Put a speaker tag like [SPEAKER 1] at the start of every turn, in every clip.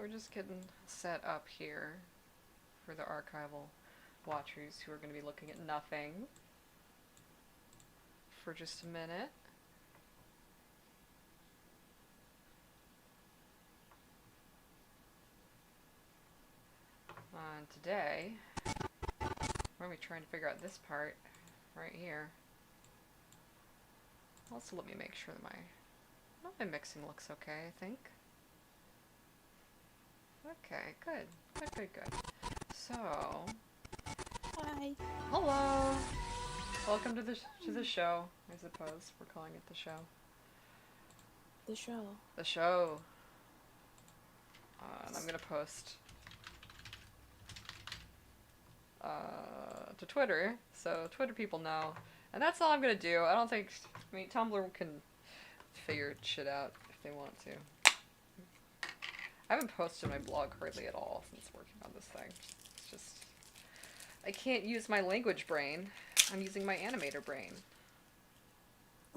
[SPEAKER 1] we're just getting set up here for the archival watchers who are going to be looking at nothing for just a minute. And today, we're going to be trying to figure out this part right here. Also, let me make sure that my mixing looks okay, I think. Okay, good. Good. So,
[SPEAKER 2] Hi.
[SPEAKER 1] hello! Welcome to the show, I suppose. We're calling it the show.
[SPEAKER 2] The show.
[SPEAKER 1] The show. And I'm gonna post to Twitter, so Twitter people know. And that's all I'm gonna do. I mean, Tumblr can figure shit out if they want to. I haven't posted my blog hardly at all since working on this thing. It's just, I can't use my language brain. I'm using my animator brain.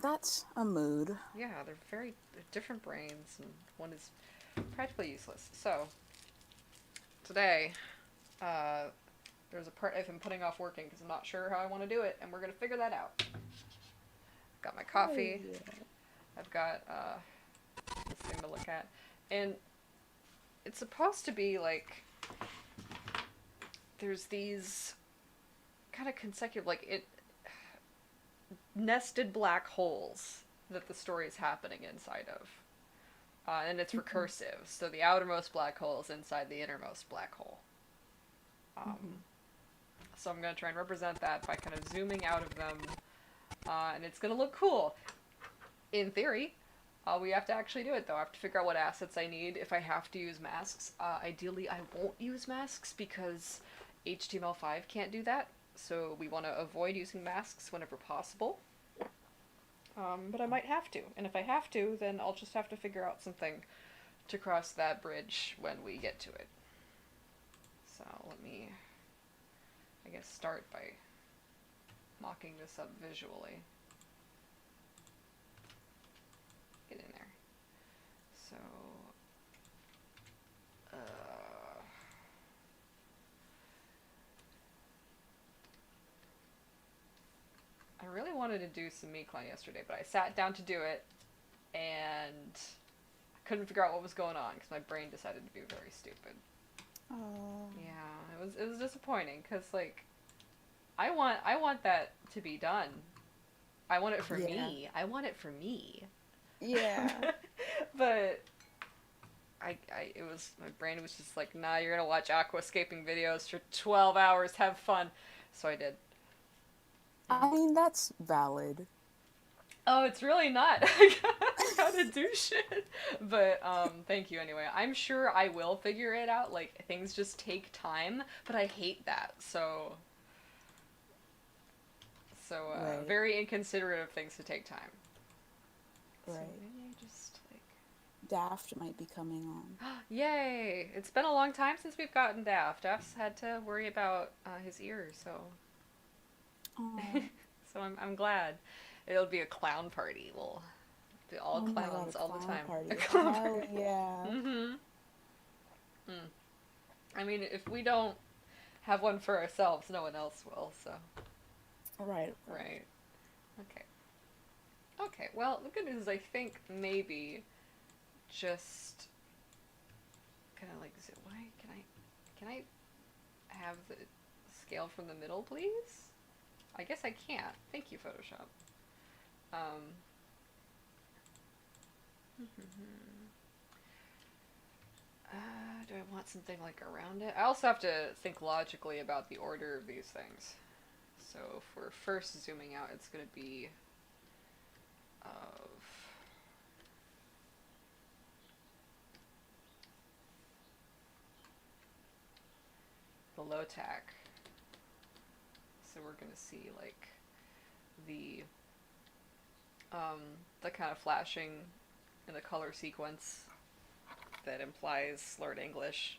[SPEAKER 2] That's a mood.
[SPEAKER 1] Yeah, they're different brains, and one is practically useless. So, today, there's a part I've been putting off working because I'm not sure how I want to do it, and we're going to figure that out. I've got my coffee.
[SPEAKER 2] Oh, yeah.
[SPEAKER 1] I've got this thing to look at. And it's supposed to be like, there's these kind of consecutive, nested black holes that the story is happening inside of. And it's recursive, so the outermost black hole is inside the innermost black hole. So I'm going to try and represent that by kind of zooming out of them, and it's going to look cool. In theory, we have to actually do it, though. I have to figure out what assets I need if I have to use masks. Ideally, I won't use masks because HTML5 can't do that, so we want to avoid using masks whenever possible. But I might have to, and if I have to, then I'll just have to figure out something to cross that bridge when we get to it. So let me, I guess, start by mocking this up visually. Get in there. So, I really wanted to do some Meatclan yesterday, but I sat down to do it, and I couldn't figure out what was going on because my brain decided to be very stupid.
[SPEAKER 2] Oh.
[SPEAKER 1] Yeah, it was disappointing because like, I want that to be done. I want it for
[SPEAKER 2] Yeah.
[SPEAKER 1] me. I want it for me.
[SPEAKER 2] Yeah.
[SPEAKER 1] But my brain was just like, nah, you're gonna watch aquascaping videos for 12 hours, have fun. So I did.
[SPEAKER 2] I mean, that's valid.
[SPEAKER 1] Oh, it's really not how to do shit. But, thank you anyway. I'm sure I will figure it out. Like, things just take time, but I hate that. So,
[SPEAKER 2] Right.
[SPEAKER 1] very inconsiderate of things to take time. So
[SPEAKER 2] Right.
[SPEAKER 1] maybe I just, like,
[SPEAKER 2] Daft might be coming on.
[SPEAKER 1] yay! It's been a long time since we've gotten Daft. Daft's had to worry about his ears, so
[SPEAKER 2] Oh.
[SPEAKER 1] so I'm glad. It'll be a clown party. We'll be all
[SPEAKER 2] Oh my god,
[SPEAKER 1] clowns
[SPEAKER 2] a
[SPEAKER 1] all the
[SPEAKER 2] clown
[SPEAKER 1] time.
[SPEAKER 2] party.
[SPEAKER 1] A clown
[SPEAKER 2] Hell
[SPEAKER 1] party.
[SPEAKER 2] yeah.
[SPEAKER 1] Mm-hmm. Mm. I mean, if we don't have one for ourselves, no one else will. So
[SPEAKER 2] Right.
[SPEAKER 1] right. Okay. Okay. Well, the good news is I think maybe just kind of like why can I have the scale from the middle, please? I guess I can't. Thank you, Photoshop. Um. Do I want something like around it? I also have to think logically about the order of these things. So if we're first zooming out, it's going to be of the low tack. So we're going to see like the the kind of flashing in the color sequence that implies slurred English.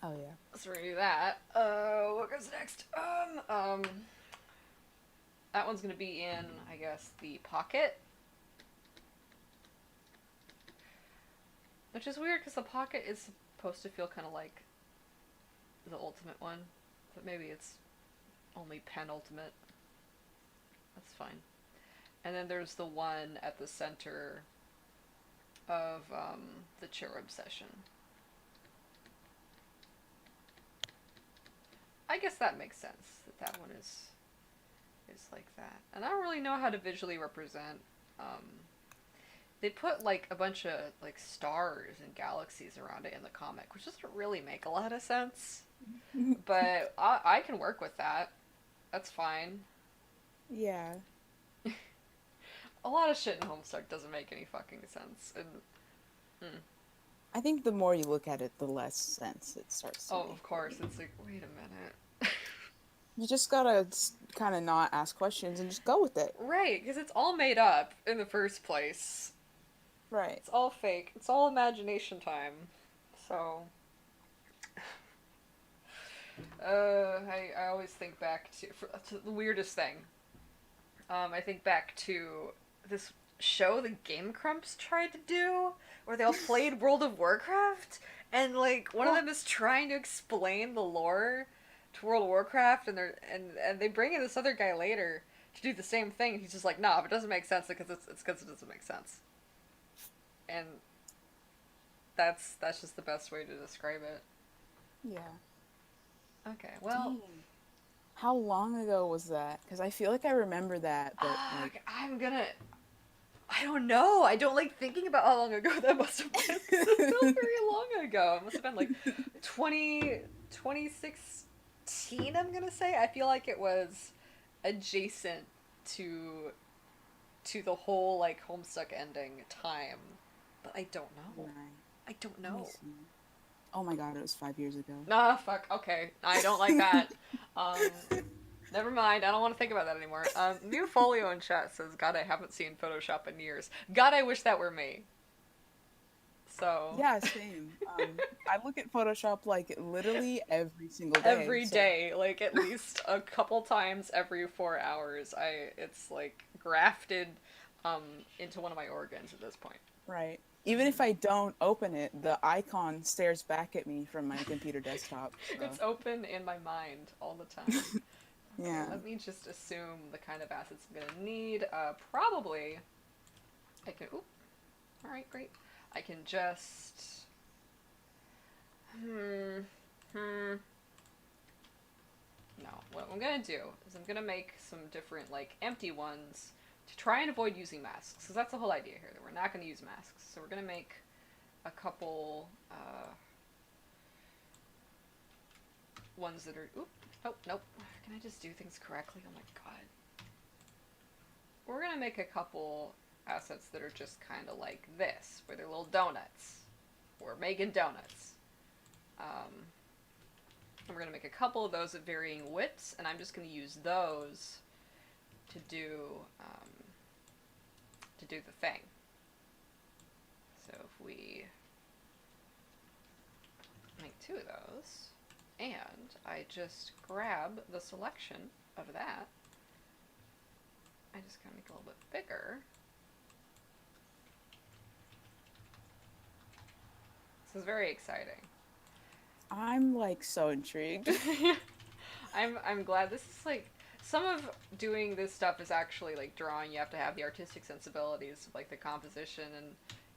[SPEAKER 2] Oh yeah.
[SPEAKER 1] So we're gonna do that. What goes next? That one's gonna be in, I guess, the pocket. Which is weird because the pocket is supposed to feel kind of like the ultimate one, but maybe it's only penultimate. That's fine. And then there's the one at the center of the cherub session. I guess that makes sense that one is like that. And I don't really know how to visually represent. They put like a bunch of like stars and galaxies around it in the comic, which doesn't really make a lot of sense. But I can work with that. That's fine.
[SPEAKER 2] Yeah.
[SPEAKER 1] A lot of shit in Homestuck doesn't make any fucking sense. And
[SPEAKER 2] I think the more you look at it, the less sense it starts to
[SPEAKER 1] oh,
[SPEAKER 2] make.
[SPEAKER 1] of course, it's like, wait a minute.
[SPEAKER 2] You just gotta kind of not ask questions and just go with it.
[SPEAKER 1] Right, because it's all made up in the first place.
[SPEAKER 2] Right.
[SPEAKER 1] It's all fake. It's all imagination time. So, I always think back to the weirdest thing. I think back to this show the Game Grumps tried to do, where they all played World of Warcraft, and like one of them is trying to explain the lore to World of Warcraft, and they bring in this other guy later to do the same thing. And he's just like, nah, if it doesn't make sense, because it's because it doesn't make sense. And that's just the best way to describe it.
[SPEAKER 2] Yeah.
[SPEAKER 1] Okay, well,
[SPEAKER 2] Dang. How long ago was that? Because I feel like I remember that, but like,
[SPEAKER 1] I don't know. I don't like thinking about how long ago that must have been. It feels very long ago. It must have been like 2016, I'm gonna say. I feel like it was adjacent to the whole like Homestuck ending time. But I don't know.
[SPEAKER 2] right.
[SPEAKER 1] I don't
[SPEAKER 2] Let me
[SPEAKER 1] know.
[SPEAKER 2] see. Oh my god, it was 5 years ago.
[SPEAKER 1] Ah, fuck. Okay. I don't like that. Never mind. I don't want to think about that anymore. New Folio in chat says, God, I haven't seen Photoshop in years. God, I wish that were me. So.
[SPEAKER 2] Yeah, same. I look at Photoshop like literally every single day.
[SPEAKER 1] Every day, like at least a couple times every 4 hours. It's like grafted into one of my organs at this point.
[SPEAKER 2] Right. Even if I don't open it, the icon stares back at me from my computer desktop. So.
[SPEAKER 1] It's open in my mind all the time. Okay,
[SPEAKER 2] Yeah.
[SPEAKER 1] let me just assume the kind of assets I'm gonna need. Probably, I can. Oop. All right, great. I can just. No. What I'm gonna do is I'm gonna make some different like empty ones to try and avoid using masks. Because that's the whole idea here. That we're not gonna use masks. So we're gonna make a couple ones that are. Oop. Oh, nope. Can I just do things correctly? Oh my god. We're gonna make a couple assets that are just kind of like this, where they're little donuts. We're making donuts. And we're gonna make a couple of those at varying widths, and I'm just gonna use those to do the thing. So if we make 2 of those, and I just grab the selection of that, I just gotta make it a little bit bigger. This is very exciting.
[SPEAKER 2] I'm like so intrigued.
[SPEAKER 1] I'm glad. This is like some of doing this stuff is actually like drawing. You have to have the artistic sensibilities of like the composition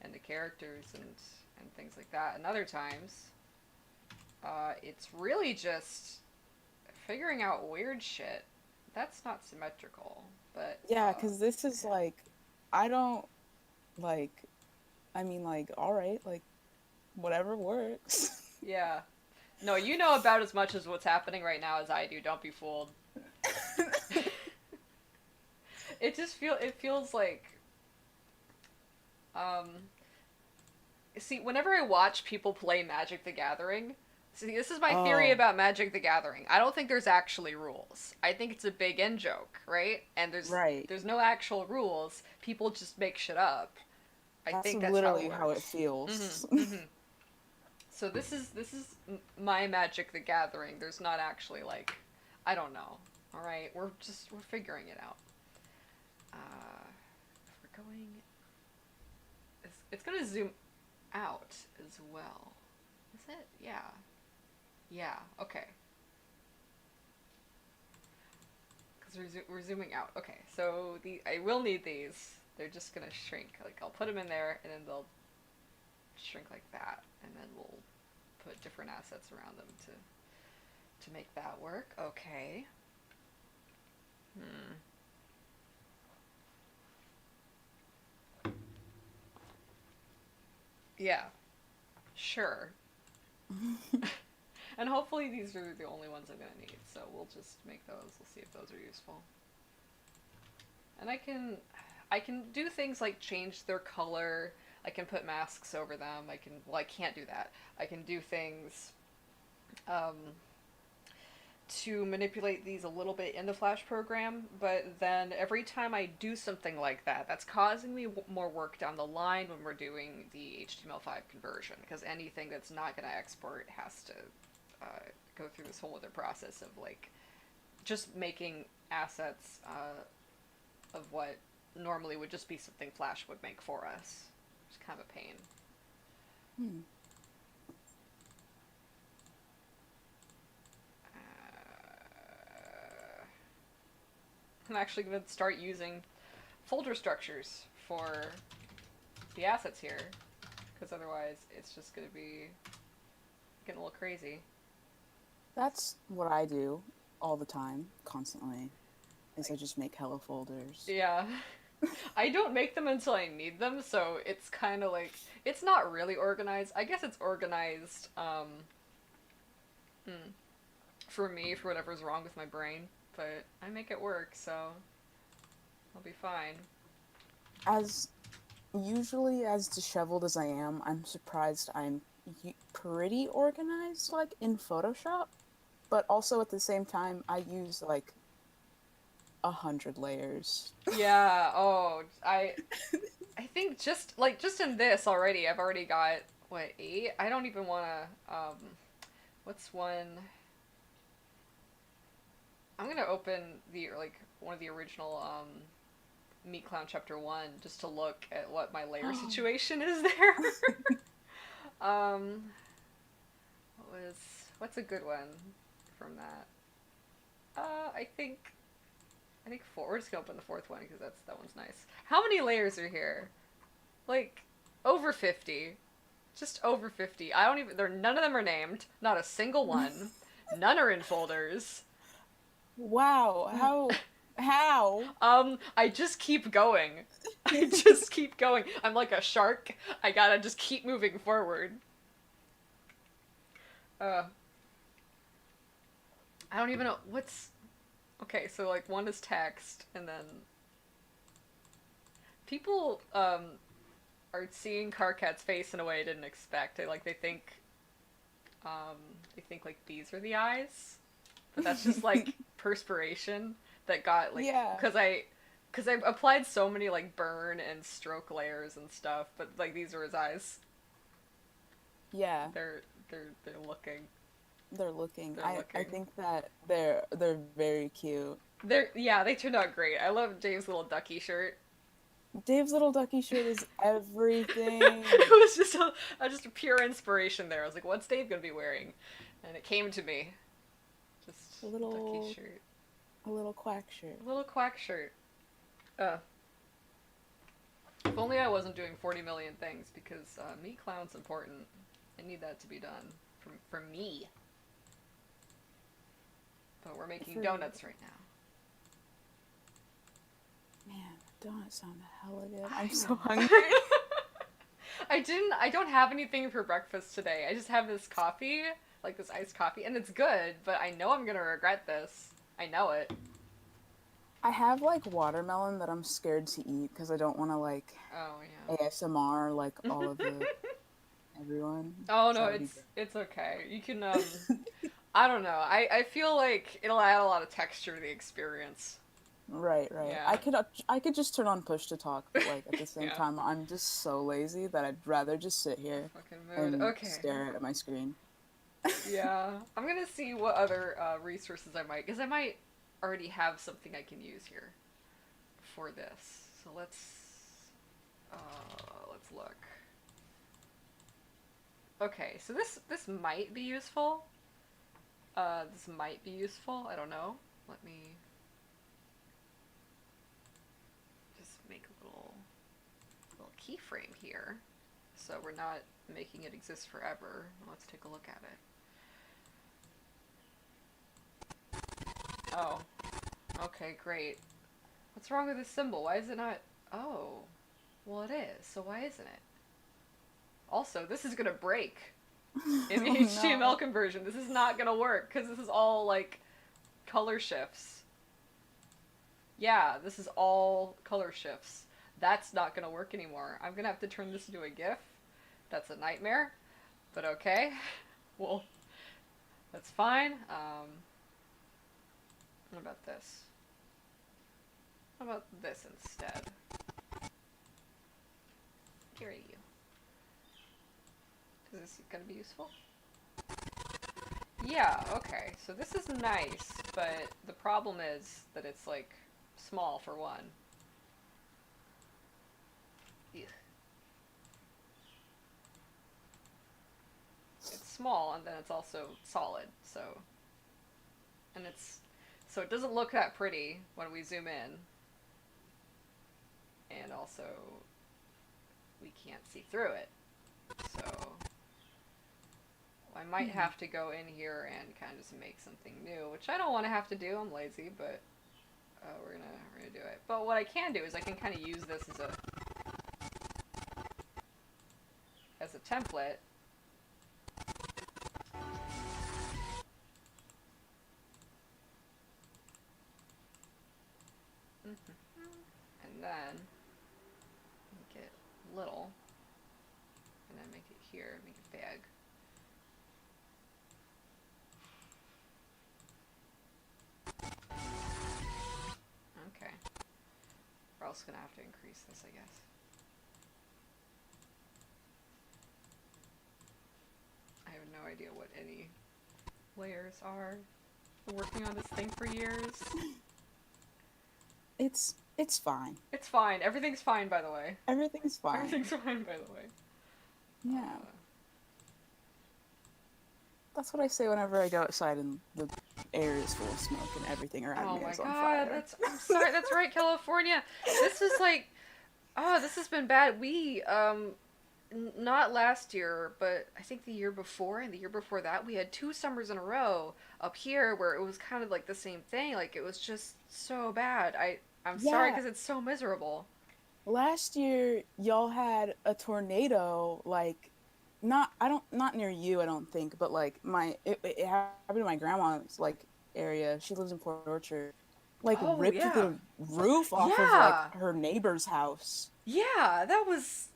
[SPEAKER 1] and the characters and things like that. And other times, it's really just figuring out weird shit. That's not symmetrical, but
[SPEAKER 2] Yeah, because this is like, I don't like, I mean, like, all right, like, whatever works.
[SPEAKER 1] yeah. No, you know about as much as what's happening right now as I do. Don't be fooled. It feels like see, whenever I watch people play Magic the Gathering, see, this is my theory about Magic the Gathering. I don't think there's actually rules. I think it's a big in joke, right? And there's no actual rules. People just make shit up. I think that's
[SPEAKER 2] literally
[SPEAKER 1] how it
[SPEAKER 2] feels.
[SPEAKER 1] Mm-hmm, mm-hmm. So this is my Magic the Gathering. There's not actually like, I don't know. All right, we're figuring it out. If we're going, it's gonna zoom. out as well. Is it? Yeah. Yeah, okay. Because we're zooming out. Okay, so I will need these. They're just gonna shrink. Like, I'll put them in there, and then they'll shrink like that. And then we'll put different assets around them to make that work. Okay. Hmm. Yeah, sure. And hopefully these are the only ones I'm gonna need, so we'll just make those. We'll see if those are useful. And I can do things like change their color. I can put masks over them. Well, I can't do that. I can do things um, to manipulate these a little bit in the Flash program, but then every time I do something like that, that's causing me more work down the line when we're doing the HTML5 conversion, because anything that's not going to export has to go through this whole other process of like just making assets of what normally would just be something Flash would make for us. It's kind of a pain.
[SPEAKER 2] Hmm.
[SPEAKER 1] I'm actually going to start using folder structures for the assets here, because otherwise it's just going to be getting a little crazy.
[SPEAKER 2] That's what I do all the time, constantly. Is I just make hella folders.
[SPEAKER 1] Yeah. I don't make them until I need them, so it's kind of like, it's not really organized. I guess it's organized for me, for whatever's wrong with my brain, but I make it work, so I'll be fine.
[SPEAKER 2] As usually as disheveled as I am, I'm surprised I'm pretty organized, like in Photoshop. But also at the same time, I use like 100 layers.
[SPEAKER 1] Yeah, oh, I think just in this already, I've already got what, 8? I don't even want to what's one? I'm going to open the like one of the original Meat Clown Chapter 1 just to look at what my layer situation is there. um what's a good one from that? I think 4. We're just gonna open the 4th one because that one's nice. How many layers are here? Like over 50. Just over 50. I don't even. None of them are named. Not a single one. None are in folders.
[SPEAKER 2] Wow, how?
[SPEAKER 1] I just keep going. I just keep going. I'm like a shark. I gotta just keep moving forward. Uh, I don't even know what's. Okay, so like one is text, and then people are seeing Carcat's face in a way I didn't expect. Um, they think like these are the eyes, but that's just like perspiration that got like
[SPEAKER 2] Yeah.
[SPEAKER 1] because I applied so many like burn and stroke layers and stuff, but like these are his eyes.
[SPEAKER 2] Yeah,
[SPEAKER 1] They're looking.
[SPEAKER 2] they're looking.
[SPEAKER 1] They're
[SPEAKER 2] I
[SPEAKER 1] looking.
[SPEAKER 2] think that they're very cute.
[SPEAKER 1] They turned out great. I love Dave's little ducky shirt.
[SPEAKER 2] Dave's little ducky shirt is
[SPEAKER 1] It
[SPEAKER 2] everything.
[SPEAKER 1] was just a pure inspiration there. I was like, what's Dave gonna be wearing? And it came to me. Just
[SPEAKER 2] A
[SPEAKER 1] ducky
[SPEAKER 2] little
[SPEAKER 1] shirt.
[SPEAKER 2] a little quack shirt.
[SPEAKER 1] A little quack shirt. If only I wasn't doing 40 million things, because Meat Clown's important. I need that to be done for me. But we're making donuts right now.
[SPEAKER 2] Man, donuts sound hella good.
[SPEAKER 1] I
[SPEAKER 2] I'm so
[SPEAKER 1] know.
[SPEAKER 2] hungry.
[SPEAKER 1] I don't have anything for breakfast today. I just have this coffee, like this iced coffee, and it's good, but I know I'm gonna regret this. I know it.
[SPEAKER 2] I have like watermelon that I'm scared to eat because I don't want to like
[SPEAKER 1] Oh
[SPEAKER 2] ASMR like
[SPEAKER 1] yeah.
[SPEAKER 2] all of the everyone.
[SPEAKER 1] Oh
[SPEAKER 2] So
[SPEAKER 1] no,
[SPEAKER 2] that would be
[SPEAKER 1] it's okay. You can I don't know. I feel like it'll add a lot of texture to the experience.
[SPEAKER 2] right, right.
[SPEAKER 1] Yeah.
[SPEAKER 2] I could just turn on push to talk, but like at the same
[SPEAKER 1] Yeah.
[SPEAKER 2] time I'm just so lazy that I'd rather just sit here
[SPEAKER 1] Fucking mood.
[SPEAKER 2] and
[SPEAKER 1] Okay.
[SPEAKER 2] stare at my screen.
[SPEAKER 1] Yeah. I'm gonna see what other resources I might, because I might already have something I can use here for this. So let's look. Okay, so this might be useful. This might be useful. I don't know. Let me just make a little keyframe here, so we're not making it exist forever. Let's take a look at it. Oh, okay, great. What's wrong with this symbol? Why is it not? Oh, well it is. So why isn't it? Also, this is gonna break in the
[SPEAKER 2] Oh,
[SPEAKER 1] HTML
[SPEAKER 2] no.
[SPEAKER 1] conversion. This is not gonna work because this is all like color shifts. Yeah, this is all color shifts. That's not gonna work anymore. I'm gonna have to turn this into a GIF. That's a nightmare, but okay. Well, that's fine. What about this? How about this instead? Here you. Is this gonna be useful? Yeah, okay. So this is nice, but the problem is that it's like small for one. Ugh. It's small and then it's also solid, so so it doesn't look that pretty when we zoom in. And also we can't see through it. So I might have to go in here and kind of just make something new, which I don't want to have to do. I'm lazy, but we're gonna do it. But what I can do is I can kind of use this as a template. And then make it little, and then make it here, make it big. Okay. We're also gonna have to increase this, I guess. I have no idea what any layers are. Been working on this thing for years.
[SPEAKER 2] It's fine.
[SPEAKER 1] It's fine. Everything's fine, by the way.
[SPEAKER 2] Everything's fine.
[SPEAKER 1] Everything's fine, by the way.
[SPEAKER 2] Yeah. That's what I say whenever I go outside and the air is full of smoke and everything around me is on fire.
[SPEAKER 1] I'm sorry, that's right, California. This is like, this has been bad. We, not last year, but I think the year before and the year before that, we had 2 summers in a row up here where it was kind of like the same thing. Like, it was just so bad. I'm sorry
[SPEAKER 2] Yeah.
[SPEAKER 1] because it's so miserable.
[SPEAKER 2] Last year, y'all had a tornado, like, not near you, I don't think, but like it happened to my grandma's like area. She lives in Port Orchard. Like
[SPEAKER 1] Oh,
[SPEAKER 2] ripped
[SPEAKER 1] yeah.
[SPEAKER 2] the roof off of
[SPEAKER 1] Yeah.
[SPEAKER 2] like her neighbor's house.
[SPEAKER 1] Yeah, that was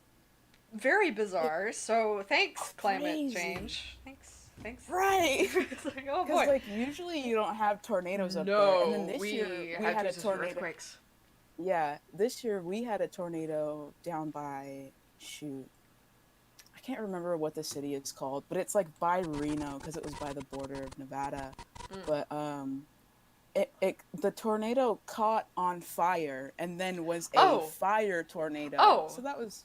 [SPEAKER 1] very bizarre. So thanks, climate
[SPEAKER 2] Crazy.
[SPEAKER 1] change. Thanks.
[SPEAKER 2] Right.
[SPEAKER 1] It's like, oh
[SPEAKER 2] Because
[SPEAKER 1] boy.
[SPEAKER 2] like usually you don't have tornadoes up there,
[SPEAKER 1] No,
[SPEAKER 2] and then this
[SPEAKER 1] we
[SPEAKER 2] year we
[SPEAKER 1] had
[SPEAKER 2] had a
[SPEAKER 1] just
[SPEAKER 2] tornado.
[SPEAKER 1] earthquakes.
[SPEAKER 2] Yeah, this year we had a tornado down by shoot. I can't remember what the city is called, but it's like by Reno because it was by the border of Nevada. But the tornado caught on fire and then was a fire tornado.
[SPEAKER 1] Oh.
[SPEAKER 2] So that was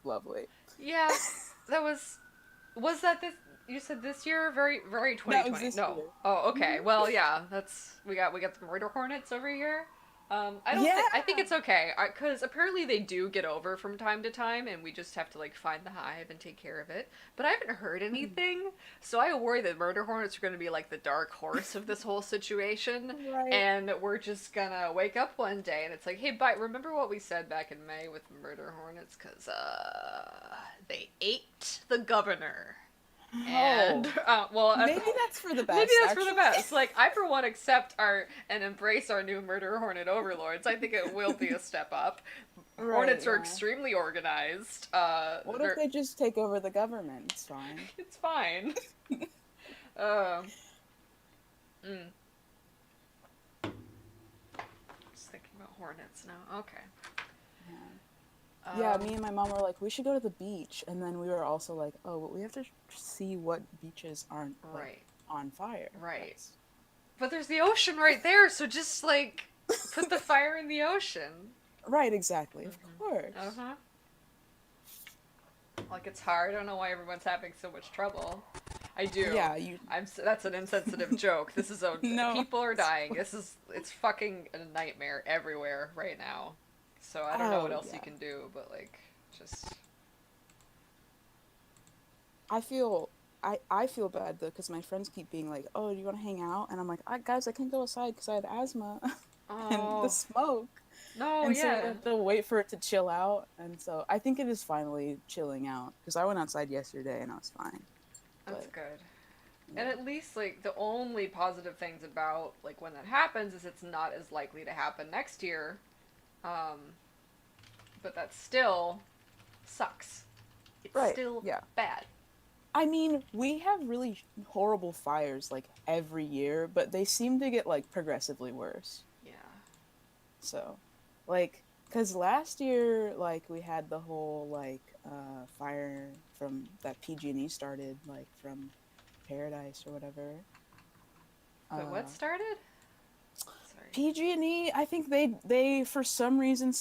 [SPEAKER 2] lovely.
[SPEAKER 1] Yeah, that was that this? You said this year, very 2020.
[SPEAKER 2] That was this
[SPEAKER 1] no.
[SPEAKER 2] year.
[SPEAKER 1] Oh, okay. Well, yeah, we got the murder hornets over here. I think it's okay because apparently they do get over from time to time, and we just have to like find the hive and take care of it. But I haven't heard anything, so I worry that murder hornets are going to be like the dark horse of this whole situation,
[SPEAKER 2] Right.
[SPEAKER 1] and we're just gonna wake up one day and it's like, hey, bye. Remember what we said back in May with murder hornets? Because they ate the governor. And well,
[SPEAKER 2] maybe that's for the best.
[SPEAKER 1] Maybe that's
[SPEAKER 2] actually.
[SPEAKER 1] for the best. Like, I for one accept and embrace our new murder hornet overlords. I think it will be a step up.
[SPEAKER 2] Right,
[SPEAKER 1] Hornets are
[SPEAKER 2] yeah.
[SPEAKER 1] extremely organized.
[SPEAKER 2] What if they just take over the government? It's fine.
[SPEAKER 1] It's fine. Just thinking about hornets now. Okay.
[SPEAKER 2] Yeah, me and my mom were like, we should go to the beach, and then we were also like, oh, but we have to see what beaches aren't like, on fire.
[SPEAKER 1] Right.
[SPEAKER 2] That's...
[SPEAKER 1] But there's the ocean right there, so just like put the fire in the ocean.
[SPEAKER 2] Right, exactly. Of course.
[SPEAKER 1] Like, it's hard. I don't know why everyone's having so much trouble. I do.
[SPEAKER 2] Yeah, you
[SPEAKER 1] That's an insensitive joke. This is a
[SPEAKER 2] no.
[SPEAKER 1] people are dying. It's fucking a nightmare everywhere right now. So I don't know what
[SPEAKER 2] Oh
[SPEAKER 1] else you
[SPEAKER 2] yeah.
[SPEAKER 1] can do, but like just
[SPEAKER 2] I feel I feel bad though because my friends keep being like, "Oh, do you want to hang out?" And I'm like, guys, I can't go outside because I have asthma and the
[SPEAKER 1] oh
[SPEAKER 2] smoke."
[SPEAKER 1] no,
[SPEAKER 2] And so we
[SPEAKER 1] yeah.
[SPEAKER 2] have to wait for it to chill out. And so I think it is finally chilling out because I went outside yesterday and I was fine.
[SPEAKER 1] That's
[SPEAKER 2] But
[SPEAKER 1] good. And
[SPEAKER 2] yeah,
[SPEAKER 1] at least like the only positive things about like when that happens is it's not as likely to happen next year. Um, but that still sucks. It's
[SPEAKER 2] right.
[SPEAKER 1] still
[SPEAKER 2] Yeah.
[SPEAKER 1] bad.
[SPEAKER 2] I mean, we have really horrible fires like every year, but they seem to get like progressively worse.
[SPEAKER 1] Yeah.
[SPEAKER 2] So, like, because last year, like, we had the whole like fire from that PG&E started, like from Paradise or whatever.
[SPEAKER 1] But what
[SPEAKER 2] Uh,
[SPEAKER 1] started? Sorry.
[SPEAKER 2] PG&E, I think they for some reason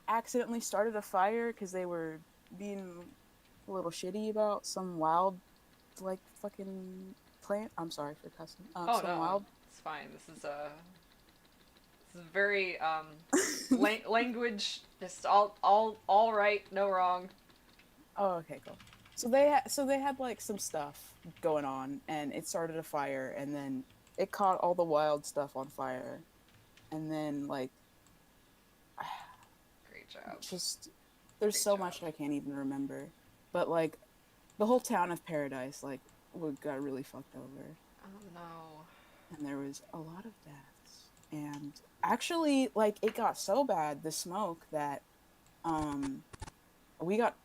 [SPEAKER 2] accidentally started a fire because they were being a little shitty about some wild like fucking plant. I'm sorry for cussing.
[SPEAKER 1] Oh
[SPEAKER 2] Some
[SPEAKER 1] no,
[SPEAKER 2] wild.
[SPEAKER 1] it's fine. This is very language. Just all right, no wrong.
[SPEAKER 2] Oh, okay, cool. So they had like some stuff going on, and it started a fire, and then it caught all the wild stuff on fire, and then like
[SPEAKER 1] Great job.
[SPEAKER 2] just there's
[SPEAKER 1] Great
[SPEAKER 2] so
[SPEAKER 1] job.
[SPEAKER 2] much I can't even remember, but like the whole town of Paradise like got really fucked over,
[SPEAKER 1] Oh no.
[SPEAKER 2] and there was a lot of deaths, and actually like it got so bad the smoke that um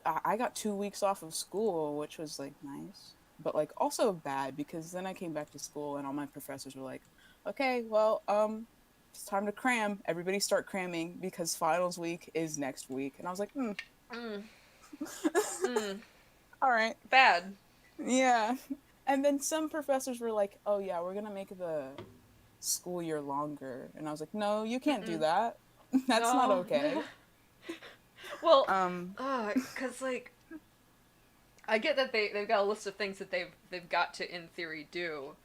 [SPEAKER 2] I got 2 weeks off of school, which was like nice, but like also bad because then I came back to school and all my professors were like, "Okay, well, it's time to cram. Everybody start cramming because finals week is next week." And I was like, "Hmm,
[SPEAKER 1] Mm, mm,
[SPEAKER 2] all right,
[SPEAKER 1] bad.
[SPEAKER 2] yeah." And then some professors were like, "Oh yeah, we're gonna make the school year longer," and I was like, "No, you can't do
[SPEAKER 1] Mm-mm.
[SPEAKER 2] that. That's not
[SPEAKER 1] No,
[SPEAKER 2] okay."
[SPEAKER 1] no. Well,
[SPEAKER 2] Um,
[SPEAKER 1] cause like I get that they've got a list of things that they've got to in theory do,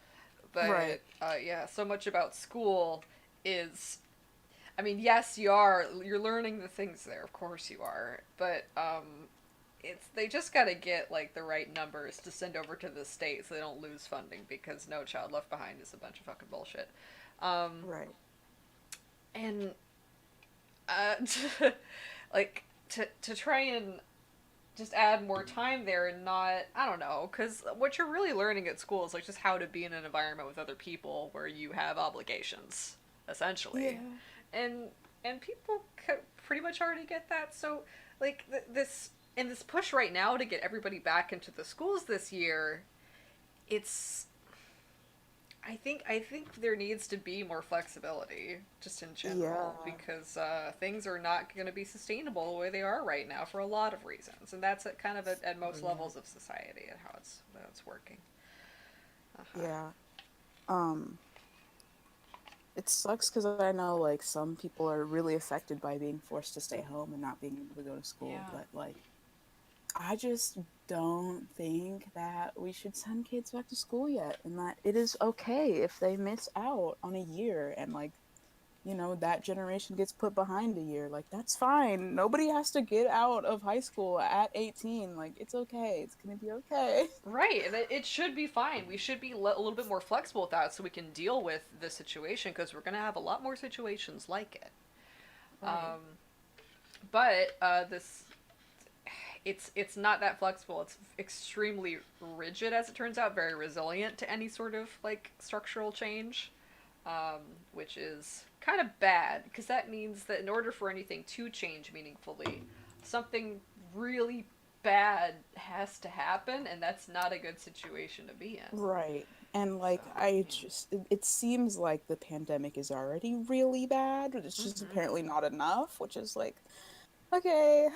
[SPEAKER 2] right.
[SPEAKER 1] but yeah, so much about school is. I mean, yes, you're learning the things there. Of course you are, but it's they just got to get like the right numbers to send over to the state so they don't lose funding because No Child Left Behind is a bunch of fucking bullshit. Um,
[SPEAKER 2] Right.
[SPEAKER 1] and like to try and just add more time there and not I don't know because what you're really learning at school is like just how to be in an environment with other people where you have obligations essentially,
[SPEAKER 2] Yeah.
[SPEAKER 1] and people pretty much already get that. So like this and this push right now to get everybody back into the schools this year, it's I think there needs to be more flexibility just in
[SPEAKER 2] Yeah.
[SPEAKER 1] general because things are not going to be sustainable the way they are right now for a lot of reasons, and that's at
[SPEAKER 2] Oh
[SPEAKER 1] most
[SPEAKER 2] yeah.
[SPEAKER 1] levels of society and how it's working. Uh-huh.
[SPEAKER 2] Yeah. Um, it sucks because I know like some people are really affected by being forced to stay home and not being able to go to school,
[SPEAKER 1] Yeah.
[SPEAKER 2] but like I just don't think that we should send kids back to school yet, and that it is okay if they miss out on a year and like that generation gets put behind a year. Like that's fine. Nobody has to get out of high school at 18. Like it's okay. It's going to be okay.
[SPEAKER 1] Right, and it should be fine. We should be a little bit more flexible with that so we can deal with the situation because we're going to have a lot more situations like it.
[SPEAKER 2] Right.
[SPEAKER 1] Um, but this it's not that flexible. It's extremely rigid, as it turns out, very resilient to any sort of like structural change, um, which is kind of bad because that means that in order for anything to change meaningfully, something really bad has to happen, and that's not a good situation to be in.
[SPEAKER 2] Right. And
[SPEAKER 1] So,
[SPEAKER 2] like I
[SPEAKER 1] yeah.
[SPEAKER 2] just it seems like the pandemic is already really bad, but it's just
[SPEAKER 1] Mm-hmm.
[SPEAKER 2] apparently not enough, which is like okay,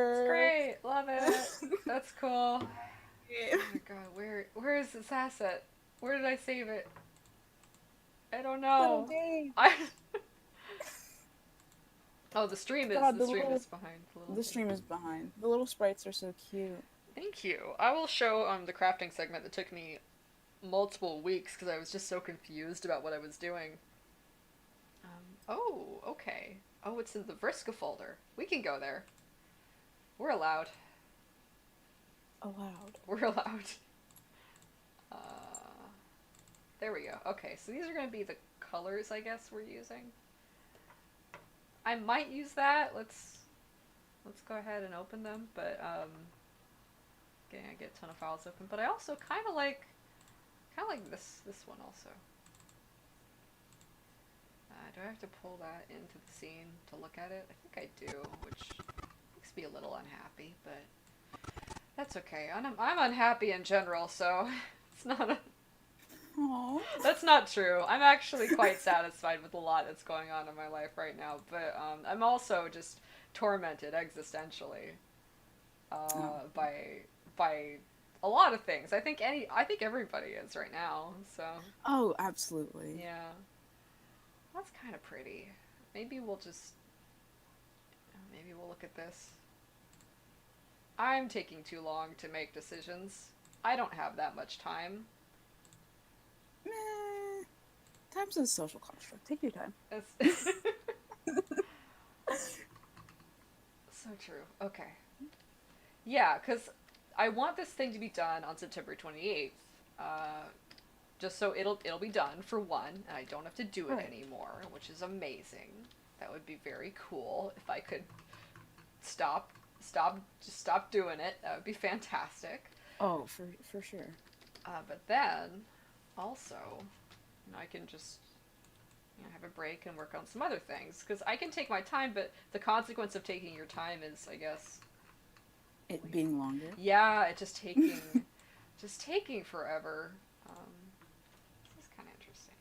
[SPEAKER 1] It's
[SPEAKER 2] whatever.
[SPEAKER 1] great. Love it. That's cool. Oh my god, where is this asset? Where did I save it? I don't
[SPEAKER 2] Little
[SPEAKER 1] know.
[SPEAKER 2] game.
[SPEAKER 1] I Oh, the stream is
[SPEAKER 2] God,
[SPEAKER 1] the stream is behind the little
[SPEAKER 2] the
[SPEAKER 1] thing.
[SPEAKER 2] stream is behind. The little sprites are so cute.
[SPEAKER 1] Thank you. I will show the crafting segment that took me multiple weeks because I was just so confused about what I was doing. Oh, okay. Oh, it's in the Vriska folder. We can go there. We're allowed.
[SPEAKER 2] Allowed.
[SPEAKER 1] We're allowed. Uh, there we go. Okay, so these are going to be the colors, I guess, we're using. I might use that. Let's go ahead and open them, but getting I get a ton of files open. But I also kind of like this one also. Do I have to pull that into the scene to look at it? I think I do, which makes me a little unhappy, but that's okay. I'm unhappy in general, so it's not a...
[SPEAKER 2] Aww.
[SPEAKER 1] That's not true. I'm actually quite satisfied with a lot that's going on in my life right now, but I'm also just tormented existentially by a lot of things. I think everybody is right now. So
[SPEAKER 2] Oh, absolutely.
[SPEAKER 1] yeah, that's kind of pretty. Maybe we'll look at this. I'm taking too long to make decisions. I don't have that much time.
[SPEAKER 2] Meh. Time's a social construct. Take your time.
[SPEAKER 1] It's so true. Okay. Yeah, because I want this thing to be done on September 28th. Just so it'll be done for one, and I don't have to do it
[SPEAKER 2] Right.
[SPEAKER 1] anymore, which is amazing. That would be very cool if I could stop doing it. That would be fantastic.
[SPEAKER 2] Oh, for sure.
[SPEAKER 1] But then, also, I can just have a break and work on some other things. Because I can take my time, but the consequence of taking your time is, I guess...
[SPEAKER 2] It being longer?
[SPEAKER 1] Yeah, it just taking forever. This is kind of interesting.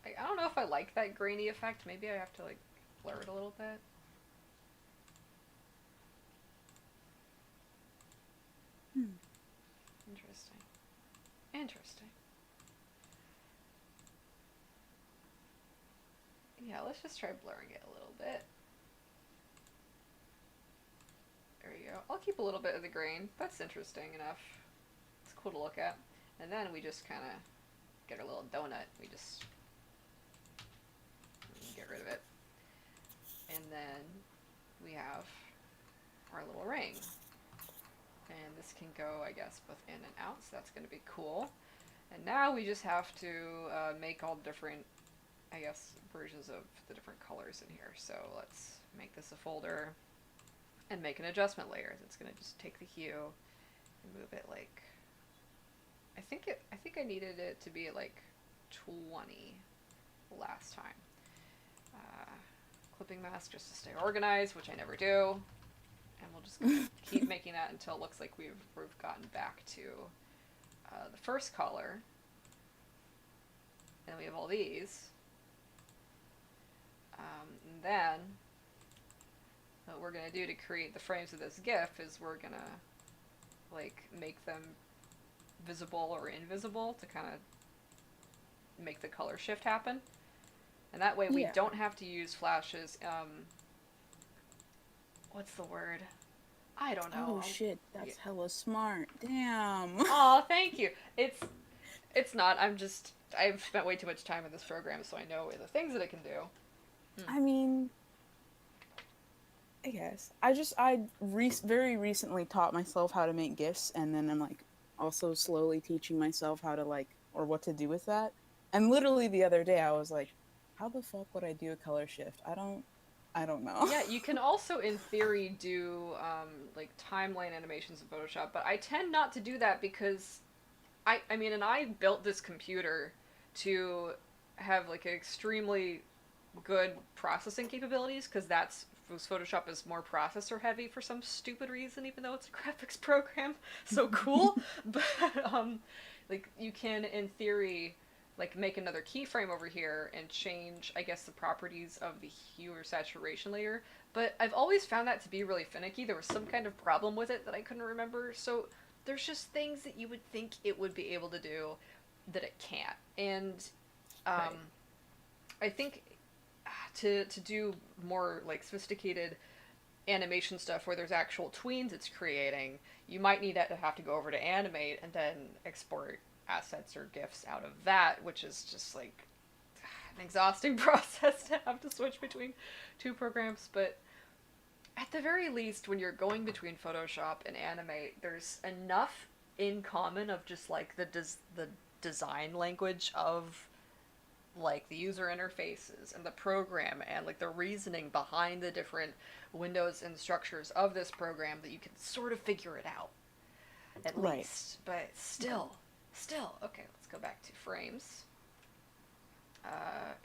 [SPEAKER 1] I don't know if I like that grainy effect. Maybe I have to, like, blur it a little bit. Interesting. Interesting. Yeah, let's just try blurring it a little bit. There you go. I'll keep a little bit of the grain. That's interesting enough. It's cool to look at. And then we just kind of get our little donut. We just get rid of it. And then we have our little ring. And this can go, I guess, both in and out, so that's going to be cool. And now we just have to make all different, I guess, versions of the different colors in here. So let's make this a folder and make an adjustment layer. It's going to just take the hue and move it like, I think I needed it to be at like 20 last time. Clipping mask just to stay organized, which I never do. And we'll just kind of keep making that until it looks like we've gotten back to the first color. And we have all these. And then what we're going to do to create the frames of this GIF is we're going to like make them visible or invisible to kind of make the color shift happen. And that way we don't have to use flashes. What's the word? I don't know.
[SPEAKER 2] Oh shit, that's hella smart. Damn.
[SPEAKER 1] Oh, thank you. It's not. I've spent way too much time in this program, so I know the things that it can do.
[SPEAKER 2] I mean, I guess. Very recently taught myself how to make GIFs, and then I'm like also slowly teaching myself how to or what to do with that. And literally the other day I was like, how the fuck would I do a color shift? I don't know.
[SPEAKER 1] Yeah, you can also, in theory, do like timeline animations in Photoshop, but I tend not to do that because I built this computer to have like extremely good processing capabilities because Photoshop is more processor heavy for some stupid reason, even though it's a graphics program. So cool. But like you can, in theory, like make another keyframe over here and change, I guess, the properties of the hue or saturation layer. But I've always found that to be really finicky. There was some kind of problem with it that I couldn't remember. So there's just things that you would think it would be able to do that it can't. And
[SPEAKER 2] Right.
[SPEAKER 1] I think to do more like sophisticated animation stuff where there's actual tweens it's creating, you might need to have to go over to animate and then export assets or gifs out of that, which is just like an exhausting process to have to switch between two programs. But at the very least, when you're going between Photoshop and Animate, there's enough in common of just like the design language of like the user interfaces and the program and like the reasoning behind the different windows and structures of this program that you can sort of figure it out at
[SPEAKER 2] Right.
[SPEAKER 1] least. But still, okay, let's go back to frames.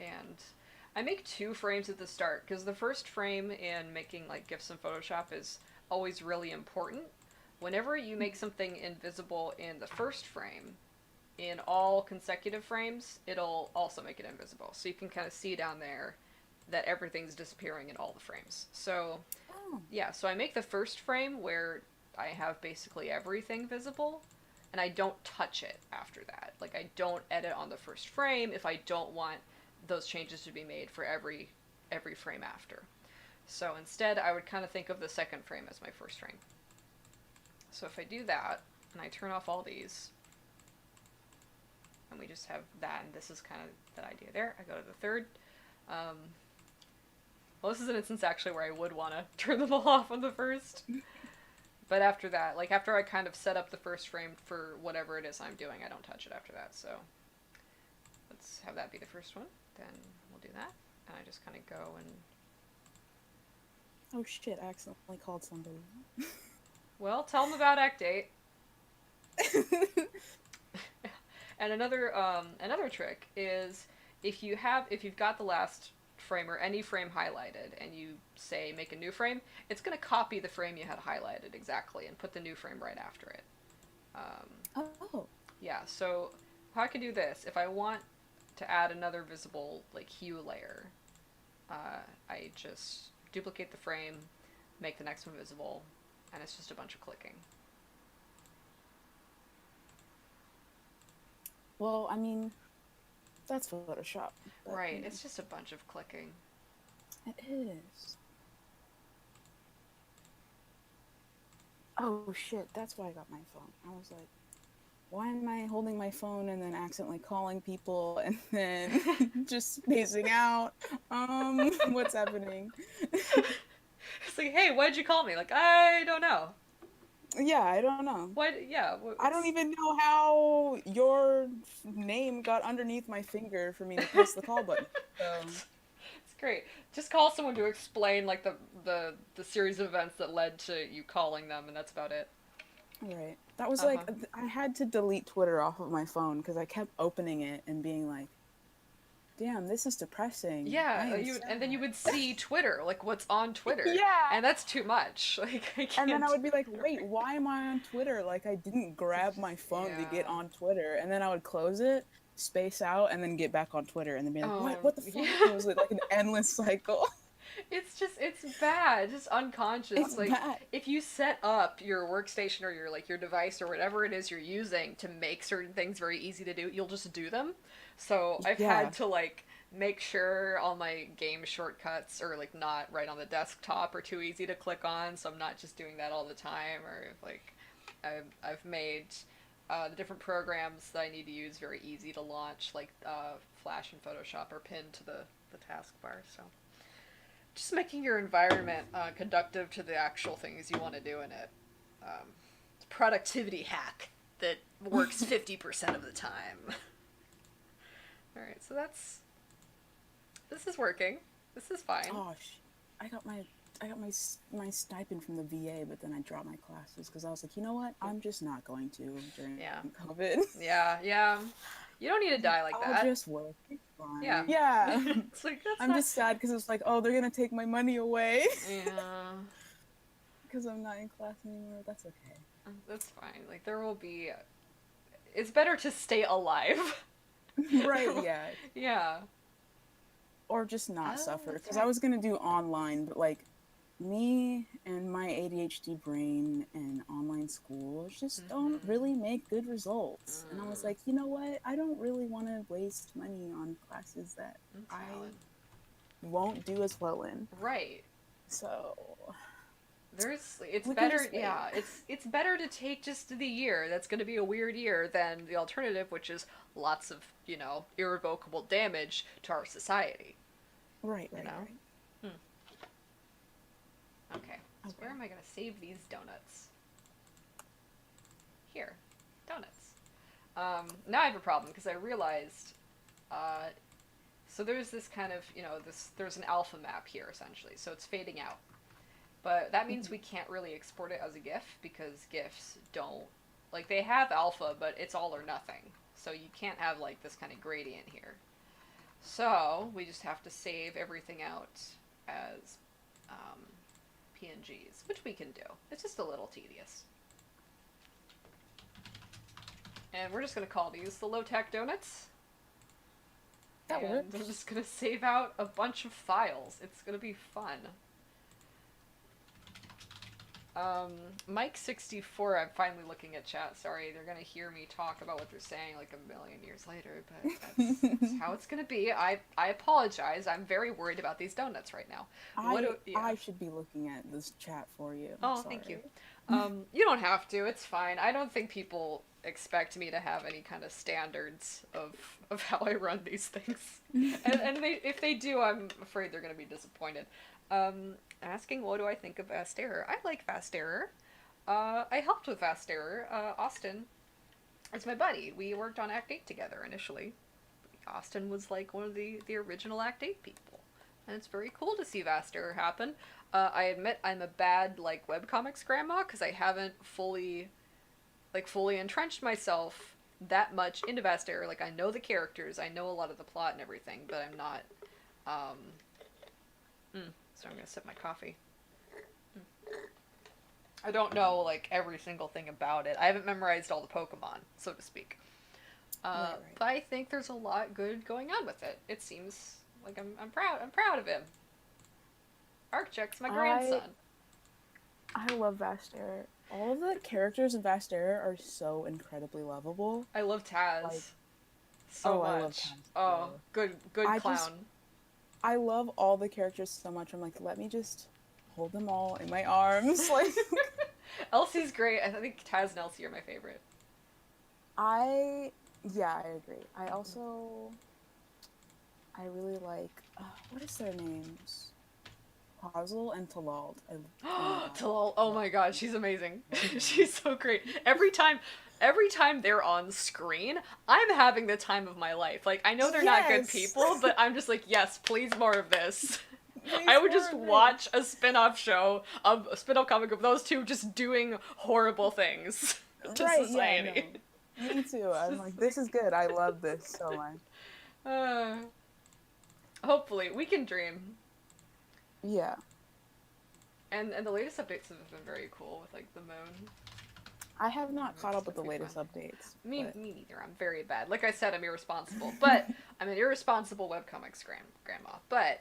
[SPEAKER 1] And I make two frames at the start because the first frame in making like GIFs in Photoshop is always really important. Whenever you make something invisible in the first frame, in all consecutive frames, it'll also make it invisible. So you can kind of see down there that everything's disappearing in all the frames. So,
[SPEAKER 2] Oh.
[SPEAKER 1] yeah, so I make the first frame where I have basically everything visible, and I don't touch it after that. Like, I don't edit on the first frame if I don't want those changes to be made for every frame after. So instead, I would kind of think of the second frame as my first frame. So if I do that, and I turn off all these, and we just have that, and this is kind of that idea there. I go to the third. Well, this is an instance actually where I would want to turn them all off on the first. But after that, like after I kind of set up the first frame for whatever it is I'm doing, I don't touch it after that. So let's have that be the first one. Then we'll do that. And I just kind of go and...
[SPEAKER 2] Oh shit, I accidentally called somebody.
[SPEAKER 1] Well, tell them about Act 8. And another trick is if you've got the last frame or any frame highlighted and you say make a new frame, it's going to copy the frame you had highlighted exactly and put the new frame right after it.
[SPEAKER 2] Oh.
[SPEAKER 1] Yeah, so how I can do this, if I want to add another visible like hue layer, I just duplicate the frame, make the next one visible, and it's just a bunch of clicking.
[SPEAKER 2] Well, I mean, that's Photoshop.
[SPEAKER 1] Right, it's just a bunch of clicking.
[SPEAKER 2] It is. Oh shit, that's why I got my phone. I was like, why am I holding my phone and then accidentally calling people and then just spacing out? What's happening?
[SPEAKER 1] It's like, hey, why'd you call me? Like, I don't know.
[SPEAKER 2] Yeah, I don't know.
[SPEAKER 1] What? Yeah.
[SPEAKER 2] I don't even know how your name got underneath my finger for me to press the call button. So.
[SPEAKER 1] It's great. Just call someone to explain like the series of events that led to you calling them, and that's about it.
[SPEAKER 2] Right. That was like I had to delete Twitter off of my phone because I kept opening it and being like, damn, this is depressing.
[SPEAKER 1] Yeah, and then you would see Twitter, like what's on Twitter.
[SPEAKER 2] Yeah.
[SPEAKER 1] And that's too much. Like I can't.
[SPEAKER 2] And then I would be like, wait, why am I on Twitter? Like I didn't grab my phone to get on Twitter. And then I would close it, space out, and then get back on Twitter and then be like, what the fuck?
[SPEAKER 1] Yeah.
[SPEAKER 2] It was like an endless cycle.
[SPEAKER 1] It's bad. It's just unconscious.
[SPEAKER 2] It's
[SPEAKER 1] like
[SPEAKER 2] bad.
[SPEAKER 1] if you set up your workstation or your device or whatever it is you're using to make certain things very easy to do, you'll just do them. So I've had to like make sure all my game shortcuts are like not right on the desktop or too easy to click on, so I'm not just doing that all the time. Or if, like I've made the different programs that I need to use very easy to launch, like Flash and Photoshop are pinned to the taskbar. So just making your environment conductive to the actual things you want to do in it. It's a productivity hack that works 50% of the time. Alright, so this is working. This is fine.
[SPEAKER 2] Oh, I got my stipend from the VA, but then I dropped my classes because I was like, you know what? I'm just not going to during COVID.
[SPEAKER 1] Yeah. You don't need to die like that.
[SPEAKER 2] I'll just work. It's fine.
[SPEAKER 1] Yeah. It's like,
[SPEAKER 2] I'm just sad because it's like, oh, they're gonna take my money away.
[SPEAKER 1] Yeah.
[SPEAKER 2] Because I'm not in class anymore. That's okay.
[SPEAKER 1] That's fine. Like, there will be... It's better to stay alive.
[SPEAKER 2] Right, yeah.
[SPEAKER 1] Yeah.
[SPEAKER 2] Or just not suffer. Because I was gonna do online, but like, me and my ADHD brain and online school just don't
[SPEAKER 1] Mm-hmm.
[SPEAKER 2] really make good results. And I was
[SPEAKER 1] Mm,
[SPEAKER 2] like, you know what? I don't really want to waste money on classes that
[SPEAKER 1] that's
[SPEAKER 2] I
[SPEAKER 1] valid.
[SPEAKER 2] won't do as well in.
[SPEAKER 1] Right.
[SPEAKER 2] So
[SPEAKER 1] It's
[SPEAKER 2] we can
[SPEAKER 1] better,
[SPEAKER 2] just wait.
[SPEAKER 1] yeah, it's better to take just the year. That's going to be a weird year than the alternative, which is lots of, irrevocable damage to our society,
[SPEAKER 2] Right,
[SPEAKER 1] you
[SPEAKER 2] right,
[SPEAKER 1] know?
[SPEAKER 2] right.
[SPEAKER 1] Hmm. Okay. So where
[SPEAKER 2] Okay.
[SPEAKER 1] am I going to save these donuts? Here. Donuts. Now I have a problem because I realized uh, so there's this kind of, there's an alpha map here essentially. So it's fading out. But that means
[SPEAKER 2] Mhm.
[SPEAKER 1] we can't really export it as a GIF because GIFs don't, like, they have alpha, but it's all or nothing. So you can't have, like, this kind of gradient here. So we just have to save everything out as um, PNGs, which we can do. It's just a little tedious. And we're just going to call these the low-tech donuts.
[SPEAKER 2] That
[SPEAKER 1] And I'm
[SPEAKER 2] works.
[SPEAKER 1] just going to save out a bunch of files. It's going to be fun. Um, Mike64, I'm finally looking at chat. Sorry, they're gonna hear me talk about what they're saying like a million years later, but that's how it's gonna be. I apologize. I'm very worried about these donuts right now. What do, yeah.
[SPEAKER 2] I should be looking at this chat for you.
[SPEAKER 1] Oh, thank you.
[SPEAKER 2] Sorry.
[SPEAKER 1] You don't have to. It's fine. I don't think people expect me to have any kind of standards of how I run these things. And if they do, I'm afraid they're going to be disappointed. Asking what do I think of Vast Error? I like Vast Error. I helped with Vast Error. Austin is my buddy. We worked on Act 8 together initially. Austin was like one of the original Act 8 people. And it's very cool to see Vast Error happen. I admit I'm a bad like webcomics grandma because I haven't fully entrenched myself that much into Vast Error. Like I know the characters, I know a lot of the plot and everything, but I'm not. Um, so I'm gonna sip my coffee. I don't know like every single thing about it. I haven't memorized all the Pokemon, so to speak.
[SPEAKER 2] Right, right.
[SPEAKER 1] But I think there's a lot good going on with it. It seems like I'm proud. I'm proud of him. Arccheck's my
[SPEAKER 2] I
[SPEAKER 1] grandson.
[SPEAKER 2] I love Vastair. All of the characters in Vastair are so incredibly lovable.
[SPEAKER 1] I love
[SPEAKER 2] Like,
[SPEAKER 1] Taz so
[SPEAKER 2] oh, I love
[SPEAKER 1] much.
[SPEAKER 2] Taz
[SPEAKER 1] Oh,
[SPEAKER 2] too.
[SPEAKER 1] good
[SPEAKER 2] I just
[SPEAKER 1] clown.
[SPEAKER 2] I love all the characters so much. I'm like, let me just hold them all in my arms. Like,
[SPEAKER 1] Elsie's great. I think Taz and Elsie are my favorite.
[SPEAKER 2] I yeah, I agree. I really like what is their names? Hazel and Talald. Oh my god,
[SPEAKER 1] Talal, oh
[SPEAKER 2] love
[SPEAKER 1] my god, she's amazing.
[SPEAKER 2] them.
[SPEAKER 1] She's so great. Every time they're on screen, I'm having the time of my life. Like I know they're not good
[SPEAKER 2] Yes,
[SPEAKER 1] people, but I'm just like, yes, please more of this. I
[SPEAKER 2] please
[SPEAKER 1] would
[SPEAKER 2] more
[SPEAKER 1] just
[SPEAKER 2] of it.
[SPEAKER 1] watch a spin-off show of a spin-off comic of those two just doing horrible things to
[SPEAKER 2] Right? Yeah,
[SPEAKER 1] society.
[SPEAKER 2] no, me too.
[SPEAKER 1] It's
[SPEAKER 2] I'm
[SPEAKER 1] just
[SPEAKER 2] like, this
[SPEAKER 1] like,
[SPEAKER 2] is good. I love this so much.
[SPEAKER 1] uh, hopefully we can dream.
[SPEAKER 2] Yeah,
[SPEAKER 1] And the latest updates have been very cool with like the moon.
[SPEAKER 2] I have not caught
[SPEAKER 1] It's
[SPEAKER 2] up with the
[SPEAKER 1] pretty
[SPEAKER 2] latest
[SPEAKER 1] fun.
[SPEAKER 2] updates,
[SPEAKER 1] Me,
[SPEAKER 2] but
[SPEAKER 1] me neither. I'm very bad. Like I said, I'm irresponsible. But I'm an irresponsible webcomics grandma. But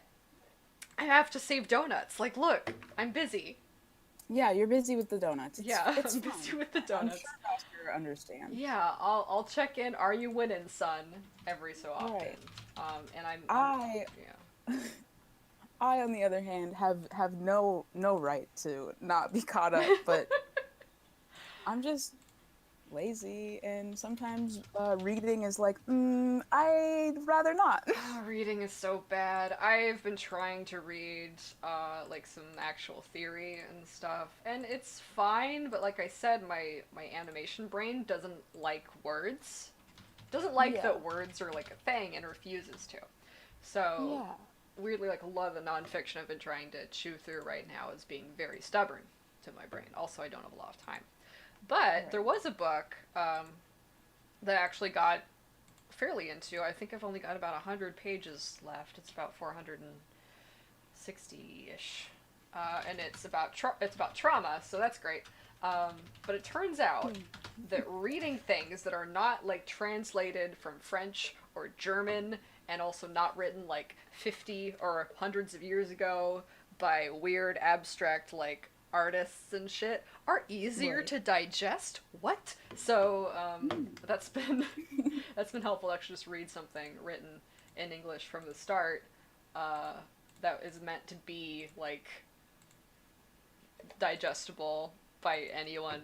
[SPEAKER 1] I have to save donuts. Like, look, I'm busy.
[SPEAKER 2] yeah, you're busy with the donuts.
[SPEAKER 1] Yeah,
[SPEAKER 2] It's
[SPEAKER 1] I'm busy
[SPEAKER 2] fine.
[SPEAKER 1] with the
[SPEAKER 2] I'm
[SPEAKER 1] donuts.
[SPEAKER 2] sure Master understands.
[SPEAKER 1] Yeah, I'll check in. Are you winning, son? Every so often.
[SPEAKER 2] Right.
[SPEAKER 1] And I'm
[SPEAKER 2] I
[SPEAKER 1] yeah.
[SPEAKER 2] I on the other hand have no right to not be caught up, but I'm just lazy and sometimes reading is like, I'd rather not.
[SPEAKER 1] Reading is so bad. I've been trying to read like some actual theory and stuff, and it's fine. But like I said, my animation brain doesn't like words. Doesn't like
[SPEAKER 2] Yeah.
[SPEAKER 1] that words are like a thing and refuses to. So
[SPEAKER 2] Yeah.
[SPEAKER 1] weirdly, like a lot of the nonfiction I've been trying to chew through right now is being very stubborn to my brain. Also, I don't have a lot of time. But there
[SPEAKER 2] Right.
[SPEAKER 1] was a book that I actually got fairly into. I think I've only got about 100 pages left. It's about 460-ish. And it's about trauma, so that's great. But it turns out that reading things that are not like translated from French or German and also not written like 50 or hundreds of years ago by weird abstract like artists and shit are easier
[SPEAKER 2] Right.
[SPEAKER 1] to digest. What? So
[SPEAKER 2] Hmm.
[SPEAKER 1] that's been that's been helpful to actually just read something written in English from the start uh, that is meant to be like digestible by anyone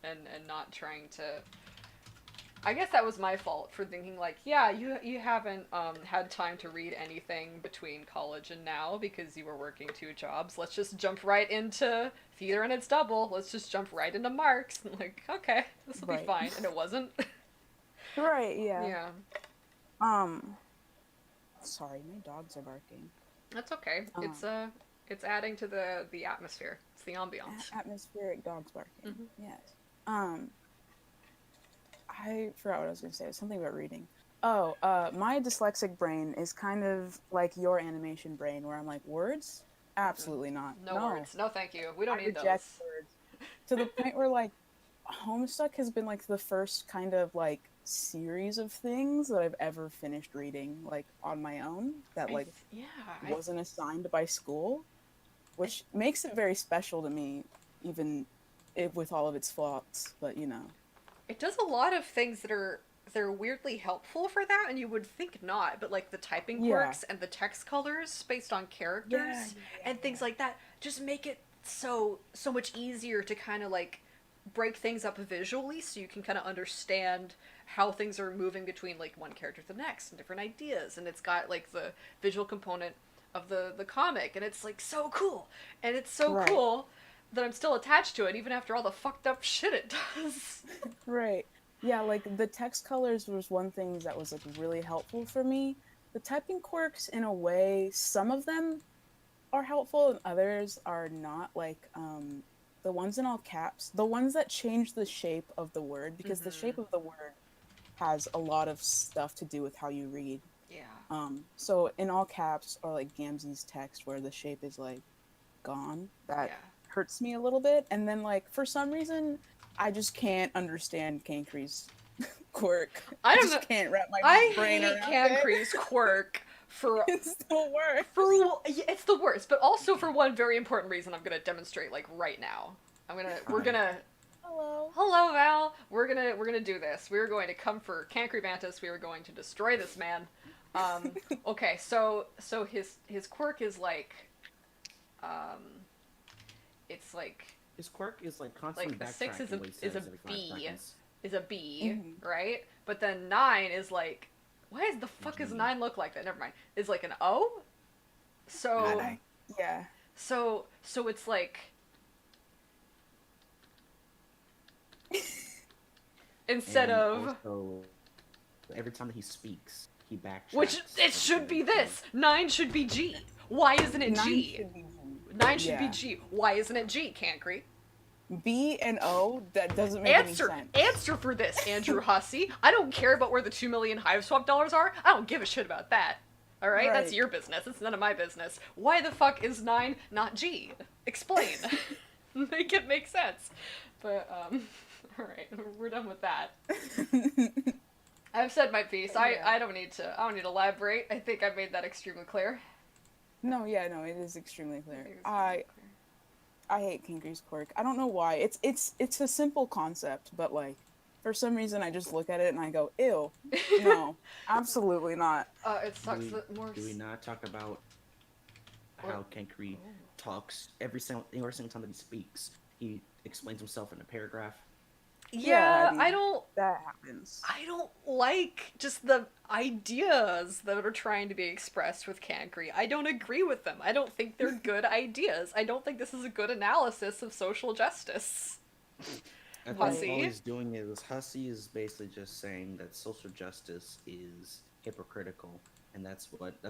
[SPEAKER 1] and not trying to. I guess that was my fault for thinking like, yeah, you haven't had time to read anything between college and now because you were working two jobs. Let's just jump right into theater and it's double. Let's just jump right into Marx. And like, okay, this will be
[SPEAKER 2] Right.
[SPEAKER 1] fine, and it wasn't.
[SPEAKER 2] Right, yeah.
[SPEAKER 1] Yeah,
[SPEAKER 2] Um, sorry, my dogs are barking.
[SPEAKER 1] that's okay.
[SPEAKER 2] Um,
[SPEAKER 1] It's adding to the atmosphere. It's the ambiance.
[SPEAKER 2] atmospheric dogs barking.
[SPEAKER 1] Hmm.
[SPEAKER 2] Yes. Um, I forgot what I was going to say. Something about reading. Oh, my dyslexic brain is kind of like your animation brain, where I'm like, words? Absolutely not.
[SPEAKER 1] No
[SPEAKER 2] No,
[SPEAKER 1] words. No, thank you. We don't
[SPEAKER 2] I
[SPEAKER 1] need
[SPEAKER 2] reject
[SPEAKER 1] those.
[SPEAKER 2] words. To the point where, like, Homestuck has been, like, the first kind of, like, series of things that I've ever finished reading, like, on my own, that, like,
[SPEAKER 1] Yeah,
[SPEAKER 2] wasn't assigned by school,
[SPEAKER 1] I
[SPEAKER 2] which makes it very special to me, even if, with all of its flaws, but, you know.
[SPEAKER 1] it does a lot of things that are they're weirdly helpful for that, and you would think not, but like the typing
[SPEAKER 2] Yeah.
[SPEAKER 1] quirks and the text colors based on
[SPEAKER 2] Yeah,
[SPEAKER 1] characters
[SPEAKER 2] yeah,
[SPEAKER 1] and things like that just make it so much easier to kind of like break things up visually so you can kind of understand how things are moving between like one character to the next and different ideas, and it's got like the visual component of the comic, and it's like so cool, and it's so
[SPEAKER 2] Right,
[SPEAKER 1] cool that I'm still attached to it even after all the fucked up shit it does.
[SPEAKER 2] right. Yeah, like the text colors was one thing that was like really helpful for me. The typing quirks, in a way, some of them are helpful and others are not. Like the ones in all caps, the ones that change the shape of the word, because the
[SPEAKER 1] Mm-hmm.
[SPEAKER 2] shape of the word has a lot of stuff to do with how you read.
[SPEAKER 1] Yeah.
[SPEAKER 2] So in all caps, or like Gamzee's text where the shape is like gone, that
[SPEAKER 1] Yeah.
[SPEAKER 2] hurts me a little bit. And then like for some reason, I just can't understand Kankri's quirk.
[SPEAKER 1] I
[SPEAKER 2] I
[SPEAKER 1] don't know.
[SPEAKER 2] just can't wrap my
[SPEAKER 1] I
[SPEAKER 2] brain
[SPEAKER 1] hate
[SPEAKER 2] around it.
[SPEAKER 1] Cancre's quirk for
[SPEAKER 2] It's the
[SPEAKER 1] for
[SPEAKER 2] worst.
[SPEAKER 1] yeah, it's the worst, but also for one very important reason I'm gonna demonstrate like right now. We're
[SPEAKER 3] Hi.
[SPEAKER 1] gonna
[SPEAKER 2] Hello.
[SPEAKER 1] hello Val. We're gonna do this. We're going to come for Cancre Mantis. We are going to destroy this man. Okay, so his quirk is um it's
[SPEAKER 3] His quirk is like constantly
[SPEAKER 1] like a six
[SPEAKER 3] backtracking what he
[SPEAKER 1] is
[SPEAKER 3] says
[SPEAKER 1] a
[SPEAKER 3] every 5
[SPEAKER 1] B
[SPEAKER 3] seconds.
[SPEAKER 1] is a B,
[SPEAKER 2] Mhm.
[SPEAKER 1] right? But then 9 is like, why is the fuck does
[SPEAKER 3] G.
[SPEAKER 1] 9 look like that? Never mind. Is like an O. So
[SPEAKER 3] I
[SPEAKER 2] Yeah.
[SPEAKER 1] so it's like instead
[SPEAKER 3] and
[SPEAKER 1] of
[SPEAKER 3] also every time that he speaks, he backtracks.
[SPEAKER 1] which it should be this 9 should be G. Why isn't it
[SPEAKER 2] Nine
[SPEAKER 1] G?
[SPEAKER 2] should be G.
[SPEAKER 1] 9 should be
[SPEAKER 2] Yeah.
[SPEAKER 1] G. Why isn't it G? Cancre.
[SPEAKER 2] B and O, that doesn't make any sense.
[SPEAKER 1] Answer for this, Andrew Hussey. I don't care about where the 2 million Hive Swap dollars are. I don't give a shit about that. All right, that's
[SPEAKER 2] Right.
[SPEAKER 1] your business. It's none of my business. Why the fuck is 9 not G? Explain. Make it make sense. But all right, we're done with that. I've said my piece.
[SPEAKER 2] Yeah.
[SPEAKER 1] I don't need to elaborate. I think I made that extremely clear.
[SPEAKER 2] No, yeah, no, it is extremely
[SPEAKER 1] I
[SPEAKER 2] clear.
[SPEAKER 1] think it's
[SPEAKER 2] I
[SPEAKER 1] extremely clear.
[SPEAKER 2] I hate Kinker's quirk. I don't know why. It's a simple concept, but like for some reason I just look at it and I go, ew. No, absolutely not.
[SPEAKER 1] It
[SPEAKER 3] do
[SPEAKER 1] sucks
[SPEAKER 3] we,
[SPEAKER 1] that more.
[SPEAKER 3] do we not talk about
[SPEAKER 1] What?
[SPEAKER 3] how Kenkri talks every single time that he speaks? He explains himself in a paragraph.
[SPEAKER 1] Yeah,
[SPEAKER 2] mean,
[SPEAKER 1] I don't.
[SPEAKER 2] That happens.
[SPEAKER 1] I don't like just the ideas that are trying to be expressed with Cancri. I don't agree with them. I don't think they're good ideas. I don't think this is a good analysis of social justice.
[SPEAKER 3] I think
[SPEAKER 1] Hussey?
[SPEAKER 3] all he's doing is Hussey is basically just saying that social justice is hypocritical, and that's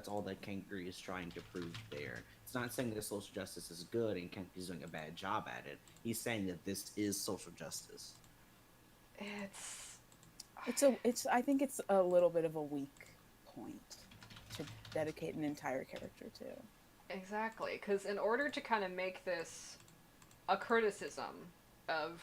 [SPEAKER 3] all that Kenkri is trying to prove there. It's not saying that social justice is good and Kenkri's doing a bad job at it. He's saying that this is social justice.
[SPEAKER 1] It's
[SPEAKER 2] I think it's a little bit of a weak point to dedicate an entire character to.
[SPEAKER 1] exactly because in order to kind of make this a criticism of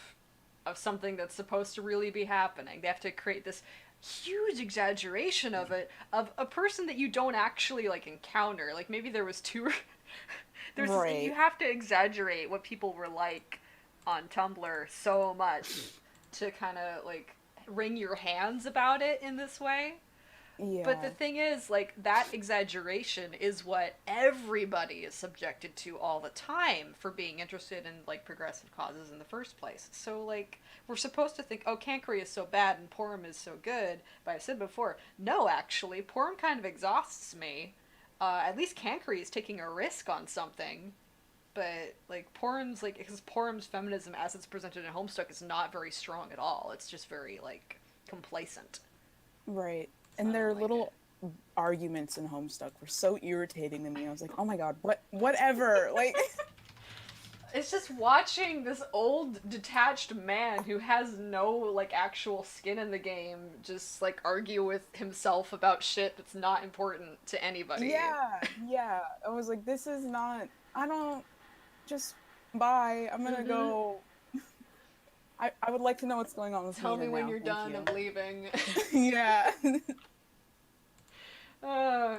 [SPEAKER 1] something that's supposed to really be happening, they have to create this huge exaggeration of it of a person that you don't actually like encounter. Like maybe there was two There's
[SPEAKER 2] Right.
[SPEAKER 1] you have to exaggerate what people were like on Tumblr so much to kind of like wring your hands about it in this way.
[SPEAKER 2] Yeah.
[SPEAKER 1] But the thing is, like, that exaggeration is what everybody is subjected to all the time for being interested in, like, progressive causes in the first place. So, like, we're supposed to think, oh, Cancri is so bad and Porum is so good. But I said before, no, actually, Porum kind of exhausts me. At least Cancri is taking a risk on something. But, like, because Porum's feminism as it's presented in Homestuck is not very strong at all. It's just very, like, complacent.
[SPEAKER 2] Right.
[SPEAKER 1] I
[SPEAKER 2] And their
[SPEAKER 1] don't like
[SPEAKER 2] little arguments in Homestuck were so irritating to me. I was like, oh my god, whatever. Like,
[SPEAKER 1] It's just watching this old detached man who has no like actual skin in the game just like argue with himself about shit that's not important to anybody.
[SPEAKER 2] yeah. I was like, this is not. I don't. Just bye. I'm gonna
[SPEAKER 1] Mhm.
[SPEAKER 2] go. I would like to know what's going on with
[SPEAKER 1] Tell me
[SPEAKER 2] Mina
[SPEAKER 1] when
[SPEAKER 2] now,
[SPEAKER 1] you're
[SPEAKER 2] thank
[SPEAKER 1] done.
[SPEAKER 2] you.
[SPEAKER 1] I'm leaving.
[SPEAKER 2] Yeah.
[SPEAKER 1] uh,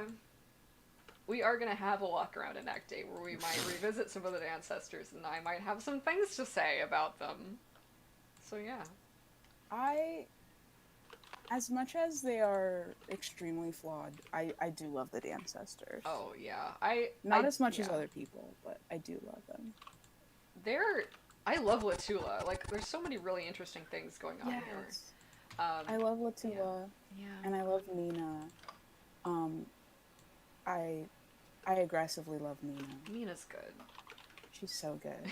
[SPEAKER 1] we are gonna have a walk around in Act 8 where we might revisit some of the ancestors, and I might have some things to say about them. So yeah.
[SPEAKER 2] As much as they are extremely flawed, I do love the ancestors.
[SPEAKER 1] Oh yeah.
[SPEAKER 2] Not as much as
[SPEAKER 1] yeah.
[SPEAKER 2] other people, but I do love them.
[SPEAKER 1] I love Latula. Like, there's so many really interesting things going on here.
[SPEAKER 2] I love Latula,
[SPEAKER 1] Yeah.
[SPEAKER 2] and I love Mina. I aggressively love Mina.
[SPEAKER 1] Mina's good.
[SPEAKER 2] She's so good.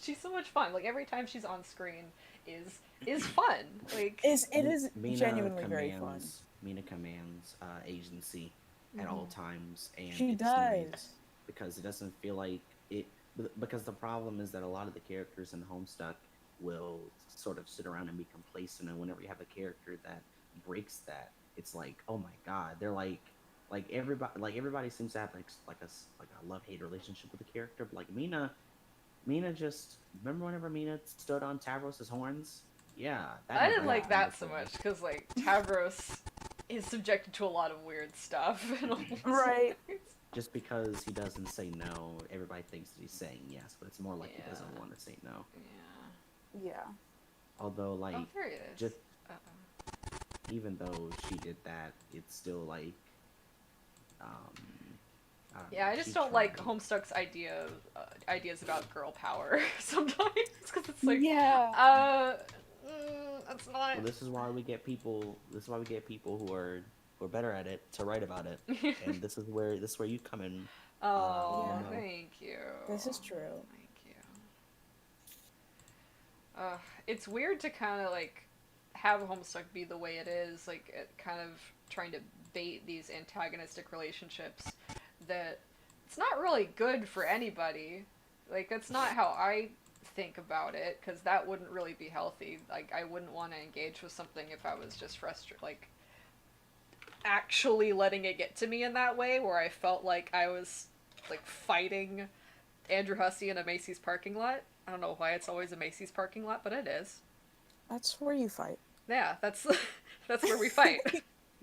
[SPEAKER 1] She's so much fun. Like, every time she's on screen is fun. Like,
[SPEAKER 2] It is
[SPEAKER 3] Mina
[SPEAKER 2] genuinely very fun.
[SPEAKER 3] commands- Mina commands agency at all times, and
[SPEAKER 2] She
[SPEAKER 3] it's
[SPEAKER 2] does.
[SPEAKER 3] nice because it doesn't feel like it. Because the problem is that a lot of the characters in Homestuck will sort of sit around and be complacent, and whenever you have a character that breaks that, it's like, oh my god, they're like everybody seems to have like a love-hate relationship with the character, but like Mina just remember whenever Mina stood on Tavros' horns? Yeah, that
[SPEAKER 1] I
[SPEAKER 3] never
[SPEAKER 1] didn't like
[SPEAKER 3] happened
[SPEAKER 1] that so
[SPEAKER 3] before.
[SPEAKER 1] much because like Tavros is subjected to a lot of weird stuff. And all this.
[SPEAKER 2] Right.
[SPEAKER 3] Just because he doesn't say no, everybody thinks that he's saying yes, but it's more like he doesn't
[SPEAKER 1] Yeah.
[SPEAKER 3] want to say no.
[SPEAKER 1] Yeah.
[SPEAKER 2] Yeah.
[SPEAKER 3] Although, like,
[SPEAKER 1] Oh, there he is.
[SPEAKER 3] just
[SPEAKER 1] Uh-oh.
[SPEAKER 3] even though she did that, it's still like, I don't
[SPEAKER 1] Yeah,
[SPEAKER 3] know,
[SPEAKER 1] I just
[SPEAKER 3] she's
[SPEAKER 1] don't like
[SPEAKER 3] trying.
[SPEAKER 1] Homestuck's ideas about girl power sometimes because it's like,
[SPEAKER 2] Yeah.
[SPEAKER 1] that's not.
[SPEAKER 3] Well, this is why we get people. This is why we get people who are better at it to write about it, and this is where you come in.
[SPEAKER 1] Oh,
[SPEAKER 2] Yeah.
[SPEAKER 1] thank you.
[SPEAKER 2] This is true.
[SPEAKER 1] Thank you. It's weird to kind of like have Homestuck be the way it is, like it kind of trying to bait these antagonistic relationships that it's not really good for anybody. Like that's not how I think about it because that wouldn't really be healthy. Like I wouldn't want to engage with something if I was just frustrated, like actually letting it get to me in that way where I felt like I was like fighting Andrew Hussey in a Macy's parking lot. I don't know why it's always a Macy's parking lot, but it is.
[SPEAKER 2] That's where you fight.
[SPEAKER 1] Yeah, that's that's where we fight.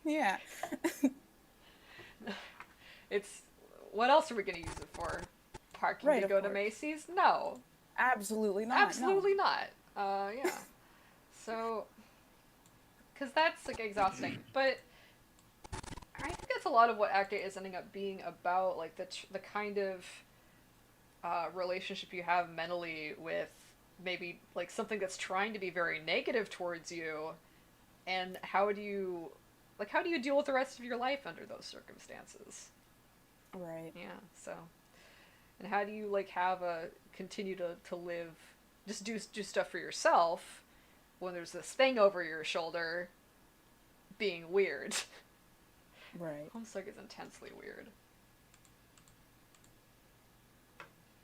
[SPEAKER 2] Yeah.
[SPEAKER 1] It's what else are we gonna use it for? Parking
[SPEAKER 2] Right,
[SPEAKER 1] to
[SPEAKER 2] of
[SPEAKER 1] go to
[SPEAKER 2] course.
[SPEAKER 1] Macy's? No,
[SPEAKER 2] Absolutely not.
[SPEAKER 1] absolutely not. Yeah. So, because that's like exhausting, but I think that's a lot of what Act 8 is ending up being about, like the kind of relationship you have mentally with maybe like something that's trying to be very negative towards you, and how do you deal with the rest of your life under those circumstances?
[SPEAKER 2] No. Right.
[SPEAKER 1] Yeah, so. And how do you like continue to live, just do stuff for yourself when there's this thing over your shoulder being weird?
[SPEAKER 2] Right.
[SPEAKER 1] Homestuck is intensely weird.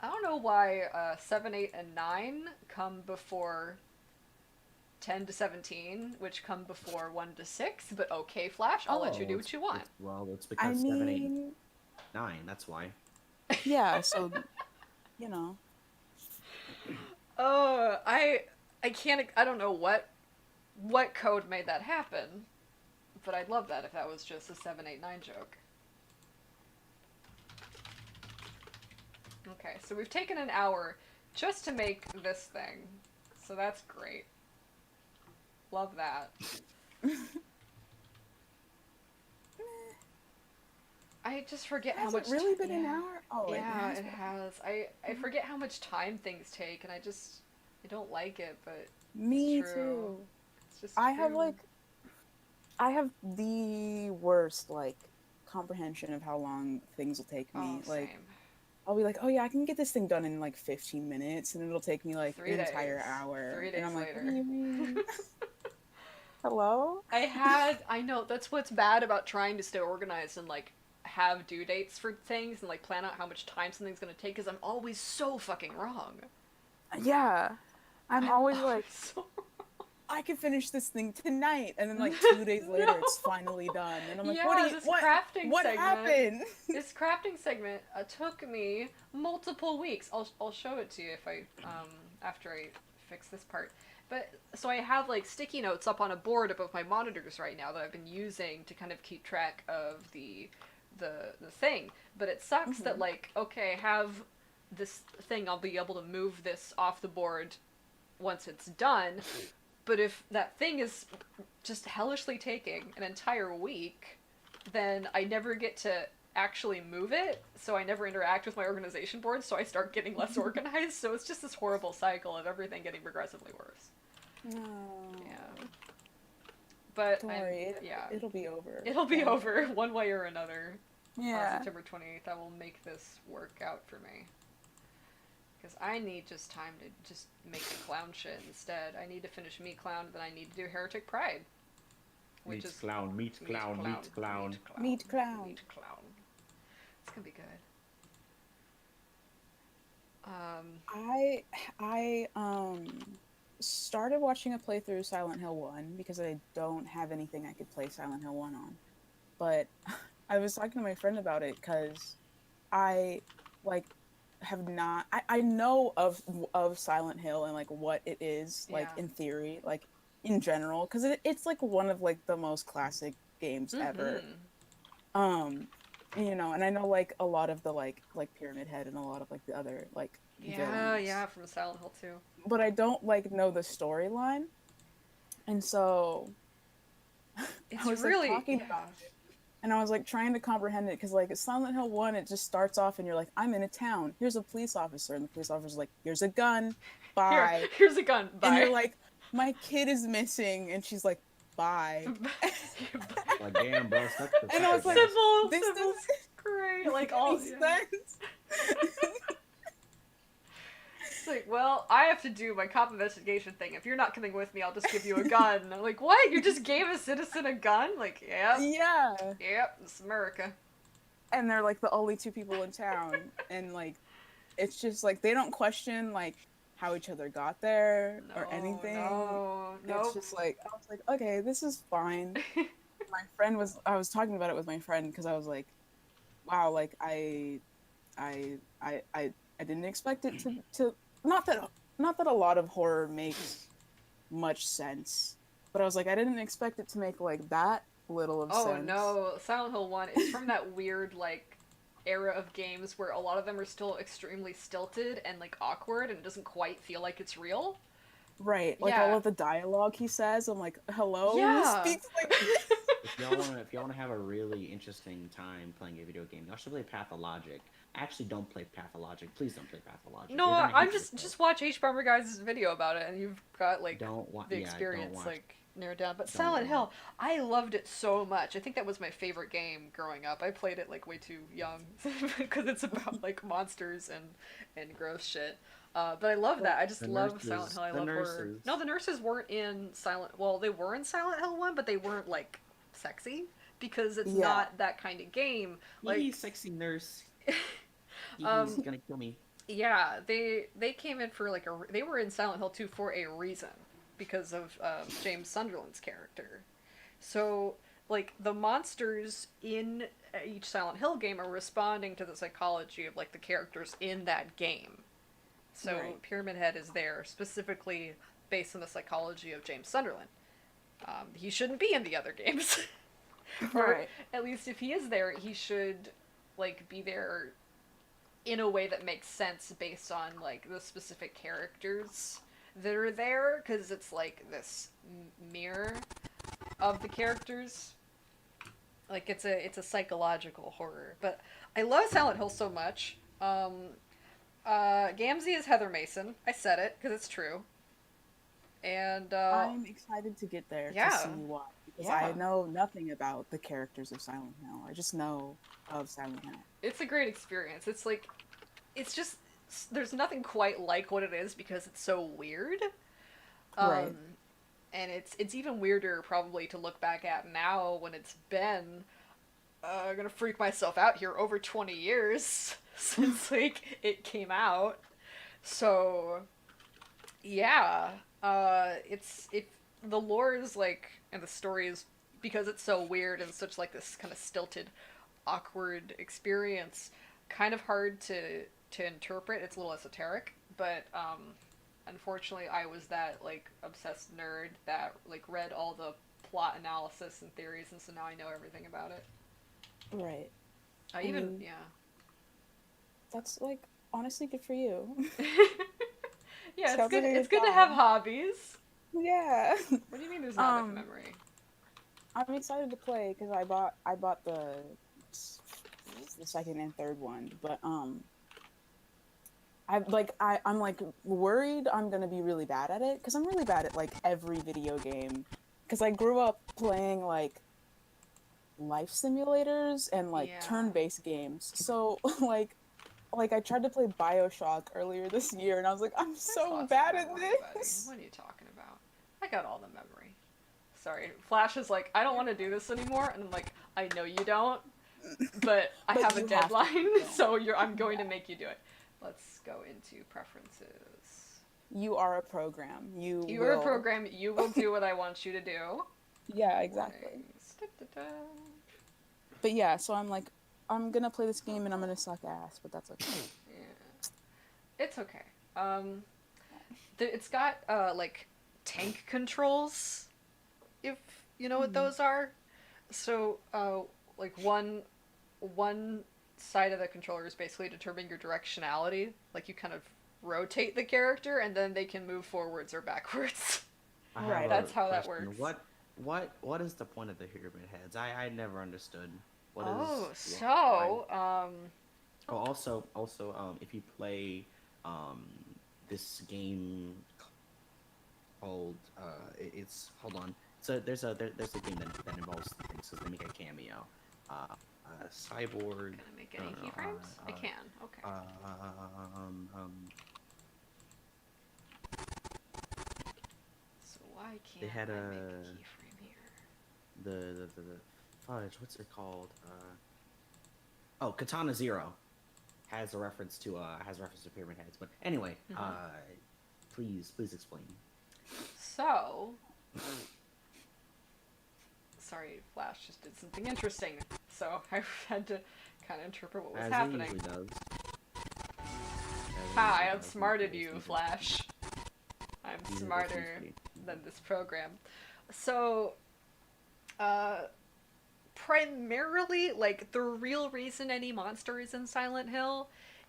[SPEAKER 1] I don't know why 7, 8, and 9 come before 10 to 17, which come before 1 to 6, but okay, Flash, I'll let you do what you want.
[SPEAKER 3] It's
[SPEAKER 2] I
[SPEAKER 3] because 7, 8,
[SPEAKER 2] mean,
[SPEAKER 3] 9. That's why.
[SPEAKER 2] yeah. So, you know.
[SPEAKER 1] I can't, I don't know what code made that happen, but I'd love that if that was just a 7, 8, 9 joke. Okay, so we've taken an hour just to make this thing. So that's great. Love that. I just forget how
[SPEAKER 2] Has
[SPEAKER 1] much
[SPEAKER 2] it really
[SPEAKER 1] ti-
[SPEAKER 2] been an
[SPEAKER 1] yeah.
[SPEAKER 2] hour? Oh,
[SPEAKER 1] Yeah,
[SPEAKER 2] it
[SPEAKER 1] it has. I forget how much time things take, and I don't like it, but it's
[SPEAKER 2] Me
[SPEAKER 1] true.
[SPEAKER 2] too.
[SPEAKER 1] It's just
[SPEAKER 2] I have
[SPEAKER 1] true.
[SPEAKER 2] like I have the worst like comprehension of how long things will take
[SPEAKER 1] Oh,
[SPEAKER 2] me. Like
[SPEAKER 1] same.
[SPEAKER 2] I'll be like, "Oh yeah, I can get this thing done in like 15 minutes," and it'll take me like an
[SPEAKER 1] 3 days.
[SPEAKER 2] entire hour.
[SPEAKER 1] Three
[SPEAKER 2] And
[SPEAKER 1] days
[SPEAKER 2] I'm like, "What do
[SPEAKER 1] later.
[SPEAKER 2] you mean?" Hello?
[SPEAKER 1] I know, that's what's bad about trying to stay organized and, like, have due dates for things and, like, plan out how much time something's gonna take, because I'm always so fucking wrong.
[SPEAKER 2] Yeah. I'm
[SPEAKER 1] I'm
[SPEAKER 2] always
[SPEAKER 1] always
[SPEAKER 2] like,
[SPEAKER 1] so
[SPEAKER 2] I can finish this thing tonight, and then
[SPEAKER 1] wrong.
[SPEAKER 2] like 2 days later,
[SPEAKER 1] No!
[SPEAKER 2] it's finally done, and I'm like, "What do
[SPEAKER 1] Yeah,
[SPEAKER 2] you?
[SPEAKER 1] this
[SPEAKER 2] What?
[SPEAKER 1] crafting
[SPEAKER 2] What
[SPEAKER 1] segment.
[SPEAKER 2] happened?"
[SPEAKER 1] This crafting segment took me multiple weeks. I'll show it to you if I after I fix this part. But so I have like sticky notes up on a board above my monitors right now that I've been using to kind of keep track of the thing. But it sucks that,
[SPEAKER 2] Mhm.
[SPEAKER 1] like, okay, I have this thing, I'll be able to move this off the board once it's done. But if that thing is just hellishly taking an entire week, then I never get to actually move it, so I never interact with my organization board, so I start getting less organized, so it's just this horrible cycle of everything getting progressively worse.
[SPEAKER 2] No.
[SPEAKER 1] Yeah. But
[SPEAKER 2] Don't
[SPEAKER 1] I'm,
[SPEAKER 2] worry,
[SPEAKER 1] yeah.
[SPEAKER 2] it'll be over.
[SPEAKER 1] It'll be
[SPEAKER 2] Don't
[SPEAKER 1] over
[SPEAKER 2] worry.
[SPEAKER 1] one way or another.
[SPEAKER 2] Yeah.
[SPEAKER 1] September 28th, I will make this work out for me. Because I need just time to just make the clown shit instead. I need to finish Meat Clown, then I need to do Heretic Pride. Which
[SPEAKER 3] Meat
[SPEAKER 1] is
[SPEAKER 3] clown, meat clown, meat clown.
[SPEAKER 2] Meat clown.
[SPEAKER 1] Meat clown. It's gonna be good.
[SPEAKER 2] I started watching a playthrough of Silent Hill 1 because I don't have anything I could play Silent Hill 1 on. But I was talking to my friend about it because I like have not I know of Silent Hill and like what it is like
[SPEAKER 1] Yeah.
[SPEAKER 2] in theory, like in general, because it's like one of like the most classic games ever.
[SPEAKER 1] Mm-hmm.
[SPEAKER 2] Um you know, and I know like a lot of the like Pyramid Head and a lot of like the other like
[SPEAKER 1] Yeah,
[SPEAKER 2] villains,
[SPEAKER 1] yeah, from Silent Hill 2.
[SPEAKER 2] but I don't like know the storyline. And so
[SPEAKER 1] It's
[SPEAKER 2] I was like
[SPEAKER 1] really,
[SPEAKER 2] talking
[SPEAKER 1] yeah.
[SPEAKER 2] about it, and I was like trying to comprehend it because like Silent Hill 1, it just starts off and you're like, I'm in a town, here's a police officer, and the police officer's like, here's a gun, bye.
[SPEAKER 1] Here's a gun,
[SPEAKER 2] And
[SPEAKER 1] bye.
[SPEAKER 2] you're like, my kid is missing, and she's like, bye.
[SPEAKER 3] Like, damn, bro, suck the
[SPEAKER 2] And I was
[SPEAKER 3] fuck
[SPEAKER 2] like,
[SPEAKER 3] it.
[SPEAKER 1] Simple,
[SPEAKER 2] this
[SPEAKER 1] simple's
[SPEAKER 2] doesn't
[SPEAKER 1] great. Like,
[SPEAKER 2] make
[SPEAKER 1] all,
[SPEAKER 2] any
[SPEAKER 1] yeah.
[SPEAKER 2] sense.
[SPEAKER 1] It's like, well, I have to do my cop investigation thing. If you're not coming with me, I'll just give you a gun. And I'm like, what? You just gave a citizen a gun? Like, yep,
[SPEAKER 2] Yeah.
[SPEAKER 1] yep, this is America.
[SPEAKER 2] And they're like the only two people in town, and like it's just like they don't question like how each other got there or anything.
[SPEAKER 1] No,
[SPEAKER 2] It's
[SPEAKER 1] nope.
[SPEAKER 2] just like I was like, okay, this is fine. I was talking about it with my friend because I was like, wow, like I didn't expect it to not that a lot of horror makes much sense, but I was like, I didn't expect it to make like that little of
[SPEAKER 1] Oh
[SPEAKER 2] sense.
[SPEAKER 1] no, Silent Hill 1 is from that weird, like, era of games where a lot of them are still extremely stilted and, like, awkward and it doesn't quite feel like it's real.
[SPEAKER 2] Right, like
[SPEAKER 1] Yeah.
[SPEAKER 2] all of the dialogue he says, I'm like, hello,
[SPEAKER 1] Yeah.
[SPEAKER 2] who speaks like this?
[SPEAKER 3] If y'all wanna have a really interesting time playing a video game, y'all should play Pathologic. Actually, don't play Pathologic. Please don't play Pathologic.
[SPEAKER 1] No,
[SPEAKER 3] You're gonna
[SPEAKER 1] I'm
[SPEAKER 3] hate
[SPEAKER 1] just
[SPEAKER 3] yourself.
[SPEAKER 1] watch H Bomber Guy's video about it, and you've got like
[SPEAKER 3] Don't want
[SPEAKER 1] the
[SPEAKER 3] yeah,
[SPEAKER 1] experience
[SPEAKER 3] don't watch.
[SPEAKER 1] like narrowed down. But
[SPEAKER 3] Don't
[SPEAKER 1] Silent Hill,
[SPEAKER 3] watch.
[SPEAKER 1] I loved it so much. I think that was my favorite game growing up. I played it like way too young because it's about like monsters and gross shit. But I love that. I just
[SPEAKER 3] The
[SPEAKER 1] love
[SPEAKER 3] nurses-
[SPEAKER 1] Silent Hill. I
[SPEAKER 3] the
[SPEAKER 1] love horror.
[SPEAKER 3] nurses.
[SPEAKER 1] No, the nurses weren't in Silent. Well, they were in Silent Hill 1, but they weren't like sexy because it's
[SPEAKER 2] Yeah.
[SPEAKER 1] not that kind of game. Like
[SPEAKER 3] Yee, sexy nurse. He's gonna kill me.
[SPEAKER 1] Yeah, they came in for like they were in Silent Hill 2 for a reason because of James Sunderland's character. So like the monsters in each Silent Hill game are responding to the psychology of like the characters in that game. So
[SPEAKER 2] Right.
[SPEAKER 1] Pyramid Head is there specifically based on the psychology of James Sunderland. He shouldn't be in the other games. Or
[SPEAKER 2] Right.
[SPEAKER 1] at least if he is there, he should like be there in a way that makes sense based on like the specific characters that are there, because it's like this mirror of the characters. Like it's a psychological horror. But I love Silent Hill so much. Gamzee is Heather Mason. I said it because it's true. And
[SPEAKER 2] I'm excited to get there
[SPEAKER 1] yeah.
[SPEAKER 2] to see why, because
[SPEAKER 1] Yeah.
[SPEAKER 2] I know nothing about the characters of Silent Hill. I just know of Silent Hill.
[SPEAKER 1] It's a great experience. It's like, it's just, there's nothing quite like what it is because it's so weird.
[SPEAKER 2] Right.
[SPEAKER 1] And it's even weirder probably to look back at now when it's been, I'm gonna freak myself out here, over 20 years since like it came out. So yeah, the lore is like, and the story is, because it's so weird and such like this kind of stilted, awkward experience, kind of hard to interpret. It's a little esoteric, but unfortunately I was that like obsessed nerd that like read all the plot analysis and theories, and so now I know everything about it.
[SPEAKER 2] Right.
[SPEAKER 1] I even yeah.
[SPEAKER 2] That's like honestly good for you.
[SPEAKER 1] Yeah,
[SPEAKER 2] Sounds like a
[SPEAKER 1] it's
[SPEAKER 2] good
[SPEAKER 1] good to have
[SPEAKER 2] time.
[SPEAKER 1] hobbies.
[SPEAKER 2] Yeah.
[SPEAKER 1] What do you mean there's not enough memory?
[SPEAKER 2] I'm excited to play because I bought the second and third one, but I'm like worried I'm gonna be really bad at it because I'm really bad at like every video game because I grew up playing like life simulators and like
[SPEAKER 1] Yeah.
[SPEAKER 2] turn-based games. So like I tried to play BioShock earlier this year and I was like, I'm
[SPEAKER 1] There's
[SPEAKER 2] so
[SPEAKER 1] lots of
[SPEAKER 2] bad at
[SPEAKER 1] memory, buddy.
[SPEAKER 2] this.
[SPEAKER 1] What are you talking about? I got all the memory. Sorry, Flash is like, I don't want to do this anymore, and I'm like, I know you don't, but I
[SPEAKER 2] But
[SPEAKER 1] have a
[SPEAKER 2] you have to
[SPEAKER 1] deadline,
[SPEAKER 2] do it.
[SPEAKER 1] so I'm going to make you do it. Let's go into preferences.
[SPEAKER 2] You are a program. You
[SPEAKER 1] are a
[SPEAKER 2] will-
[SPEAKER 1] program. You will do what I want you to do.
[SPEAKER 2] Yeah, exactly.
[SPEAKER 1] Warnings. Da-da-da.
[SPEAKER 2] But yeah, so I'm like, I'm gonna play this game and I'm gonna suck ass, but that's okay.
[SPEAKER 1] Yeah. It's okay. It's got like tank controls, if you know what those are. So like one side of the controller is basically determining your directionality. Like you kind of rotate the character and then they can move forwards or backwards.
[SPEAKER 3] I have
[SPEAKER 2] Right.
[SPEAKER 3] a
[SPEAKER 1] That's how that
[SPEAKER 3] question.
[SPEAKER 1] works.
[SPEAKER 3] What is the point of the pyramid heads? I never understood. What is?
[SPEAKER 1] Oh,
[SPEAKER 3] why-
[SPEAKER 1] so
[SPEAKER 3] Oh, also, if you play this game called it's hold on. So there's a game that involves things. So they make a cameo. Cyborg.
[SPEAKER 1] gonna make any
[SPEAKER 3] no,
[SPEAKER 1] keyframes? I can. Okay. So why can't
[SPEAKER 3] they had
[SPEAKER 1] I
[SPEAKER 3] a-
[SPEAKER 1] make a keyframe here?
[SPEAKER 3] the fudge. What's it called? Oh, Katana Zero has a reference to pyramid heads. But anyway, please explain.
[SPEAKER 1] So, sorry, Flash just did something interesting. So I had to kind of interpret what was
[SPEAKER 3] As
[SPEAKER 1] happening.
[SPEAKER 3] it usually does.
[SPEAKER 1] Ha! I outsmarted you, Flash. I'm
[SPEAKER 3] Usually
[SPEAKER 1] smarter
[SPEAKER 3] does.
[SPEAKER 1] than this program. So, primarily, like, the real reason any monster is in Silent Hill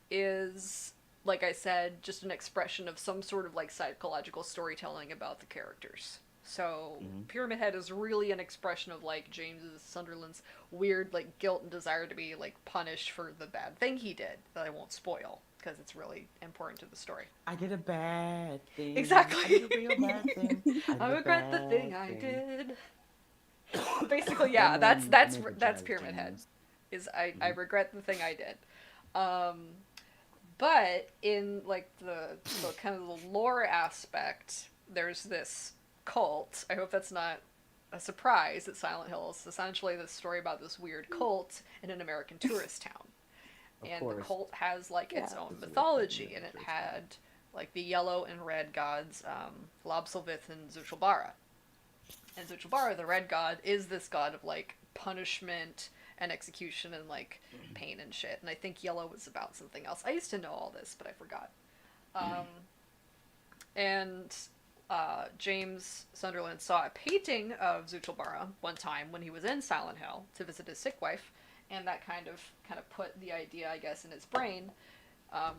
[SPEAKER 1] is, like I said, just an expression of some sort of, like, psychological storytelling about the characters. So, Pyramid Head is really an expression of, like, James Sunderland's weird, like, guilt and desire to be, like, punished for the bad thing he did that I won't spoil, because it's really important to the story.
[SPEAKER 3] I did a bad thing.
[SPEAKER 1] Exactly.
[SPEAKER 3] I did a real bad thing.
[SPEAKER 1] I
[SPEAKER 3] did a
[SPEAKER 1] regret the
[SPEAKER 3] bad
[SPEAKER 1] thing I
[SPEAKER 3] thing.
[SPEAKER 1] did. Basically, yeah,
[SPEAKER 3] And
[SPEAKER 1] that's
[SPEAKER 3] then
[SPEAKER 1] that's
[SPEAKER 3] make a
[SPEAKER 1] that's
[SPEAKER 3] jazz
[SPEAKER 1] Pyramid Head.
[SPEAKER 3] jams.
[SPEAKER 1] Is I regret the thing I did. But in like the kind of the lore aspect, there's this cult. I hope that's not a surprise that Silent Hill is essentially this story about this weird cult in an American tourist town.
[SPEAKER 3] Of
[SPEAKER 1] And
[SPEAKER 3] course.
[SPEAKER 1] the cult has like its
[SPEAKER 2] Yeah.
[SPEAKER 1] own
[SPEAKER 3] It's a weird
[SPEAKER 1] mythology,
[SPEAKER 3] thing,
[SPEAKER 1] and it
[SPEAKER 3] tourist
[SPEAKER 1] had like the yellow and red gods, Lobsylvith and Zuchalbara. And Zuchalbara, the red god, is this god of like punishment and execution and like pain and shit. And I think yellow was about something else. I used to know all this, but I forgot. And James Sunderland saw a painting of Zuchalbara one time when he was in Silent Hill to visit his sick wife, and that kind of put the idea, I guess, in his brain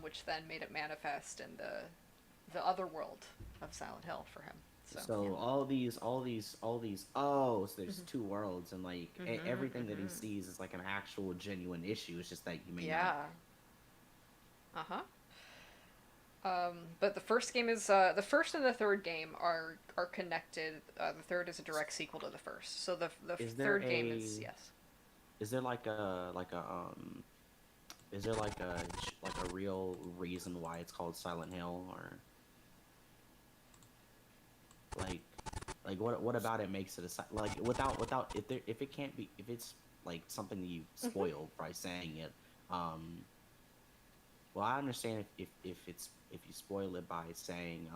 [SPEAKER 1] which then made it manifest in the other world of Silent Hill for him.
[SPEAKER 3] So
[SPEAKER 1] Yeah.
[SPEAKER 3] all these. Oh, so there's two worlds, and like everything that he
[SPEAKER 1] Mhm.
[SPEAKER 3] sees is like an actual genuine issue. It's just that you may not.
[SPEAKER 1] Yeah. Uh huh. But the first game is the first and the third game are connected. The third is a direct sequel to the first. So the
[SPEAKER 3] Is there
[SPEAKER 1] third game is
[SPEAKER 3] a?
[SPEAKER 1] yes.
[SPEAKER 3] Is there like a? Is there like a real reason why it's called Silent Hill, or like like what about it makes it like without if it can't be if it's like something that you
[SPEAKER 1] Hmm.
[SPEAKER 3] spoil by saying it. um well, I understand if you spoil it by saying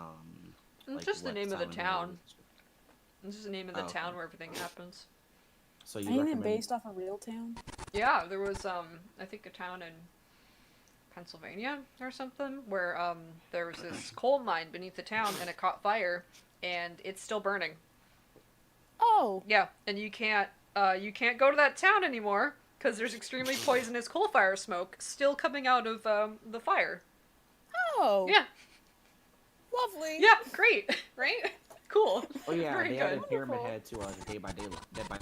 [SPEAKER 1] It's
[SPEAKER 3] like
[SPEAKER 1] just the
[SPEAKER 3] what
[SPEAKER 1] name of the
[SPEAKER 3] Silent Hill
[SPEAKER 1] town.
[SPEAKER 3] is.
[SPEAKER 1] It's just the name of the
[SPEAKER 3] Oh, okay.
[SPEAKER 1] town where everything happens.
[SPEAKER 3] So you
[SPEAKER 2] Ain't it
[SPEAKER 3] recommend.
[SPEAKER 2] based off a real town?
[SPEAKER 1] Yeah, there was I think a town in Pennsylvania or something where there was this coal mine beneath the town and it caught fire and it's still burning.
[SPEAKER 2] Oh,
[SPEAKER 1] Yeah, and you can't go to that town anymore because there's extremely poisonous coal fire smoke still coming out of the fire.
[SPEAKER 2] oh,
[SPEAKER 1] Yeah,
[SPEAKER 2] lovely.
[SPEAKER 1] yeah, great, right? Cool,
[SPEAKER 3] Oh yeah,
[SPEAKER 1] very
[SPEAKER 3] they
[SPEAKER 1] good.
[SPEAKER 3] added Pyramid
[SPEAKER 2] Wonderful.
[SPEAKER 3] Head to Dead by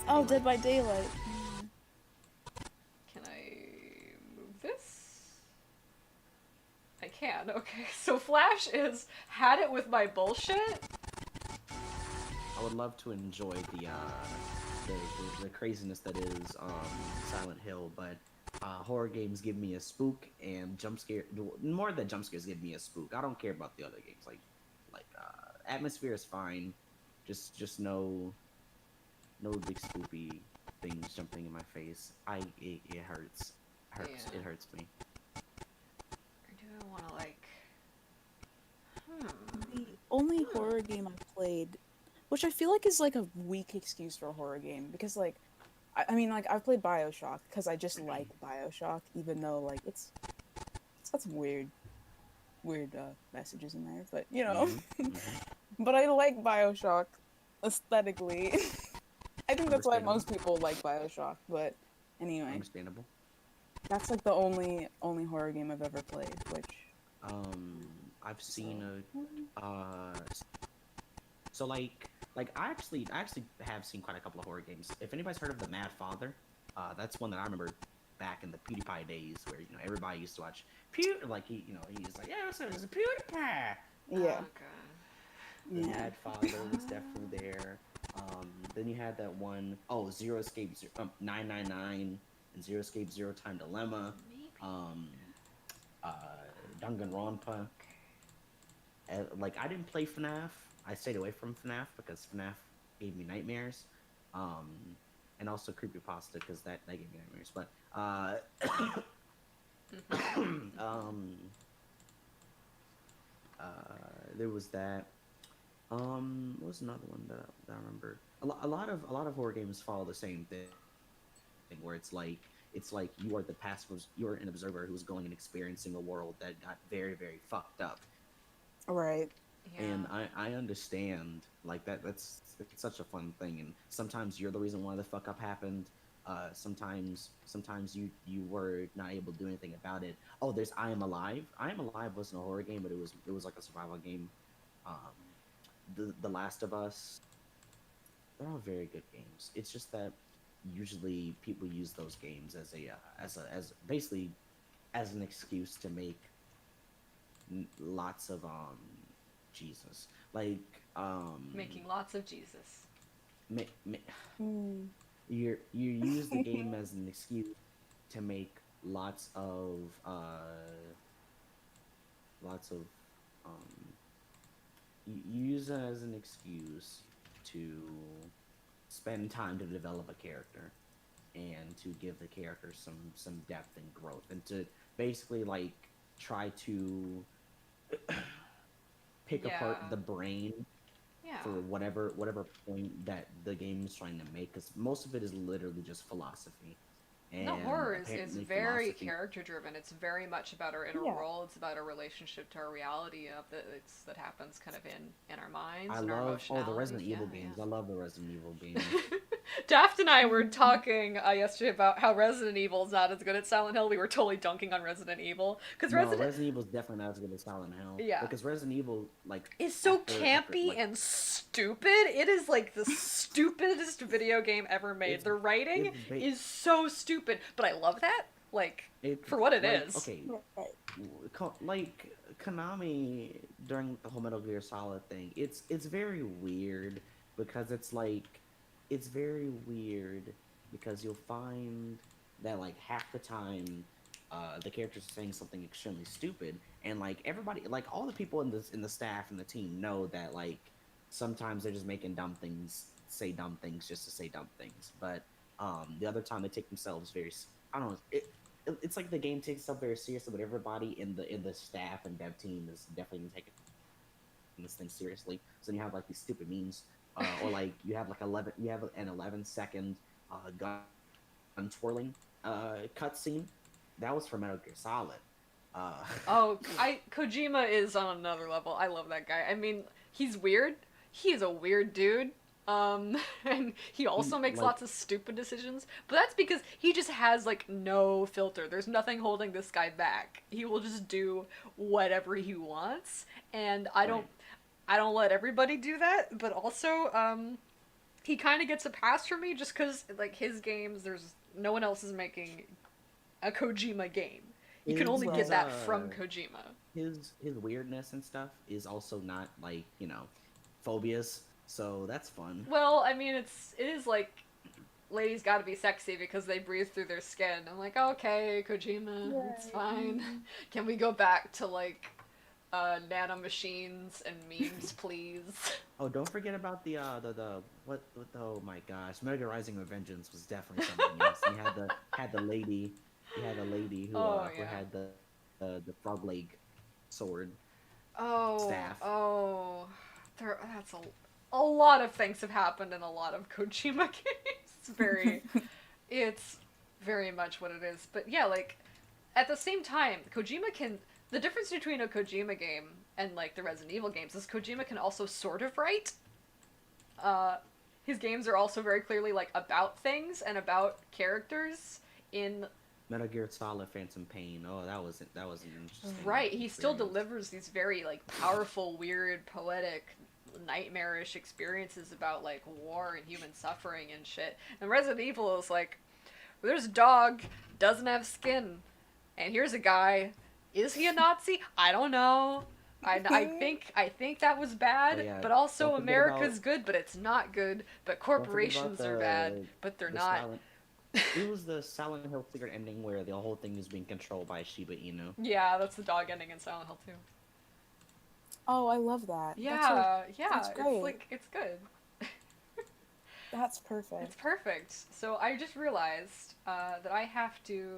[SPEAKER 2] Oh,
[SPEAKER 3] Daylight.
[SPEAKER 2] Dead by Daylight. Mm.
[SPEAKER 1] Can I move this? I can. Okay, so Flash is had it with my bullshit.
[SPEAKER 3] I would love to enjoy the craziness that is Silent Hill, but horror games give me a spook, and jump scare more than jump scares give me a spook. I don't care about the other games. Atmosphere is fine, just no big spoopy things jumping in my face. It hurts.
[SPEAKER 1] Yeah.
[SPEAKER 3] It hurts me.
[SPEAKER 1] Or do I want to like?
[SPEAKER 2] The only horror game I played, which I feel like is like a weak excuse for a horror game, because like, I mean, like I've played Bioshock because I just like Bioshock, even though like it's got some weird messages in there, but you know,
[SPEAKER 3] Hmm.
[SPEAKER 2] but I like Bioshock aesthetically. I think that's why
[SPEAKER 3] Understandable.
[SPEAKER 2] most people like Bioshock, but anyway,
[SPEAKER 3] Understandable.
[SPEAKER 2] that's like the only horror game I've ever played, which
[SPEAKER 3] Um, I've seen
[SPEAKER 2] so
[SPEAKER 3] so like I actually have seen quite a couple of horror games. If anybody's heard of The Mad Father, that's one that I remember back in the PewDiePie days, where everybody used to watch like he's like, yeah, it's a PewDiePie.
[SPEAKER 2] yeah,
[SPEAKER 1] Oh god.
[SPEAKER 3] The
[SPEAKER 2] yeah.
[SPEAKER 3] Mad Father was definitely there. Then you had that one, oh, Zero Escape 999 and Zero Escape Zero Time Dilemma.
[SPEAKER 1] Maybe.
[SPEAKER 3] Um, uh, Danganronpa. Like I didn't play FNAF. I stayed away from FNAF because FNAF gave me nightmares. Um, and also creepypasta because that gave me nightmares. But um, there was that. What was another one that I remember? A lot of horror games follow the same thing, where it's like you are an observer who's going and experiencing a world that got very very fucked up.
[SPEAKER 2] Right.
[SPEAKER 1] Yeah.
[SPEAKER 3] And I understand like it's such a fun thing, and sometimes you're the reason why the fuck up happened. Sometimes you were not able to do anything about it. Oh, there's I Am Alive. I Am Alive wasn't a horror game, but it was like a survival game. Um, the Last of Us. They're all very good games. It's just that usually people use those games as basically as an excuse to make lots of Jesus, like
[SPEAKER 1] Making lots of Jesus.
[SPEAKER 3] ma- ma-
[SPEAKER 2] Mm.
[SPEAKER 3] you use the game as an excuse to make lots of um you use it as an excuse to spend time to develop a character and to give the character some depth and growth, and to basically like try to pick apart
[SPEAKER 1] Yeah.
[SPEAKER 3] the brain
[SPEAKER 1] Yeah.
[SPEAKER 3] for whatever point that the game is trying to make, because most of it is literally just philosophy.
[SPEAKER 1] No,
[SPEAKER 3] and
[SPEAKER 1] horror is
[SPEAKER 3] apparently
[SPEAKER 1] very
[SPEAKER 3] philosophy.
[SPEAKER 1] character driven. It's very much about our inner
[SPEAKER 2] Yeah.
[SPEAKER 1] world. It's about our relationship to our reality of that happens kind of in our minds
[SPEAKER 3] I
[SPEAKER 1] and our
[SPEAKER 3] love the
[SPEAKER 1] emotionalities.
[SPEAKER 3] Resident
[SPEAKER 1] Yeah,
[SPEAKER 3] Evil games.
[SPEAKER 1] yeah.
[SPEAKER 3] I love the Resident Evil games.
[SPEAKER 1] Daft and I were talking yesterday about how Resident Evil is not as good as Silent Hill. We were totally dunking on Resident Evil because
[SPEAKER 3] No,
[SPEAKER 1] Resident
[SPEAKER 3] Resident Evil is definitely not as good as Silent Hill.
[SPEAKER 1] Yeah.
[SPEAKER 3] Because Resident Evil, like
[SPEAKER 1] is so
[SPEAKER 3] after
[SPEAKER 1] campy
[SPEAKER 3] like
[SPEAKER 1] and stupid. It is like the stupidest video game ever made.
[SPEAKER 3] it's
[SPEAKER 1] The writing
[SPEAKER 3] it's
[SPEAKER 1] is so stupid, but I love that. Like
[SPEAKER 3] it's
[SPEAKER 1] for what it
[SPEAKER 3] like
[SPEAKER 1] is.
[SPEAKER 3] okay,
[SPEAKER 2] Right.
[SPEAKER 3] like Konami during the whole Metal Gear Solid thing. It's very weird because it's very weird because you'll find that like half the time the characters are saying something extremely stupid, and like everybody, like all the people in the staff and the team know that like sometimes they're just making dumb things, say dumb things just to say dumb things, but the other time they take themselves I don't know, it's like the game takes itself very seriously, but everybody in the staff and dev team is definitely taking this thing seriously. So then you have like these stupid memes, or like you have an 11-second gun twirling cutscene. That was for Metal Gear Solid. Uh,
[SPEAKER 1] Oh, Kojima is on another level. I love that guy. I mean, he's weird. He's a weird dude. And he also makes
[SPEAKER 3] like-
[SPEAKER 1] lots of stupid decisions, but that's because he just has like no filter. There's nothing holding this guy back. He will just do whatever he wants, and
[SPEAKER 3] Right.
[SPEAKER 1] I don't let everybody do that, but also he kind of gets a pass from me just cuz like his games there's no one else is making a Kojima game. You can
[SPEAKER 3] His,
[SPEAKER 1] only get that from
[SPEAKER 3] uh,
[SPEAKER 1] Kojima.
[SPEAKER 3] his weirdness and stuff is also not like phobias, so that's fun.
[SPEAKER 1] Well, I mean, it is like ladies got to be sexy because they breathe through their skin. I'm like, okay, Kojima, it's
[SPEAKER 2] Yay.
[SPEAKER 1] fine. Can we go back to like nanomachines and memes, please?
[SPEAKER 3] Oh, don't forget about the oh my gosh, Metal Gear Rising: Revengeance was definitely something else. You had a lady who
[SPEAKER 1] Oh,
[SPEAKER 3] who
[SPEAKER 1] yeah.
[SPEAKER 3] had the frog leg sword.
[SPEAKER 1] Oh,
[SPEAKER 3] Staff.
[SPEAKER 1] oh, that's a lot of things have happened in a lot of Kojima games. It's very much what it is. But yeah, like at the same time, Kojima can. The difference between a Kojima game and like the Resident Evil games is Kojima can also sort of write. His games are also very clearly like about things and about characters in
[SPEAKER 3] Metal Gear Solid: Phantom Pain. Oh, that was an interesting.
[SPEAKER 1] right. He still
[SPEAKER 3] experience.
[SPEAKER 1] delivers these very like powerful, weird, poetic, nightmarish experiences about like war and human suffering and shit. And Resident Evil is like, there's a dog, doesn't have skin, and here's a guy. Is he a Nazi? I don't know. I think that was bad,
[SPEAKER 3] Oh, yeah.
[SPEAKER 1] but also
[SPEAKER 3] Don't forget
[SPEAKER 1] America's
[SPEAKER 3] about-
[SPEAKER 1] good, but it's not good. But
[SPEAKER 3] Don't forget about
[SPEAKER 1] corporations are bad, but they're
[SPEAKER 3] the
[SPEAKER 1] not.
[SPEAKER 3] Silent- it was the Silent Hill secret ending where the whole thing is being controlled by Shiba Inu.
[SPEAKER 1] Yeah, that's the dog ending in Silent Hill too.
[SPEAKER 2] Oh, I love that.
[SPEAKER 1] Yeah, yeah,
[SPEAKER 2] that's
[SPEAKER 1] it's
[SPEAKER 2] great.
[SPEAKER 1] like it's good.
[SPEAKER 2] That's perfect.
[SPEAKER 1] It's perfect. So I just realized that I have to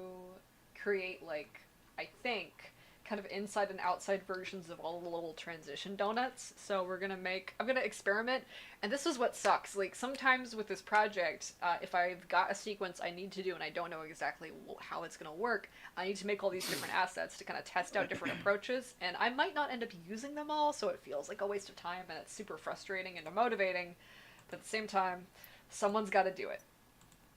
[SPEAKER 1] create like I think kind of inside and outside versions of all the little transition donuts. So I'm gonna experiment, and this is what sucks. Like sometimes with this project, if I've got a sequence I need to do and I don't know exactly how it's gonna work, I need to make all these different assets to kind of test out different approaches, and I might not end up using them all, so it feels like a waste of time, and it's super frustrating and demotivating. But at the same time, someone's got to do it.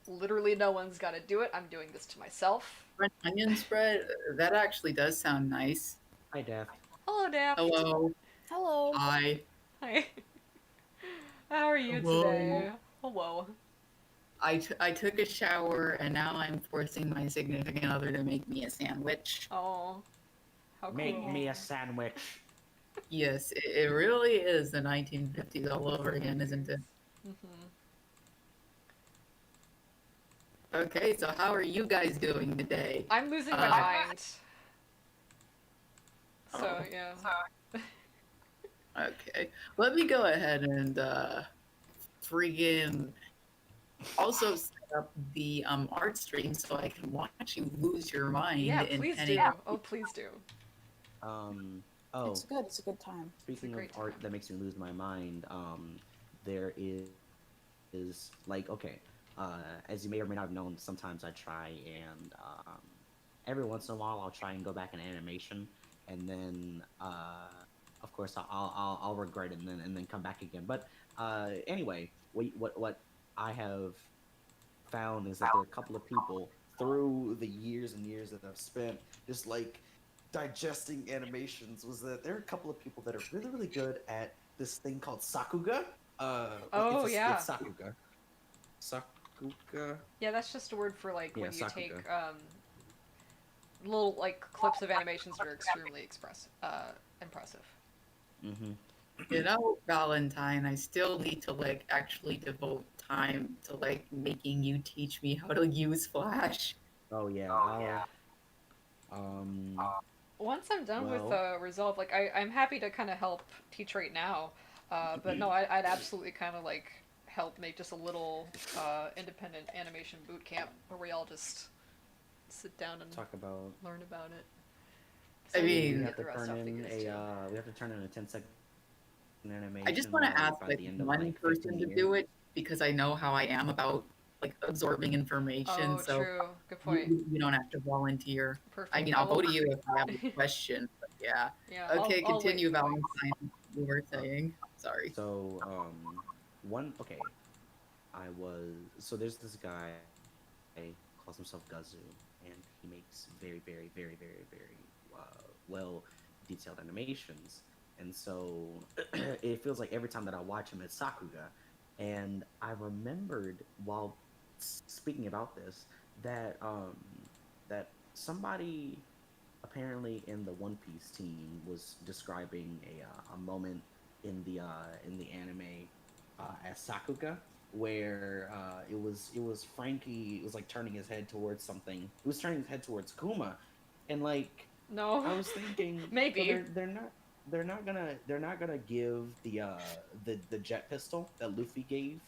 [SPEAKER 1] Literally, no one's got to do it. I'm doing this to myself.
[SPEAKER 4] French onion spread? That actually does sound nice.
[SPEAKER 3] Hi, Daft.
[SPEAKER 1] Hello, Daft.
[SPEAKER 4] Hello.
[SPEAKER 2] Hello.
[SPEAKER 4] Hi.
[SPEAKER 1] Hi. How are you
[SPEAKER 4] Hello.
[SPEAKER 1] today? Hello.
[SPEAKER 4] I took a shower and now I'm forcing my significant other to make me a sandwich.
[SPEAKER 1] Oh. How cool.
[SPEAKER 3] Make me a sandwich.
[SPEAKER 4] Yes, it really is the 1950s all over again, isn't it?
[SPEAKER 1] Mm-hmm.
[SPEAKER 4] Okay, so how are you guys doing today?
[SPEAKER 1] I'm losing my mind. So,
[SPEAKER 4] Oh.
[SPEAKER 1] yeah.
[SPEAKER 4] Okay, let me go ahead and freaking also set up the art stream so I can watch you lose your mind.
[SPEAKER 1] Yeah,
[SPEAKER 4] in
[SPEAKER 1] please
[SPEAKER 4] any-
[SPEAKER 1] do. Oh, please do.
[SPEAKER 3] Oh,
[SPEAKER 2] It's good. It's a good time.
[SPEAKER 3] speaking of
[SPEAKER 1] great
[SPEAKER 3] art
[SPEAKER 1] time.
[SPEAKER 3] that makes me lose my mind, there is like okay, as you may or may not have known, sometimes I try and every once in a while I'll try and go back in animation, and then of course I'll regret it and then come back again. But anyway, what I have found is that there are a couple of people through the years and years that I've spent just like digesting animations was that there are a couple of people that are really really good at this thing called sakuga.
[SPEAKER 1] Oh, yeah.
[SPEAKER 3] It's sakuga. Sakuga.
[SPEAKER 1] Yeah, that's just a word for like
[SPEAKER 3] Yeah,
[SPEAKER 1] when you take
[SPEAKER 3] Sakuga.
[SPEAKER 1] little like clips of animations that are extremely impressive.
[SPEAKER 3] Mm-hmm.
[SPEAKER 4] You know, Valentine, I still need to like actually devote time to like making you teach me how to use Flash.
[SPEAKER 3] Oh yeah. I'll,
[SPEAKER 1] Once I'm done with
[SPEAKER 3] well,
[SPEAKER 1] Resolve, like I'm happy to kind of help teach right now, but no, I'd absolutely kind of like help make just a little independent animation boot camp where we all just sit down and
[SPEAKER 3] talk about.
[SPEAKER 1] learn about it.
[SPEAKER 4] I
[SPEAKER 1] So
[SPEAKER 3] We
[SPEAKER 4] mean,
[SPEAKER 3] have
[SPEAKER 1] get
[SPEAKER 3] to
[SPEAKER 1] the rest
[SPEAKER 3] turn
[SPEAKER 1] off the
[SPEAKER 3] in
[SPEAKER 1] gears too.
[SPEAKER 3] we have to turn in a 10-second
[SPEAKER 4] I just
[SPEAKER 3] animation
[SPEAKER 4] want to ask
[SPEAKER 3] by
[SPEAKER 4] like
[SPEAKER 3] the end of
[SPEAKER 4] one
[SPEAKER 3] like
[SPEAKER 4] person
[SPEAKER 3] 15
[SPEAKER 4] to
[SPEAKER 3] years.
[SPEAKER 4] do it because I know how I am about like absorbing information.
[SPEAKER 1] Oh,
[SPEAKER 4] So
[SPEAKER 1] true. Good point.
[SPEAKER 4] you don't have to volunteer. I
[SPEAKER 1] Perfect.
[SPEAKER 4] mean,
[SPEAKER 1] I
[SPEAKER 4] I'll go
[SPEAKER 1] will.
[SPEAKER 4] to you if I have a question. But yeah.
[SPEAKER 1] Yeah,
[SPEAKER 4] Okay,
[SPEAKER 1] I'll wait
[SPEAKER 4] continue,
[SPEAKER 1] for points.
[SPEAKER 4] Valentine. You were saying. Sorry.
[SPEAKER 3] So one okay, I was so there's this guy calls himself Guzzu, and he makes very well detailed animations. And so it feels like every time that I watch him, it's Sakuga. And I remembered while speaking about this that that somebody apparently in the One Piece team was describing a moment in the anime as Sakuga, where it was Frankie. It was like turning his head towards something. It was turning his head towards Kuma, and like
[SPEAKER 1] No,
[SPEAKER 3] I was thinking, so
[SPEAKER 1] maybe.
[SPEAKER 3] they're not gonna give the jet pistol that Luffy gave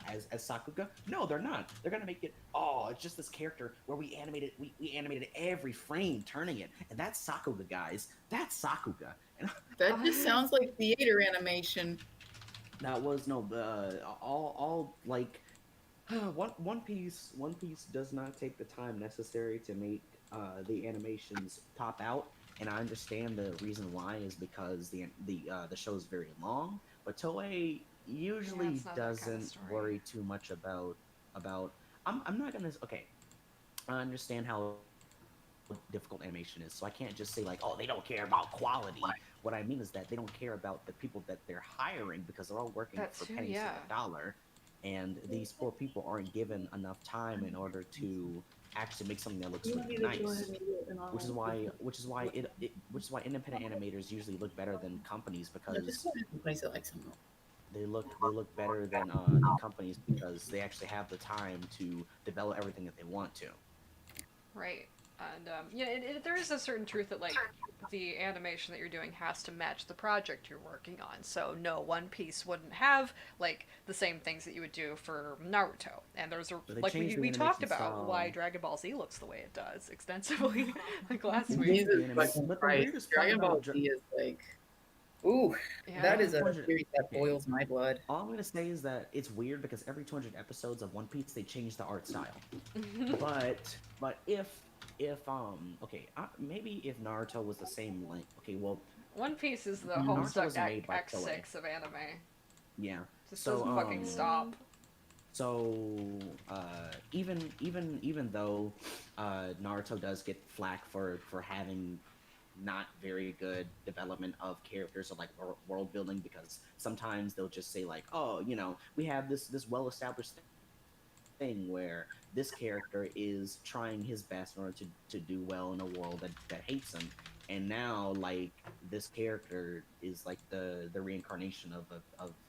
[SPEAKER 3] as Sakuga. No, they're not. They're gonna make it. Oh, it's just this character where we animated every frame turning it, and that's Sakuga, guys. That's Sakuga, and
[SPEAKER 4] That just sounds like theater animation.
[SPEAKER 3] that was no all like One Piece does not take the time necessary to make the animations pop out, and I understand the reason why is because the show is very long. But Toei
[SPEAKER 1] Yeah,
[SPEAKER 3] usually
[SPEAKER 1] it's not that kind of
[SPEAKER 3] doesn't
[SPEAKER 1] story.
[SPEAKER 3] worry too much about. I'm not gonna okay. I understand how difficult animation is, so I can't just say like, oh, they don't care about quality. What I mean is that they don't care about the people that they're hiring because they're all working
[SPEAKER 1] That
[SPEAKER 3] for
[SPEAKER 1] too,
[SPEAKER 3] pennies
[SPEAKER 1] yeah.
[SPEAKER 3] to the dollar, and these poor people aren't given enough time in order to actually make something that looks really nice. Which is why independent animators usually look better than companies
[SPEAKER 4] No, just
[SPEAKER 3] because
[SPEAKER 4] go ahead and place it like some.
[SPEAKER 3] they look better than companies because they actually have the time to develop everything that they want to.
[SPEAKER 1] Right. And yeah, there is a certain truth that like the animation that you're doing has to match the project you're working on. So no, One Piece wouldn't have like the same things that you would do for Naruto. And there's a
[SPEAKER 3] But they
[SPEAKER 1] like
[SPEAKER 3] changed the
[SPEAKER 1] we talked
[SPEAKER 3] animation
[SPEAKER 1] about why
[SPEAKER 3] style.
[SPEAKER 1] Dragon Ball Z looks the way it does extensively like last
[SPEAKER 3] They
[SPEAKER 1] week.
[SPEAKER 3] changed the
[SPEAKER 4] Jesus
[SPEAKER 3] animation.
[SPEAKER 4] fucking
[SPEAKER 3] But the
[SPEAKER 4] Christ.
[SPEAKER 3] weirdest part
[SPEAKER 4] Dragon
[SPEAKER 3] about
[SPEAKER 4] Ball Z is like, ooh,
[SPEAKER 1] Yeah.
[SPEAKER 4] that
[SPEAKER 3] every
[SPEAKER 4] is a
[SPEAKER 3] 200
[SPEAKER 4] series that
[SPEAKER 3] okay,
[SPEAKER 4] boils my blood.
[SPEAKER 3] all I'm gonna say is that it's weird because every 200 episodes of One Piece they change the art style. But if okay maybe if Naruto was the same length. Okay, well
[SPEAKER 1] One Piece is the
[SPEAKER 3] Naruto
[SPEAKER 1] Homestuck
[SPEAKER 3] wasn't made by Toei.
[SPEAKER 1] X6 of anime.
[SPEAKER 3] Yeah.
[SPEAKER 1] Just
[SPEAKER 3] So
[SPEAKER 1] doesn't fucking stop.
[SPEAKER 3] so even though Naruto does get flack for having not very good development of characters or like world building because sometimes they'll just say like, oh, you know, we have this well established thing where this character is trying his best in order to do well in a world that hates him, and now like this character is like the reincarnation of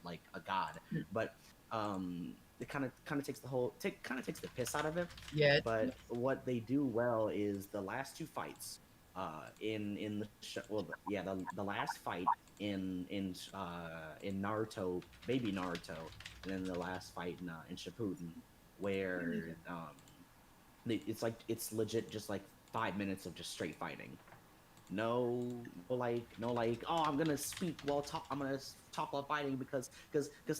[SPEAKER 3] like a god. But it kind of takes kind of takes the piss out of it.
[SPEAKER 4] Yeah,
[SPEAKER 3] But what they do well is the last two fights in the well yeah the last fight in Naruto, baby Naruto, and then the last fight in Shippuden, where it's like it's legit just like 5 minutes of just straight fighting. No like oh I'm gonna speak while talk I'm gonna talk while fighting because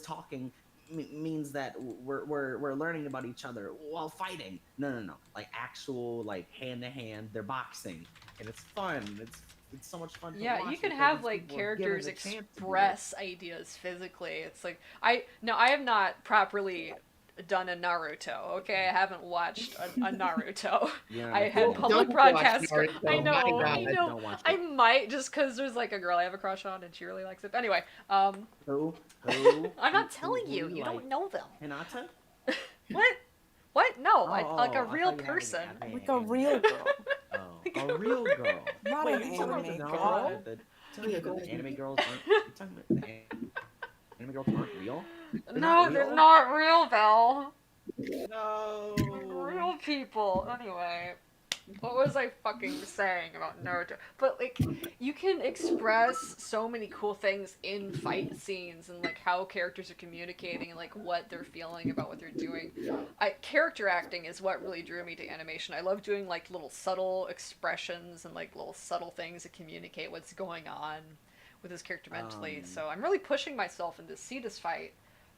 [SPEAKER 3] talking means that we're learning about each other while fighting. No. Like actual like hand to hand, they're boxing, and it's fun. It's so much fun to
[SPEAKER 1] Yeah,
[SPEAKER 3] watch
[SPEAKER 1] you can
[SPEAKER 3] because
[SPEAKER 1] have
[SPEAKER 3] these
[SPEAKER 1] like
[SPEAKER 3] people are given
[SPEAKER 1] characters
[SPEAKER 3] the chance to do it.
[SPEAKER 1] express ideas physically. It's like I have not properly done a Naruto. Okay, I haven't watched a Naruto.
[SPEAKER 3] You're not
[SPEAKER 1] I
[SPEAKER 3] a
[SPEAKER 1] had
[SPEAKER 3] fan.
[SPEAKER 1] public
[SPEAKER 4] Don't watch
[SPEAKER 1] broadcast.
[SPEAKER 4] Naruto,
[SPEAKER 1] I
[SPEAKER 4] my
[SPEAKER 1] know,
[SPEAKER 4] God.
[SPEAKER 1] I know.
[SPEAKER 3] Don't watch
[SPEAKER 1] I
[SPEAKER 3] it.
[SPEAKER 1] might just because there's like a girl I have a crush on and she really likes it. But anyway,
[SPEAKER 3] Who?
[SPEAKER 1] I'm not
[SPEAKER 3] Who
[SPEAKER 1] telling you.
[SPEAKER 3] do
[SPEAKER 1] You
[SPEAKER 3] like?
[SPEAKER 1] don't know them.
[SPEAKER 3] Hinata?
[SPEAKER 1] What? What? No, like a
[SPEAKER 3] I
[SPEAKER 1] real
[SPEAKER 3] thought you had
[SPEAKER 1] person.
[SPEAKER 2] Like a real girl.
[SPEAKER 3] Oh, a real girl.
[SPEAKER 2] Not
[SPEAKER 3] Wait,
[SPEAKER 2] an
[SPEAKER 3] you talking about the
[SPEAKER 2] anime
[SPEAKER 3] girl
[SPEAKER 2] girl.
[SPEAKER 3] the anime girls aren't. You talking about the anime girls aren't real?
[SPEAKER 1] No,
[SPEAKER 3] not
[SPEAKER 1] they're
[SPEAKER 3] real?
[SPEAKER 1] not real, Belle.
[SPEAKER 3] No.
[SPEAKER 1] Real people. Anyway, what was I fucking saying about Naruto? But like, you can express so many cool things in fight scenes and like how characters are communicating and like what they're feeling about what they're doing. Character acting is what really drew me to animation. I love doing like little subtle expressions and like little subtle things that communicate what's going on with this character mentally. So I'm really pushing myself in this see this fight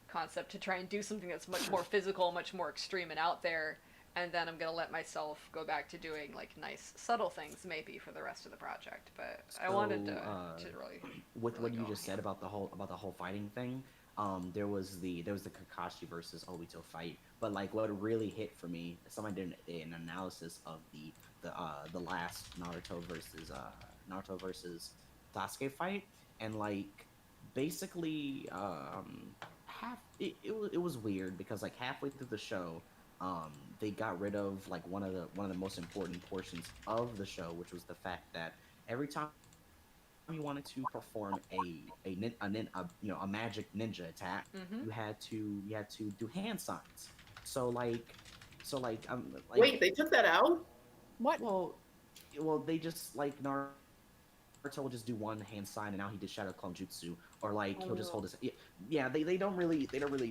[SPEAKER 1] concept to try and do something that's much more physical, much more extreme and out there, and then I'm gonna let myself go back to doing like nice subtle things maybe for the rest of the project. But I wanted to really
[SPEAKER 3] With
[SPEAKER 1] really
[SPEAKER 3] what you
[SPEAKER 1] go
[SPEAKER 3] just
[SPEAKER 1] here.
[SPEAKER 3] said about the whole fighting thing, there was the Kakashi versus Obito fight, but like what really hit for me, someone did an analysis of the last Naruto versus Sasuke fight, and like basically it was weird because like halfway through the show, they got rid of like one of the most important portions of the show, which was the fact that every time you wanted to perform a magic ninja attack,
[SPEAKER 1] Mm-hmm.
[SPEAKER 3] you had to do hand signs. So like like
[SPEAKER 4] Wait, they took that out?
[SPEAKER 2] What?
[SPEAKER 3] well they just like Naruto will just do one hand sign and now he did Shadow Clone Jutsu, or like he'll just hold his yeah they don't really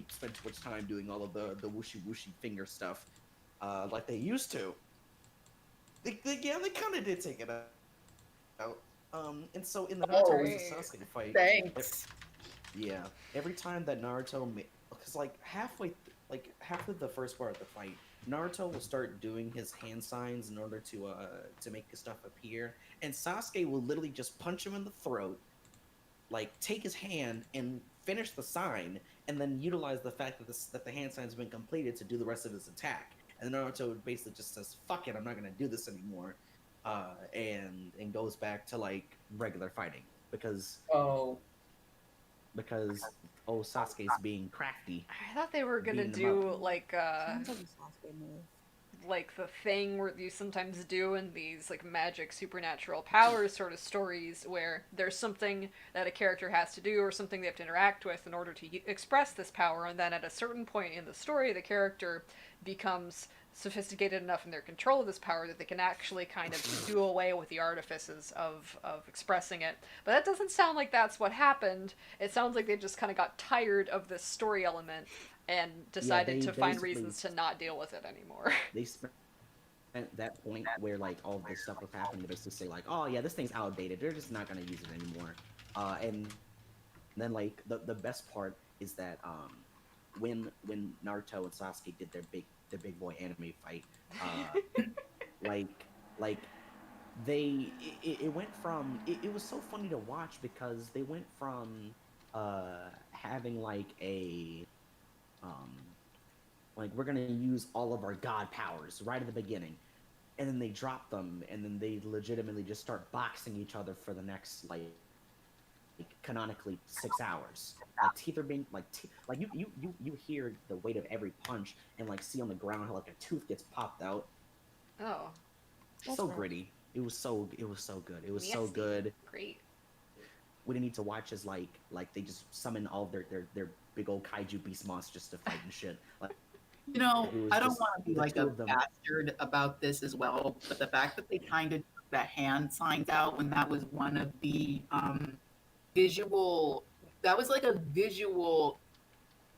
[SPEAKER 3] spend too much time doing all of the whooshy finger stuff like they used to. They kind of did take it out. And so in the Naruto
[SPEAKER 4] Oh,
[SPEAKER 3] versus
[SPEAKER 1] great.
[SPEAKER 3] Sasuke fight,
[SPEAKER 4] Thanks.
[SPEAKER 3] yeah, every time that Naruto, because like halfway the first part of the fight, Naruto will start doing his hand signs in order to make his stuff appear, and Sasuke will literally just punch him in the throat, like take his hand and finish the sign, and then utilize the fact that the hand sign's been completed to do the rest of his attack. And then Naruto basically just says, "Fuck it, I'm not gonna do this anymore," and goes back to like regular fighting because
[SPEAKER 4] Oh.
[SPEAKER 3] Sasuke's being crafty.
[SPEAKER 1] I thought they were gonna
[SPEAKER 3] Beating them
[SPEAKER 1] do like
[SPEAKER 2] Sounds like a Sasuke move.
[SPEAKER 1] like the thing where you sometimes do in these like magic supernatural powers sort of stories where there's something that a character has to do or something they have to interact with in order to express this power, and then at a certain point in the story the character becomes sophisticated enough in their control of this power that they can actually kind of do away with the artifices of expressing it. But that doesn't sound like that's what happened. It sounds like they just kind of got tired of this story element and decided
[SPEAKER 3] they
[SPEAKER 1] to find
[SPEAKER 3] basically-
[SPEAKER 1] reasons to not deal with it anymore.
[SPEAKER 3] They spent at that point where like all this stuff was happening to basically say like, oh yeah, this thing's outdated. They're just not gonna use it anymore. And then like the best part is that when Naruto and Sasuke did their big boy anime fight, like it went from it was so funny to watch because they went from having like a like we're gonna use all of our god powers right at the beginning, and then they drop them, and then they legitimately just start boxing each other for the next like canonically 6 hours. Like teeth are being like you hear the weight of every punch, and like see on the ground how like a tooth gets popped out.
[SPEAKER 1] Oh,
[SPEAKER 2] That's
[SPEAKER 3] So
[SPEAKER 2] right.
[SPEAKER 3] gritty. It was so good. It was so
[SPEAKER 1] Nasty.
[SPEAKER 3] good.
[SPEAKER 1] great.
[SPEAKER 3] What you need to watch is like they just summon all of their big old kaiju beast monsters to fight and shit. Like
[SPEAKER 4] You know,
[SPEAKER 3] It was
[SPEAKER 4] I don't
[SPEAKER 3] just
[SPEAKER 4] want to be
[SPEAKER 3] the
[SPEAKER 4] like
[SPEAKER 3] two
[SPEAKER 4] a
[SPEAKER 3] of them.
[SPEAKER 4] bastard about this as well, but the fact that they kind of took the hand signs out when that was one of the visual, that was like a visual,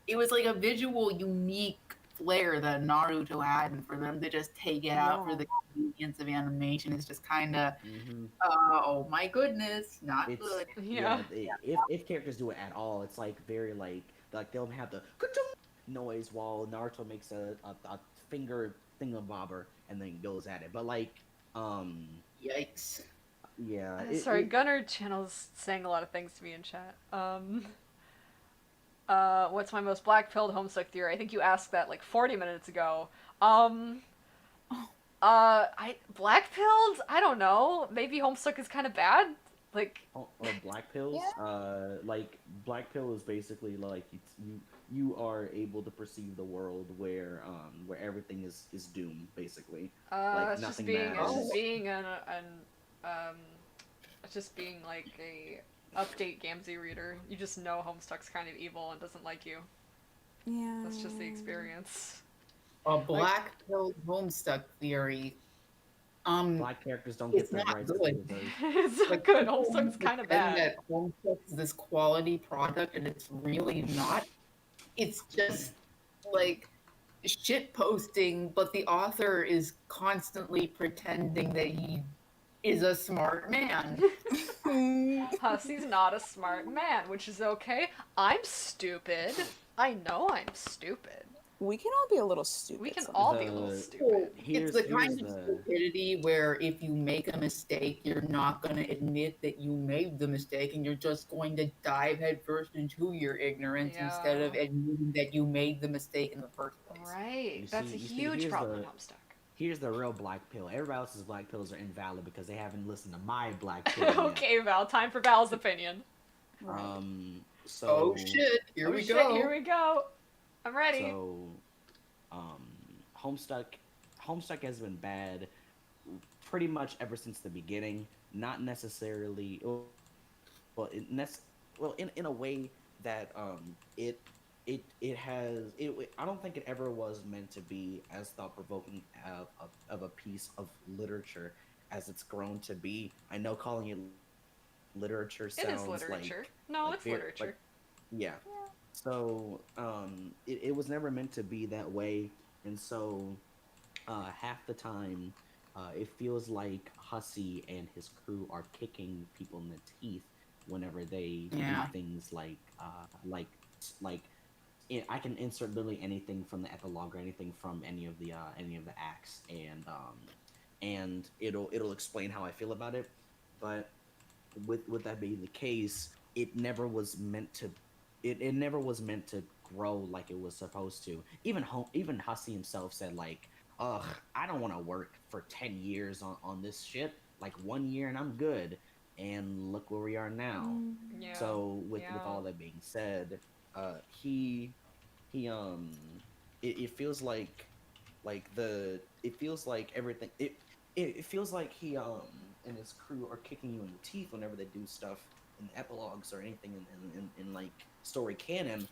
[SPEAKER 4] it was like a visual unique flair that Naruto had, and for them to just take it out for
[SPEAKER 2] Yeah.
[SPEAKER 4] the convenience of animation is just kind of,
[SPEAKER 3] mhm.
[SPEAKER 4] oh my goodness, not
[SPEAKER 3] It's
[SPEAKER 4] good.
[SPEAKER 1] Yeah.
[SPEAKER 3] if characters do it at all, it's like very like like they'll have the ka-chung noise while Naruto makes a finger thingamabobber and then goes at it. But like, um,
[SPEAKER 4] Yikes.
[SPEAKER 3] yeah,
[SPEAKER 1] Sorry, Gunner Channel's saying a lot of things to me in chat. What's my most black-pilled Homestuck theory? I think you asked that like 40 minutes ago. I black-pilled? I don't know. Maybe Homestuck is kind of bad. Like,
[SPEAKER 3] black pills.
[SPEAKER 2] Yeah.
[SPEAKER 3] Like black pill is basically like you are able to perceive the world where everything is doomed, basically. Like
[SPEAKER 1] it's just
[SPEAKER 3] nothing
[SPEAKER 1] being, it's
[SPEAKER 3] matters.
[SPEAKER 1] just being um, it's just being like a update Gamzee reader. You just know Homestuck's kind of evil and doesn't like you.
[SPEAKER 2] Yeah.
[SPEAKER 1] That's just the experience.
[SPEAKER 4] A black pilled Homestuck theory.
[SPEAKER 3] Black characters don't get
[SPEAKER 4] It's
[SPEAKER 3] the
[SPEAKER 4] not
[SPEAKER 3] rights that
[SPEAKER 4] good.
[SPEAKER 3] they deserve.
[SPEAKER 1] It's not good. Homestuck's kind of
[SPEAKER 4] Saying
[SPEAKER 1] bad.
[SPEAKER 4] that Homestuck is this quality product, and it's really not. It's just like shit posting, but the author is constantly pretending that he is a smart man.
[SPEAKER 1] Hussy's not a smart man, which is okay. I'm stupid. I know I'm stupid.
[SPEAKER 2] We can all be a little stupid.
[SPEAKER 1] We can
[SPEAKER 2] sometimes.
[SPEAKER 1] all be a little stupid.
[SPEAKER 4] It's the kind of stupidity where if you make a mistake, you're not going to admit that you made the mistake, and you're just going to dive headfirst into your ignorance instead of admitting that you made the mistake in the first place.
[SPEAKER 1] Right. That's a huge problem with Homestuck.
[SPEAKER 3] Here's the real black pill. Everybody else's black pills are invalid because they haven't listened to my black pill yet.
[SPEAKER 1] Okay, Val. Time for Val's opinion.
[SPEAKER 3] So.
[SPEAKER 4] Oh shit! Here we go.
[SPEAKER 1] Here we go. I'm ready.
[SPEAKER 3] So, Homestuck has been bad pretty much ever since the beginning. Not necessarily, well, in a way that it has. I don't think it ever was meant to be as thought provoking of a piece of literature as it's grown to be. I know calling it literature sounds
[SPEAKER 1] it is literature.
[SPEAKER 3] like
[SPEAKER 1] No,
[SPEAKER 3] like
[SPEAKER 1] it's
[SPEAKER 3] very,
[SPEAKER 1] literature.
[SPEAKER 3] like, yeah. So it was never meant to be that way, and so half the time it feels like Hussey and his crew are kicking people in the teeth whenever they do things like I can insert literally anything from the epilogue or anything from any of the acts, and it'll explain how I feel about it. But with that being the case, it never was meant to. It never was meant to grow like it was supposed to. Even Hussey himself said like, "Ugh, I don't want to work for 10 years on this shit. Like 1 year and I'm good." And look where we are now.
[SPEAKER 1] Yeah.
[SPEAKER 3] So with all that being said, it feels like everything it feels like he and his crew are kicking you in the teeth whenever they do stuff in the epilogues or anything in like story canon,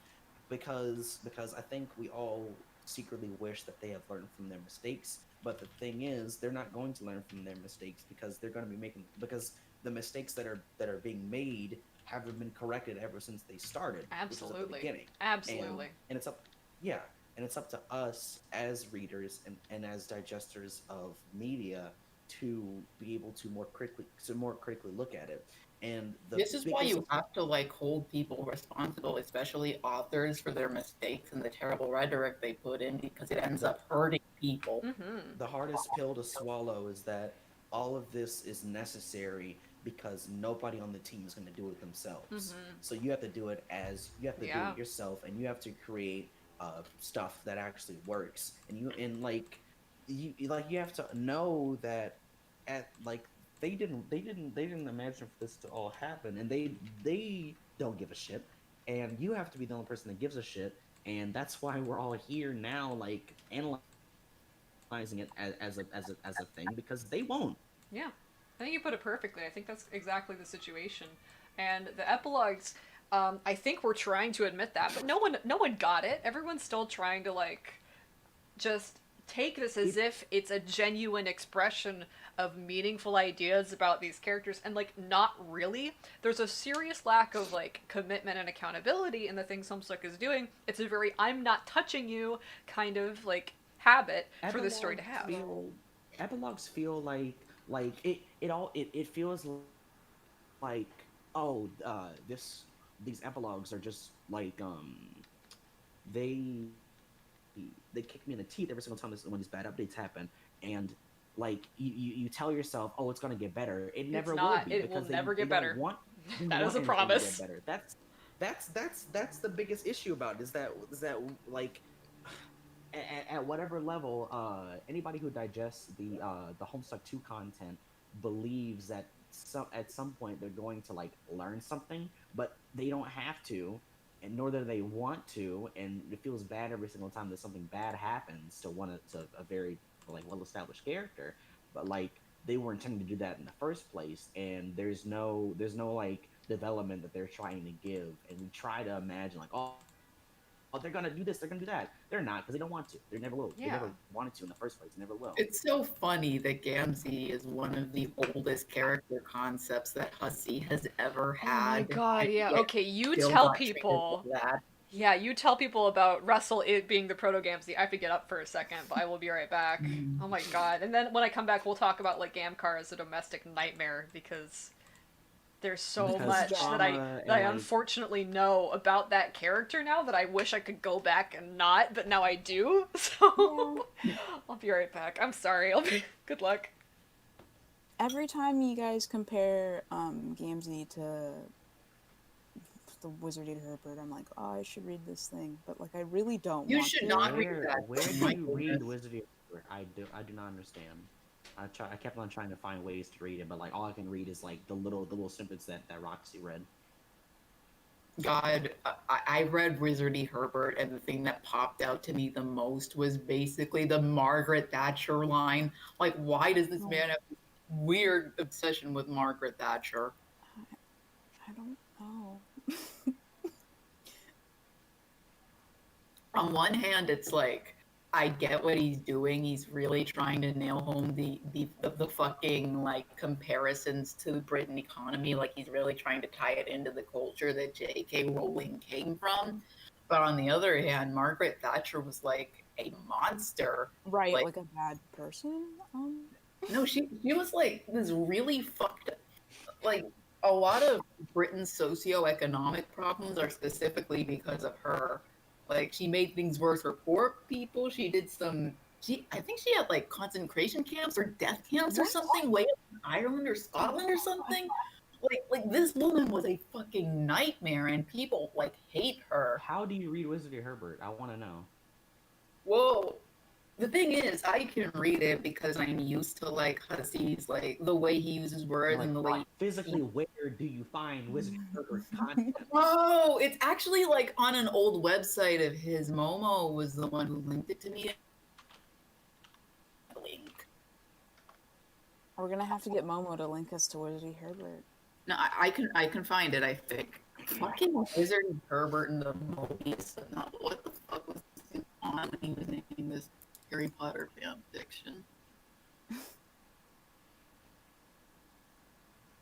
[SPEAKER 3] because I think we all secretly wish that they have learned from their mistakes. But the thing is, they're not going to learn from their mistakes because they're going to be because the mistakes that are being made haven't been corrected ever since they started.
[SPEAKER 1] Absolutely.
[SPEAKER 3] Which is at the beginning.
[SPEAKER 1] Absolutely.
[SPEAKER 3] And it's up to us as readers and as digesters of media to be able to more critically look at it. And
[SPEAKER 4] this is why you have to like hold people responsible, especially authors, for their mistakes and the terrible rhetoric they put in, because it ends up hurting people.
[SPEAKER 1] Mm-hmm.
[SPEAKER 3] The hardest pill to swallow is that all of this is necessary because nobody on the team is going to do it themselves. So you have to do it do it yourself, and you have to create stuff that actually works. And you have to know that they didn't imagine for this to all happen, and they don't give a shit, and you have to be the only person that gives a shit, and that's why we're all here now, like analyzing it as a thing, because they won't.
[SPEAKER 1] Yeah, I think you put it perfectly. I think that's exactly the situation, and the epilogues. I think we're trying to admit that, but no one got it. Everyone's still trying to just take this as if it's a genuine expression of meaningful ideas about these characters, and not really. There's a serious lack of commitment and accountability in the things Homestuck is doing. It's a very I'm not touching you kind of habit for this story to have.
[SPEAKER 3] Epilogues feel like it feels like these epilogues are just they they kick me in the teeth every single time when these bad updates happen, and like you tell yourself, oh, it's gonna get better. It never
[SPEAKER 1] It's
[SPEAKER 3] will
[SPEAKER 1] not.
[SPEAKER 3] be
[SPEAKER 1] It will
[SPEAKER 3] because
[SPEAKER 1] never
[SPEAKER 3] they
[SPEAKER 1] get
[SPEAKER 3] don't
[SPEAKER 1] better.
[SPEAKER 3] want they
[SPEAKER 1] That is
[SPEAKER 3] want
[SPEAKER 1] a
[SPEAKER 3] anything to
[SPEAKER 1] promise.
[SPEAKER 3] get better. That's the biggest issue about it, is that like at whatever level, anybody who digests the Homestuck 2 content believes that at some point they're going to like learn something, but they don't have to, and nor do they want to, and it feels bad every single time that something bad happens to to a very like well established character, but like they were intending to do that in the first place, and there's no like development that they're trying to give, and we try to imagine like, oh, they're gonna do this, they're gonna do that. They're not, because they don't want to. They never will. They
[SPEAKER 1] Yeah.
[SPEAKER 3] never wanted to in the first place. They never will.
[SPEAKER 4] It's so funny that Gamzee is one of the oldest character concepts that Hussey has ever
[SPEAKER 1] Oh my
[SPEAKER 4] had.
[SPEAKER 1] god,
[SPEAKER 4] and
[SPEAKER 1] yeah.
[SPEAKER 4] yet
[SPEAKER 1] Okay, you
[SPEAKER 4] still
[SPEAKER 1] tell
[SPEAKER 4] got treated
[SPEAKER 1] people.
[SPEAKER 4] like that.
[SPEAKER 1] Yeah, you tell people about Russell it being the proto Gamzee. I have to get up for a second, but I will be right back. Oh my god. And then when I come back, we'll talk about like Gamcar as a domestic nightmare because there's so
[SPEAKER 3] Because
[SPEAKER 1] much that I
[SPEAKER 3] trauma
[SPEAKER 1] that I
[SPEAKER 3] and, like,
[SPEAKER 1] unfortunately know about that character now that I wish I could go back and not, but now I do. So I'll be right back. I'm sorry. Good luck.
[SPEAKER 2] Every time you guys compare Gamzee to the Wizard Eater Herbert, I'm like, oh, I should read this thing, but like I really don't
[SPEAKER 4] You
[SPEAKER 2] want
[SPEAKER 4] should
[SPEAKER 2] to.
[SPEAKER 4] not read that.
[SPEAKER 3] where
[SPEAKER 4] Oh
[SPEAKER 3] do
[SPEAKER 4] my
[SPEAKER 3] you read
[SPEAKER 4] goodness.
[SPEAKER 3] Wizard of Earth? I do not understand. I kept on trying to find ways to read it, but like all I can read is like the little snippets that Roxy read.
[SPEAKER 4] God, I read Wizard E. Herbert, and the thing that popped out to me the most was basically the Margaret Thatcher line. Like, why does this man have this weird obsession with Margaret Thatcher?
[SPEAKER 2] I don't know.
[SPEAKER 4] On one hand, it's like I get what he's doing. He's really trying to nail home the fucking like comparisons to the Britain economy. Like he's really trying to tie it into the culture that J.K. Rowling came from. But on the other hand, Margaret Thatcher was like a monster.
[SPEAKER 2] Right,
[SPEAKER 4] Like-
[SPEAKER 2] like a bad person.
[SPEAKER 4] No, she was like this really fucked up. Like a lot of Britain's socioeconomic problems are specifically because of her. Like she made things worse for poor people. She did some. I think she had like concentration camps or death camps or
[SPEAKER 2] What?
[SPEAKER 4] something way up in Ireland or Scotland or something. Like this woman was a fucking nightmare, and people like hate her.
[SPEAKER 3] How do you read Wizard of Herbert? I want to know.
[SPEAKER 4] Whoa. The thing is, I can read it because I'm used to like Hussey's, like the way he uses words
[SPEAKER 3] Like,
[SPEAKER 4] and the way.
[SPEAKER 3] physically, where do you find Wizard of Herbert content?
[SPEAKER 4] Oh, it's actually like on an old website of his. Momo was the one who linked it to me. Link.
[SPEAKER 2] We're gonna have to get Momo to link us to Wizard E. Herbert.
[SPEAKER 4] No, I can find it. I think. Fucking Wizard and Herbert and the Mobius. No, what the fuck was going on when he was making this Harry Potter fan fiction?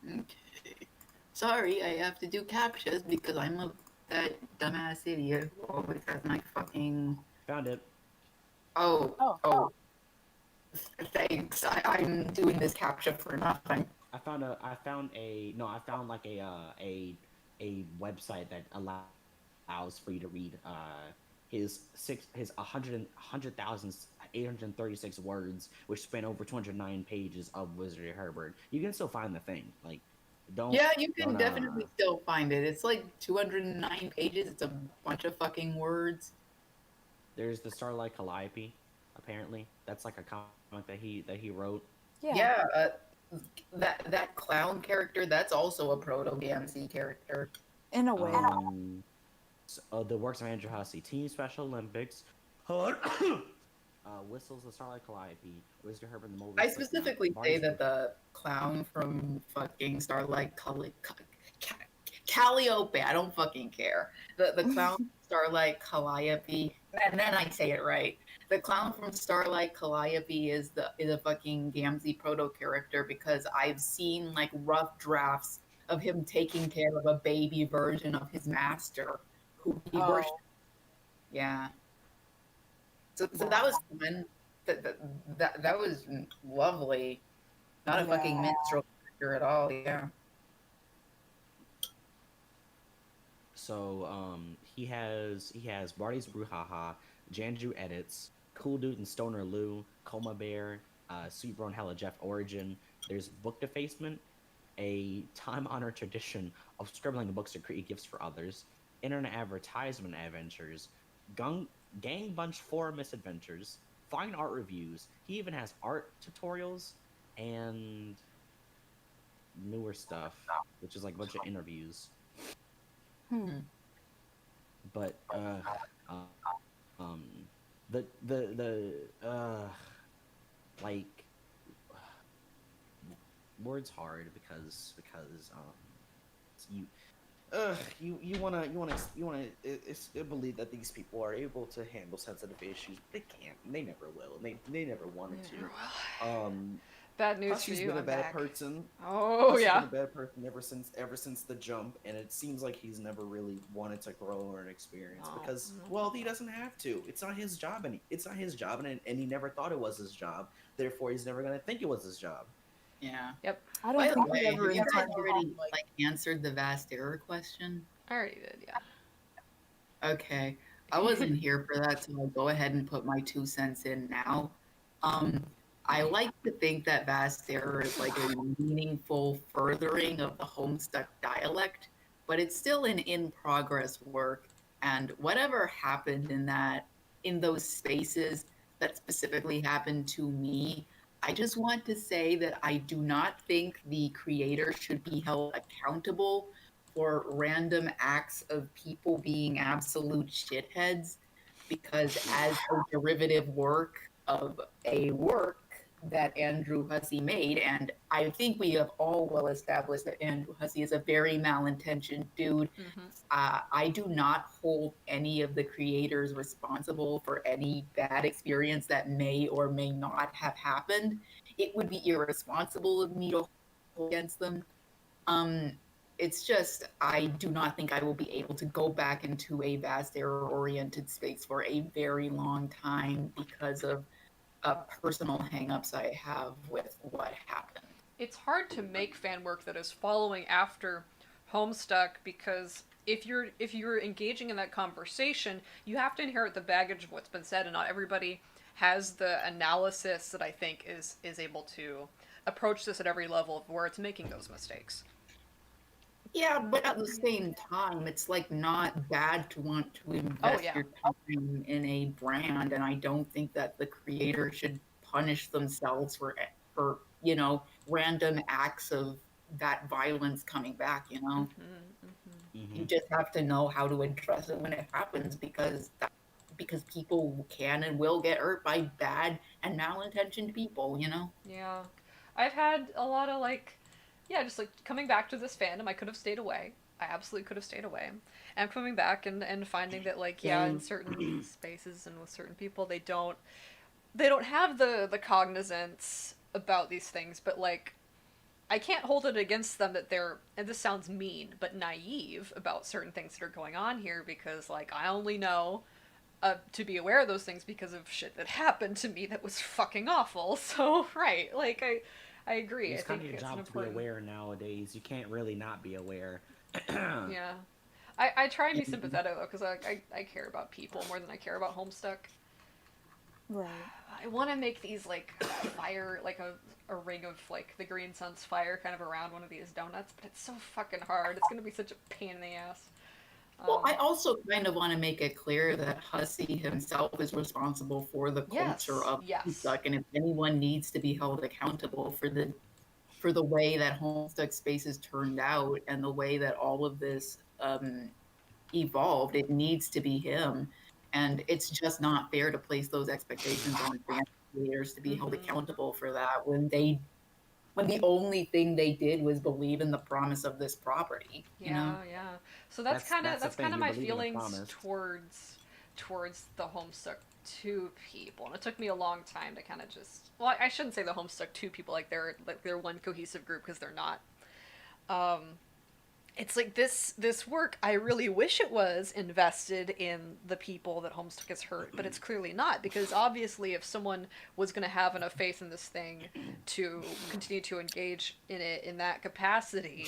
[SPEAKER 4] Okay. Sorry, I have to do captchas because I'm that dumbass idiot who always has my fucking.
[SPEAKER 3] Found it.
[SPEAKER 4] Oh.
[SPEAKER 2] Oh.
[SPEAKER 4] Thanks. I'm doing this captcha for nothing.
[SPEAKER 3] I found like a website that allows for you to read his 100,836 words, which span over 209 pages of Wizard of Herbert. You can still find the thing. Like, don't.
[SPEAKER 4] Yeah, you can
[SPEAKER 3] don't,
[SPEAKER 4] definitely still find it. It's like 209 pages. It's a bunch of fucking words.
[SPEAKER 3] There's the Starlight Calliope. Apparently, that's like a comic that he wrote.
[SPEAKER 2] Yeah.
[SPEAKER 4] That clown character, that's also a proto Gamzee character.
[SPEAKER 2] In a way.
[SPEAKER 3] The works of Andrew Hussey, Team Special Olympics, Whistles, the Starlight Calliope, Wizard of Herbert, the Mobius.
[SPEAKER 4] I specifically say that the clown from fucking Starlight Calliope, I don't fucking care. The clown from Starlight Calliope, and then I say it right. The clown from Starlight Calliope is a fucking Gamzee proto character because I've seen like rough drafts of him taking care of a baby version of his master who he worshipped. Yeah. So that was fun. That was lovely. Not a fucking minstrel character at all. Yeah.
[SPEAKER 3] So he has Barty's Brouhaha, Janju Edits, Cool Dude and Stoner Lou, Coma Bear, Sweet Bro and Hella Jeff Origin. There's Book Defacement, a time-honored tradition of scribbling books to create gifts for others, internet advertisement adventures, gang bunch forum misadventures, fine art reviews. He even has art tutorials and newer stuff, which is like a bunch of interviews. But um, like words hard because you believe that these people are able to handle sensitive issues, but they can't. They never will. They never wanted to.
[SPEAKER 1] Bad news for
[SPEAKER 3] Hussey's
[SPEAKER 1] you.
[SPEAKER 3] been a
[SPEAKER 1] I'm
[SPEAKER 3] bad
[SPEAKER 1] back.
[SPEAKER 3] person.
[SPEAKER 1] Oh
[SPEAKER 3] Hussey's
[SPEAKER 1] yeah.
[SPEAKER 3] been a bad person ever since the jump, and it seems like he's never really wanted to grow or an experience
[SPEAKER 1] Oh,
[SPEAKER 3] because,
[SPEAKER 1] no.
[SPEAKER 3] well, he doesn't have to. It's not his job, and he never thought it was his job. Therefore, he's never gonna think it was his job.
[SPEAKER 4] Yeah.
[SPEAKER 1] Yep.
[SPEAKER 2] I
[SPEAKER 4] By
[SPEAKER 2] don't
[SPEAKER 4] the
[SPEAKER 2] think
[SPEAKER 4] way,
[SPEAKER 2] we
[SPEAKER 4] have
[SPEAKER 2] ever
[SPEAKER 4] you guys
[SPEAKER 2] intended
[SPEAKER 4] already
[SPEAKER 2] on, like,
[SPEAKER 4] like answered the vast error question?
[SPEAKER 1] I already did. Yeah.
[SPEAKER 4] Okay. I wasn't here for that, so I'll go ahead and put my 2 cents in now. I like to think that vast error is like a meaningful furthering of the Homestuck dialect, but it's still an in-progress work. And whatever happened in those spaces that specifically happened to me, I just want to say that I do not think the creator should be held accountable for random acts of people being absolute shitheads, because as a derivative work of a work that Andrew Hussey made, and I think we have all well established that Andrew Hussey is a very malintentioned dude.
[SPEAKER 1] Mm-hmm.
[SPEAKER 4] I do not hold any of the creators responsible for any bad experience that may or may not have happened. It would be irresponsible of me to hold against them. Um, it's just I do not think I will be able to go back into a vast error-oriented space for a very long time because of personal hangups I have with what happened.
[SPEAKER 1] It's hard to make fan work that is following after Homestuck because if you're engaging in that conversation, you have to inherit the baggage of what's been said, and not everybody has the analysis that I think is able to approach this at every level of where it's making those mistakes.
[SPEAKER 4] Yeah, but at the same time, it's like not bad to want to invest
[SPEAKER 1] yeah.
[SPEAKER 4] your time in a brand, and I don't think that the creator should punish themselves for random acts of that violence coming back. You just have to know how to address it when it happens, because people can and will get hurt by bad and malintentioned people.
[SPEAKER 1] Yeah. I've had a lot of just like coming back to this fandom, I could have stayed away. I absolutely could have stayed away. And I'm coming back and finding that in certain spaces and with certain people they don't have the cognizance about these things, but I can't hold it against them that they're, and this sounds mean, but naive about certain things that are going on here because I only know to be aware of those things because of shit that happened to me that was fucking awful. So, right, I agree.
[SPEAKER 3] It's
[SPEAKER 1] I
[SPEAKER 3] kind
[SPEAKER 1] think
[SPEAKER 3] of your
[SPEAKER 1] it's
[SPEAKER 3] job to be aware nowadays. You can't really not be aware.
[SPEAKER 1] Yeah. I try and be sympathetic, though, because I care about people more than I care about Homestuck.
[SPEAKER 2] Right.
[SPEAKER 1] I want to make these, fire, a ring of, the Green Sun's fire kind of around one of these donuts, but it's so fucking hard. It's going to be such a pain in the ass.
[SPEAKER 4] Well, I also kind of want to make it clear that Hussey himself is responsible for the culture of Homestuck, and if anyone needs to be held accountable for the way that Homestuck Spaces turned out and the way that all of this evolved, it needs to be him. And it's just not fair to place those expectations on fan creators to be held accountable for that when the only thing they did was believe in the promise of this property.
[SPEAKER 1] Yeah. So that's kind of my feelings towards the Homestuck 2 people, and it took me a long time to kind of just. Well, I shouldn't say the Homestuck 2 people they're one cohesive group because they're not. It's this work. I really wish it was invested in the people that Homestuck has hurt, but it's clearly not, because obviously if someone was going to have enough faith in this thing to continue to engage in it in that capacity,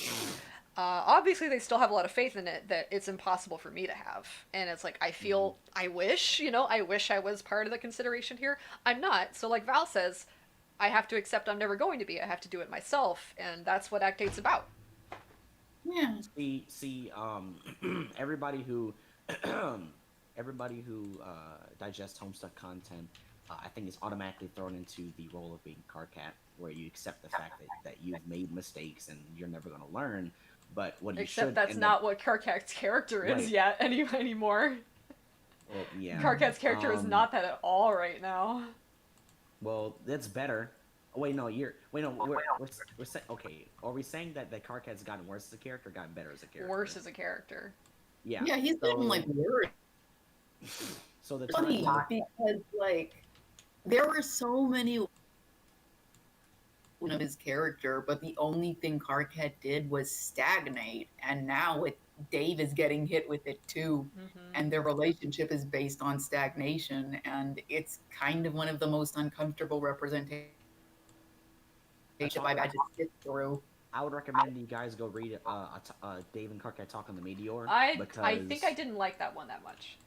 [SPEAKER 1] Obviously, they still have a lot of faith in it that it's impossible for me to have. And it's like, I feel, I wish, I wish I was part of the consideration here. I'm not. So, like Val says, I have to accept I'm never going to be. I have to do it myself. And that's what Act 8's about.
[SPEAKER 4] Yeah.
[SPEAKER 3] Everybody who everybody who digests Homestuck content, I think is automatically thrown into the role of being Karkat, where you accept the fact that you've made mistakes and you're never going to learn. But what you
[SPEAKER 1] Except
[SPEAKER 3] should
[SPEAKER 1] that's
[SPEAKER 3] end
[SPEAKER 1] not
[SPEAKER 3] up,
[SPEAKER 1] what Karkat's character is
[SPEAKER 3] Right.
[SPEAKER 1] yet anymore.
[SPEAKER 3] well, yeah.
[SPEAKER 1] Karkat's character is not that at all right now.
[SPEAKER 3] Well, that's better. Oh, wait, no, we're saying, okay. Are we saying that Karkat's gotten worse as a character, or gotten better as a character?
[SPEAKER 1] Worse as a character.
[SPEAKER 3] Yeah.
[SPEAKER 4] Yeah, he's getting like worse.
[SPEAKER 3] So the
[SPEAKER 4] Funny
[SPEAKER 3] time.
[SPEAKER 4] because like there were so many of his character, but the only thing Karkat did was stagnate, and now Dave is getting hit with it too, and their relationship is based on stagnation, and it's kind of one of the most uncomfortable representations I've had to sit through.
[SPEAKER 3] I would recommend you guys go read Dave and Karkat Talk on the Meteor.
[SPEAKER 1] I
[SPEAKER 3] because
[SPEAKER 1] think I didn't like that one that much.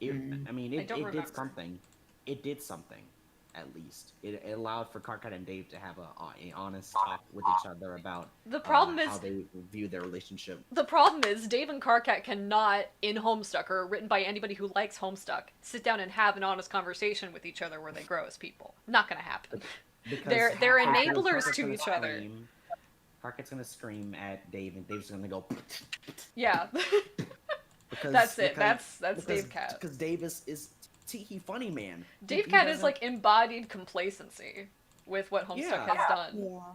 [SPEAKER 3] I mean,
[SPEAKER 1] I
[SPEAKER 3] it
[SPEAKER 1] don't remember.
[SPEAKER 3] did something. It did something, at least. It allowed for Karkat and Dave to have a honest talk with each other about
[SPEAKER 1] The problem
[SPEAKER 3] how
[SPEAKER 1] is
[SPEAKER 3] they view their relationship.
[SPEAKER 1] the problem is Dave and Karkat cannot, in Homestuck or written by anybody who likes Homestuck, sit down and have an honest conversation with each other where they grow as people. Not gonna happen.
[SPEAKER 3] Because
[SPEAKER 1] They're
[SPEAKER 3] Karkat's
[SPEAKER 1] enablers to
[SPEAKER 3] gonna
[SPEAKER 1] each other.
[SPEAKER 3] scream- Karkat's gonna scream at Dave, and Dave's gonna go.
[SPEAKER 1] Yeah.
[SPEAKER 3] Because
[SPEAKER 1] That's it.
[SPEAKER 3] because-
[SPEAKER 1] That's Dave Cat.
[SPEAKER 3] Because Dave is he funny man.
[SPEAKER 1] Dave
[SPEAKER 3] He
[SPEAKER 1] Cat is
[SPEAKER 3] doesn't-
[SPEAKER 1] like embodied complacency with what Homestuck
[SPEAKER 3] Yeah.
[SPEAKER 1] has done.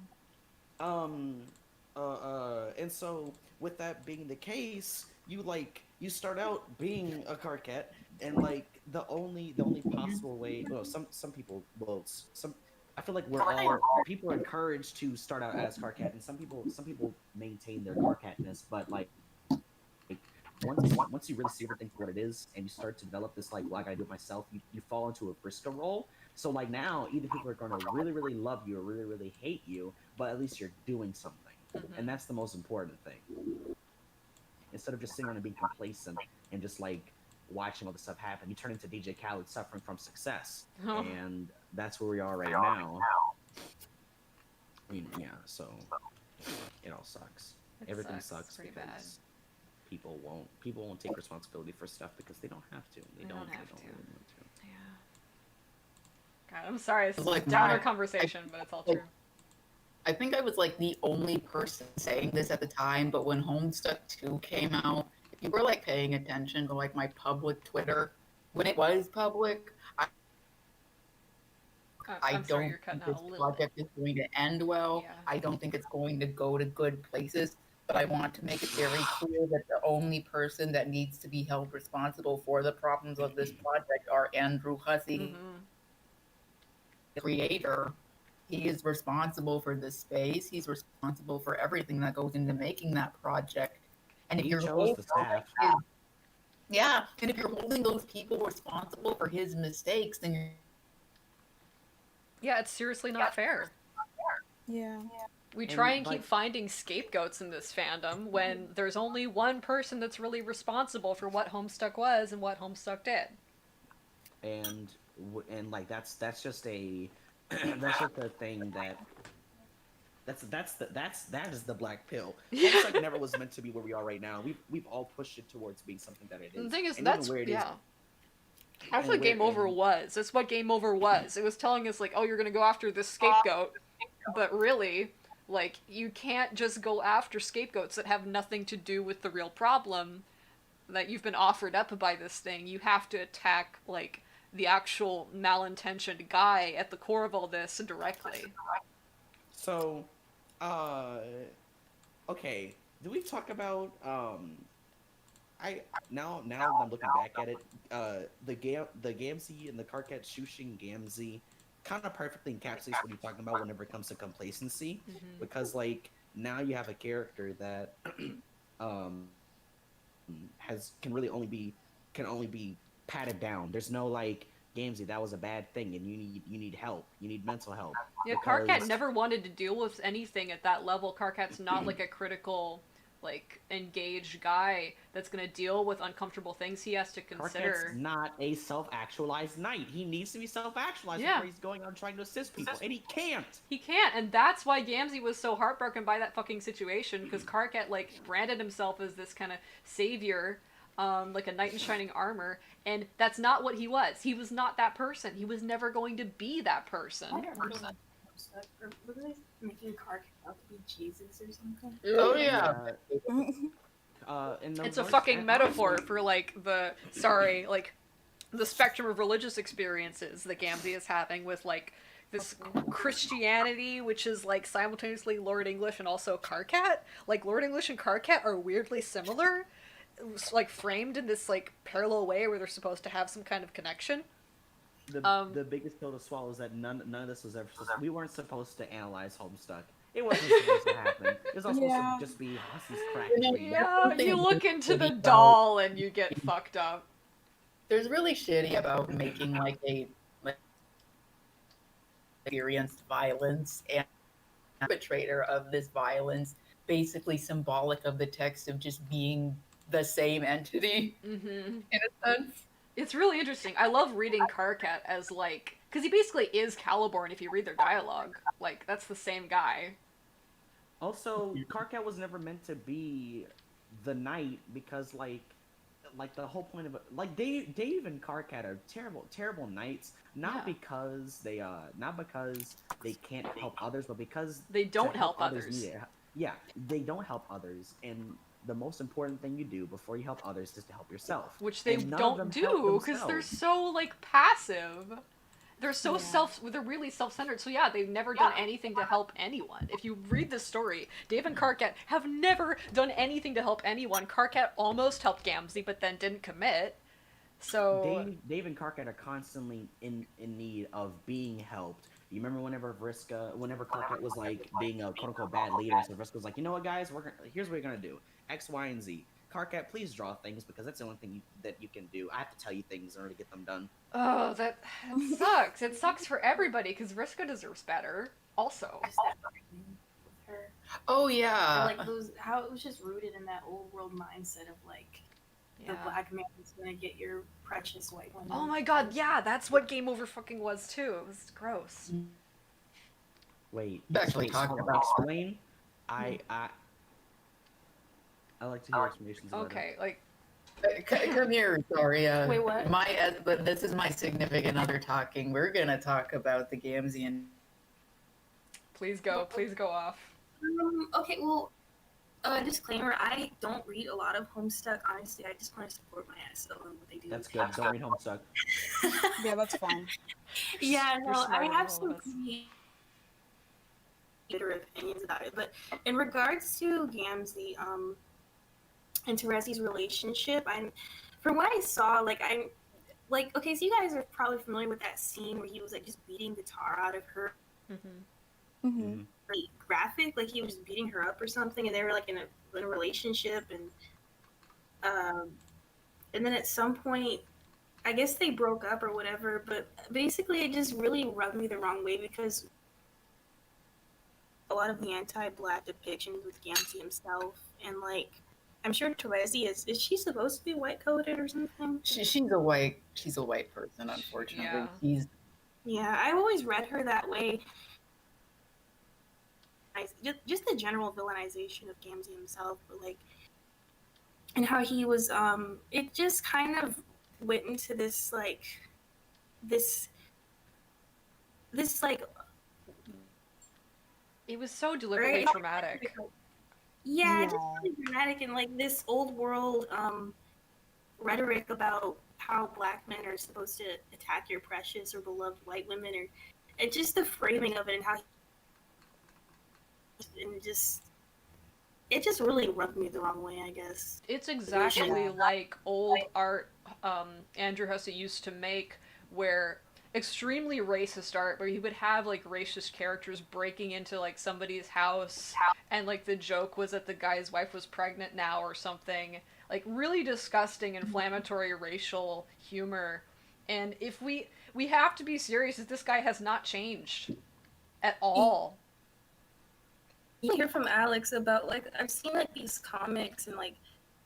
[SPEAKER 2] Yeah.
[SPEAKER 3] And so with that being the case, you start out being a Karkat, and like the only possible way. Well, some people will some. I feel like people are encouraged to start out as Karkat, and some people maintain their Karkatness, but like once you really see everything for what it is, and you start to develop this like, well, I gotta do it myself, you fall into a Briska role. So like now, either people are gonna really really love you or really really hate you, but at least you're doing something, and that's the most important thing. Instead of just sitting around and being complacent and just like watching all this stuff happen, you turn into DJ Khaled suffering from success,
[SPEAKER 1] Oh.
[SPEAKER 3] and that's where we are right now. I mean, yeah, so it all sucks.
[SPEAKER 1] It
[SPEAKER 3] Everything
[SPEAKER 1] sucks
[SPEAKER 3] sucks
[SPEAKER 1] pretty
[SPEAKER 3] because people won't take responsibility for stuff because they don't have to. They don't
[SPEAKER 1] have
[SPEAKER 3] really
[SPEAKER 1] to.
[SPEAKER 3] want to.
[SPEAKER 1] Yeah. God, I'm sorry. It's
[SPEAKER 4] Like
[SPEAKER 1] a downer
[SPEAKER 4] my-
[SPEAKER 1] conversation, but it's all
[SPEAKER 4] like-
[SPEAKER 1] true.
[SPEAKER 4] I think I was like the only person saying this at the time, but when Homestuck 2 came out, if you were like paying attention to like my public Twitter, when it was public, I
[SPEAKER 1] I'm sorry,
[SPEAKER 4] don't
[SPEAKER 1] you're cutting
[SPEAKER 4] think
[SPEAKER 1] out
[SPEAKER 4] this
[SPEAKER 1] a little bit.
[SPEAKER 4] project is going to end well.
[SPEAKER 1] Yeah.
[SPEAKER 4] I don't think it's going to go to good places, but I want to make it very clear that the only person that needs to be held responsible for the problems of this project are Andrew Hussey,
[SPEAKER 1] Mhm.
[SPEAKER 4] the creator. He is responsible for this space. He's responsible for everything that goes into making that project. And if
[SPEAKER 3] He
[SPEAKER 4] you're
[SPEAKER 3] chose
[SPEAKER 4] holding
[SPEAKER 3] the staff.
[SPEAKER 4] yeah, and if you're holding those people responsible for his mistakes, then you're
[SPEAKER 1] Yeah, it's seriously not fair.
[SPEAKER 2] Yeah.
[SPEAKER 1] We
[SPEAKER 3] And,
[SPEAKER 1] try and
[SPEAKER 3] like-
[SPEAKER 1] keep finding scapegoats in this fandom when there's only one person that's really responsible for what Homestuck was and what Homestuck did.
[SPEAKER 3] And like that's just a that's just a thing that is the black pill. It's like never was meant to be where we are right now. We've all pushed it towards being something that it is.
[SPEAKER 1] The thing is,
[SPEAKER 3] And
[SPEAKER 1] that's
[SPEAKER 3] even where it is-
[SPEAKER 1] yeah. That's what Game Over was. That's what Game Over was. It was telling us like, oh, you're gonna go after this scapegoat, but really, like, you can't just go after scapegoats that have nothing to do with the real problem that you've been offered up by this thing. You have to attack like the actual malintentioned guy at the core of all this directly.
[SPEAKER 3] So, okay. Do we talk about now that I'm looking back at it, the Gamzee and the Karkat Shushin Gamzee kind of perfectly encapsulates what you're talking about whenever it comes to complacency, because like now you have a character that can only be patted down. There's no like, Gamzee, that was a bad thing, and you need help. You need mental help.
[SPEAKER 1] Yeah,
[SPEAKER 3] because-
[SPEAKER 1] Karkat never wanted to deal with anything at that level. Karkat's not like a critical like engaged guy that's gonna deal with uncomfortable things he has to consider.
[SPEAKER 3] Karkat's not a self-actualized knight. He needs to be self-actualized
[SPEAKER 1] Yeah.
[SPEAKER 3] before he's going out trying to assist people, and he can't.
[SPEAKER 1] He can't, and that's why Gamzee was so heartbroken by that fucking situation, because Karkat, like, branded himself as this kind of savior, like a knight in shining armor, and that's not what he was. He was not that person. He was never going to be that person.
[SPEAKER 5] I don't remember that stuff. Or were they making Kark out to be Jesus or something?
[SPEAKER 4] Oh yeah.
[SPEAKER 3] In the
[SPEAKER 1] It's a
[SPEAKER 3] voice
[SPEAKER 1] fucking
[SPEAKER 3] act-
[SPEAKER 1] metaphor for, like, the spectrum of religious experiences that Gamzee is having with, like, this Christianity, which is, like, simultaneously Lord English and also Karkat. Like, Lord English and Karkat are weirdly similar, like, framed in this, like, parallel way where they're supposed to have some kind of connection.
[SPEAKER 3] The biggest pill to swallow is that none of this was ever. We weren't supposed to analyze Homestuck. It wasn't supposed to happen. It was all supposed
[SPEAKER 2] Yeah.
[SPEAKER 3] to just be Hussey's crack.
[SPEAKER 4] You know,
[SPEAKER 3] queen.
[SPEAKER 1] Yeah, you look into the doll and you get fucked up.
[SPEAKER 4] There's really shitty about making like a experienced violence and perpetrator of this violence basically symbolic of the text of just being the same entity
[SPEAKER 1] Mm-hmm.
[SPEAKER 4] in a sense.
[SPEAKER 1] It's really interesting. I love reading Karkat as, like, because he basically is Caliborn if you read their dialogue. Like, that's the same guy.
[SPEAKER 3] Also, Karkat was never meant to be the knight because, like the whole point of it, like Dave and Karkat are terrible knights. Not
[SPEAKER 1] Yeah.
[SPEAKER 3] because they can't help others, but because
[SPEAKER 1] They don't
[SPEAKER 3] to
[SPEAKER 1] help others.
[SPEAKER 3] need it. Yeah, they don't help others, and the most important thing you do before you help others is to help yourself.
[SPEAKER 1] Which they
[SPEAKER 3] And none of
[SPEAKER 1] don't
[SPEAKER 3] them
[SPEAKER 1] do
[SPEAKER 3] help
[SPEAKER 1] because they're
[SPEAKER 3] themselves.
[SPEAKER 1] so, like, passive. They're so
[SPEAKER 2] Yeah.
[SPEAKER 1] they're really self-centered. So yeah, they've never done anything to help anyone. If you read this story, Dave and Karkat have never done anything to help anyone. Karkat almost helped Gamzee, but then didn't commit. So
[SPEAKER 3] Dave and Karkat are constantly in need of being helped. You remember whenever Karkat was like being a quote unquote bad leader, so Vriska was like, you know what, guys, here's what we're gonna do: X, Y, and Z. Karkat, please draw things because that's the only thing that you can do. I have to tell you things in order to get them done.
[SPEAKER 1] oh, that sucks. It sucks for everybody because Vriska deserves better. Also,
[SPEAKER 5] Just that feeling with her.
[SPEAKER 4] Oh
[SPEAKER 5] Or,
[SPEAKER 4] yeah.
[SPEAKER 5] like those, how it was just rooted in that old world mindset of like the
[SPEAKER 1] yeah.
[SPEAKER 5] black man is gonna get your precious white woman.
[SPEAKER 1] Oh my god, yeah, that's what Game Over fucking was too. It was gross.
[SPEAKER 3] Wait,
[SPEAKER 4] Actually
[SPEAKER 3] wait,
[SPEAKER 4] talking
[SPEAKER 3] hold on,
[SPEAKER 4] about-
[SPEAKER 3] explain. I like to hear explanations. Later.
[SPEAKER 1] Okay, like,
[SPEAKER 4] Come here, Victoria.
[SPEAKER 5] Wait, what?
[SPEAKER 4] But this is my significant other talking. We're gonna talk about the Gamzean.
[SPEAKER 1] please go off.
[SPEAKER 5] Okay, well, disclaimer: I don't read a lot of Homestuck. Honestly, I just want to support my SO and what they do.
[SPEAKER 3] That's good. Don't read Homestuck.
[SPEAKER 2] Yeah, that's fine.
[SPEAKER 5] Yeah,
[SPEAKER 1] You're
[SPEAKER 5] no, I
[SPEAKER 1] smarter than
[SPEAKER 5] have
[SPEAKER 1] all
[SPEAKER 5] some
[SPEAKER 1] of us.
[SPEAKER 5] pretty bitter opinions about it. But in regards to Gamzee, and Terezi's relationship, from what I saw, okay, so you guys are probably familiar with that scene where he was like just beating the tar out of her,
[SPEAKER 1] Mm-hmm.
[SPEAKER 2] Mm-hmm.
[SPEAKER 5] like graphic, like he was just beating her up or something, and they were like in a relationship, and then at some point, I guess they broke up or whatever. But basically, it just really rubbed me the wrong way because a lot of the anti-black depictions with Gamzee himself, and like I'm sure Terezi is she supposed to be white coded or something?
[SPEAKER 4] She's a white person, unfortunately.
[SPEAKER 1] Yeah.
[SPEAKER 4] She's
[SPEAKER 5] Yeah, I've always read her that way. Just the general villainization of Gamzee himself, but like, and how he was, it just kind of went into this like, this like,
[SPEAKER 1] It was so deliberately
[SPEAKER 5] Right.
[SPEAKER 1] traumatic.
[SPEAKER 5] yeah,
[SPEAKER 2] Yeah.
[SPEAKER 5] just really dramatic and like this old world rhetoric about how black men are supposed to attack your precious or beloved white women, or and just the framing of it and how and it just really rubbed me the wrong way, I guess.
[SPEAKER 1] It's exactly
[SPEAKER 2] Yeah.
[SPEAKER 1] like old art Andrew Hussey used to make, where extremely racist art, where he would have like racist characters breaking into like somebody's house, and like the joke was that the guy's wife was pregnant now or something. Like really disgusting, inflammatory racial humor. And if we have to be serious, that this guy has not changed at all.
[SPEAKER 5] you hear from Alex about like I've seen like these comics and like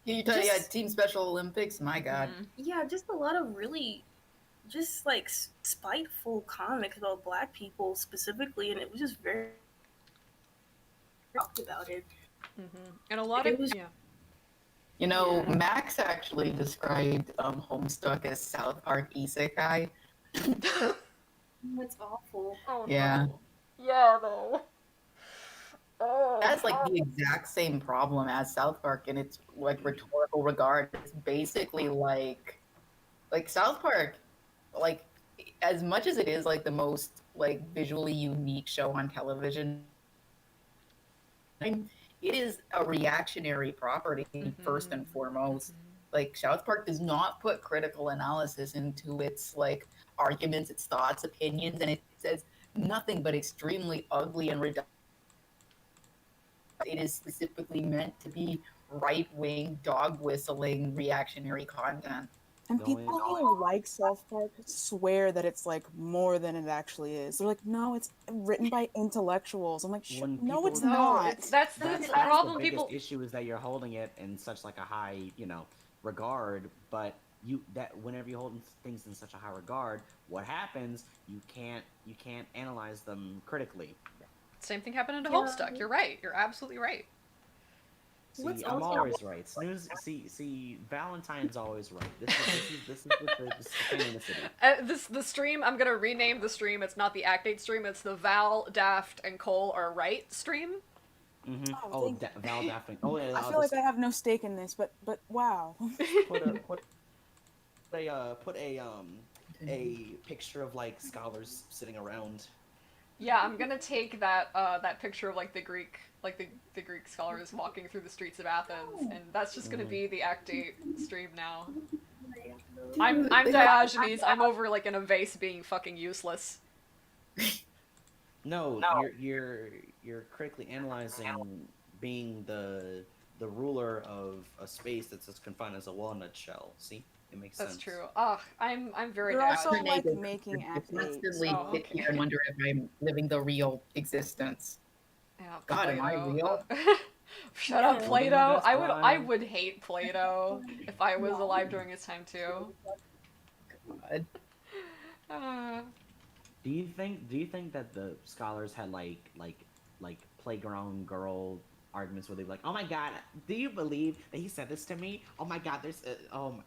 [SPEAKER 4] Yeah, you tell yeah,
[SPEAKER 5] Just-
[SPEAKER 4] Team Special Olympics. My God.
[SPEAKER 1] Mhm.
[SPEAKER 5] yeah, just a lot of really just like spiteful comics about black people specifically, and it was just very talked about it.
[SPEAKER 1] And a lot
[SPEAKER 5] It
[SPEAKER 1] of
[SPEAKER 5] was-
[SPEAKER 1] yeah.
[SPEAKER 4] You know,
[SPEAKER 1] Yeah.
[SPEAKER 4] Max actually described Homestuck as South Park Isekai.
[SPEAKER 5] That's awful.
[SPEAKER 1] Oh
[SPEAKER 4] Yeah.
[SPEAKER 1] no. Yeah though. Oh.
[SPEAKER 4] That's like the exact same problem as South Park in its like rhetorical regard. It's basically like South Park, like as much as it is like the most like visually unique show on television, it is a reactionary property first and foremost. Like South Park does not put critical analysis into its like arguments, its thoughts, opinions, and it says nothing but extremely ugly and reductive. It is specifically meant to be right-wing, dog-whistling, reactionary content.
[SPEAKER 2] And
[SPEAKER 3] Going
[SPEAKER 2] people
[SPEAKER 3] on.
[SPEAKER 2] who like South Park swear that it's like more than it actually is. They're like, no, it's written by intellectuals. I'm like,
[SPEAKER 3] When
[SPEAKER 2] no,
[SPEAKER 3] people-
[SPEAKER 2] it's
[SPEAKER 1] No,
[SPEAKER 2] not.
[SPEAKER 1] that's
[SPEAKER 3] That's
[SPEAKER 1] the
[SPEAKER 3] the
[SPEAKER 1] problem.
[SPEAKER 3] biggest
[SPEAKER 1] People.
[SPEAKER 3] issue is that you're holding it in such like a high, regard. But that whenever you hold things in such a high regard, what happens? You can't analyze them critically.
[SPEAKER 1] Same thing happened into
[SPEAKER 5] Yeah.
[SPEAKER 1] Homestuck. You're right. You're absolutely right.
[SPEAKER 3] See,
[SPEAKER 5] What's
[SPEAKER 3] I'm
[SPEAKER 5] also-
[SPEAKER 3] always right. Snooze. See, Valentine's always right. This is the thing in the city.
[SPEAKER 1] The stream. I'm gonna rename the stream. It's not the Act 8 stream. It's the Val, Daft, and Cole are right stream.
[SPEAKER 3] Mm-hmm.
[SPEAKER 2] Oh,
[SPEAKER 3] Oh,
[SPEAKER 2] thank-
[SPEAKER 3] Val Daphne. Oh, yeah.
[SPEAKER 2] I feel like I have no stake in this, but wow.
[SPEAKER 3] put a picture of like scholars sitting around.
[SPEAKER 1] Yeah, I'm gonna take that that picture of like the Greek scholars walking through the streets of Athens, and that's just gonna be the Act 8 stream now. I'm Diogenes. I'm over like in a vase being fucking useless.
[SPEAKER 3] No, you're critically analyzing being the ruler of a space that's as confined as a walnut shell. See, it makes
[SPEAKER 1] That's
[SPEAKER 3] sense.
[SPEAKER 1] true. Ugh, I'm very
[SPEAKER 2] They're
[SPEAKER 1] bad.
[SPEAKER 2] also like
[SPEAKER 4] Tornado.
[SPEAKER 2] making
[SPEAKER 4] You
[SPEAKER 2] Act 8.
[SPEAKER 4] constantly
[SPEAKER 1] Oh,
[SPEAKER 4] sit
[SPEAKER 1] okay.
[SPEAKER 4] here and wonder if I'm living the real existence.
[SPEAKER 1] Yeah,
[SPEAKER 4] God, am I
[SPEAKER 1] Plato.
[SPEAKER 4] real?
[SPEAKER 1] Shut up,
[SPEAKER 5] Yeah.
[SPEAKER 1] Plato.
[SPEAKER 3] That's
[SPEAKER 1] I
[SPEAKER 3] why.
[SPEAKER 1] would hate Plato if I was alive during his time too.
[SPEAKER 4] God.
[SPEAKER 1] Uh,
[SPEAKER 3] Do you think that the scholars had like playground girl arguments where they were like, oh my god, do you believe that he said this to me? Oh my god, there's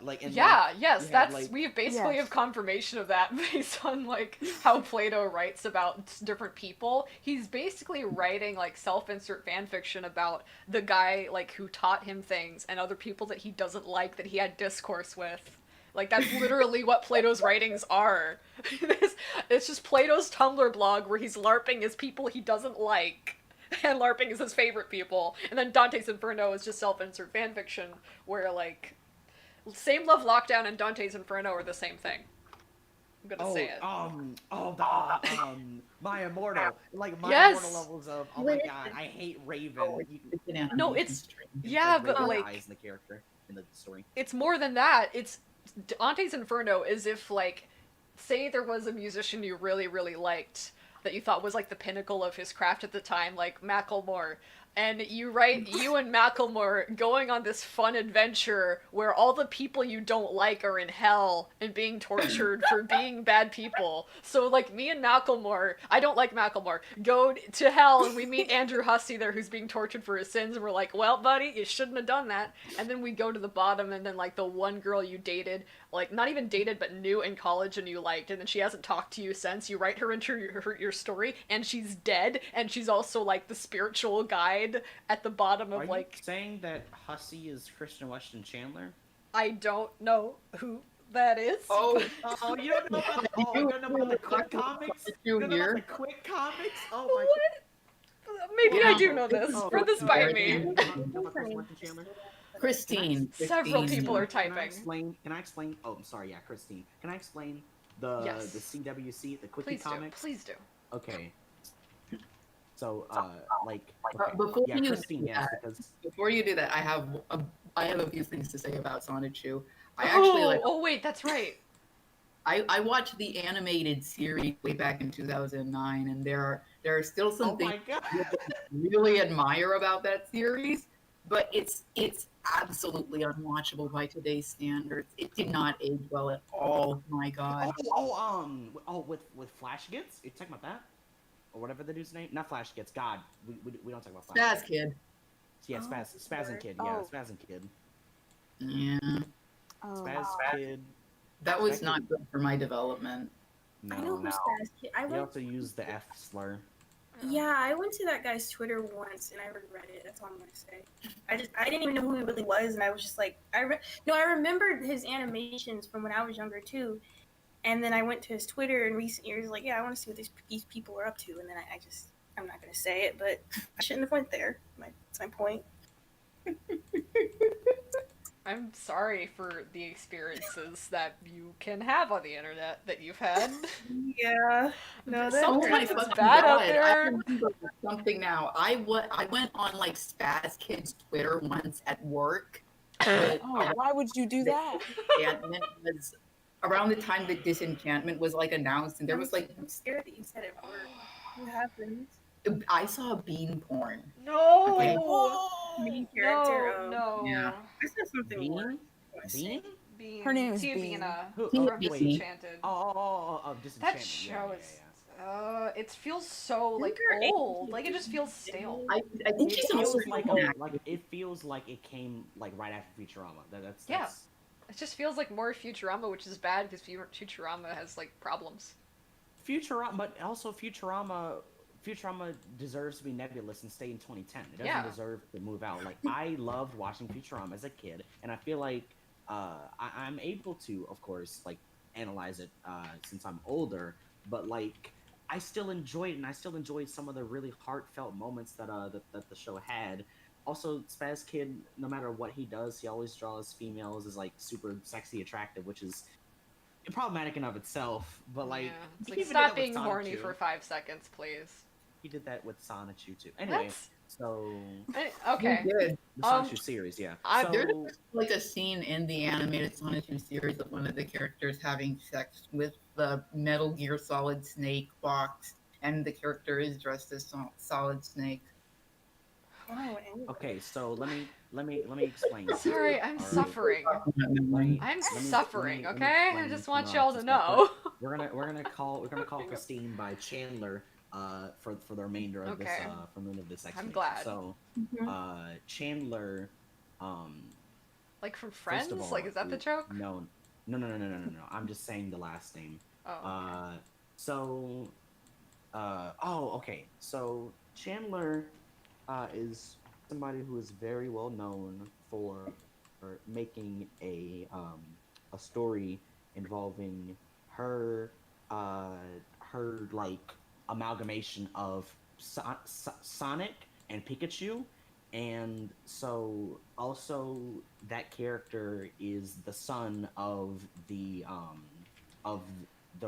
[SPEAKER 3] like and,
[SPEAKER 1] yeah, yes,
[SPEAKER 3] you had,
[SPEAKER 1] that's
[SPEAKER 3] like-
[SPEAKER 1] we basically
[SPEAKER 2] Yes.
[SPEAKER 1] have confirmation of that based on like how Plato writes about different people. He's basically writing like self-insert fan fiction about the guy like who taught him things and other people that he doesn't like that he had discourse with. Like that's literally what Plato's writings are. It's just Plato's Tumblr blog where he's LARPing as people he doesn't like. And LARPing is his favorite people. And then Dante's Inferno is just self-insert fanfiction where like Same Love Lockdown and Dante's Inferno are the same thing. I'm gonna say it.
[SPEAKER 3] My Immortal, like my
[SPEAKER 1] Yes!
[SPEAKER 3] Immortal levels of oh my god, I hate Raven.
[SPEAKER 4] Oh,
[SPEAKER 3] You-
[SPEAKER 4] it's an animation
[SPEAKER 1] No, it's-
[SPEAKER 4] stream.
[SPEAKER 1] Yeah, but
[SPEAKER 3] Raven
[SPEAKER 1] like
[SPEAKER 3] dies in the character in the story.
[SPEAKER 1] it's more than that. It's Dante's Inferno is if like say there was a musician you really really liked that you thought was like the pinnacle of his craft at the time, like Macklemore, and you write you and Macklemore going on this fun adventure where all the people you don't like are in hell and being tortured for being bad people. So like me and Macklemore, I don't like Macklemore, go to hell and we meet Andrew Hussey there who's being tortured for his sins and we're like, well buddy, you shouldn't have done that. And then we go to the bottom and then like the one girl you dated, like not even dated but knew in college and you liked, and then she hasn't talked to you since, you write her into your story and she's dead, and she's also like the spiritual guide at the bottom of
[SPEAKER 3] Are
[SPEAKER 1] like
[SPEAKER 3] you saying that Hussey is Christian Weston Chandler?
[SPEAKER 1] I don't know who that is.
[SPEAKER 4] Oh,
[SPEAKER 3] Oh, you don't know about the, oh, you don't know about the quick comics?
[SPEAKER 4] Did
[SPEAKER 3] You
[SPEAKER 4] you
[SPEAKER 3] don't know
[SPEAKER 4] hear?
[SPEAKER 3] about the quick comics? Oh my
[SPEAKER 1] What? Maybe I do know this.
[SPEAKER 3] Oh,
[SPEAKER 1] Run this by
[SPEAKER 4] very
[SPEAKER 1] me.
[SPEAKER 3] You know about Christian Weston Chandler?
[SPEAKER 4] Christine.
[SPEAKER 1] Several
[SPEAKER 4] Christine.
[SPEAKER 1] people are
[SPEAKER 3] Can I
[SPEAKER 1] typing.
[SPEAKER 3] explain? Oh, I'm sorry. Yeah, Christine. Can I explain the
[SPEAKER 1] Yes.
[SPEAKER 3] CWC, the Quickie
[SPEAKER 1] Please do.
[SPEAKER 3] comics?
[SPEAKER 1] Please do.
[SPEAKER 3] Okay. So, like,
[SPEAKER 4] But
[SPEAKER 3] okay.
[SPEAKER 4] before
[SPEAKER 3] Yeah,
[SPEAKER 4] you
[SPEAKER 3] Christine.
[SPEAKER 4] do
[SPEAKER 3] Yes,
[SPEAKER 4] that-
[SPEAKER 3] because
[SPEAKER 4] Before you do that, I have a few things to say about Sonichu. I actually
[SPEAKER 1] oh,
[SPEAKER 4] like.
[SPEAKER 1] oh wait, that's right.
[SPEAKER 4] I watched the animated series way back in 2009, and there are still some
[SPEAKER 3] Oh
[SPEAKER 4] things
[SPEAKER 3] my god.
[SPEAKER 4] I really admire about that series, but it's absolutely unwatchable by today's standards. It did not age well at all. My God.
[SPEAKER 3] With Flash Gets? You talking about that? Or whatever the dude's name? Not Flash Gets. God, we don't talk about Flash.
[SPEAKER 4] Spaz Kid.
[SPEAKER 3] Yeah,
[SPEAKER 5] Oh,
[SPEAKER 3] Spaz and
[SPEAKER 5] Lord.
[SPEAKER 3] Kid. Yeah,
[SPEAKER 2] Oh.
[SPEAKER 3] Spaz and Kid.
[SPEAKER 4] Yeah,
[SPEAKER 3] Spaz Kid.
[SPEAKER 4] that was
[SPEAKER 3] That
[SPEAKER 4] not
[SPEAKER 3] kid-
[SPEAKER 4] good for my development.
[SPEAKER 5] I know
[SPEAKER 3] No.
[SPEAKER 5] who Spaz Kid. I
[SPEAKER 3] He
[SPEAKER 5] went.
[SPEAKER 3] also used the F slur.
[SPEAKER 5] Yeah, I went to that guy's Twitter once and I regret it. That's all I'm gonna say. I didn't even know who he really was, and I was just like, I remembered his animations from when I was younger too, and then I went to his Twitter in recent years, like, yeah, I want to see what these people are up to, and then I'm not gonna say it, but I shouldn't have went there. That's my point.
[SPEAKER 1] I'm sorry for the experiences that you can have on the internet that you've had.
[SPEAKER 5] Yeah, no, that
[SPEAKER 1] Sometimes
[SPEAKER 4] Oh my
[SPEAKER 1] it's
[SPEAKER 4] fucking
[SPEAKER 1] bad out
[SPEAKER 4] God,
[SPEAKER 1] there.
[SPEAKER 4] I remember something now. I went on like Spaz Kid's Twitter once at work. With,
[SPEAKER 2] Oh, why would you do that?
[SPEAKER 4] Disenchantment was around the time that Disenchantment was like announced, and there was like
[SPEAKER 5] I'm scared that you said it word. What happened?
[SPEAKER 4] I saw bean porn.
[SPEAKER 1] No.
[SPEAKER 4] Okay.
[SPEAKER 5] Main character.
[SPEAKER 1] No.
[SPEAKER 4] Yeah.
[SPEAKER 5] I said something worse.
[SPEAKER 3] Bean?
[SPEAKER 5] I wanna say.
[SPEAKER 3] Bean?
[SPEAKER 1] Bean.
[SPEAKER 2] Her name is
[SPEAKER 1] Tia
[SPEAKER 2] Bean.
[SPEAKER 1] Bina
[SPEAKER 3] Who?
[SPEAKER 4] Tia
[SPEAKER 1] from
[SPEAKER 4] Bean.
[SPEAKER 1] Disenchanted.
[SPEAKER 3] Disenchantment.
[SPEAKER 1] That show is. It feels so like
[SPEAKER 5] Isn't there
[SPEAKER 1] old.
[SPEAKER 5] a-
[SPEAKER 1] Like it just feels stale.
[SPEAKER 4] I think
[SPEAKER 3] It
[SPEAKER 4] she's an
[SPEAKER 3] feels
[SPEAKER 4] older
[SPEAKER 3] like
[SPEAKER 4] woman,
[SPEAKER 3] it feels like it came like right after Futurama.
[SPEAKER 1] Yeah.
[SPEAKER 3] That's
[SPEAKER 1] It just feels like more Futurama, which is bad because Futurama has like problems.
[SPEAKER 3] Futurama, but also Futurama deserves to be nebulous and stay in 2010. It doesn't
[SPEAKER 1] Yeah.
[SPEAKER 3] deserve to move out. Like I loved watching Futurama as a kid, and I feel like I'm able to, of course, like analyze it since I'm older. But like I still enjoyed it, and I still enjoyed some of the really heartfelt moments that the show had. Also, Spaz Kid, no matter what he does, he always draws females as like super sexy, attractive, which is problematic in of itself. But like,
[SPEAKER 1] yeah. It's
[SPEAKER 3] he
[SPEAKER 1] like
[SPEAKER 3] even did
[SPEAKER 1] stop
[SPEAKER 3] that with
[SPEAKER 1] being horny
[SPEAKER 3] Sonichu.
[SPEAKER 1] for 5 seconds, please.
[SPEAKER 3] He did that with Sonichu too. Anyway,
[SPEAKER 1] That's
[SPEAKER 3] so
[SPEAKER 1] okay.
[SPEAKER 4] He did.
[SPEAKER 3] the Sonichu series, yeah.
[SPEAKER 1] I'm-
[SPEAKER 4] There's
[SPEAKER 3] So
[SPEAKER 4] like a scene in the animated Sonic series of one of the characters having sex with the Metal Gear Solid Snake box, and the character is dressed as Solid Snake.
[SPEAKER 5] Oh, anyway.
[SPEAKER 3] okay, so let me explain.
[SPEAKER 1] Sorry, I'm
[SPEAKER 3] Alright.
[SPEAKER 1] suffering.
[SPEAKER 3] Let me-
[SPEAKER 1] I'm
[SPEAKER 3] let me-
[SPEAKER 1] suffering,
[SPEAKER 3] let me
[SPEAKER 1] okay? I
[SPEAKER 3] explain
[SPEAKER 1] just want
[SPEAKER 3] the
[SPEAKER 1] y'all to
[SPEAKER 3] synopsis real
[SPEAKER 1] know.
[SPEAKER 3] quick. We're gonna call Christine by Chandler for the remainder of this
[SPEAKER 1] Okay.
[SPEAKER 3] from the end of this section.
[SPEAKER 1] glad.
[SPEAKER 3] So
[SPEAKER 5] Mhm.
[SPEAKER 3] Chandler
[SPEAKER 1] Like from
[SPEAKER 3] first
[SPEAKER 1] Friends?
[SPEAKER 3] of all,
[SPEAKER 1] Like, is that the joke?
[SPEAKER 3] No. I'm just saying the last name.
[SPEAKER 1] Oh.
[SPEAKER 3] Okay. So Chandler is somebody who is very well known for making a story involving her like amalgamation of Sonic and Pikachu. And so also that character is the son of the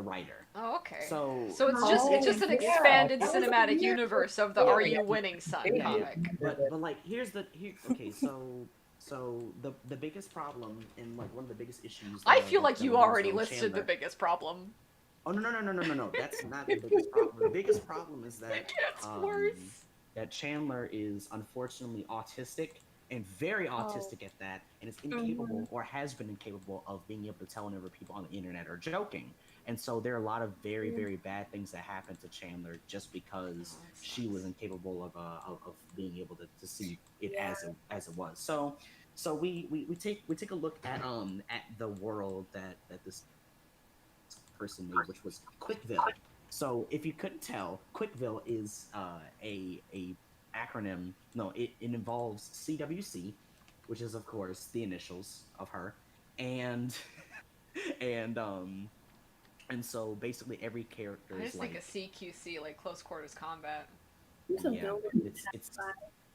[SPEAKER 3] writer.
[SPEAKER 1] Oh, okay.
[SPEAKER 3] So
[SPEAKER 1] it's just an
[SPEAKER 4] yeah.
[SPEAKER 1] expanded
[SPEAKER 4] That was
[SPEAKER 1] cinematic
[SPEAKER 4] weird.
[SPEAKER 1] universe of the
[SPEAKER 4] Yeah,
[SPEAKER 1] Are
[SPEAKER 4] yeah.
[SPEAKER 1] You Winning Son
[SPEAKER 4] Yeah.
[SPEAKER 1] comic.
[SPEAKER 3] but like okay, so the biggest problem and like one of the biggest issues
[SPEAKER 1] I
[SPEAKER 3] that,
[SPEAKER 1] feel like
[SPEAKER 3] that
[SPEAKER 1] you
[SPEAKER 3] relies
[SPEAKER 1] already
[SPEAKER 3] on
[SPEAKER 1] listed
[SPEAKER 3] Chandler-
[SPEAKER 1] the biggest problem.
[SPEAKER 3] Oh no, that's not the biggest problem. The biggest problem is that
[SPEAKER 1] It gets worse.
[SPEAKER 3] that Chandler is unfortunately autistic and very autistic at that, and is incapable or has been incapable of being able to tell whenever people on the internet are joking. And so there are a lot of very, very bad things that happened to Chandler just because
[SPEAKER 1] Oh, that
[SPEAKER 3] she was
[SPEAKER 1] sucks.
[SPEAKER 3] incapable of being able to see it as it was. So we take a look at the world that this person made, which was Quickville. So if you couldn't tell, Quickville is a acronym. No, it involves CWC, which is of course the initials of her, and and so basically every character
[SPEAKER 1] I
[SPEAKER 3] is
[SPEAKER 1] just
[SPEAKER 3] like
[SPEAKER 1] think a CQC, like close quarters combat.
[SPEAKER 5] There's a
[SPEAKER 3] yeah,
[SPEAKER 5] building
[SPEAKER 3] it's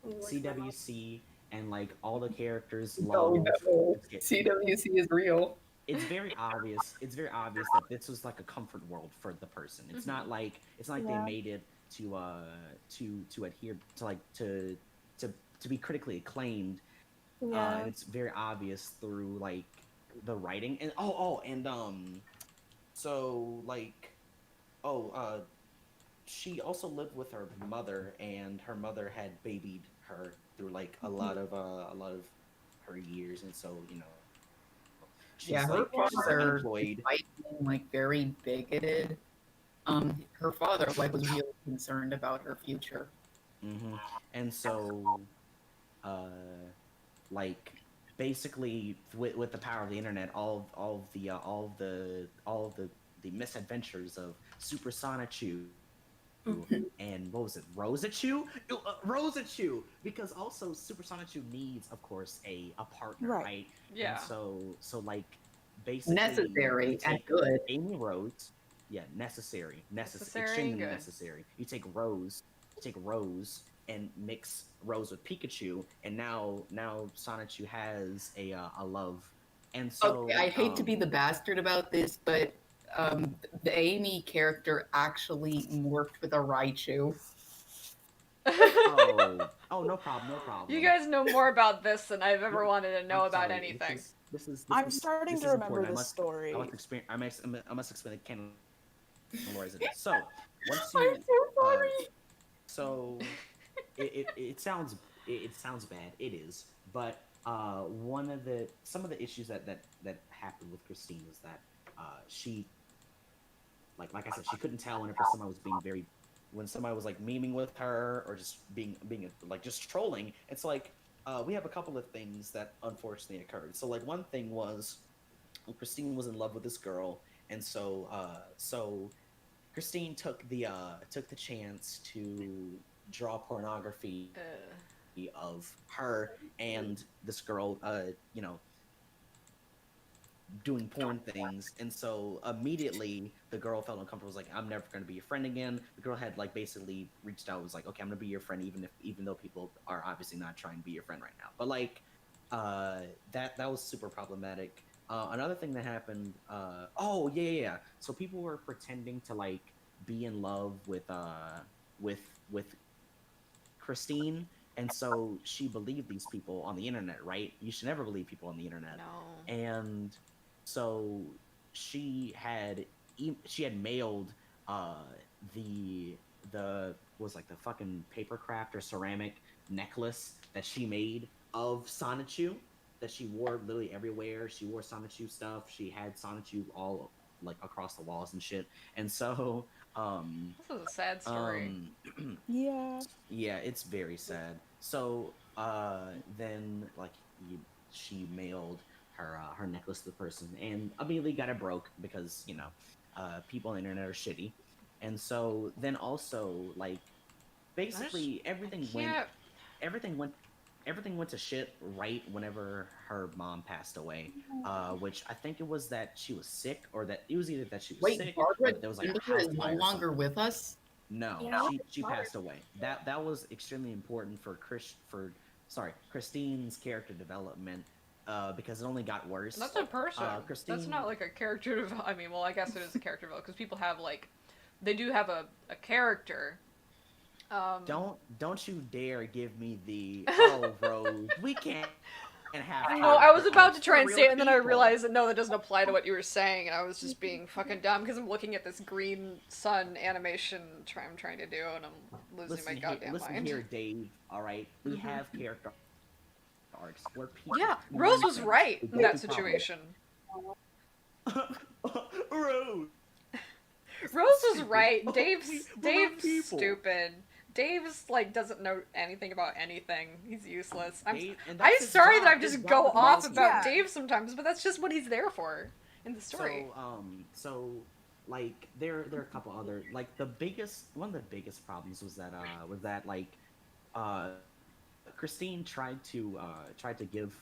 [SPEAKER 5] Ooh, what's
[SPEAKER 3] CWC, and like all the characters
[SPEAKER 4] Oh,
[SPEAKER 3] love.
[SPEAKER 4] no. CWC is real.
[SPEAKER 3] It's very obvious. It's very obvious that this was like a comfort world for the person. It's not like they made it to adhere to like to be critically acclaimed. And it's very obvious through like the writing and so like, oh, she also lived with her mother, and her mother had babied her through like a lot of her years, and so
[SPEAKER 4] Yeah,
[SPEAKER 3] she's
[SPEAKER 4] her
[SPEAKER 3] like she's
[SPEAKER 4] father,
[SPEAKER 3] unemployed.
[SPEAKER 4] despite being like very bigoted, her father like was really concerned about her future.
[SPEAKER 3] And so uh like basically with the power of the internet, all of the misadventures of Super Sonichu
[SPEAKER 4] Mhm.
[SPEAKER 3] and what was it, Rosachu? Rosachu, because also Super Sonichu needs, of course, a partner,
[SPEAKER 2] Right.
[SPEAKER 3] right?
[SPEAKER 1] Yeah.
[SPEAKER 3] And so like basically you
[SPEAKER 4] Necessary and
[SPEAKER 3] take
[SPEAKER 4] good.
[SPEAKER 3] Amy Rose, yeah, necessary,
[SPEAKER 1] Necessary and
[SPEAKER 3] extremely
[SPEAKER 1] good.
[SPEAKER 3] necessary. You take Rose and mix Rose with Pikachu, and now Sonichu has a love, and
[SPEAKER 4] Okay,
[SPEAKER 3] so
[SPEAKER 4] I hate to be the bastard about this, but the Amy character actually morphed with a Raichu.
[SPEAKER 3] oh, no problem, no
[SPEAKER 1] You
[SPEAKER 3] problem.
[SPEAKER 1] guys know more about this than I've ever
[SPEAKER 3] No,
[SPEAKER 1] wanted to know
[SPEAKER 3] I'm
[SPEAKER 1] about
[SPEAKER 3] sorry.
[SPEAKER 1] anything.
[SPEAKER 2] I'm starting
[SPEAKER 3] This
[SPEAKER 2] to
[SPEAKER 3] is
[SPEAKER 2] remember
[SPEAKER 3] important.
[SPEAKER 2] this
[SPEAKER 3] I must
[SPEAKER 2] story.
[SPEAKER 3] explain. I must explain the canon lore as it is. So once
[SPEAKER 4] I'm
[SPEAKER 3] you,
[SPEAKER 4] so
[SPEAKER 3] uh,
[SPEAKER 4] sorry.
[SPEAKER 3] so it sounds it sounds bad. It is, but one of the some of the issues that happened with Christine was that she like I said, she couldn't tell whenever somebody was being very, when somebody was like memeing with her or just being like just trolling. It's like we have a couple of things that unfortunately occurred. So like one thing was Christine was in love with this girl, and so Christine took the chance to draw pornography of her and this girl, doing porn things, and so immediately the girl felt uncomfortable, was like, I'm never going to be your friend again. The girl had like basically reached out, was like, okay, I'm going to be your friend, even though people are obviously not trying to be your friend right now. But like that was super problematic. Another thing that happened, oh yeah, so people were pretending to like be in love with with Christine, and so she believed these people on the internet, right? You should never believe people on the internet.
[SPEAKER 1] No.
[SPEAKER 3] And so she had mailed uh the was like the fucking paper craft or ceramic necklace that she made of Sonichu, that she wore literally everywhere. She wore Sonichu stuff. She had Sonichu all like across the walls and shit. And so
[SPEAKER 1] This is a sad story.
[SPEAKER 3] um
[SPEAKER 2] Yeah.
[SPEAKER 3] yeah, it's very sad. So then like she mailed her necklace to the person, and immediately got it broke because people on the internet are shitty. And so then also like basically
[SPEAKER 1] I can't.
[SPEAKER 3] everything went everything went to shit right whenever her mom passed away. Which I think it was that she was sick, or that it was either that she was
[SPEAKER 4] Wait,
[SPEAKER 3] sick or
[SPEAKER 4] Barbara
[SPEAKER 3] that there was like a
[SPEAKER 4] Denver
[SPEAKER 3] house
[SPEAKER 4] is no
[SPEAKER 3] fire or
[SPEAKER 4] longer
[SPEAKER 3] something.
[SPEAKER 4] with us.
[SPEAKER 3] No,
[SPEAKER 5] Yeah.
[SPEAKER 3] she passed away. That was extremely important for Christine's character development, because it only got worse.
[SPEAKER 1] That's a person.
[SPEAKER 3] Christine,
[SPEAKER 1] That's not like a character develop. I mean, well, I guess it is a character develop because people have like, they do have a character.
[SPEAKER 3] don't you dare give me the oh Rose, we can't have.
[SPEAKER 1] No, I was about to try and
[SPEAKER 3] Real
[SPEAKER 1] say it, and then I
[SPEAKER 3] people.
[SPEAKER 1] realized that no, that doesn't apply to what you were saying, and I was just being fucking dumb because I'm looking at this green sun animation I'm trying to do, and I'm losing my goddamn
[SPEAKER 3] listen
[SPEAKER 1] mind.
[SPEAKER 3] here, Dave. All right, we have character arcs where people.
[SPEAKER 1] Yeah,
[SPEAKER 3] do
[SPEAKER 1] Rose was
[SPEAKER 3] things
[SPEAKER 1] right
[SPEAKER 3] with
[SPEAKER 1] in that
[SPEAKER 3] different
[SPEAKER 1] situation.
[SPEAKER 3] problems. Rose.
[SPEAKER 1] Rose was right.
[SPEAKER 3] Oh,
[SPEAKER 1] Dave's
[SPEAKER 3] we're people.
[SPEAKER 1] stupid. Dave's like doesn't know anything about anything. He's useless. I'm
[SPEAKER 3] And that's his
[SPEAKER 1] sorry
[SPEAKER 3] job.
[SPEAKER 1] that I
[SPEAKER 3] His
[SPEAKER 1] just
[SPEAKER 3] job
[SPEAKER 1] go
[SPEAKER 3] is
[SPEAKER 1] off
[SPEAKER 3] monkey.
[SPEAKER 1] about
[SPEAKER 2] Yeah.
[SPEAKER 1] Dave sometimes, but that's just what he's there for in the story.
[SPEAKER 3] So like there are a couple other, like one of the biggest problems was that like Christine tried to give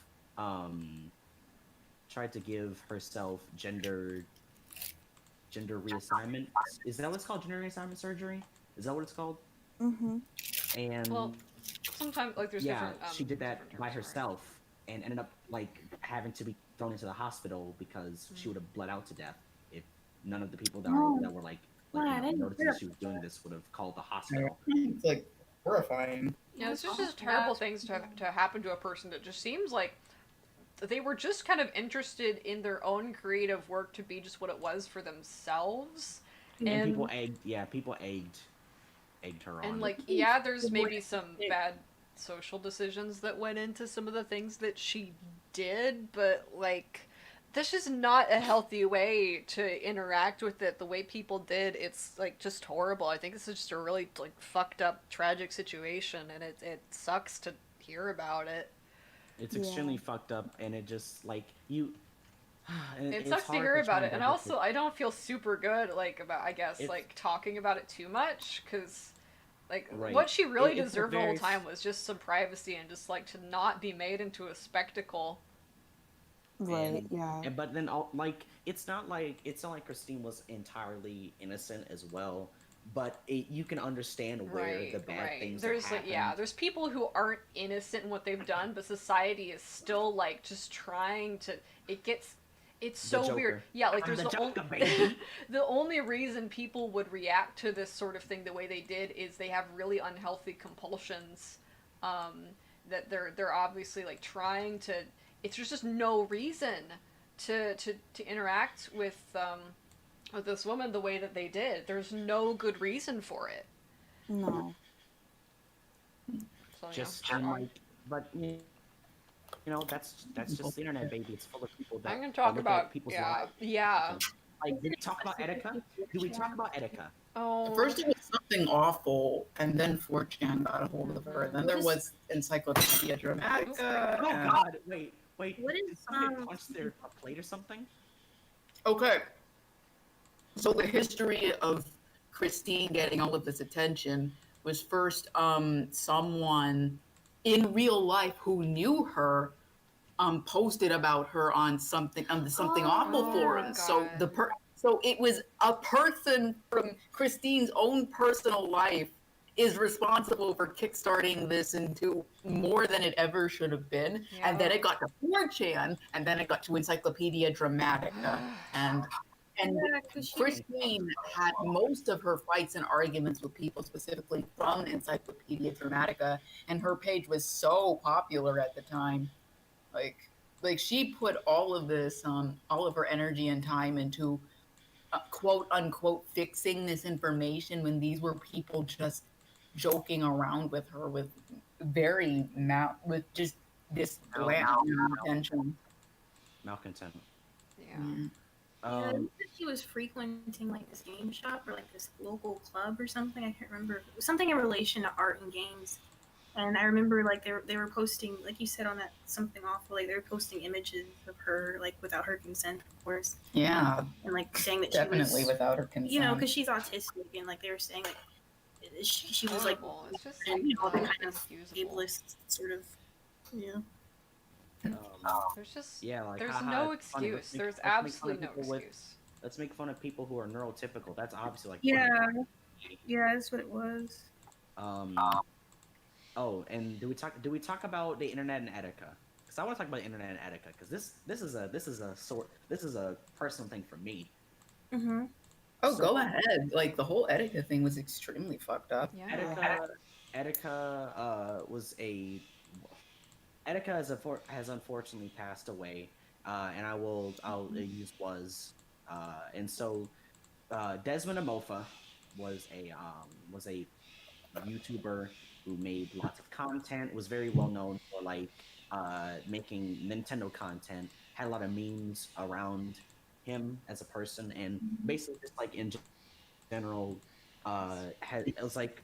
[SPEAKER 3] herself gender reassignment. Is that what it's called? Gender reassignment surgery? Is that what it's called?
[SPEAKER 2] Mm-hmm.
[SPEAKER 3] And
[SPEAKER 1] Well, sometimes like there's
[SPEAKER 3] yeah,
[SPEAKER 1] different.
[SPEAKER 3] she did that
[SPEAKER 1] different
[SPEAKER 3] by
[SPEAKER 1] terms for it.
[SPEAKER 3] herself, and ended up like having to be thrown into the hospital because she would have bled out to death if none of the people that were noticing that she was doing this would have called the hospital.
[SPEAKER 4] It's like horrifying.
[SPEAKER 1] Yeah, it's just terrible things to happen to a person that just seems like they were just kind of interested in their own creative work to be just what it was for themselves.
[SPEAKER 3] And
[SPEAKER 1] And
[SPEAKER 3] people egged her on.
[SPEAKER 1] and like, yeah, there's maybe some bad social decisions that went into some of the things that she did, but like, this is not a healthy way to interact with it. The way people did, it's like just horrible. I think this is just a really like fucked up, tragic situation, and it sucks to hear about it.
[SPEAKER 3] It's
[SPEAKER 2] Yeah.
[SPEAKER 3] extremely fucked up, and it just like you. and
[SPEAKER 1] It
[SPEAKER 3] it's
[SPEAKER 1] sucks to
[SPEAKER 3] hard
[SPEAKER 1] hear about
[SPEAKER 3] try
[SPEAKER 1] it, and
[SPEAKER 3] digest
[SPEAKER 1] also I don't feel super good like about, I guess,
[SPEAKER 3] It's-
[SPEAKER 1] like talking about it too much, because like
[SPEAKER 3] Right.
[SPEAKER 1] what she really
[SPEAKER 3] It's a
[SPEAKER 1] deserved the whole
[SPEAKER 3] very
[SPEAKER 1] time was just some privacy and just like to not be made into a spectacle.
[SPEAKER 2] Right, yeah.
[SPEAKER 3] And but then it's not like Christine was entirely innocent as well, but you can understand where the bad things
[SPEAKER 1] There's
[SPEAKER 3] that
[SPEAKER 1] like,
[SPEAKER 3] happened.
[SPEAKER 1] yeah, there's people who aren't innocent in what they've done, but society is still like just trying to. It's
[SPEAKER 3] The
[SPEAKER 1] so weird.
[SPEAKER 3] Joker.
[SPEAKER 1] Yeah, like
[SPEAKER 3] I'm
[SPEAKER 1] there's
[SPEAKER 3] the
[SPEAKER 1] the only
[SPEAKER 3] Joker, baby.
[SPEAKER 1] the only reason people would react to this sort of thing the way they did is they have really unhealthy compulsions. That they're obviously like trying to. It's just no reason to interact with this woman the way that they did. There's no good reason for it.
[SPEAKER 2] No.
[SPEAKER 1] So,
[SPEAKER 3] Just
[SPEAKER 1] yeah.
[SPEAKER 3] like, but that's just the internet, baby. It's full of people that
[SPEAKER 1] I'm gonna talk
[SPEAKER 3] look
[SPEAKER 1] about
[SPEAKER 3] at people's
[SPEAKER 1] yeah,
[SPEAKER 3] lives.
[SPEAKER 1] yeah.
[SPEAKER 3] Like, did we talk about Etika? Do we talk about Etika?
[SPEAKER 1] Oh,
[SPEAKER 4] First, it was something awful, and then 4chan got a hold of her. And then there was Encyclopedia Dramatica.
[SPEAKER 3] Oh
[SPEAKER 4] and-
[SPEAKER 3] God! Wait.
[SPEAKER 5] What
[SPEAKER 3] Did
[SPEAKER 5] is,
[SPEAKER 3] somebody punch their plate or something?
[SPEAKER 4] Okay. So the history of Christine getting all of this attention was first someone in real life who knew her posted about her on something awful
[SPEAKER 1] Oh,
[SPEAKER 4] forum. So
[SPEAKER 1] God.
[SPEAKER 4] so it was a person from Christine's own personal life is responsible for kickstarting this into more than it ever should have been. And then
[SPEAKER 1] Yeah.
[SPEAKER 4] it got to 4chan, and then it got to Encyclopedia Dramatica. And
[SPEAKER 5] Yeah, 'cause she-
[SPEAKER 4] Christine had most of her fights and arguments with people specifically from Encyclopedia Dramatica, and her page was so popular at the time. Like she put all of this, all of her energy and time into quote unquote fixing this information when these were people just joking around with her with with just this bland intention.
[SPEAKER 3] Malcontent.
[SPEAKER 1] Yeah.
[SPEAKER 4] Mm.
[SPEAKER 5] Yeah, I
[SPEAKER 3] Um,
[SPEAKER 5] think she was frequenting like this game shop or like this local club or something. I can't remember. It was something in relation to art and games. And I remember like they were posting, like you said on that something awful, like they were posting images of her like without her consent, of course,
[SPEAKER 4] Yeah,
[SPEAKER 5] and like saying that
[SPEAKER 4] definitely
[SPEAKER 5] she was,
[SPEAKER 4] without her consent.
[SPEAKER 5] you know, because she's autistic, and like they were saying like she was like
[SPEAKER 1] Horrible. It's just
[SPEAKER 5] and all the
[SPEAKER 1] not
[SPEAKER 5] kind of
[SPEAKER 1] excusable.
[SPEAKER 5] ableist sort of, yeah.
[SPEAKER 1] There's just
[SPEAKER 3] yeah, like
[SPEAKER 1] there's
[SPEAKER 3] haha,
[SPEAKER 1] no
[SPEAKER 3] it's funny.
[SPEAKER 1] excuse.
[SPEAKER 3] Let's
[SPEAKER 1] There's
[SPEAKER 3] make fun of
[SPEAKER 1] absolutely no
[SPEAKER 3] people with-
[SPEAKER 1] excuse.
[SPEAKER 3] Let's make fun of people who are neurotypical. That's obviously like
[SPEAKER 5] Yeah.
[SPEAKER 3] funny.
[SPEAKER 5] Yeah, that's what it was.
[SPEAKER 3] Oh, and do we talk about the internet and Etika? Because I want to talk about the internet and Etika because this is a personal thing for me.
[SPEAKER 5] Mm-hmm.
[SPEAKER 4] Oh, go ahead. Like the whole Etika thing was extremely fucked up.
[SPEAKER 1] Yeah.
[SPEAKER 3] Etika has unfortunately passed away, and I'll use was, and so Desmond Amofa was a YouTuber who made lots of content, was very well known for like making Nintendo content, had a lot of memes around him as a person, and basically just like in general, it was like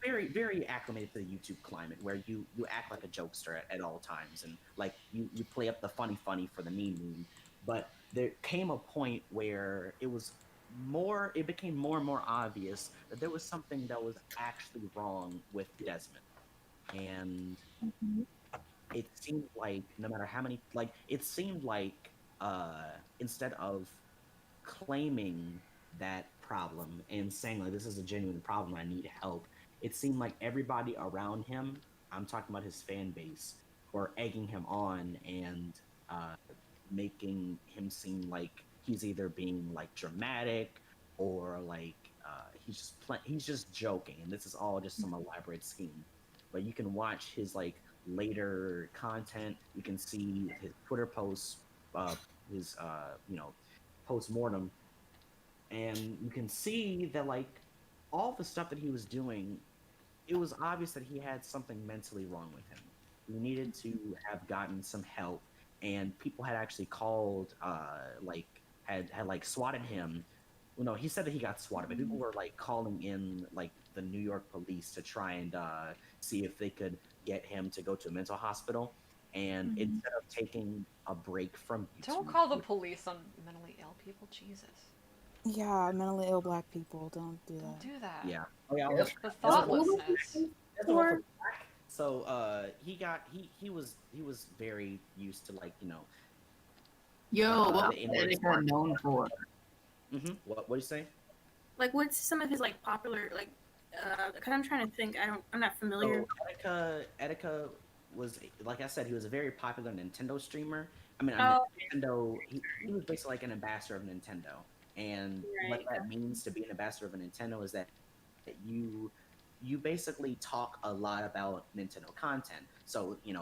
[SPEAKER 3] very very acclimated to the YouTube climate where you act like a jokester at all times, and like you play up the funny for the meme. But there came a point where it became more and more obvious that there was something that was actually wrong with Desmond. And it seemed like no matter how many, like, it seemed like instead of claiming that problem and saying like this is a genuine problem, I need help, it seemed like everybody around him, I'm talking about his fan base, were egging him on and making him seem like he's either being like dramatic or like he's just joking, and this is all just some elaborate scheme. But you can watch his like later content. You can see his Twitter posts, his post mortem, and you can see that like all the stuff that he was doing, it was obvious that he had something mentally wrong with him. He needed to have gotten some help, and people had actually called, had like swatted him. Well, no, he said that he got swatted, but people were like calling in like the New York police to try and see if they could get him to go to a mental hospital. And instead of taking a break from
[SPEAKER 1] Don't
[SPEAKER 3] YouTube,
[SPEAKER 1] call the police on mentally ill people. Jesus.
[SPEAKER 2] Yeah, mentally ill black people don't do
[SPEAKER 1] Don't
[SPEAKER 2] that.
[SPEAKER 1] do that.
[SPEAKER 3] yeah, oh yeah,
[SPEAKER 4] Yep.
[SPEAKER 1] The
[SPEAKER 3] that's
[SPEAKER 1] thoughtlessness.
[SPEAKER 4] Or
[SPEAKER 3] so he was very used to like
[SPEAKER 4] yo, what
[SPEAKER 3] the
[SPEAKER 4] was
[SPEAKER 3] N-word
[SPEAKER 4] Etika known for?
[SPEAKER 3] What do you say?
[SPEAKER 5] Like, what's some of his like popular like? Cause I'm trying to think. I'm not familiar.
[SPEAKER 3] So Etika was, like I said, he was a very popular Nintendo streamer.
[SPEAKER 5] Oh,
[SPEAKER 3] Nintendo. He was basically like an ambassador of Nintendo, and what
[SPEAKER 5] Right.
[SPEAKER 3] that means to be an ambassador of a Nintendo is that you basically talk a lot about Nintendo content. So he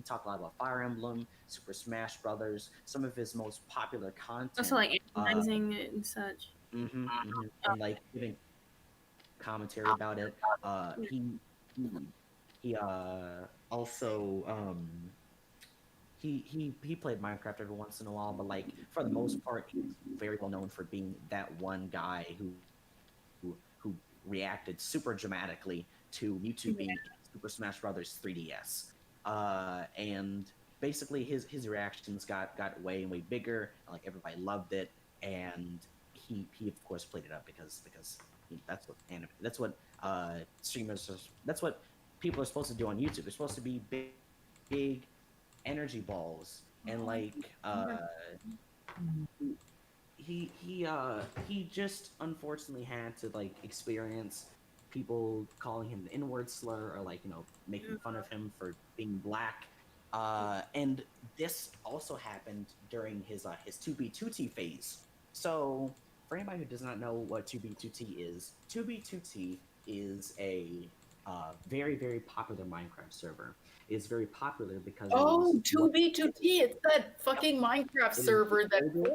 [SPEAKER 3] talked a lot about Fire Emblem, Super Smash Brothers, some of his most popular content.
[SPEAKER 5] also like analyzing it and such.
[SPEAKER 3] And like giving commentary about it. He also he played Minecraft every once in a while, but like for the most part, he's very well known for being that one guy who reacted super dramatically to YouTube being Super Smash Brothers 3DS, and basically his reactions got way and way bigger. And, like everybody loved it, and he of course played it up because that's what streamers that's what people are supposed to do on YouTube. They're supposed to be big energy balls and like he just unfortunately had to like experience people calling him the N-word slur or like making fun of him for being black, and this also happened during his 2B2T phase. So for anybody who does not know what 2B2T is, 2B2T is a very very popular Minecraft server. It's very popular because
[SPEAKER 4] Oh,
[SPEAKER 3] it was
[SPEAKER 4] 2B2T. It's that fucking Minecraft
[SPEAKER 3] is
[SPEAKER 4] server that
[SPEAKER 3] very good.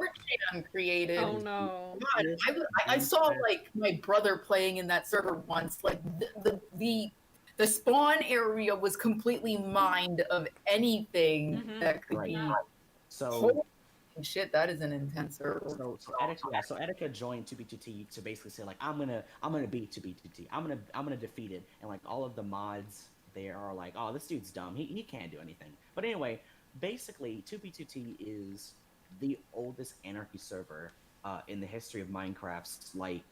[SPEAKER 4] 4chan created.
[SPEAKER 1] Oh no.
[SPEAKER 4] God, I saw like my brother playing in that server once. Like the spawn area was completely mined of anything
[SPEAKER 1] Mhm.
[SPEAKER 4] that could
[SPEAKER 3] Right.
[SPEAKER 4] be.
[SPEAKER 3] So
[SPEAKER 4] Holy shit, that is an intense server.
[SPEAKER 3] So Etika joined 2B2T to basically say like I'm gonna beat 2B2T. I'm gonna defeat it, and like all of the mods there are like, oh, this dude's dumb. He can't do anything. But anyway, basically 2B2T is the oldest anarchy server in the history of Minecraft's like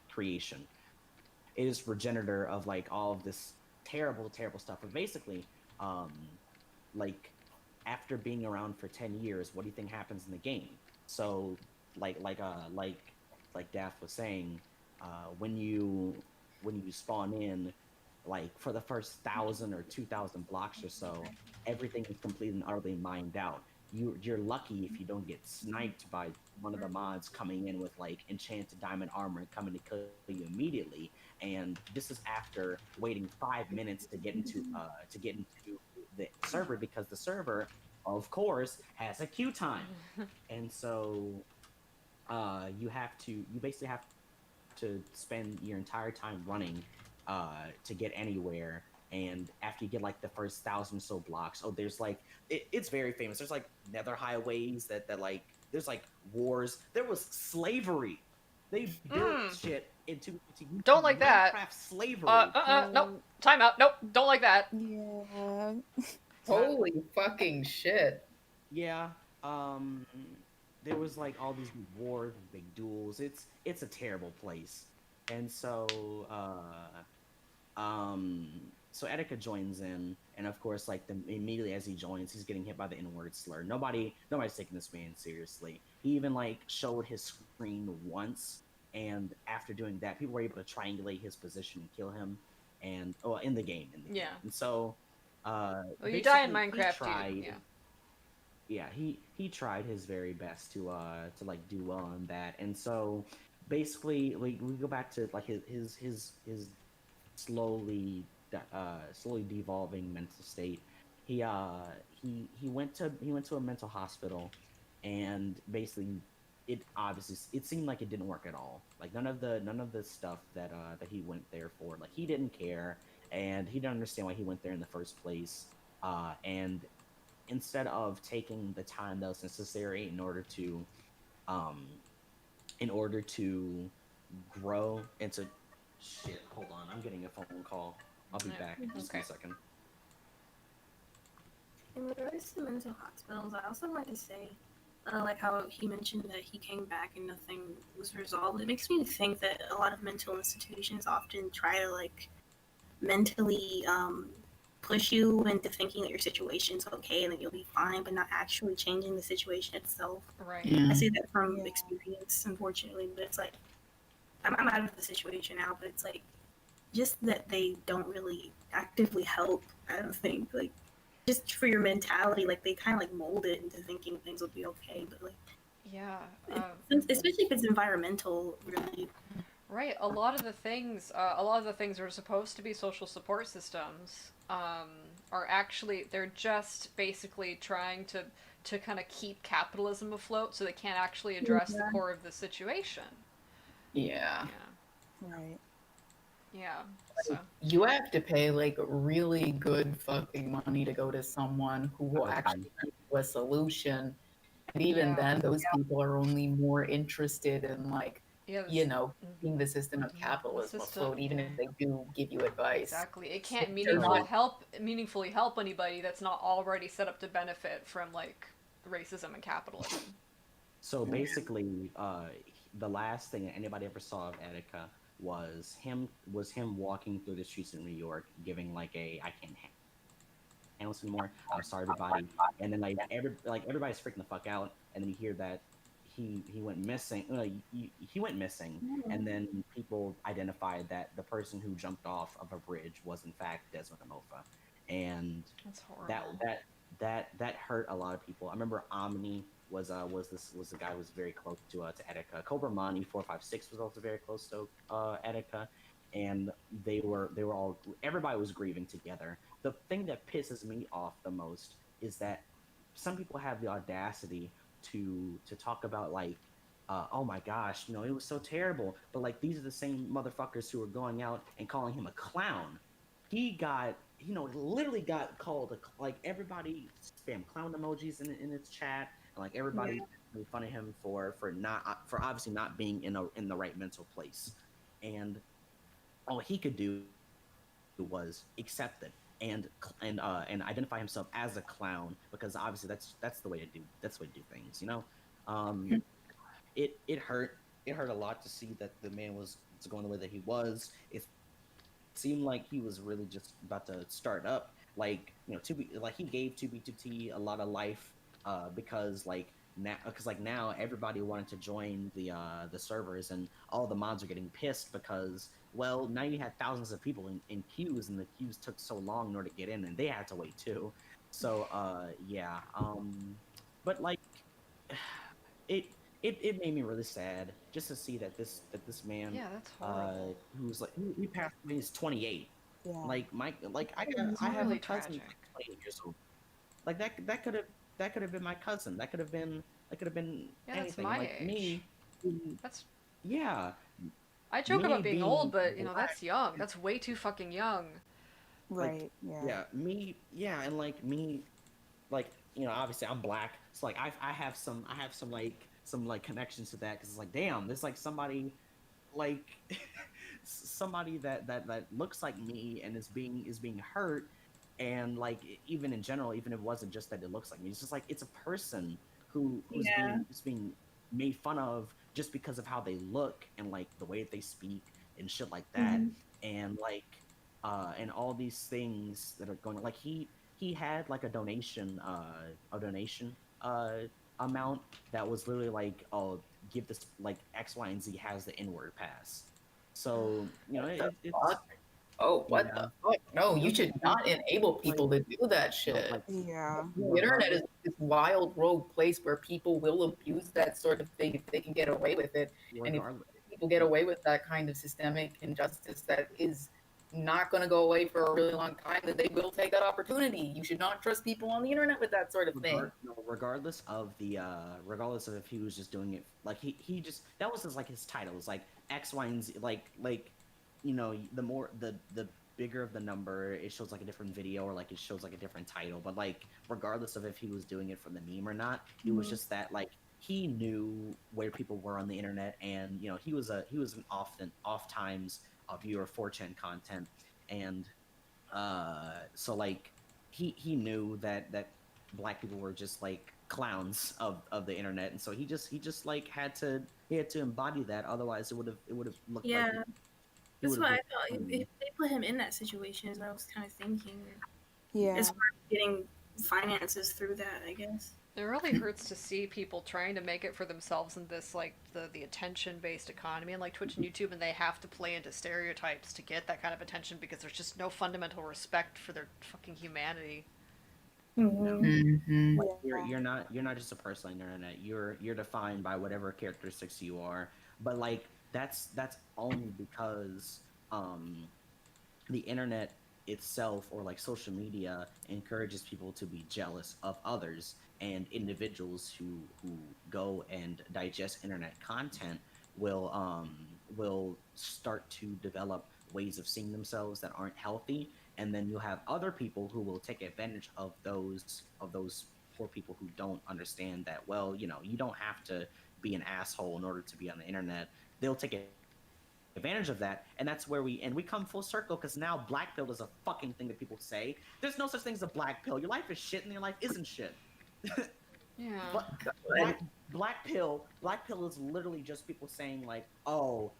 [SPEAKER 3] creation. It is progenitor of like all of this terrible stuff. But basically, um, like after being around for 10 years, what do you think happens in the game? So like Daft was saying, when you spawn in, like for the first 1,000 or 2,000 blocks or so, everything is completely and utterly mined out. You're lucky if you don't get sniped by one of the mods coming in with like enchanted diamond armor and coming to kill you immediately. And this is after waiting 5 minutes to get into the server, because the server, of course, has a queue time. And so you basically have to spend your entire time running to get anywhere. And after you get like the first 1,000 or so blocks, there's like it's very famous. There's like nether highways that like there's like wars. There was slavery. They built shit into
[SPEAKER 1] Don't like that.
[SPEAKER 3] Minecraft slavery.
[SPEAKER 1] Nope. Time out. Nope. Don't like that.
[SPEAKER 2] Yeah.
[SPEAKER 4] Holy fucking shit.
[SPEAKER 3] Yeah. There was like all these wars, big duels. It's a terrible place. And so so Etika joins in, and of course, like immediately as he joins, he's getting hit by the N-word slur. Nobody's taking this man seriously. He even like showed his screen once, and after doing that, people were able to triangulate his position and kill him, and in the game.
[SPEAKER 1] Yeah.
[SPEAKER 3] And so
[SPEAKER 1] Well, you die in
[SPEAKER 3] basically, he
[SPEAKER 1] Minecraft,
[SPEAKER 3] tried,
[SPEAKER 1] dude. Yeah.
[SPEAKER 3] he tried his very best to like do well on that. And so basically, like we go back to like his slowly slowly devolving mental state. He went to a mental hospital, and basically, it seemed like it didn't work at all. Like none of the stuff that he went there for. Like he didn't care, and he didn't understand why he went there in the first place. And instead of taking the time that was necessary um in order to grow into shit. Hold on, I'm getting a phone call. I'll be
[SPEAKER 1] Yeah,
[SPEAKER 3] back just in
[SPEAKER 1] okay.
[SPEAKER 3] a second.
[SPEAKER 5] In regards to mental hospitals, I also want to say, like how he mentioned that he came back and nothing was resolved. It makes me think that a lot of mental institutions often try to like mentally push you into thinking that your situation's okay and that you'll be fine, but not actually changing the situation itself.
[SPEAKER 1] Right.
[SPEAKER 5] I
[SPEAKER 4] Yeah.
[SPEAKER 5] say that from
[SPEAKER 2] Yeah.
[SPEAKER 5] experience, unfortunately, but it's like I'm out of the situation now, but it's like just that they don't really actively help. I don't think like just for your mentality, like they kind of like mold it into thinking things will be okay, but like
[SPEAKER 1] Yeah.
[SPEAKER 5] especially if it's environmental, really.
[SPEAKER 1] Right. A lot of the things that are supposed to be social support systems, are actually they're just basically trying to kind of keep capitalism afloat, so they can't actually address the core of the situation.
[SPEAKER 4] Yeah.
[SPEAKER 1] Yeah.
[SPEAKER 2] Right.
[SPEAKER 1] Yeah. So.
[SPEAKER 4] You have to pay like really good fucking money to go to someone who will
[SPEAKER 3] Okay.
[SPEAKER 4] actually give you a solution. And even
[SPEAKER 1] Yeah.
[SPEAKER 4] then, those people are only more interested in like,
[SPEAKER 1] Yeah.
[SPEAKER 4] keeping the system of
[SPEAKER 1] The
[SPEAKER 4] capitalism
[SPEAKER 1] system.
[SPEAKER 4] afloat, even
[SPEAKER 1] Yeah.
[SPEAKER 4] if they do give you advice.
[SPEAKER 1] Exactly. It can't
[SPEAKER 4] They're not.
[SPEAKER 1] meaningfully help anybody that's not already set up to benefit from like racism and capitalism.
[SPEAKER 3] So basically, the last thing that anybody ever saw of Etika was him walking through the streets of New York, giving like a "I can't handle this anymore. I'm sorry, everybody." And then like everybody's freaking the fuck out, and then you hear that he went missing. He went missing, and then people identified that the person who jumped off of a bridge was in fact Desmond Mofa, and
[SPEAKER 1] That's
[SPEAKER 3] that
[SPEAKER 1] horrible.
[SPEAKER 3] that that hurt a lot of people. I remember Omni was the guy who was very close to Etika. Cobra Mani 456 was also very close to Etika, and they were all everybody was grieving together. The thing that pisses me off the most is that some people have the audacity to talk about like oh my gosh, it was so terrible. But like these are the same motherfuckers who are going out and calling him a clown. He got, literally got called like everybody spam clown emojis in its chat, and like everybody made fun of him for obviously not being in the right mental place, and all he could do was accept it and identify himself as a clown because obviously that's the way to do things. Um, it hurt a lot to see that the man was going the way that he was. It seemed like he was really just about to start up. Like to be like he gave 2B2T a lot of life because now everybody wanted to join the servers and all the mods are getting pissed because well now you had thousands of people in queues and the queues took so long in order to get in and they had to wait too. So yeah. But like it it made me really sad just to see that this man
[SPEAKER 1] Yeah, that's horrible.
[SPEAKER 3] who's like he passed away. He's 28.
[SPEAKER 2] Yeah.
[SPEAKER 3] Like
[SPEAKER 1] It's
[SPEAKER 3] I have a
[SPEAKER 1] really
[SPEAKER 3] cousin who's
[SPEAKER 1] tragic.
[SPEAKER 3] 28 years old. Like that could have been my cousin. That could have been
[SPEAKER 1] Yeah, that's
[SPEAKER 3] anything.
[SPEAKER 1] my
[SPEAKER 3] Like
[SPEAKER 1] age.
[SPEAKER 3] me,
[SPEAKER 1] That's
[SPEAKER 3] yeah,
[SPEAKER 1] I joke
[SPEAKER 3] me
[SPEAKER 1] about being
[SPEAKER 3] being
[SPEAKER 1] old, but
[SPEAKER 3] black.
[SPEAKER 1] that's young. That's way too fucking young.
[SPEAKER 3] Like
[SPEAKER 2] Right. Yeah.
[SPEAKER 3] yeah, and like me, like obviously I'm black, so like I have some like connections to that because it's like damn, there's like somebody like somebody that looks like me and is being hurt, and like even in general, even if it wasn't just that it looks like me, it's just like it's a person who's being made fun of just because of how they look and like the way that they speak and shit like that, and like and all these things that are going on. Like he had like a donation amount that was literally like, oh, give this like X, Y, and Z has the N-word pass. So
[SPEAKER 4] What the
[SPEAKER 3] it's
[SPEAKER 4] fuck? Oh, what
[SPEAKER 3] yeah,
[SPEAKER 4] the fuck? No, you
[SPEAKER 3] it was
[SPEAKER 4] should not enable
[SPEAKER 3] like
[SPEAKER 4] people to do that shit.
[SPEAKER 3] like
[SPEAKER 2] Yeah.
[SPEAKER 4] The internet is this wild rogue place where people will abuse that sort of thing if they can get away with it. And if
[SPEAKER 3] regardless.
[SPEAKER 4] people get away with that kind of systemic injustice that is not going to go away for a really long time, then they will take that opportunity. You should not trust people on the internet with that sort of thing.
[SPEAKER 3] Regardless of regardless of if he was just doing it, like he just, that was his, like, his title was like X, Y, and Z, like, you know, the bigger of the number, it shows like a different video, or like it shows like a different title. But like, regardless of if he was doing it for the meme or not, it was just that, like, he knew where people were on the internet, and, you know, he was an oft times a viewer of 4chan content, and so like he knew that black people were just like clowns of the internet, and so he just like had to embody that. Otherwise, it would have looked
[SPEAKER 5] Yeah.
[SPEAKER 3] like
[SPEAKER 5] That's
[SPEAKER 3] would've
[SPEAKER 5] what I
[SPEAKER 3] looked
[SPEAKER 5] thought.
[SPEAKER 3] funny.
[SPEAKER 5] If they put him in that situation, is what I was kind of thinking.
[SPEAKER 2] Yeah.
[SPEAKER 5] As far as getting finances through that, I guess.
[SPEAKER 1] It really hurts to see people trying to make it for themselves in this, like, the attention-based economy, and like Twitch and YouTube, and they have to play into stereotypes to get that kind of attention because there's just no fundamental respect for their fucking humanity.
[SPEAKER 4] Mm-hmm.
[SPEAKER 3] You're not just a person on the internet. You're defined by whatever characteristics you are. But like, that's only because the internet itself, or like social media, encourages people to be jealous of others, and individuals who go and digest internet content will start to develop ways of seeing themselves that aren't healthy. And then you'll have other people who will take advantage of those poor people who don't understand that, well, you know, you don't have to be an asshole in order to be on the internet. They'll take advantage of that, and that's where we come full circle, because now black pill is a fucking thing that people say. There's no such thing as a black pill. Your life is shit, and your life isn't shit.
[SPEAKER 1] Yeah.
[SPEAKER 3] Black pill is literally just people saying like, oh,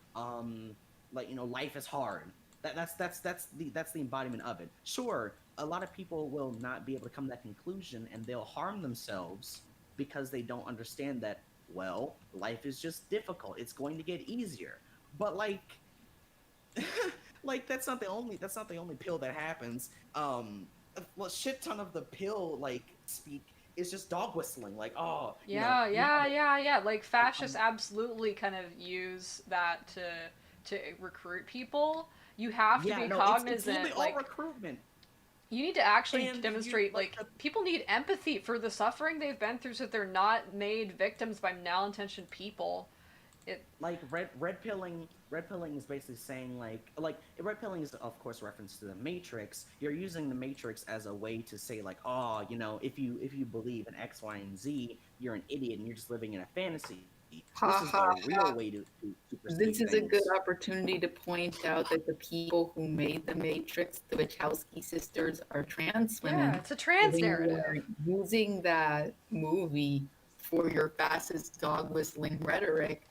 [SPEAKER 3] like, you know, life is hard. That's the embodiment of it. Sure, a lot of people will not be able to come to that conclusion, and they'll harm themselves because they don't understand that, well, life is just difficult. It's going to get easier. But like, like that's not the only pill that happens. Well, shit ton of the pill like speak is just dog whistling. Like, oh,
[SPEAKER 1] yeah. Like, fascists absolutely kind of use that to recruit people. You have to be cognizant.
[SPEAKER 3] It's
[SPEAKER 1] like,
[SPEAKER 3] all recruitment.
[SPEAKER 1] You need to actually
[SPEAKER 3] And
[SPEAKER 1] demonstrate, people need empathy for the suffering they've been through, so that they're not made victims by malintentioned people.
[SPEAKER 3] Like red pilling is basically saying like red pilling is of course a reference to the Matrix. You're using the Matrix as a way to say like, oh, you know, if you believe in X, Y, and Z, you're an idiot and you're just living in a fantasy. This is the real way to
[SPEAKER 4] This is a good opportunity to point out that the people who made the Matrix, the Wachowski sisters, are trans women.
[SPEAKER 1] Yeah, it's a trans
[SPEAKER 4] When
[SPEAKER 1] narrative.
[SPEAKER 4] you're using that movie for your fastest dog whistling rhetoric,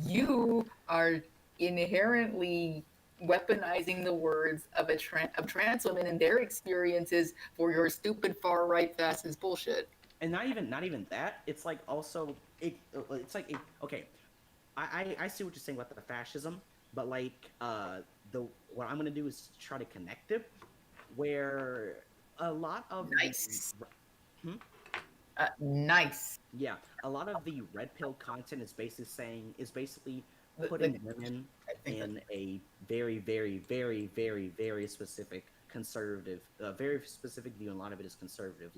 [SPEAKER 4] you are inherently weaponizing the words of trans women and their experiences for your stupid far right fastest bullshit.
[SPEAKER 3] And not even that. It's like also it's like okay. I see what you're saying about the fascism, but like what I'm gonna do is try to connect it, where a lot of
[SPEAKER 4] Nice. Nice.
[SPEAKER 3] Yeah, a lot of the red pill content is basically putting women in a very, very, very, very, very specific conservative, very specific view, and a lot of it is conservative.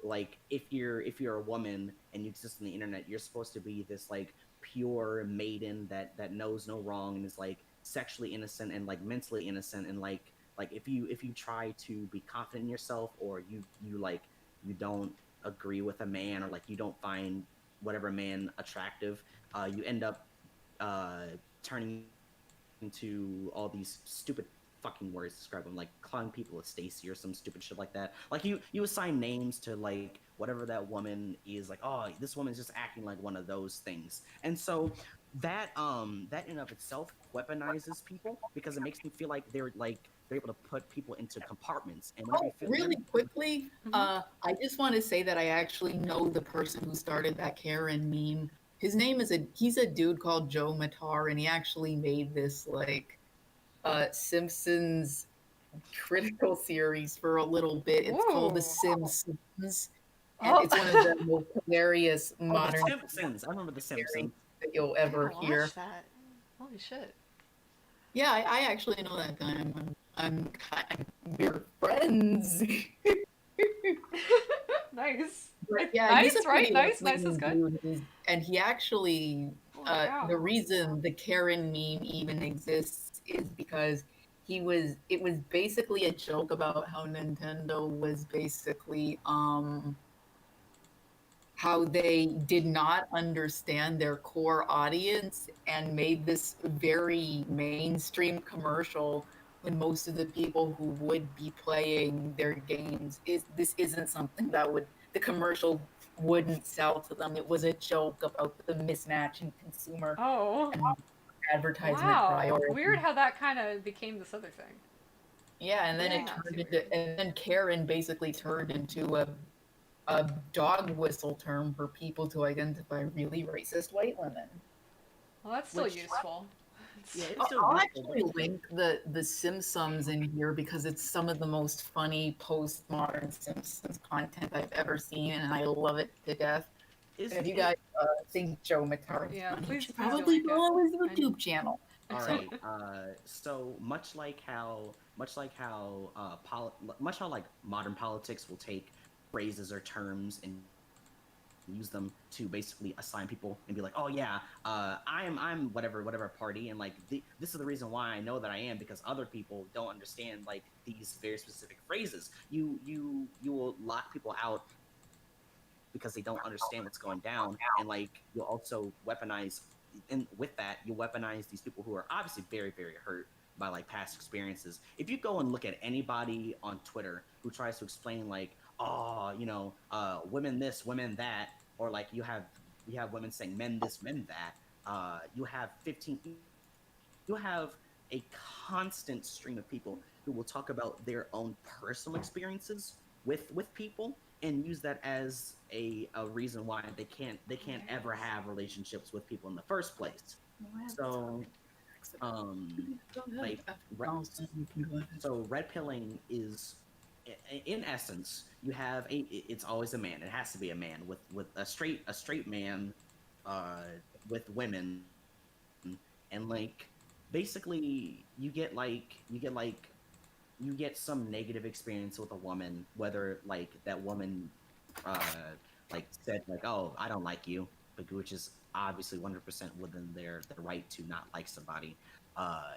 [SPEAKER 3] Like if you're a woman and you exist on the internet, you're supposed to be this like pure maiden that knows no wrong and is like sexually innocent and like mentally innocent, and like if you try to be confident in yourself, or you don't agree with a man, or like you don't find whatever man attractive, you end up turning into all these stupid fucking words to describe them, like calling people a Stacy or some stupid shit like that. Like you assign names to like whatever that woman is, like, oh, this woman's just acting like one of those things. And so that in and of itself weaponizes people, because it makes them feel like they're able to put people into compartments. And
[SPEAKER 4] Really quickly, I just want to say that I actually know the person who started that Karen meme. His name he's a dude called Joe Matar, and he actually made this like Simpsons critical series for a little bit. It's called The Simpsons, and it's one of the most hilarious modern
[SPEAKER 3] Simpsons. I remember The Simpsons
[SPEAKER 4] that you'll ever hear.
[SPEAKER 1] That. Holy shit.
[SPEAKER 4] Yeah, I actually know that guy. We're friends.
[SPEAKER 1] Nice.
[SPEAKER 4] But yeah, he's a
[SPEAKER 1] Nice, right?
[SPEAKER 4] pretty
[SPEAKER 1] Nice. Nice is
[SPEAKER 4] left-leaning
[SPEAKER 1] good.
[SPEAKER 4] dude, and he actually,
[SPEAKER 1] Holy
[SPEAKER 4] the
[SPEAKER 1] cow.
[SPEAKER 4] reason the Karen meme even exists is because it was basically a joke about how Nintendo was basically, how they did not understand their core audience and made this very mainstream commercial when most of the people who would be playing their games this isn't something that would the commercial wouldn't sell to them. It was a joke about the mismatch in consumer
[SPEAKER 1] Oh.
[SPEAKER 4] and advertisement
[SPEAKER 1] Wow. Weird
[SPEAKER 4] priorities.
[SPEAKER 1] how that kind of became this other thing.
[SPEAKER 4] Yeah, and then
[SPEAKER 1] That's
[SPEAKER 4] it
[SPEAKER 1] not too
[SPEAKER 4] turned
[SPEAKER 1] weird.
[SPEAKER 4] into and then Karen basically turned into a dog whistle term for people to identify really racist white women.
[SPEAKER 1] Well, that's still
[SPEAKER 3] Which,
[SPEAKER 1] useful.
[SPEAKER 3] yeah, it's
[SPEAKER 4] I'll
[SPEAKER 3] still
[SPEAKER 4] I'll
[SPEAKER 3] useful, but
[SPEAKER 4] actually link the Simpsons in here because it's some of the most funny postmodern Simpsons content I've ever seen, and I love it to death.
[SPEAKER 3] is
[SPEAKER 4] And if you
[SPEAKER 3] it
[SPEAKER 4] guys think Joe Matari is
[SPEAKER 1] Yeah,
[SPEAKER 4] funny, you
[SPEAKER 1] please,
[SPEAKER 4] should
[SPEAKER 1] please do
[SPEAKER 4] probably
[SPEAKER 1] link it.
[SPEAKER 4] follow his
[SPEAKER 1] I,
[SPEAKER 4] YouTube channel.
[SPEAKER 3] all
[SPEAKER 4] So,
[SPEAKER 3] right? So much how like modern politics will take phrases or terms and use them to basically assign people and be like, oh yeah, I'm whatever party, and like this is the reason why I know that I am because other people don't understand like these very specific phrases. You will lock people out because they don't understand what's going down, and like you'll also weaponize, and with that you'll weaponize these people who are obviously very hurt by like past experiences. If you go and look at anybody on Twitter who tries to explain like, oh, women this, women that, or like you have women saying men this, men that, you have 15, you have a constant stream of people who will talk about their own personal experiences with people and use that as a reason why they can't ever have relationships with people in the first place. So
[SPEAKER 4] go ahead.
[SPEAKER 3] like re-
[SPEAKER 4] Allison, you can go ahead.
[SPEAKER 3] so red pilling is in essence you have it's always a man, it has to be a man with a straight man uh with women, and like basically you get some negative experience with a woman, whether like that woman uh like said like, oh, I don't like you, but which is obviously 100% within their right to not like somebody. uh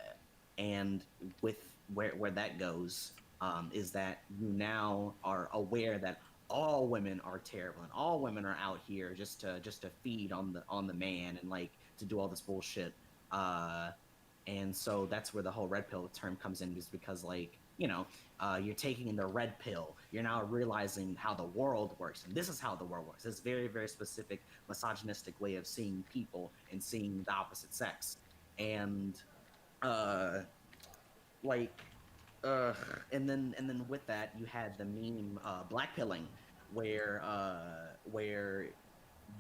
[SPEAKER 3] and with where that goes, is that you now are aware that all women are terrible and all women are out here just to feed on the man and like to do all this bullshit. uh and so that's where the whole red pill term comes in, is because like you're taking the red pill, you're now realizing how the world works, and this is how the world works, this very specific misogynistic way of seeing people and seeing the opposite sex. And uh like uh and then with that you had the meme black pilling, where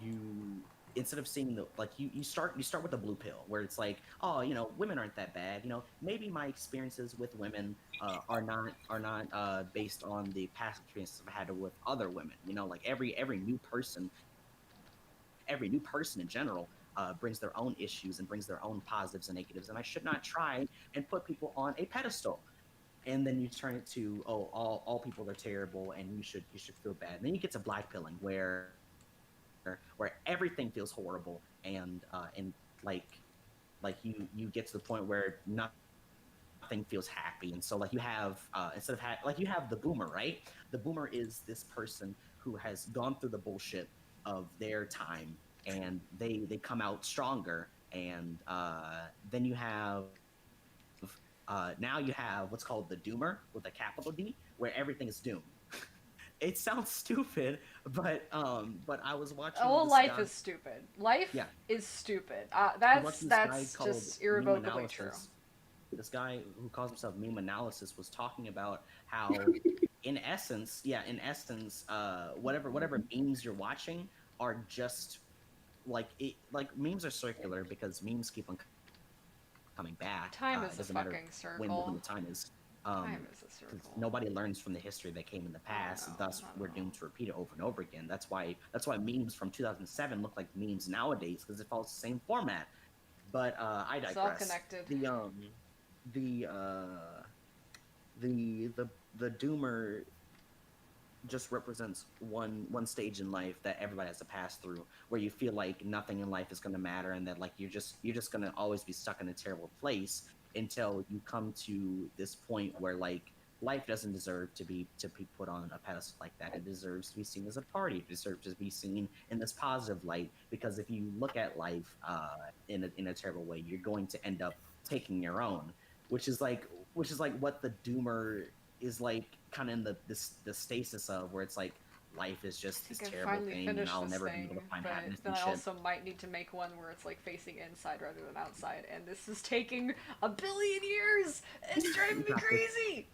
[SPEAKER 3] you, instead of seeing the like you start with the blue pill where it's like, oh, women aren't that bad, maybe my experiences with women are not based on the past experiences I've had with other women. Like every new person in general brings their own issues and brings their own positives and negatives, and I should not try and put people on a pedestal. And then you turn it to, oh, all people are terrible and you should feel bad. And then you get to black pilling where everything feels horrible, and like you get to the point where nothing feels happy. And so like you have instead of like you have the boomer, right? The boomer is this person who has gone through the bullshit of their time, and they come out stronger. And then you have now you have what's called the doomer with a capital D, where everything is doom. It sounds stupid, but I was watching
[SPEAKER 1] Oh,
[SPEAKER 3] this
[SPEAKER 1] life
[SPEAKER 3] guy.
[SPEAKER 1] is stupid. Life
[SPEAKER 3] Yeah,
[SPEAKER 1] is stupid.
[SPEAKER 3] I was
[SPEAKER 1] That's
[SPEAKER 3] watching this guy
[SPEAKER 1] that's
[SPEAKER 3] called
[SPEAKER 1] just
[SPEAKER 3] Meme
[SPEAKER 1] irrevocably true.
[SPEAKER 3] Analysis. This guy who calls himself Meme Analysis was talking about how, in essence, whatever memes you're watching are just like like memes are circular because memes keep on coming back.
[SPEAKER 1] Time
[SPEAKER 3] It
[SPEAKER 1] is a
[SPEAKER 3] doesn't matter
[SPEAKER 1] fucking
[SPEAKER 3] when
[SPEAKER 1] circle.
[SPEAKER 3] the time is.
[SPEAKER 1] Time is a
[SPEAKER 3] Because
[SPEAKER 1] circle.
[SPEAKER 3] nobody learns from the history that came in the
[SPEAKER 1] Oh
[SPEAKER 3] past,
[SPEAKER 1] no,
[SPEAKER 3] thus
[SPEAKER 1] not
[SPEAKER 3] we're
[SPEAKER 1] at all.
[SPEAKER 3] doomed to repeat it over and over again. That's why memes from 2007 look like memes nowadays, because it follows the same format. But I
[SPEAKER 1] It's all
[SPEAKER 3] digress.
[SPEAKER 1] connected.
[SPEAKER 3] The the the the the doomer just represents one stage in life that everybody has to pass through, where you feel like nothing in life is going to matter, and that like you're just going to always be stuck in a terrible place until you come to this point where like life doesn't deserve to be put on a pedestal like that. It deserves to be seen as a party. It deserves to be seen in this positive light, because if you look at life in a terrible way, you're going to end up taking your own, which is like what the doomer is like, kind of in the stasis of, where it's like life is
[SPEAKER 1] I
[SPEAKER 3] just this
[SPEAKER 1] think I
[SPEAKER 3] terrible
[SPEAKER 1] finally
[SPEAKER 3] thing, and
[SPEAKER 1] finished
[SPEAKER 3] I'll
[SPEAKER 1] this
[SPEAKER 3] never
[SPEAKER 1] thing,
[SPEAKER 3] be able to find
[SPEAKER 1] but
[SPEAKER 3] happiness
[SPEAKER 1] then
[SPEAKER 3] and
[SPEAKER 1] I
[SPEAKER 3] shit.
[SPEAKER 1] also might need to make one where it's like facing inside rather than outside, and this is taking a billion years. It's driving me
[SPEAKER 3] got this.
[SPEAKER 1] crazy.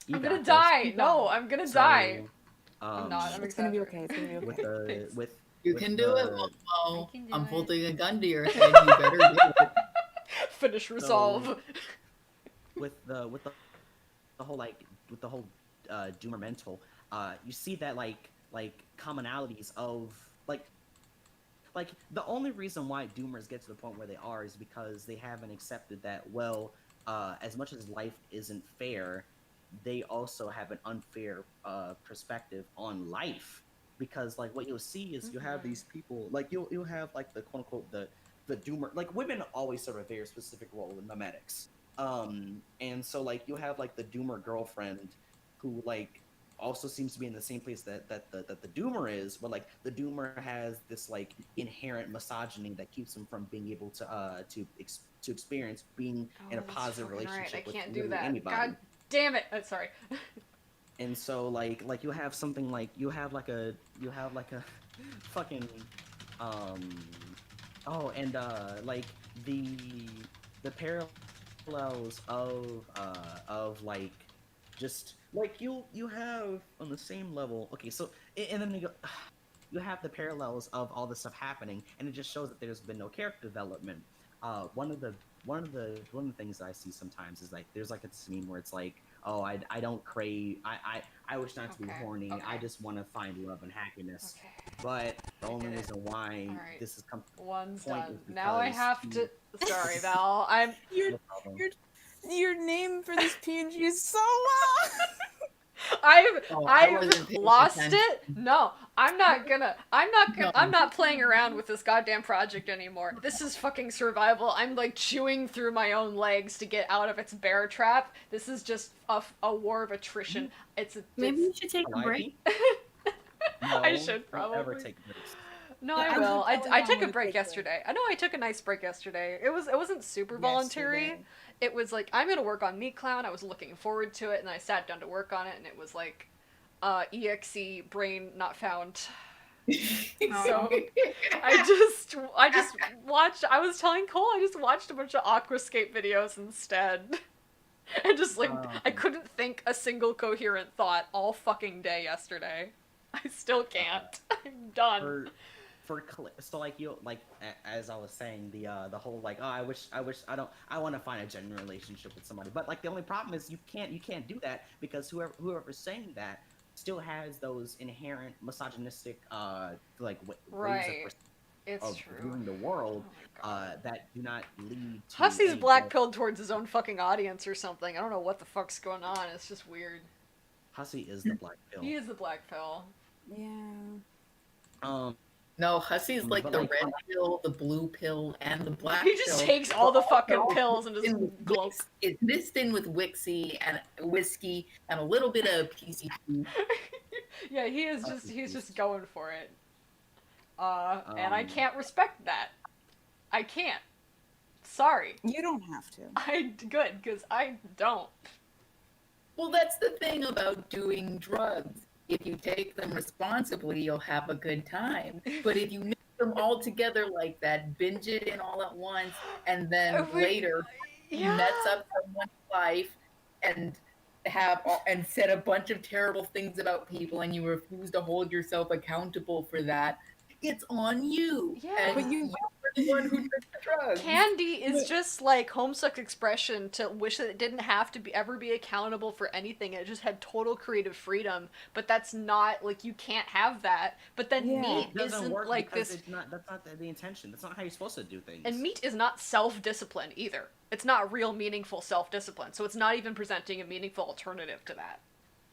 [SPEAKER 3] You
[SPEAKER 1] I'm
[SPEAKER 3] got
[SPEAKER 1] gonna
[SPEAKER 3] this.
[SPEAKER 1] die. No, I'm gonna die. I'm not. I'm
[SPEAKER 2] It's gonna be
[SPEAKER 1] exaggerating.
[SPEAKER 2] okay. It's gonna be
[SPEAKER 3] with
[SPEAKER 2] okay.
[SPEAKER 3] the
[SPEAKER 1] Thanks.
[SPEAKER 3] with
[SPEAKER 4] You
[SPEAKER 3] with
[SPEAKER 4] can do it,
[SPEAKER 3] the-
[SPEAKER 4] Momo.
[SPEAKER 1] I can do
[SPEAKER 4] I'm
[SPEAKER 1] it.
[SPEAKER 4] holding a gun to your head. You better do it.
[SPEAKER 1] Finish resolve.
[SPEAKER 3] with the whole like with the whole doomer mental, you see that like commonalities of like the only reason why doomers get to the point where they are is because they haven't accepted that, well, as much as life isn't fair, they also have an unfair perspective on life. Because like what you'll see is you have
[SPEAKER 1] Mhm.
[SPEAKER 3] these people, like you'll have like the quote unquote the doomer, like women always serve a very specific role in memetics. And so like you have like the doomer girlfriend who like also seems to be in the same place that the doomer is, where like the doomer has this like inherent misogyny that keeps him from being able to experience being in a
[SPEAKER 1] Oh, that's
[SPEAKER 3] positive
[SPEAKER 1] fucking right.
[SPEAKER 3] relationship
[SPEAKER 1] I
[SPEAKER 3] with
[SPEAKER 1] can't do
[SPEAKER 3] literally
[SPEAKER 1] that.
[SPEAKER 3] anybody.
[SPEAKER 1] God damn it. Sorry.
[SPEAKER 3] And so like you have something like you have like a fucking oh, and like the parallels of like just like you have on the same level. Okay, so and then you go, you have the parallels of all this stuff happening, and it just shows that there's been no character development. One of the things that I see sometimes is like there's like a meme where it's like, oh, I don't crave, I wish not to be
[SPEAKER 1] Okay,
[SPEAKER 3] horny, I
[SPEAKER 1] okay.
[SPEAKER 3] just want to find love and happiness.
[SPEAKER 1] Okay.
[SPEAKER 3] But the
[SPEAKER 1] I
[SPEAKER 3] only
[SPEAKER 1] get it.
[SPEAKER 3] reason why
[SPEAKER 1] Alright.
[SPEAKER 3] this is
[SPEAKER 1] One's
[SPEAKER 3] point
[SPEAKER 1] done.
[SPEAKER 3] is
[SPEAKER 1] Now I
[SPEAKER 3] because
[SPEAKER 1] have to. Sorry, Val. I'm.
[SPEAKER 2] Your
[SPEAKER 3] no problem.
[SPEAKER 2] your name for this PNG is so long.
[SPEAKER 4] Oh, I
[SPEAKER 1] I've
[SPEAKER 4] wasn't paying
[SPEAKER 1] lost
[SPEAKER 4] attention.
[SPEAKER 1] it. No, I'm not gonna. I'm not playing around with this goddamn project anymore. This is fucking survival. I'm like chewing through my own legs to get out of its bear trap. This is just a war of attrition. It's a.
[SPEAKER 5] Maybe you
[SPEAKER 1] It's,
[SPEAKER 5] should take a
[SPEAKER 3] Like
[SPEAKER 5] break.
[SPEAKER 3] No,
[SPEAKER 1] I should
[SPEAKER 3] don't ever
[SPEAKER 1] probably.
[SPEAKER 3] take breaks.
[SPEAKER 1] No,
[SPEAKER 2] Yeah,
[SPEAKER 1] I
[SPEAKER 2] I
[SPEAKER 1] will.
[SPEAKER 2] keep telling
[SPEAKER 1] I
[SPEAKER 2] you
[SPEAKER 1] took
[SPEAKER 2] I'm
[SPEAKER 1] a
[SPEAKER 2] gonna
[SPEAKER 1] break
[SPEAKER 2] take a break.
[SPEAKER 1] yesterday. I know I took a nice break yesterday. It wasn't super voluntary.
[SPEAKER 2] Yesterday.
[SPEAKER 1] It was like I'm gonna work on Meat Clown. I was looking forward to it, and I sat down to work on it, and it was like, exe brain not found. So I just watched. I was telling Cole I just watched a bunch of Aquascape videos instead, and just like I couldn't think a single coherent thought all fucking day yesterday. I still can't. I'm done.
[SPEAKER 3] So like you like as I was saying, the whole like, oh, I wish I want to find a genuine relationship with somebody, but like the only problem is you can't do that, because whoever's saying that still has those inherent misogynistic like ways
[SPEAKER 1] Right. It's
[SPEAKER 3] of
[SPEAKER 1] true.
[SPEAKER 3] viewing the world
[SPEAKER 1] Oh my God.
[SPEAKER 3] that do not lead to
[SPEAKER 1] Hussey's
[SPEAKER 3] any
[SPEAKER 1] black
[SPEAKER 3] growth.
[SPEAKER 1] pilled towards his own fucking audience or something. I don't know what the fuck's going on. It's just weird.
[SPEAKER 3] Hussey is the black pill.
[SPEAKER 1] He is the black pill.
[SPEAKER 2] Yeah.
[SPEAKER 4] No, Hussey's like
[SPEAKER 3] But
[SPEAKER 4] the
[SPEAKER 3] like-
[SPEAKER 4] red pill, the blue pill, and the black
[SPEAKER 1] He just
[SPEAKER 4] pill.
[SPEAKER 1] takes all the fucking
[SPEAKER 4] Also
[SPEAKER 1] pills and just
[SPEAKER 4] in with
[SPEAKER 1] glop.
[SPEAKER 4] Wix- It's mixed in with Wixie and whiskey and a little bit of PCP.
[SPEAKER 1] Yeah, he's just going for it. And I
[SPEAKER 3] Um,
[SPEAKER 1] can't respect that. I can't. Sorry.
[SPEAKER 2] You don't have to.
[SPEAKER 1] Good, because I don't.
[SPEAKER 4] Well, that's the thing about doing drugs. If you take them responsibly, you'll have a good time. But if you mix them all together like that, binge it in all at once, and then later
[SPEAKER 1] Yeah.
[SPEAKER 4] mess up someone's life and and said a bunch of terrible things about people, and you refuse to hold yourself accountable for that, it's on you.
[SPEAKER 1] Yeah.
[SPEAKER 4] And
[SPEAKER 2] But you-
[SPEAKER 4] you're the one who took the drugs.
[SPEAKER 1] Candy is just like Homestuck's expression to wish that it didn't have to ever be accountable for anything. It just had total creative freedom. But that's not like you can't have that. But then
[SPEAKER 2] Yeah.
[SPEAKER 1] meat
[SPEAKER 3] It doesn't
[SPEAKER 1] isn't
[SPEAKER 3] work
[SPEAKER 1] like
[SPEAKER 3] because
[SPEAKER 1] this.
[SPEAKER 3] it's not. That's not the intention. That's not how you're supposed to do things.
[SPEAKER 1] And meat is not self-discipline either. It's not real meaningful self-discipline. So it's not even presenting a meaningful alternative to that.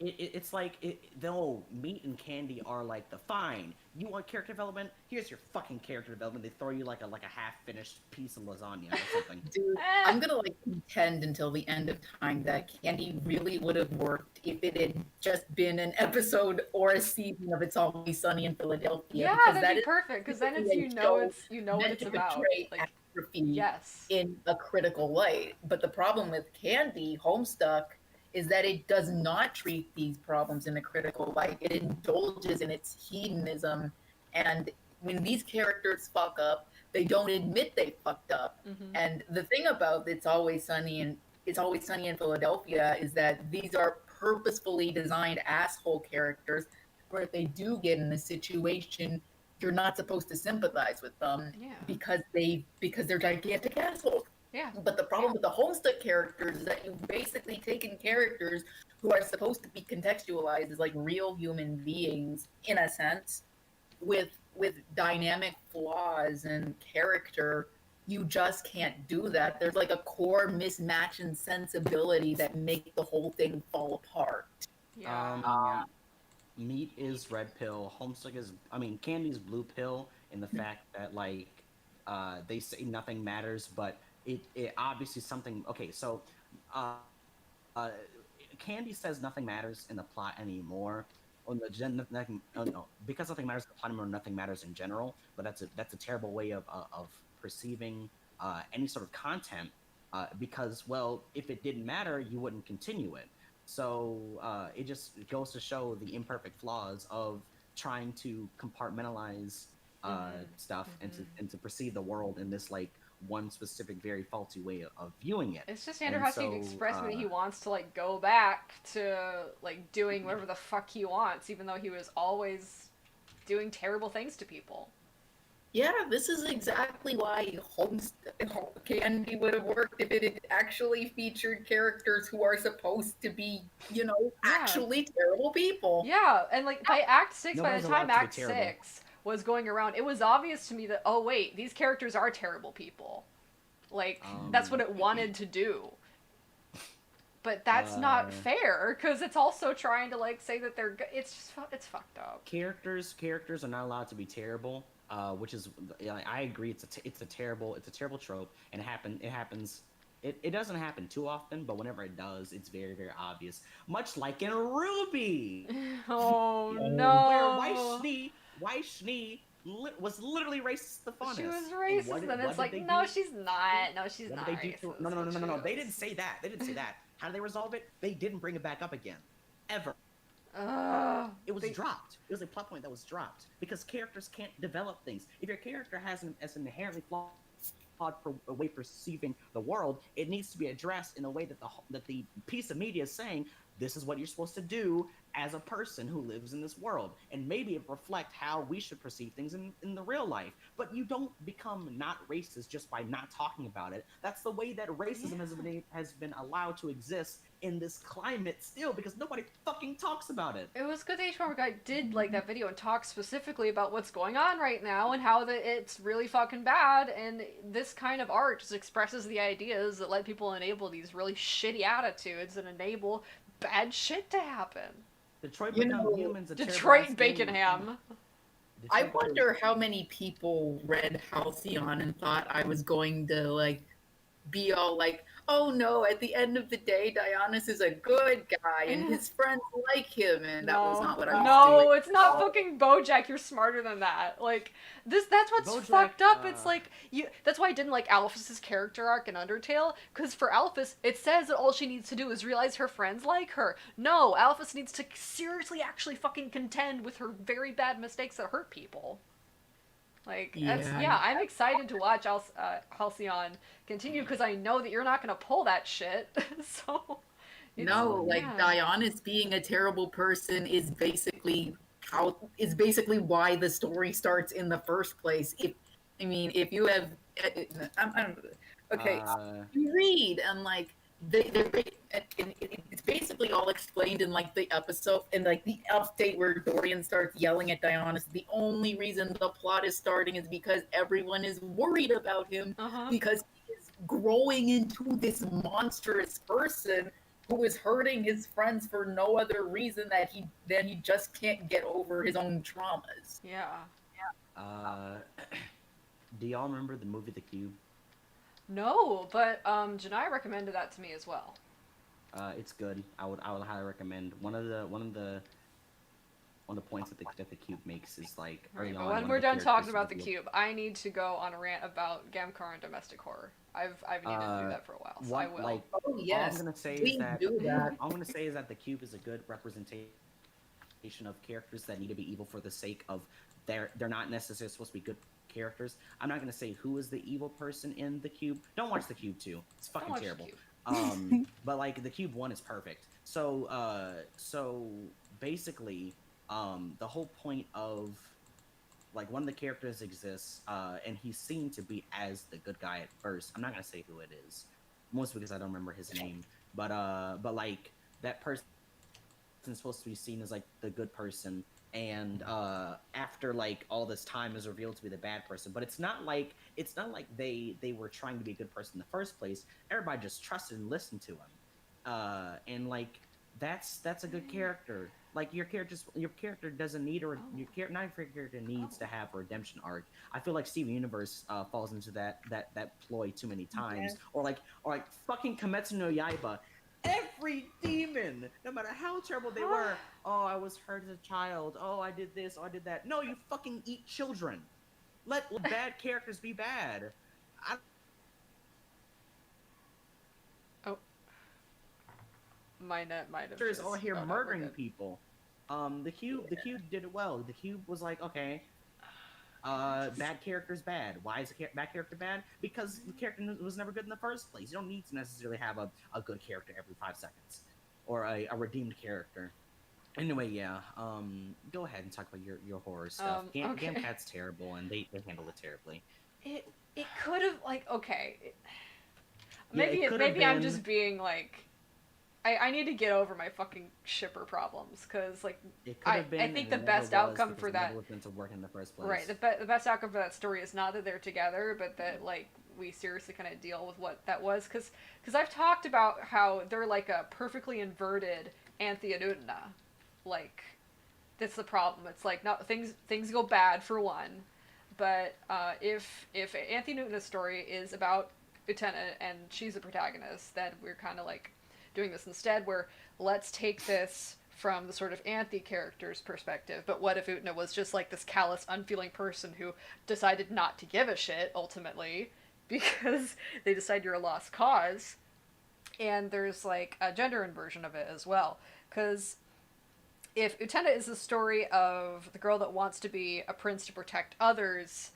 [SPEAKER 3] It's like though meat and candy are like the fine. You want character development? Here's your fucking character development. They throw you like a half-finished piece of lasagna or something.
[SPEAKER 4] Dude, I'm gonna like contend until the end of time that Candy really would have worked if it had just been an episode or a season of It's Always Sunny in Philadelphia.
[SPEAKER 1] Yeah,
[SPEAKER 4] because
[SPEAKER 1] that'd
[SPEAKER 4] that
[SPEAKER 1] be
[SPEAKER 4] is
[SPEAKER 1] perfect because then it's
[SPEAKER 4] a
[SPEAKER 1] you know
[SPEAKER 4] show
[SPEAKER 1] what
[SPEAKER 4] meant
[SPEAKER 1] it's
[SPEAKER 4] to
[SPEAKER 1] about.
[SPEAKER 4] portray
[SPEAKER 1] Like
[SPEAKER 4] atrophy
[SPEAKER 1] yes.
[SPEAKER 4] in a critical light. But the problem with Candy Homestuck is that it does not treat these problems in a critical light. It indulges in its hedonism, and when these characters fuck up, they don't admit they fucked up.
[SPEAKER 1] Mhm.
[SPEAKER 4] And the thing about It's Always Sunny in Philadelphia is that these are purposefully designed asshole characters where if they do get in a situation, you're not supposed to sympathize with them
[SPEAKER 1] Yeah.
[SPEAKER 4] because they're gigantic assholes.
[SPEAKER 1] Yeah.
[SPEAKER 4] But the problem with the Homestuck characters is that you've basically taken characters who are supposed to be contextualized as like real human beings in a sense, with dynamic flaws and character. You just can't do that. There's like a core mismatch in sensibility that make the whole thing fall apart.
[SPEAKER 1] Yeah.
[SPEAKER 3] Meat is red pill. Homestuck is, Candy's blue pill in the fact that like, they say nothing matters, but it obviously something. Okay, so, Candy says nothing matters in the plot anymore. Because nothing matters in the plot anymore, nothing matters in general. But that's a terrible way of perceiving any sort of content. Because well, if it didn't matter, you wouldn't continue it. So it just goes to show the imperfect flaws of trying to compartmentalize stuff and to perceive the world in this like one specific very faulty way of viewing it.
[SPEAKER 1] It's just Andrew
[SPEAKER 3] And
[SPEAKER 1] Husky
[SPEAKER 3] so,
[SPEAKER 1] expressing that he wants to like go back to like doing whatever the fuck he wants, even though he was always doing terrible things to people.
[SPEAKER 4] Yeah, this is exactly why Candy would have worked if it had actually featured characters who are supposed to be, actually terrible people.
[SPEAKER 1] Yeah, and like by Act 6, by
[SPEAKER 3] Nobody's
[SPEAKER 1] the time
[SPEAKER 3] allowed to be
[SPEAKER 1] Act
[SPEAKER 3] terrible.
[SPEAKER 1] 6 was going around, it was obvious to me that, oh wait, these characters are terrible people. Like, that's what it wanted to do. But that's not fair, because it's also trying to like say that they're it's just, it's fucked up.
[SPEAKER 3] Characters are not allowed to be terrible. Which is, I agree. It's a terrible trope, and it happens. It doesn't happen too often, but whenever it does, it's very, very obvious. Much like in Ruby,
[SPEAKER 1] Oh
[SPEAKER 3] where
[SPEAKER 1] no!
[SPEAKER 3] Why Schnee was literally racist the funnest.
[SPEAKER 1] She was
[SPEAKER 3] And
[SPEAKER 1] racist, and it's like, no, she's not. No, she's not racist.
[SPEAKER 3] No. They didn't say that. How did they resolve it? They didn't bring it back up again, ever. It was dropped. It was a plot point that was dropped because characters can't develop things. If your character has an inherently flawed way perceiving the world, it needs to be addressed in a way that the piece of media is saying this is what you're supposed to do as a person who lives in this world, and maybe it reflect how we should perceive things in the real life. But you don't become not racist just by not talking about it. That's the way that racism has been allowed to exist in this climate still, because nobody fucking talks about it.
[SPEAKER 1] It was good that H1 Guy did like that video and talk specifically about what's going on right now and how it's really fucking bad, and this kind of art just expresses the ideas that let people enable these really shitty attitudes and enable bad shit to happen.
[SPEAKER 3] Detroit Become Humans.
[SPEAKER 1] Detroit Baconham.
[SPEAKER 4] I wonder how many people read Halcyon and thought I was going to like be all like, oh no, at the end of the day, Dionys is a good guy and his friends like him, and that was not what I was doing.
[SPEAKER 1] No, it's not fucking BoJack. You're smarter than that. Like that's what's
[SPEAKER 3] BoJack,
[SPEAKER 1] fucked up. It's like that's why I didn't like Alphys's character arc in Undertale, because for Alphys, it says that all she needs to do is realize her friends like her. No, Alphys needs to seriously actually fucking contend with her very bad mistakes that hurt people. Like, I'm excited to watch Halcyon continue, because I know that you're not going to pull that shit. So,
[SPEAKER 4] Dionys being a terrible person is basically why the story starts in the first place. I mean, if you have, I'm okay.
[SPEAKER 3] Uh,
[SPEAKER 4] You read and like it's basically all explained in like the episode in like the update where Dorian starts yelling at Dionysus. The only reason the plot is starting is because everyone is worried about him
[SPEAKER 1] Uh-huh.
[SPEAKER 4] because he is growing into this monstrous person who is hurting his friends for no other reason that he just can't get over his own traumas.
[SPEAKER 1] Yeah.
[SPEAKER 3] uh, do y'all remember the movie The Cube?
[SPEAKER 1] No, but Janai recommended that to me as well.
[SPEAKER 3] It's good. I would highly recommend. One of the points that the cube makes is like
[SPEAKER 1] Right,
[SPEAKER 3] early
[SPEAKER 1] but
[SPEAKER 3] on.
[SPEAKER 1] when
[SPEAKER 3] one
[SPEAKER 1] we're
[SPEAKER 3] of the
[SPEAKER 1] done talking
[SPEAKER 3] characters
[SPEAKER 1] about the
[SPEAKER 3] revealed-
[SPEAKER 1] cube, I need to go on a rant about Gamcar and domestic horror. I've needed to do that for a while, so I
[SPEAKER 3] One
[SPEAKER 1] will.
[SPEAKER 3] like
[SPEAKER 4] Oh yes,
[SPEAKER 3] all I'm gonna say is
[SPEAKER 4] please
[SPEAKER 3] that
[SPEAKER 4] do that.
[SPEAKER 3] all I'm gonna say is that the cube is a good representation of characters that need to be evil for the sake of they're not necessarily supposed to be good characters. I'm not gonna say who is the evil person in the cube. Don't watch the cube 2. It's
[SPEAKER 1] Don't
[SPEAKER 3] fucking
[SPEAKER 1] watch the
[SPEAKER 3] terrible.
[SPEAKER 1] Cube.
[SPEAKER 3] But like the cube 1 is perfect. So basically, the whole point of like one of the characters exists, and he's seen to be as the good guy at first. I'm not gonna say who it is, mostly because I don't remember his name. But like that person supposed to be seen as like the good person, and after like all this time is revealed to be the bad person. But it's not like they were trying to be a good person in the first place. Everybody just trusted and listened to him, and like that's a good character. Like your character doesn't need not every character needs to have a redemption arc. I feel like Steven Universe falls into that ploy too many times, or like fucking Kimetsu no Yaiba. Every demon, no matter how terrible they were, oh, I was hurt as a child. Oh, I did this. Oh, I did that. No, you fucking eat children. Let bad characters be bad.
[SPEAKER 1] My net might have.
[SPEAKER 3] Characters all here
[SPEAKER 1] oh, no, we're
[SPEAKER 3] murdering
[SPEAKER 1] good.
[SPEAKER 3] people. The cube did it well. The cube was like, okay, bad character's bad. Why is bad character bad? Because the character was never good in the first place. You don't need to necessarily have a good character every 5 seconds, or a redeemed character. Anyway, yeah. Go ahead and talk about your horror stuff.
[SPEAKER 1] Okay.
[SPEAKER 3] Gamcat's terrible, and they handled it terribly.
[SPEAKER 1] It could have like okay.
[SPEAKER 3] Yeah, it could've
[SPEAKER 1] Maybe I'm
[SPEAKER 3] been-
[SPEAKER 1] just being like. I need to get over my fucking shipper problems because like
[SPEAKER 3] It could have been.
[SPEAKER 1] I think
[SPEAKER 3] and
[SPEAKER 1] the
[SPEAKER 3] it never
[SPEAKER 1] best
[SPEAKER 3] was,
[SPEAKER 1] outcome
[SPEAKER 3] because
[SPEAKER 1] for
[SPEAKER 3] it never
[SPEAKER 1] that
[SPEAKER 3] was meant to work in the first place.
[SPEAKER 1] right the best outcome for that story is not that they're together but that like we seriously kind of deal with what that was because I've talked about how they're like a perfectly inverted Anthea Newtona. Like that's the problem. It's like not things go bad for one, but if Anthea Newtona's story is about Utena and she's the protagonist, then we're kind of like doing this instead where let's take this from the sort of Anthe character's perspective, but what if Utena was just like this callous, unfeeling person who decided not to give a shit, ultimately, because they decide you're a lost cause, and there's like a gender inversion of it as well, because if Utena is the story of the girl that wants to be a prince to protect others,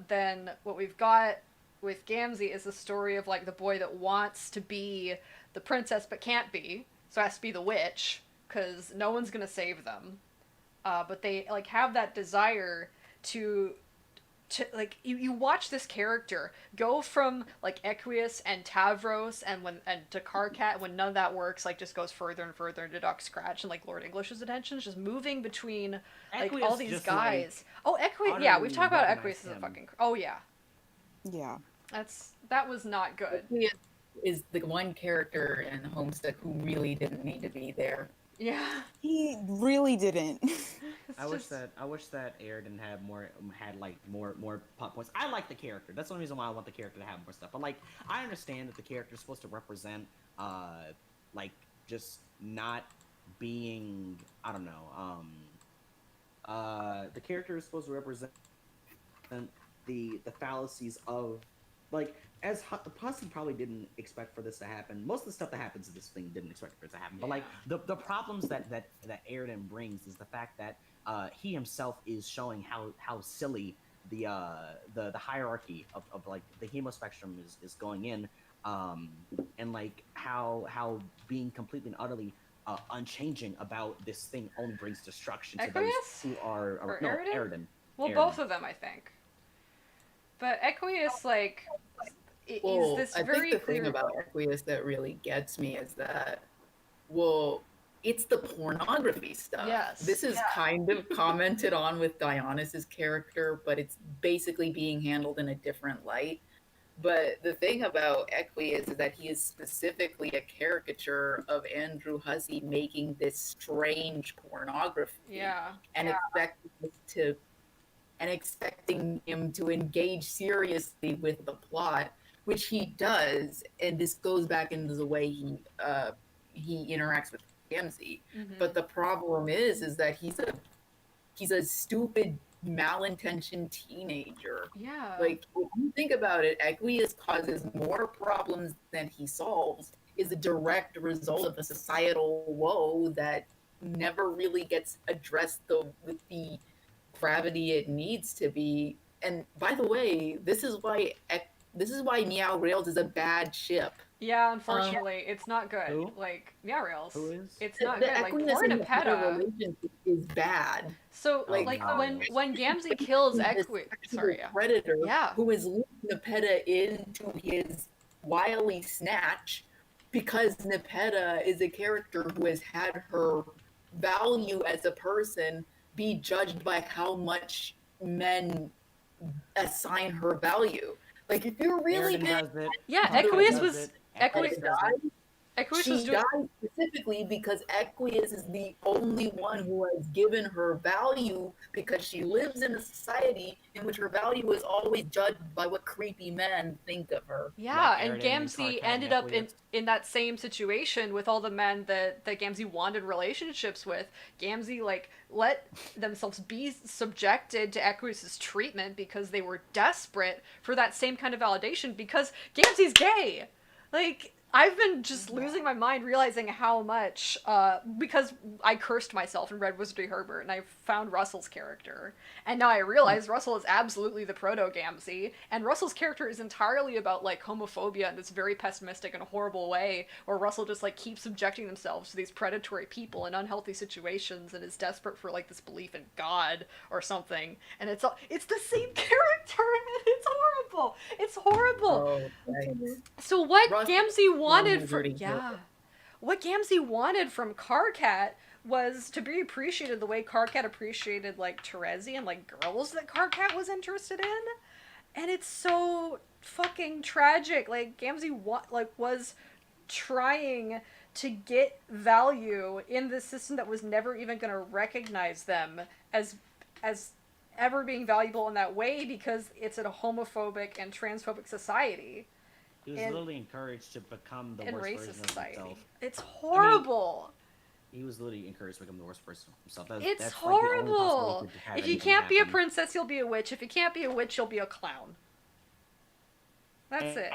[SPEAKER 1] then what we've got with Gamzee is the story of like the boy that wants to be the princess but can't be, so has to be the witch because no one's gonna save them. But they like have that desire to like you watch this character go from like Equius and Tavros and to Karkat when none of that works, like just goes further and further into Doc Scratch and like Lord English's attentions, just moving between like
[SPEAKER 3] Equius
[SPEAKER 1] all these
[SPEAKER 3] just,
[SPEAKER 1] guys. Oh, Equius, yeah, we've
[SPEAKER 3] utterly
[SPEAKER 1] talked about
[SPEAKER 3] recognized
[SPEAKER 1] Equius as a
[SPEAKER 3] him.
[SPEAKER 1] fucking. Oh yeah,
[SPEAKER 2] Yeah.
[SPEAKER 1] that was not good.
[SPEAKER 4] He is the one character in Homestuck who really didn't need to be there.
[SPEAKER 1] Yeah,
[SPEAKER 2] He really didn't.
[SPEAKER 3] I wish that Airden had more plot points. I like the character. That's the only reason why I want the character to have more stuff. But like, I understand that the character is supposed to represent, like just not being. I don't know. The character is supposed to represent the fallacies of, like, as Hussey probably didn't expect for this to happen. Most of the stuff that happens in this thing didn't expect for it to happen. But like the problems that Airden brings is the fact that he himself is showing how silly the hierarchy of like the hemo spectrum is going in, and like how being completely and utterly unchanging about this thing only brings destruction to those
[SPEAKER 1] Equius?
[SPEAKER 3] who are
[SPEAKER 1] Or
[SPEAKER 3] no
[SPEAKER 1] Airden?
[SPEAKER 3] Airden.
[SPEAKER 1] well,
[SPEAKER 3] Airden.
[SPEAKER 1] both of them, I think. But Equius, like, he's
[SPEAKER 4] Well,
[SPEAKER 1] this
[SPEAKER 4] I
[SPEAKER 1] very
[SPEAKER 4] think the
[SPEAKER 1] clear.
[SPEAKER 4] thing about Equius that really gets me is that, well, it's the pornography stuff.
[SPEAKER 1] Yes.
[SPEAKER 4] This is kind of commented on with Dionysus's character, but it's basically being handled in a different light. But the thing about Equius is that he is specifically a caricature of Andrew Hussey making this strange pornography
[SPEAKER 1] Yeah.
[SPEAKER 4] and expecting it to and expecting him to engage seriously with the plot, which he does, and this goes back into the way he interacts with Gamzee.
[SPEAKER 1] Mm-hmm.
[SPEAKER 4] But the problem is that he's a stupid, malintentioned teenager.
[SPEAKER 1] Yeah.
[SPEAKER 4] Like, if you think about it, Equius causes more problems than he solves, is a direct result of a societal woe that never really gets addressed with the gravity it needs to be. And by the way, this is why Meow Rails is a bad ship.
[SPEAKER 1] Yeah, unfortunately, it's not good.
[SPEAKER 3] Who?
[SPEAKER 1] Like, yeah, Rails.
[SPEAKER 3] Who is?
[SPEAKER 1] It's not
[SPEAKER 4] The
[SPEAKER 1] good. Like,
[SPEAKER 4] Equius
[SPEAKER 1] poor
[SPEAKER 4] and Nepeta
[SPEAKER 1] Nepeta.
[SPEAKER 4] relationship is bad.
[SPEAKER 1] So,
[SPEAKER 3] Oh,
[SPEAKER 1] like,
[SPEAKER 3] no.
[SPEAKER 1] when Gamzee kills
[SPEAKER 4] This
[SPEAKER 1] Equius.
[SPEAKER 4] sexual
[SPEAKER 1] Sorry, yeah.
[SPEAKER 4] predator
[SPEAKER 1] Yeah.
[SPEAKER 4] who is leading Nepeta into his wily snatch because Nepeta is a character who has had her value as a person be judged by how much men assign her value. Like, if you're really
[SPEAKER 3] Aaron
[SPEAKER 4] paying
[SPEAKER 3] does it.
[SPEAKER 1] Yeah,
[SPEAKER 3] Hunter
[SPEAKER 1] Equius
[SPEAKER 3] does
[SPEAKER 1] was.
[SPEAKER 3] it,
[SPEAKER 1] Equius,
[SPEAKER 3] does it.
[SPEAKER 1] Equius
[SPEAKER 4] she
[SPEAKER 1] was doing.
[SPEAKER 4] died specifically because Equius is the only one who has given her value because she lives in a society in which her value is always judged by what creepy men think of her.
[SPEAKER 1] Yeah,
[SPEAKER 3] Like
[SPEAKER 1] and
[SPEAKER 3] Aridane and
[SPEAKER 1] Gamzee
[SPEAKER 3] Tarkat
[SPEAKER 1] ended
[SPEAKER 3] and
[SPEAKER 1] up
[SPEAKER 3] Equius.
[SPEAKER 1] in that same situation with all the men that Gamzee wanted relationships with. Gamzee, like, let themselves be subjected to Equius's treatment because they were desperate for that same kind of validation because Gamzee's gay. Like, I've been just losing my mind realizing how much, because I cursed myself and read Wizardry Herbert and I found Russell's character. And now I realize Russell is absolutely the proto-Gamzee, and Russell's character is entirely about, like, homophobia in this very pessimistic and horrible way, where Russell just, like, keeps subjecting themselves to these predatory people in unhealthy situations and is desperate for, like, this belief in God or something. And it's the same character, and it's horrible! It's horrible!
[SPEAKER 4] Oh, thanks.
[SPEAKER 1] So what
[SPEAKER 4] Russ-
[SPEAKER 1] Gamzee wanted from
[SPEAKER 4] Wizarding Herbert.
[SPEAKER 1] what Gamzee wanted from Karkat was to be appreciated the way Karkat appreciated, like, Terezi and, like, girls that Karkat was interested in, and it's so fucking tragic. Like, Gamzee was trying to get value in this system that was never even going to recognize them as ever being valuable in that way because it's a homophobic and transphobic society.
[SPEAKER 3] He was
[SPEAKER 1] And-
[SPEAKER 3] literally encouraged to become the
[SPEAKER 1] In
[SPEAKER 3] worst
[SPEAKER 1] racist
[SPEAKER 3] version of
[SPEAKER 1] society.
[SPEAKER 3] himself.
[SPEAKER 1] It's horrible.
[SPEAKER 3] He was literally encouraged to become the worst person of himself.
[SPEAKER 1] It's
[SPEAKER 3] that's like the only
[SPEAKER 1] horrible.
[SPEAKER 3] possible way to have
[SPEAKER 1] If you
[SPEAKER 3] anything
[SPEAKER 1] can't be a
[SPEAKER 3] happen.
[SPEAKER 1] princess, you'll be a witch. If you can't be a witch, you'll be a clown. That's it.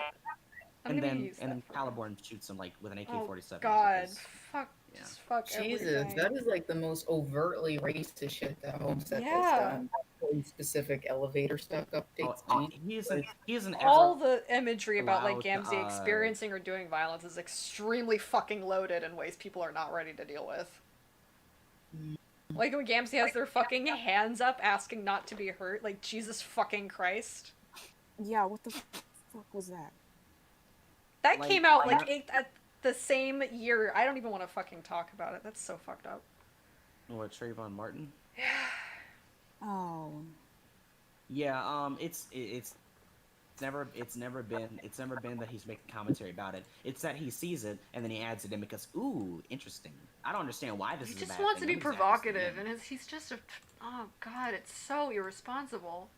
[SPEAKER 1] I'm
[SPEAKER 3] and
[SPEAKER 1] gonna
[SPEAKER 3] then
[SPEAKER 1] use
[SPEAKER 3] and
[SPEAKER 1] that
[SPEAKER 3] then
[SPEAKER 1] for-
[SPEAKER 3] Caliborn shoots him like with an
[SPEAKER 1] Oh
[SPEAKER 3] AK-47.
[SPEAKER 1] God,
[SPEAKER 3] because-
[SPEAKER 1] fuck,
[SPEAKER 3] yeah.
[SPEAKER 1] just fuck
[SPEAKER 4] Jesus,
[SPEAKER 1] everything.
[SPEAKER 4] that is like the most overtly racist shit that Homestead
[SPEAKER 1] Yeah.
[SPEAKER 4] has done. Really specific elevator stuck updates.
[SPEAKER 3] Oh, he isn't
[SPEAKER 1] All
[SPEAKER 3] ever.
[SPEAKER 1] the imagery about, like,
[SPEAKER 3] allowed,
[SPEAKER 1] Gamzee experiencing or doing violence is extremely fucking loaded in ways people are not ready to deal with. Like when Gamzee has their fucking hands up asking not to be hurt, like, Jesus fucking Christ.
[SPEAKER 2] Yeah, what the fuck was that?
[SPEAKER 1] That
[SPEAKER 3] Like,
[SPEAKER 1] came out,
[SPEAKER 3] like-
[SPEAKER 1] like, at the same year. I don't even want to fucking talk about it. That's so fucked up.
[SPEAKER 3] What, Trayvon Martin?
[SPEAKER 2] Oh,
[SPEAKER 3] Yeah, it's never been that he's making commentary about it. It's that he sees it and then he adds it in because ooh, interesting. I don't understand why this
[SPEAKER 1] He
[SPEAKER 3] is a
[SPEAKER 1] just
[SPEAKER 3] bad
[SPEAKER 1] wants to
[SPEAKER 3] thing.
[SPEAKER 1] be
[SPEAKER 3] Nobody's
[SPEAKER 1] provocative,
[SPEAKER 3] asking him.
[SPEAKER 1] and he's just a. Oh God, it's so irresponsible.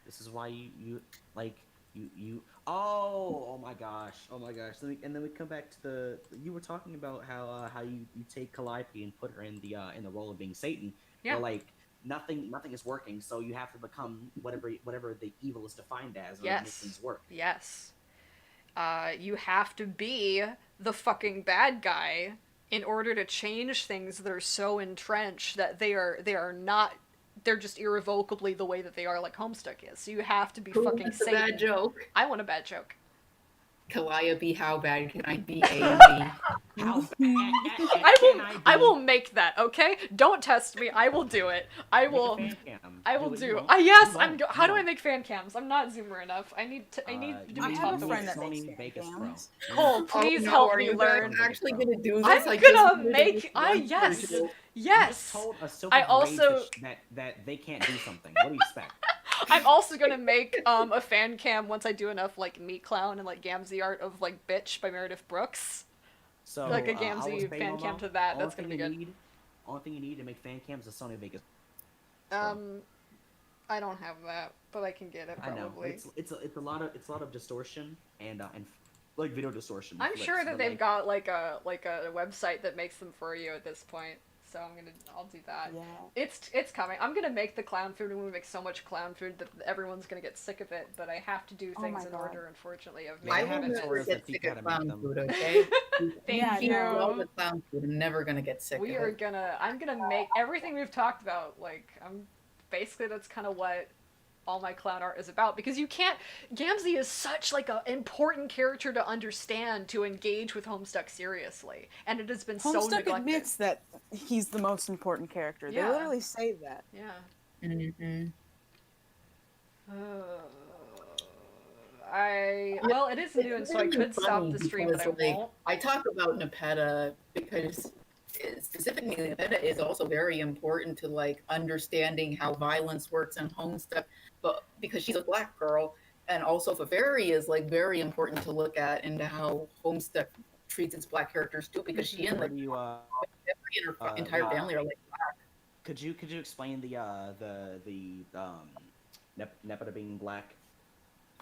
[SPEAKER 3] This is why you like you. Oh my gosh. And then we come back to the. You were talking about how you take Calliope and put her in the role of being Satan.
[SPEAKER 1] Yeah.
[SPEAKER 3] But, like, nothing is working, so you have to become whatever the evil is defined as in order to make
[SPEAKER 1] Yes.
[SPEAKER 3] things work.
[SPEAKER 1] Yes. You have to be the fucking bad guy in order to change things that are so entrenched that they are not. They're just irrevocably the way that they are, like Homestuck is. So you have to be
[SPEAKER 4] Who
[SPEAKER 1] fucking
[SPEAKER 4] wants a
[SPEAKER 1] Satan.
[SPEAKER 4] bad joke?
[SPEAKER 1] I want a bad joke.
[SPEAKER 4] Calliope, how bad can I be, A&B?
[SPEAKER 3] How
[SPEAKER 1] I will make that, okay? Don't test me. I will do it. I will do. Yes, how do I make fan cams? I'm not zoomer enough. I need to be
[SPEAKER 2] I
[SPEAKER 1] taught
[SPEAKER 2] have a
[SPEAKER 1] the
[SPEAKER 2] friend
[SPEAKER 1] ways.
[SPEAKER 2] that makes
[SPEAKER 3] Sony
[SPEAKER 2] fan
[SPEAKER 3] Vegas
[SPEAKER 2] cams.
[SPEAKER 1] Cole, please
[SPEAKER 4] Oh, no,
[SPEAKER 1] help
[SPEAKER 4] are
[SPEAKER 1] me
[SPEAKER 4] you guys
[SPEAKER 1] learn.
[SPEAKER 4] actually gonna do this?
[SPEAKER 1] I'm
[SPEAKER 4] I just
[SPEAKER 1] gonna
[SPEAKER 4] did
[SPEAKER 1] make.
[SPEAKER 4] this one
[SPEAKER 1] Yes,
[SPEAKER 4] virtual.
[SPEAKER 3] You
[SPEAKER 1] yes.
[SPEAKER 3] just told a Silver
[SPEAKER 1] I
[SPEAKER 3] Grade
[SPEAKER 1] also-
[SPEAKER 3] that they can't do something. What do you expect?
[SPEAKER 1] I'm also gonna make a fan cam once I do enough like Meat Clown and like Gamzee art of like Bitch by Meredith Brooks.
[SPEAKER 3] So
[SPEAKER 1] Like a
[SPEAKER 3] I will
[SPEAKER 1] Gamzee
[SPEAKER 3] say,
[SPEAKER 1] fan
[SPEAKER 3] Momo,
[SPEAKER 1] cam to that.
[SPEAKER 3] only
[SPEAKER 1] That's gonna
[SPEAKER 3] thing
[SPEAKER 1] be
[SPEAKER 3] you
[SPEAKER 1] good.
[SPEAKER 3] need- Only thing you need to make fan cams is Sony Vegas. Pro.
[SPEAKER 1] I don't have that, but I can get it
[SPEAKER 3] I know
[SPEAKER 1] probably.
[SPEAKER 3] it's a lot of distortion and like video distortion.
[SPEAKER 1] I'm
[SPEAKER 3] flicks,
[SPEAKER 1] sure that
[SPEAKER 3] but,
[SPEAKER 1] they've
[SPEAKER 3] like,
[SPEAKER 1] got like a website that makes them for you at this point. So I'll do that.
[SPEAKER 2] Yeah.
[SPEAKER 1] It's coming. I'm gonna make the clown food, and we make so much clown food that everyone's gonna get sick of it. But I have to do
[SPEAKER 2] Oh
[SPEAKER 1] things
[SPEAKER 2] my
[SPEAKER 1] in
[SPEAKER 2] God.
[SPEAKER 1] order, unfortunately. Of
[SPEAKER 3] Yeah,
[SPEAKER 4] I
[SPEAKER 3] I
[SPEAKER 1] making
[SPEAKER 3] have
[SPEAKER 4] will
[SPEAKER 1] it.
[SPEAKER 4] never
[SPEAKER 3] tutorials
[SPEAKER 4] get
[SPEAKER 3] that teach
[SPEAKER 4] sick
[SPEAKER 3] you how
[SPEAKER 4] of
[SPEAKER 3] to make
[SPEAKER 4] clown
[SPEAKER 3] them.
[SPEAKER 4] food, okay?
[SPEAKER 1] Thank
[SPEAKER 2] Yeah,
[SPEAKER 1] you.
[SPEAKER 2] no.
[SPEAKER 4] Love the clown food. I'm never gonna get sick
[SPEAKER 1] We
[SPEAKER 4] of
[SPEAKER 1] are
[SPEAKER 4] it.
[SPEAKER 1] gonna. I'm gonna make everything we've talked about. Like basically that's kind of what all my clown art is about, because you can't. Gamzee is such like an important character to understand to engage with Homestuck seriously, and it has been so
[SPEAKER 2] Homestuck
[SPEAKER 1] neglected.
[SPEAKER 2] admits that he's the most important character.
[SPEAKER 1] Yeah.
[SPEAKER 2] They literally say that.
[SPEAKER 1] Yeah.
[SPEAKER 4] Mm-hmm.
[SPEAKER 1] Well, it is noon, so I could stop the stream, but I won't.
[SPEAKER 4] I talk about Nepeta because specifically Nepeta is also very important to like understanding how violence works in Homestuck, but because she's a black girl, and also Faferi is like very important to look at into how Homestuck treats its black characters too, because she and
[SPEAKER 3] What
[SPEAKER 4] like
[SPEAKER 3] do you
[SPEAKER 4] every and her entire family are like
[SPEAKER 3] could you explain the Nepeta being black?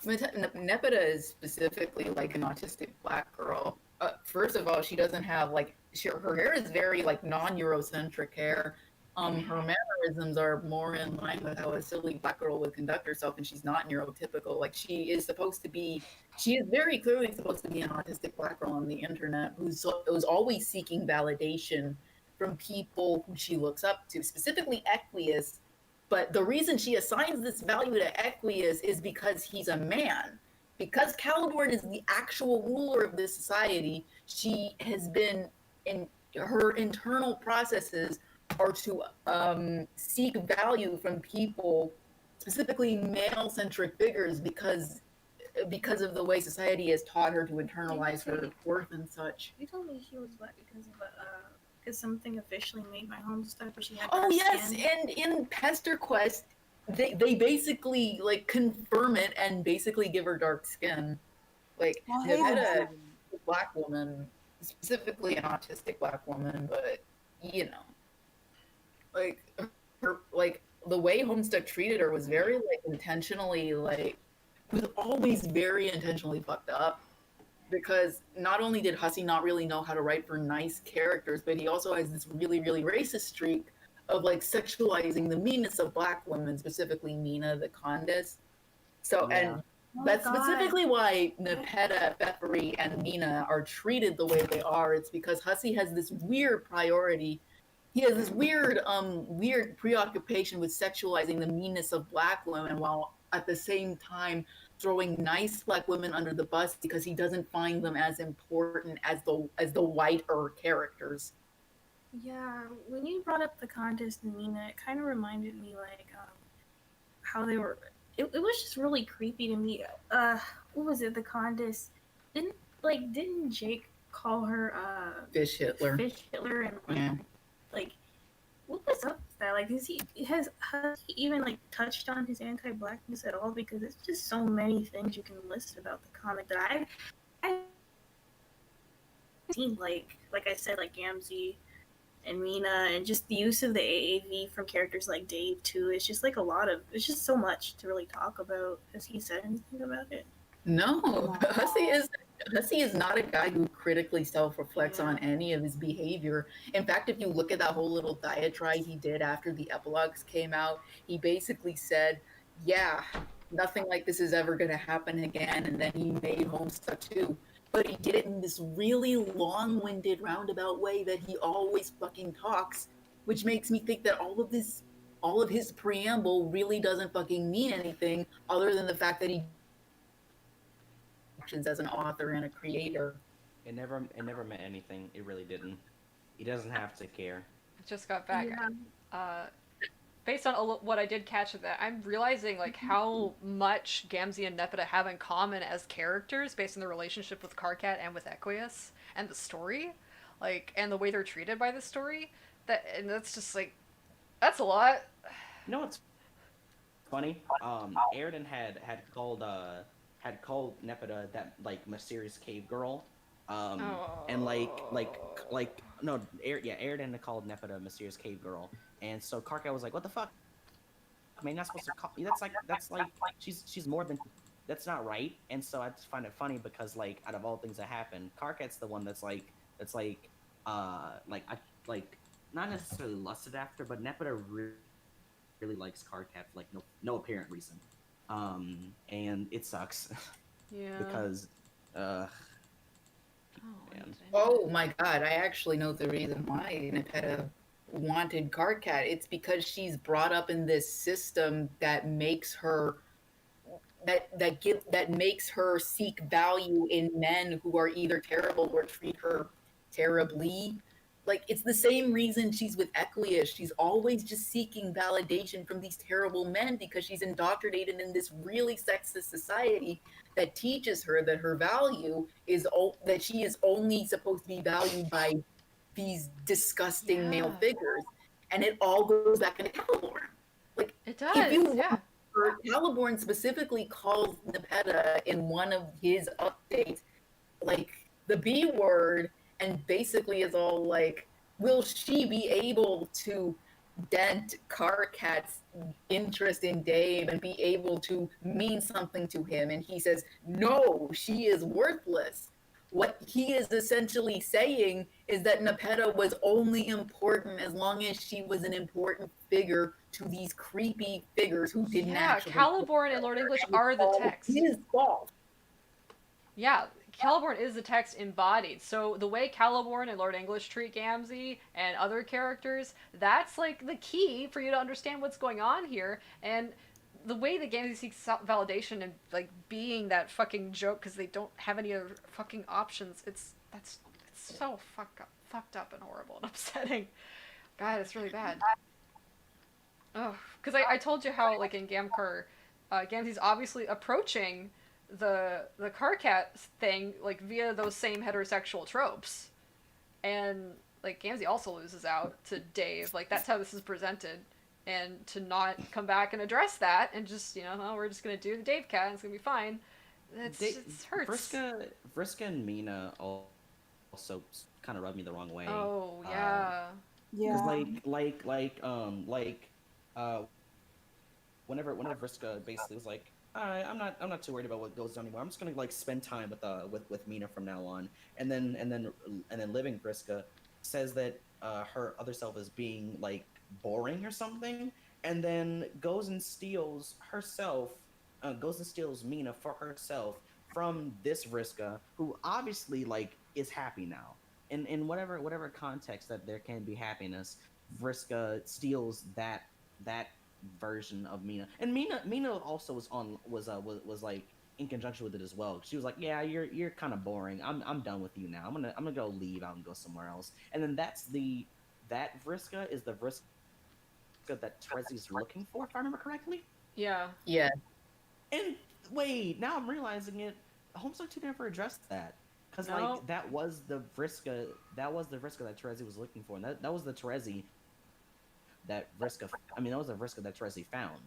[SPEAKER 4] Nepeta is specifically like an autistic black girl. First of all, she doesn't have like her hair is very like non-Eurocentric hair. Her mannerisms are more in line with how a silly black girl would conduct herself, and she's not neurotypical. Like she is very clearly supposed to be an autistic black girl on the internet who's always seeking validation from people who she looks up to, specifically Equius. But the reason she assigns this value to Equius is because he's a man. Because Caliborn is the actual ruler of this society, she has been in her internal processes are to seek value from people, specifically male-centric figures, because of the way society has taught her to internalize her worth and such.
[SPEAKER 5] You told me she was black because something officially made my Homestuck where she had
[SPEAKER 4] Oh
[SPEAKER 5] dark
[SPEAKER 4] yes,
[SPEAKER 5] skin.
[SPEAKER 4] and in Pester Quest, they basically like confirm it and basically give her dark skin. Like
[SPEAKER 2] Well,
[SPEAKER 4] Nepeta, a black woman, specifically an autistic black woman, but you know, like the way Homestuck treated her was very like intentionally like was always very intentionally fucked up. Because not only did Hussey not really know how to write for nice characters, but he also has this really, really racist streak of like sexualizing the meanness of black women, specifically Nina the Condis. So, and that's specifically why Nepeta, Feferi, and Nina are treated the way they are. It's because Hussey has this weird priority. He has this weird preoccupation with sexualizing the meanness of black women, while at the same time throwing nice black women under the bus because he doesn't find them as important as the whiter characters.
[SPEAKER 5] Yeah, when you brought up the contest and Nina, it kind of reminded me like how they were. It was just really creepy to me. What was it? The contest didn't Jake call her
[SPEAKER 4] Fish Hitler.
[SPEAKER 5] Fish Hitler and
[SPEAKER 4] Yeah.
[SPEAKER 5] like what was up with that? Like, has he even like touched on his anti-blackness at all? Because it's just so many things you can list about the comic that I've seen. Like I said, like Gamzee and Mina, and just the use of the AAV from characters like Dave too. It's just like it's just so much to really talk about. Has he said anything about it?
[SPEAKER 4] No, Hussey is not a guy who critically self-reflects on any of his behavior. In fact, if you look at that whole little diatribe he did after the epilogues came out, he basically said, yeah, nothing like this is ever going to happen again, and then he made Homestuck 2. But he did it in this really long-winded roundabout way that he always fucking talks, which makes me think that all of his preamble really doesn't fucking mean anything other than the fact that he actions as an author and a creator.
[SPEAKER 3] It never meant anything. It really didn't. He doesn't have to care.
[SPEAKER 1] I just got back.
[SPEAKER 5] Yeah.
[SPEAKER 1] Based on what I did catch of that, I'm realizing like how much Gamzee and Nepeta have in common as characters based on their relationship with Karkat and with Equius and the story, like, and the way they're treated by the story. That's just like, that's a lot.
[SPEAKER 3] You know what's funny? Airden had called Nepeta that like mysterious cave girl. And no, Airden had called Nepeta a mysterious cave girl, and so Karkat was like, "What the fuck? I mean, not supposed to call. That's like she's more than that's not right." And so I just find it funny because like out of all things that happened, Karkat's the one that's not necessarily lusted after, but Nepeta really likes Karkat for like no apparent reason, and it sucks
[SPEAKER 1] Yeah.
[SPEAKER 3] because
[SPEAKER 1] Oh,
[SPEAKER 3] man.
[SPEAKER 4] Oh my god, I actually know the reason why Nepeta wanted Karkat. It's because she's brought up in this system that makes her that makes her seek value in men who are either terrible or treat her terribly. Like, it's the same reason she's with Equius. She's always just seeking validation from these terrible men because she's indoctrinated in this really sexist society that teaches her that her value is that she is only supposed to be valued by these disgusting male
[SPEAKER 1] Yeah.
[SPEAKER 4] figures. And it all goes back into Caliborn. Like,
[SPEAKER 1] It
[SPEAKER 4] if
[SPEAKER 1] does.
[SPEAKER 4] you
[SPEAKER 1] Yeah.
[SPEAKER 4] Caliborn specifically calls Nepeta in one of his updates like the B word, and basically is all like, will she be able to dent Karkat's interest in Dave and be able to mean something to him? And he says, no, she is worthless. What he is essentially saying is that Nepeta was only important as long as she was an important figure to these creepy figures who didn't
[SPEAKER 1] Yeah,
[SPEAKER 4] actually.
[SPEAKER 1] Caliborn and Lord English are the text.
[SPEAKER 4] His fault.
[SPEAKER 1] Yeah, Caliborn is the text embodied. So the way Caliborn and Lord English treat Gamzee and other characters, that's like the key for you to understand what's going on here. And the way that Gamzee seeks validation and like being that fucking joke because they don't have any other fucking options, it's so fucked up and horrible and upsetting. God, it's really bad. Oh, because I told you how like in Gamkar, Gamzee's obviously approaching the Karkat thing like via those same heterosexual tropes, and like Gamzee also loses out to Dave. Like that's how this is presented, and to not come back and address that and just oh, we're just gonna do the Dave cat and it's gonna be fine. It hurts.
[SPEAKER 3] Vriska and Mina also kind of rubbed me the wrong way.
[SPEAKER 1] Oh yeah.
[SPEAKER 3] Because
[SPEAKER 2] Yeah.
[SPEAKER 3] whenever Vriska basically was like, I'm not too worried about what goes on anymore. I'm just gonna like spend time with Mina from now on. And then living Vriska says that her other self is being like boring or something, and then goes and steals Mina for herself from this Vriska, who obviously like is happy now. In whatever context that there can be happiness, Vriska steals that version of Mina, and Mina also was like in conjunction with it as well. She was like, "Yeah, you're kind of boring. I'm done with you now. I'm gonna go leave out and go somewhere else." And then that Vriska is the Vriska that Terezi's looking for, if I remember correctly.
[SPEAKER 1] Yeah.
[SPEAKER 4] Yeah.
[SPEAKER 3] And wait, now I'm realizing it. Homestuck 2 never addressed that. Because
[SPEAKER 1] No.
[SPEAKER 3] like that was the Vriska that Terezi was looking for, and that was the Terezi that Terezi found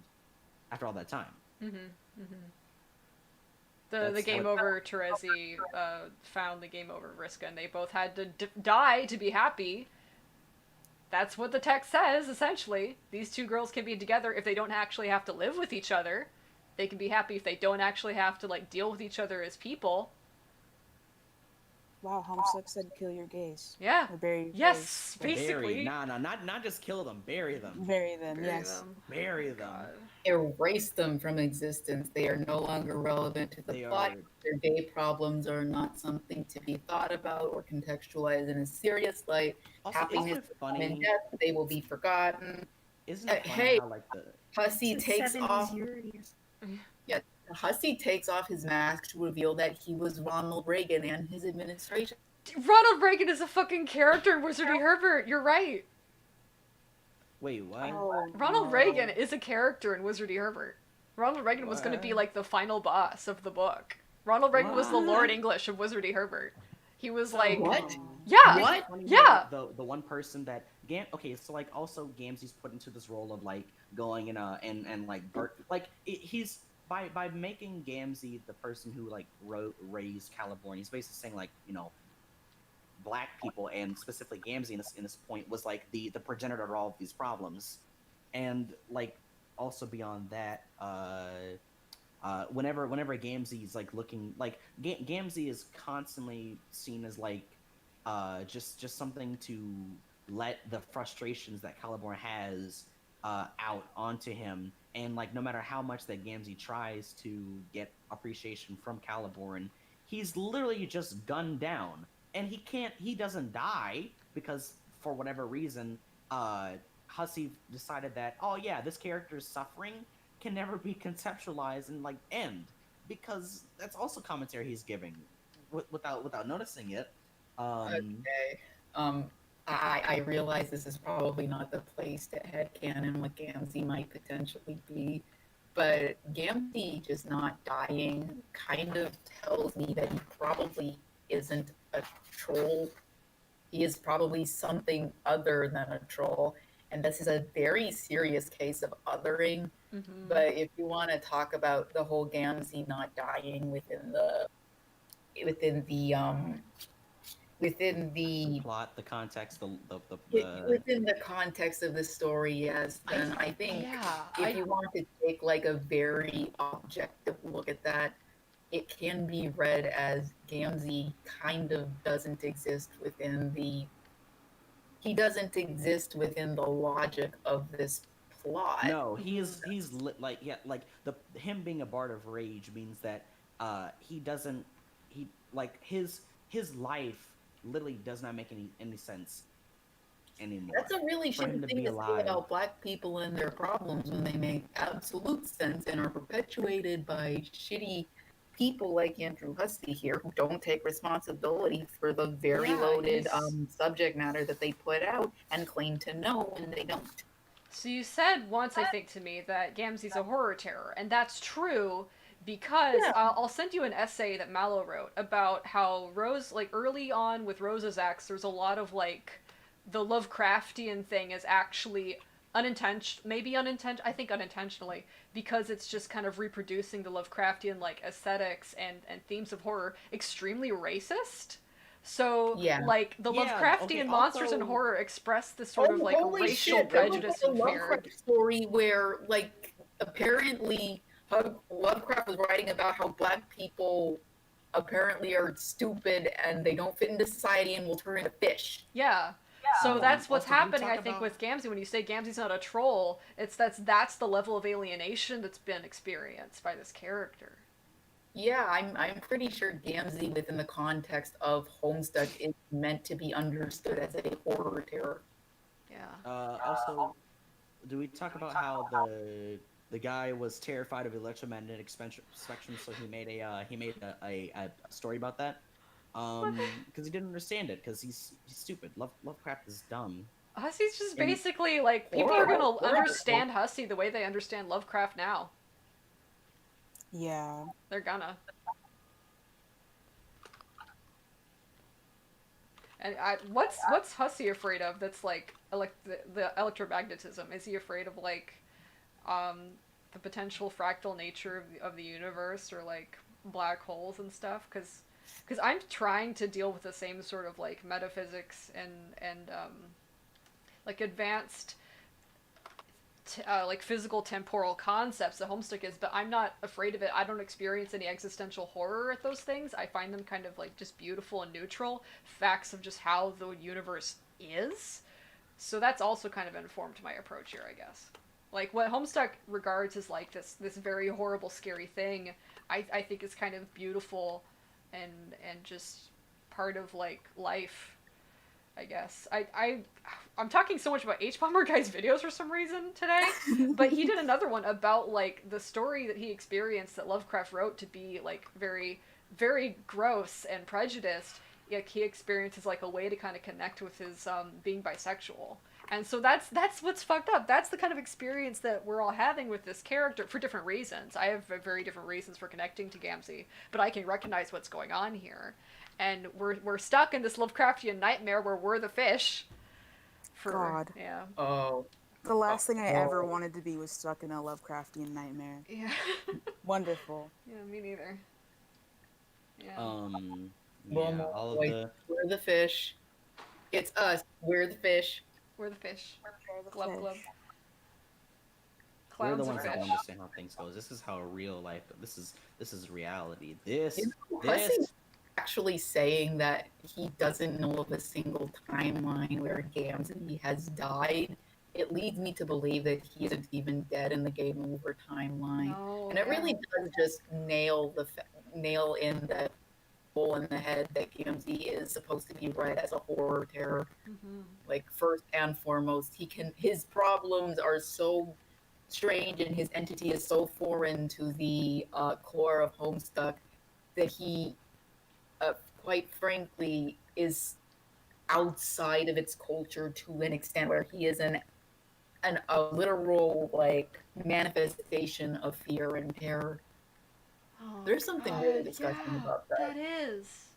[SPEAKER 3] after all that time.
[SPEAKER 1] Mm-hmm. Mm-hmm. The
[SPEAKER 3] That's
[SPEAKER 1] game
[SPEAKER 3] what-
[SPEAKER 1] over Terezi found the game over Vriska, and they both had to die to be happy. That's what the text says, essentially. These two girls can be together if they don't actually have to live with each other. They can be happy if they don't actually have to like deal with each other as people.
[SPEAKER 2] Wow, Homestuck said kill your gays.
[SPEAKER 1] Yeah.
[SPEAKER 2] Or bury your
[SPEAKER 1] Yes,
[SPEAKER 2] gays.
[SPEAKER 1] basically.
[SPEAKER 3] Not just kill them, bury them.
[SPEAKER 2] Bury them,
[SPEAKER 1] Bury
[SPEAKER 2] yes.
[SPEAKER 1] them.
[SPEAKER 3] Bury them.
[SPEAKER 1] God.
[SPEAKER 4] Erase them from existence. They are no longer relevant to the
[SPEAKER 3] They
[SPEAKER 4] plot.
[SPEAKER 3] are
[SPEAKER 4] Their gay problems are not something to be thought about or contextualized in a serious light.
[SPEAKER 3] also,
[SPEAKER 4] Happiness
[SPEAKER 3] isn't it
[SPEAKER 4] and
[SPEAKER 3] funny?
[SPEAKER 4] death, they will be forgotten.
[SPEAKER 3] Isn't it funny
[SPEAKER 4] Hey.
[SPEAKER 3] how like the
[SPEAKER 4] Pussy takes off. Hussey takes off his mask to reveal that he was Ronald Reagan and his administration.
[SPEAKER 1] Ronald Reagan is a fucking character in Wizardy Herbert. You're right.
[SPEAKER 3] Wait, what?
[SPEAKER 2] Oh,
[SPEAKER 1] Ronald
[SPEAKER 2] no.
[SPEAKER 1] Reagan is a character in Wizardy Herbert. Ronald Reagan was going to be
[SPEAKER 3] What?
[SPEAKER 1] like the final boss of the book. Ronald Reagan was the
[SPEAKER 3] What?
[SPEAKER 1] Lord English of Wizardy Herbert. He was like,
[SPEAKER 4] What?
[SPEAKER 1] yeah,
[SPEAKER 4] What?
[SPEAKER 1] yeah.
[SPEAKER 3] The one person that okay, so like also Gamzee's put into this role of like going in and like he's by making Gamzee the person who like raised Caliborn, he's basically saying like, you know, black people and specifically Gamzee in this point was like the progenitor of all of these problems. And like also beyond that, whenever Gamzee's like looking like Gamzee is constantly seen as like just something to let the frustrations that Caliborn has out onto him, and like no matter how much that Gamzee tries to get appreciation from Caliborn, he's literally just gunned down, and he doesn't die because for whatever reason Hussey decided that, oh yeah, this character's suffering can never be conceptualized and like end, because that's also commentary he's giving without noticing it.
[SPEAKER 4] Okay. I realize this is probably not the place to headcanon what Gamzee might potentially be, but Gamzee just not dying kind of tells me that he probably isn't a troll. He is probably something other than a troll, and this is a very serious case of othering.
[SPEAKER 1] Mm-hmm.
[SPEAKER 4] But if you want to talk about the whole Gamzee not dying within the
[SPEAKER 3] Plot, the context, the
[SPEAKER 4] within the context of the story, yes, then I think if you want to take like a very objective look at that, it can be read as Gamzee kind of doesn't exist within the logic of this plot.
[SPEAKER 3] No, he's like, yeah, like him being a bard of rage means that his life literally does not make any sense anymore.
[SPEAKER 4] That's a really
[SPEAKER 3] For him
[SPEAKER 4] shitty
[SPEAKER 3] to
[SPEAKER 4] thing
[SPEAKER 3] be
[SPEAKER 4] to say
[SPEAKER 3] alive.
[SPEAKER 4] about black people and their problems when they make absolute sense and are perpetuated by shitty people like Andrew Hussey here, who don't take responsibility for the very
[SPEAKER 1] Yeah,
[SPEAKER 4] loaded
[SPEAKER 1] he's-
[SPEAKER 4] subject matter that they put out and claim to know when they don't.
[SPEAKER 1] So you said once, I think, to me that Gamzee's a horror terror, and that's true because
[SPEAKER 4] Yeah.
[SPEAKER 1] I'll send you an essay that Mallow wrote about how Rose, like early on with Rosa's X, there's a lot of like the Lovecraftian thing is actually I think unintentionally, because it's just kind of reproducing the Lovecraftian like aesthetics and themes of horror, extremely racist. So,
[SPEAKER 4] Yeah.
[SPEAKER 1] like, the
[SPEAKER 3] Yeah,
[SPEAKER 1] Lovecraftian
[SPEAKER 3] okay,
[SPEAKER 1] monsters in
[SPEAKER 3] also-
[SPEAKER 1] horror express this sort of, like,
[SPEAKER 4] Holy
[SPEAKER 1] racial
[SPEAKER 4] shit, there was,
[SPEAKER 1] prejudice
[SPEAKER 4] like,
[SPEAKER 1] and
[SPEAKER 4] a
[SPEAKER 1] fear.
[SPEAKER 4] Lovecraft story where, like, apparently Lovecraft was writing about how black people apparently are stupid and they don't fit into society and will turn into fish.
[SPEAKER 1] Yeah. So that's what's
[SPEAKER 3] Also, can we
[SPEAKER 1] happening, I
[SPEAKER 3] talk
[SPEAKER 1] think,
[SPEAKER 3] about-
[SPEAKER 1] with Gamzee. When you say Gamzee's not a troll, that's the level of alienation that's been experienced by this character.
[SPEAKER 4] Yeah, I'm pretty sure Gamzee within the context of Homestuck is meant to be understood as a horror terror.
[SPEAKER 1] Yeah.
[SPEAKER 3] Also, do we talk about how the guy was terrified of electromagnetic spectrum, so he made a story about that? Because he didn't understand it, because he's stupid. Lovecraft is dumb.
[SPEAKER 1] Hussey's just
[SPEAKER 3] And-
[SPEAKER 1] basically, like, people are gonna
[SPEAKER 4] Horrible.
[SPEAKER 1] understand Hussey the way they understand Lovecraft now.
[SPEAKER 2] Yeah.
[SPEAKER 1] They're gonna. And what's Hussey afraid of? That's like the electromagnetism. Is he afraid of like, the potential fractal nature of the universe, or like black holes and stuff? Because I'm trying to deal with the same sort of like metaphysics and like advanced like physical temporal concepts that Homestuck is, but I'm not afraid of it. I don't experience any existential horror at those things. I find them kind of like just beautiful and neutral facts of just how the universe is. So that's also kind of informed my approach here, I guess. Like what Homestuck regards as like this very horrible, scary thing, I think is kind of beautiful and just part of like life. I guess. I'm talking so much about H Bomber Guy's videos for some reason today, but he did another one about like the story that he experienced that Lovecraft wrote to be like very, very gross and prejudiced. Like he experienced as like a way to kind of connect with his being bisexual. And so that's what's fucked up. That's the kind of experience that we're all having with this character for different reasons. I have very different reasons for connecting to Gamzee, but I can recognize what's going on here. And we're stuck in this Lovecraftian nightmare where we're the fish.
[SPEAKER 2] God.
[SPEAKER 1] Yeah.
[SPEAKER 4] Oh,
[SPEAKER 2] The last thing I ever
[SPEAKER 4] Oh.
[SPEAKER 2] wanted to be was stuck in a Lovecraftian nightmare.
[SPEAKER 1] Yeah.
[SPEAKER 2] Wonderful.
[SPEAKER 1] Yeah, me neither. Yeah.
[SPEAKER 3] Yeah, all of
[SPEAKER 4] Boy,
[SPEAKER 3] the
[SPEAKER 4] we're the fish. It's us. We're the fish.
[SPEAKER 1] We're the fish.
[SPEAKER 2] Prepare the
[SPEAKER 1] Glub glub.
[SPEAKER 2] fish.
[SPEAKER 3] we're the
[SPEAKER 1] Clowns are
[SPEAKER 3] ones that
[SPEAKER 1] fish.
[SPEAKER 3] understand how things goes. This is how real life. This is reality. This
[SPEAKER 4] You know,
[SPEAKER 3] this
[SPEAKER 4] Hussey's actually saying that he doesn't know of a single timeline where Gamzee has died. It leads me to believe that he isn't even dead in the Game Over timeline.
[SPEAKER 1] No,
[SPEAKER 4] And it
[SPEAKER 1] yeah.
[SPEAKER 4] really does just nail in that hole in the head that Gamzee is supposed to be read as a horror terror.
[SPEAKER 1] Mhm.
[SPEAKER 4] Like first and foremost, his problems are so strange and his entity is so foreign to the core of Homestuck that he, quite frankly, is outside of its culture to an extent where he is a literal like manifestation of fear and terror.
[SPEAKER 1] Oh,
[SPEAKER 4] There's something really
[SPEAKER 1] God,
[SPEAKER 4] disgusting
[SPEAKER 1] yeah,
[SPEAKER 4] about that.
[SPEAKER 1] That is.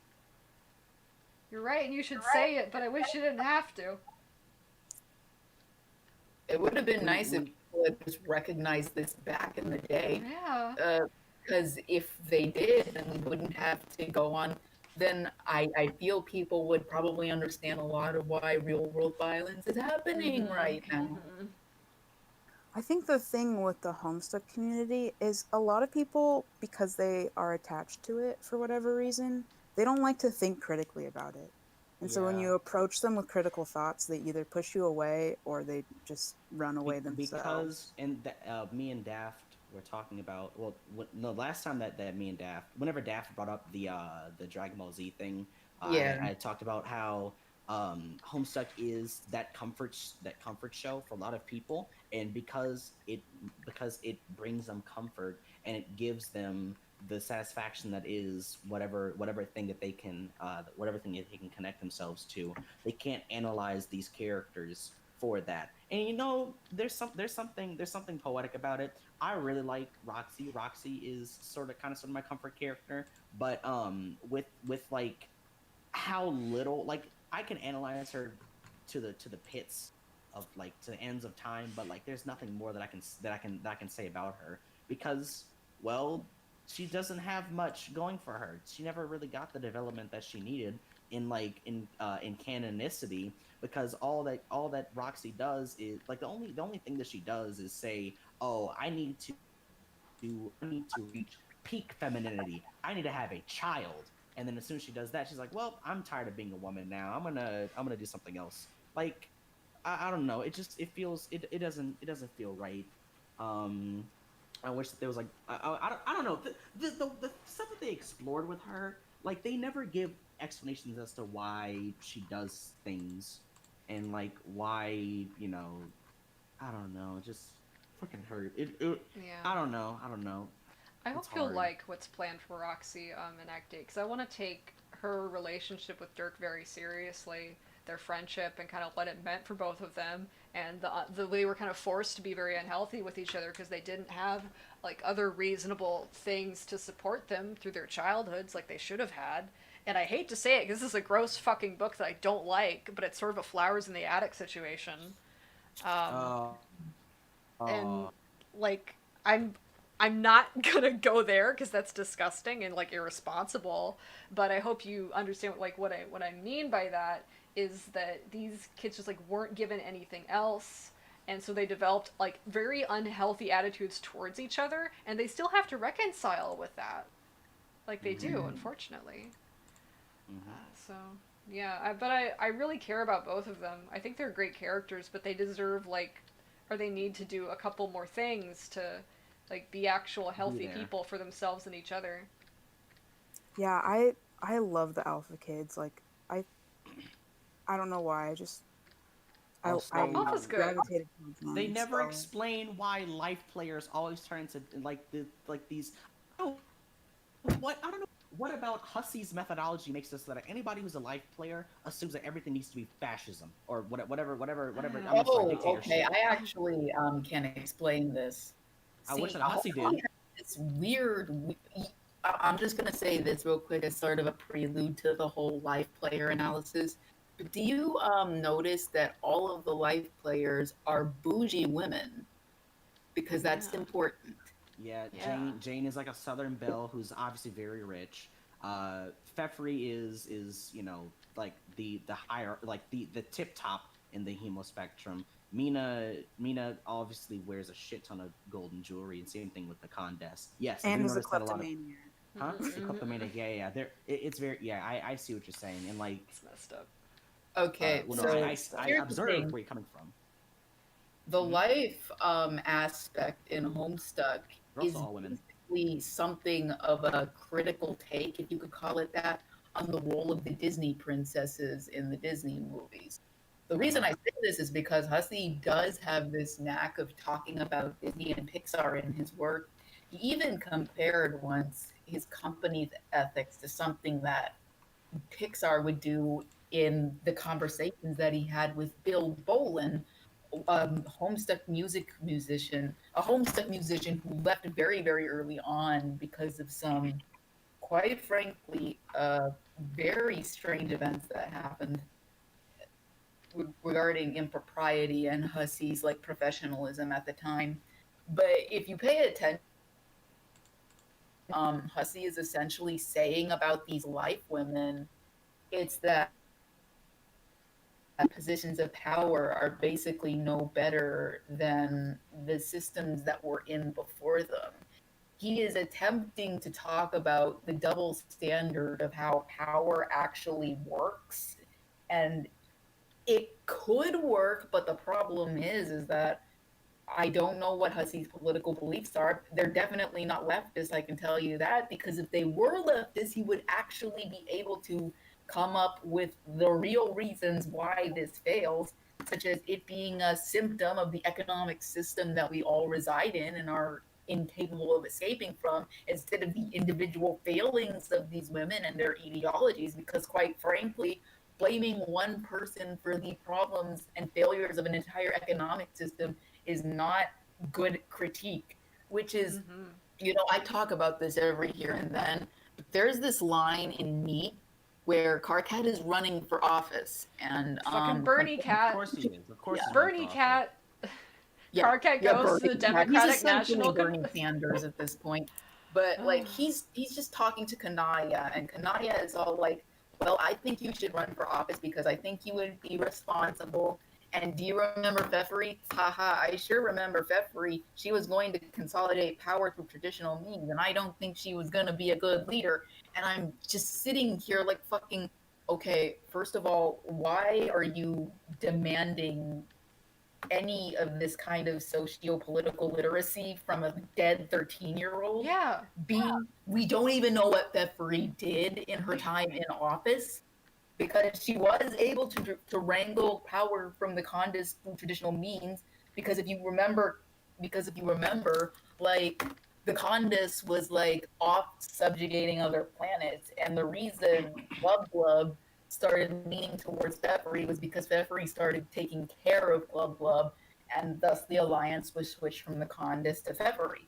[SPEAKER 1] You're right, and you should say it, but I wish you didn't have to.
[SPEAKER 4] It would have been
[SPEAKER 3] When-
[SPEAKER 4] nice if
[SPEAKER 3] when-
[SPEAKER 4] people had just recognized this back in the day.
[SPEAKER 1] Yeah.
[SPEAKER 4] Because if they did and wouldn't have to go on, then I feel people would probably understand a lot of why real world violence is happening
[SPEAKER 1] Mhm.
[SPEAKER 4] right now.
[SPEAKER 1] Mhm.
[SPEAKER 2] I think the thing with the Homestuck community is a lot of people, because they are attached to it for whatever reason, they don't like to think critically about it. And so when
[SPEAKER 3] Yeah.
[SPEAKER 2] you approach them with critical thoughts, they either push you away or they just run away themselves.
[SPEAKER 3] Because me and Daft were talking about no, last time that me and Daft, whenever Daft brought up the Dragon Ball Z thing,
[SPEAKER 4] Yeah.
[SPEAKER 3] I talked about how Homestuck is that comfort show for a lot of people, and because it brings them comfort and it gives them the satisfaction that is whatever thing that they can connect themselves to. They can't analyze these characters for that. And you know, there's something poetic about it. I really like Roxy. Roxy is sort of my comfort character, but with like how little, like, I can analyze her to the pits of, like, to the ends of time, but like there's nothing more that I can say about her, because, well, she doesn't have much going for her. She never really got the development that she needed in canonicity, because all that Roxy does is, like, the only thing that she does is say, "Oh, I need to reach peak femininity. I need to have a child." And then as soon as she does that, she's like, "Well, I'm tired of being a woman now. I'm gonna do something else." Like, I don't know. It doesn't feel right. I wish that there was, like, I don't know, the stuff that they explored with her, like, they never give explanations as to why she does things, and like why, I don't know, it just fucking hurt.
[SPEAKER 1] Yeah.
[SPEAKER 3] I don't know.
[SPEAKER 1] I
[SPEAKER 3] It's
[SPEAKER 1] hope you'll
[SPEAKER 3] hard.
[SPEAKER 1] like what's planned for Roxy in Act 8, because I want to take her relationship with Dirk very seriously, their friendship, and kind of what it meant for both of them, and the they were kind of forced to be very unhealthy with each other because they didn't have like other reasonable things to support them through their childhoods like they should have had. And I hate to say it because this is a gross fucking book that I don't like, but it's sort of a flowers in the attic situation. Um,
[SPEAKER 3] Oh.
[SPEAKER 1] and like I'm not gonna go there because that's disgusting and like irresponsible, but I hope you understand what I mean by that is that these kids just like weren't given anything else, and so they developed like very unhealthy attitudes towards each other, and they still have to reconcile with that, like they do,
[SPEAKER 3] Mhm.
[SPEAKER 1] unfortunately.
[SPEAKER 3] Mhm.
[SPEAKER 1] So yeah, I really care about both of them. I think they're great characters, but they deserve like, or they need to do a couple more things to like be actual healthy
[SPEAKER 3] there.
[SPEAKER 1] people for themselves and each other.
[SPEAKER 2] Yeah, I love the Alpha Kids. Like, I don't know why. I
[SPEAKER 3] Also,
[SPEAKER 1] Alpha's good.
[SPEAKER 2] gravitated towards
[SPEAKER 3] they
[SPEAKER 2] mine,
[SPEAKER 3] never
[SPEAKER 2] so-
[SPEAKER 3] explain why life players always turn into like these. Oh, I don't know. What about Hussey's methodology makes us that anybody who's a life player assumes that everything needs to be fascism or whatever. I'm sorry,
[SPEAKER 4] Oh,
[SPEAKER 3] dictatorship.
[SPEAKER 4] okay. I actually can explain this.
[SPEAKER 3] I wish that
[SPEAKER 4] Hussey
[SPEAKER 3] Hussey did.
[SPEAKER 4] has This weird. I'm just gonna say this real quick as sort of a prelude to the whole life player analysis. But do you notice that all of the life players are bougie women? Because that's
[SPEAKER 1] Yeah.
[SPEAKER 4] important.
[SPEAKER 3] Yeah,
[SPEAKER 1] Yeah.
[SPEAKER 3] Jane is like a Southern belle who's obviously very rich. Fefri is like the higher like the tip top in the hemo spectrum. Mina obviously wears a shit ton of golden jewelry, and same thing with the Condesce. Yes, I
[SPEAKER 2] And
[SPEAKER 3] do
[SPEAKER 2] is a
[SPEAKER 3] notice that a lot of
[SPEAKER 2] kleptomaniac.
[SPEAKER 3] huh the
[SPEAKER 1] Mhm.
[SPEAKER 3] kleptomaniac. Yeah. It's very I see what you're saying, and like
[SPEAKER 1] It's messed up.
[SPEAKER 4] Okay,
[SPEAKER 3] well, no,
[SPEAKER 4] so
[SPEAKER 3] I
[SPEAKER 4] here's the
[SPEAKER 3] observe
[SPEAKER 4] thing.
[SPEAKER 3] where you're coming from.
[SPEAKER 4] The
[SPEAKER 3] Mhm.
[SPEAKER 4] life aspect in Homestuck
[SPEAKER 3] They're
[SPEAKER 4] is
[SPEAKER 3] also all women.
[SPEAKER 4] basically something of a critical take, if you could call it that, on the role of the Disney princesses in the Disney movies. The reason I say this is because Hussey does have this knack of talking about Disney and Pixar in his work. He even compared once his company's ethics to something that Pixar would do in the conversations that he had with Bill Bolin, a Homestuck musician who left very, very early on because of some, quite frankly, very strange events that happened regarding impropriety and Hussey's like professionalism at the time. But if you pay attention, Hussey is essentially saying about these life women, it's that positions of power are basically no better than the systems that were in before them. He is attempting to talk about the double standard of how power actually works, and it could work, but the problem is that I don't know what Hussey's political beliefs are. They're definitely not leftist, I can tell you that, because if they were leftist, he would actually be able to come up with the real reasons why this fails, such as it being a symptom of the economic system that we all reside in and are incapable of escaping from, instead of the individual failings of these women and their ideologies, because quite frankly, blaming one person for the problems and failures of an entire economic system is not good critique, which is, I talk about this every here and then. But there's this line in Neat where Karkat is running for office, and
[SPEAKER 1] Fucking Bernie
[SPEAKER 3] Of
[SPEAKER 1] Cat.
[SPEAKER 3] course he is. Of course,
[SPEAKER 4] Yeah.
[SPEAKER 3] he's
[SPEAKER 1] Bernie
[SPEAKER 3] awful.
[SPEAKER 1] Cat. Karkat goes to the
[SPEAKER 4] Bernie.
[SPEAKER 1] Democratic
[SPEAKER 4] He's essentially
[SPEAKER 1] National
[SPEAKER 4] Bernie Sanders at this point. But like he's just talking to Kanaya, and Kanaya is all like, "Well, I think you should run for office because I think you would be responsible." And do you remember Fefri? Haha, I sure remember Fefri. She was going to consolidate power through traditional means, and I don't think she was going to be a good leader. And I'm just sitting here like fucking, okay, first of all, why are you demanding any of this kind of socio-political literacy from a dead 13-year-old?
[SPEAKER 1] Yeah.
[SPEAKER 4] We don't even know what Fefri did in her time in office, because she was able to wrangle power from the Condis through traditional means. Because if you remember, like the Condis was like off subjugating other planets, and the reason Glub Glub started leaning towards Fefri was because Fefri started taking care of Glub Glub, and thus the alliance was switched from the Condis to Fefri.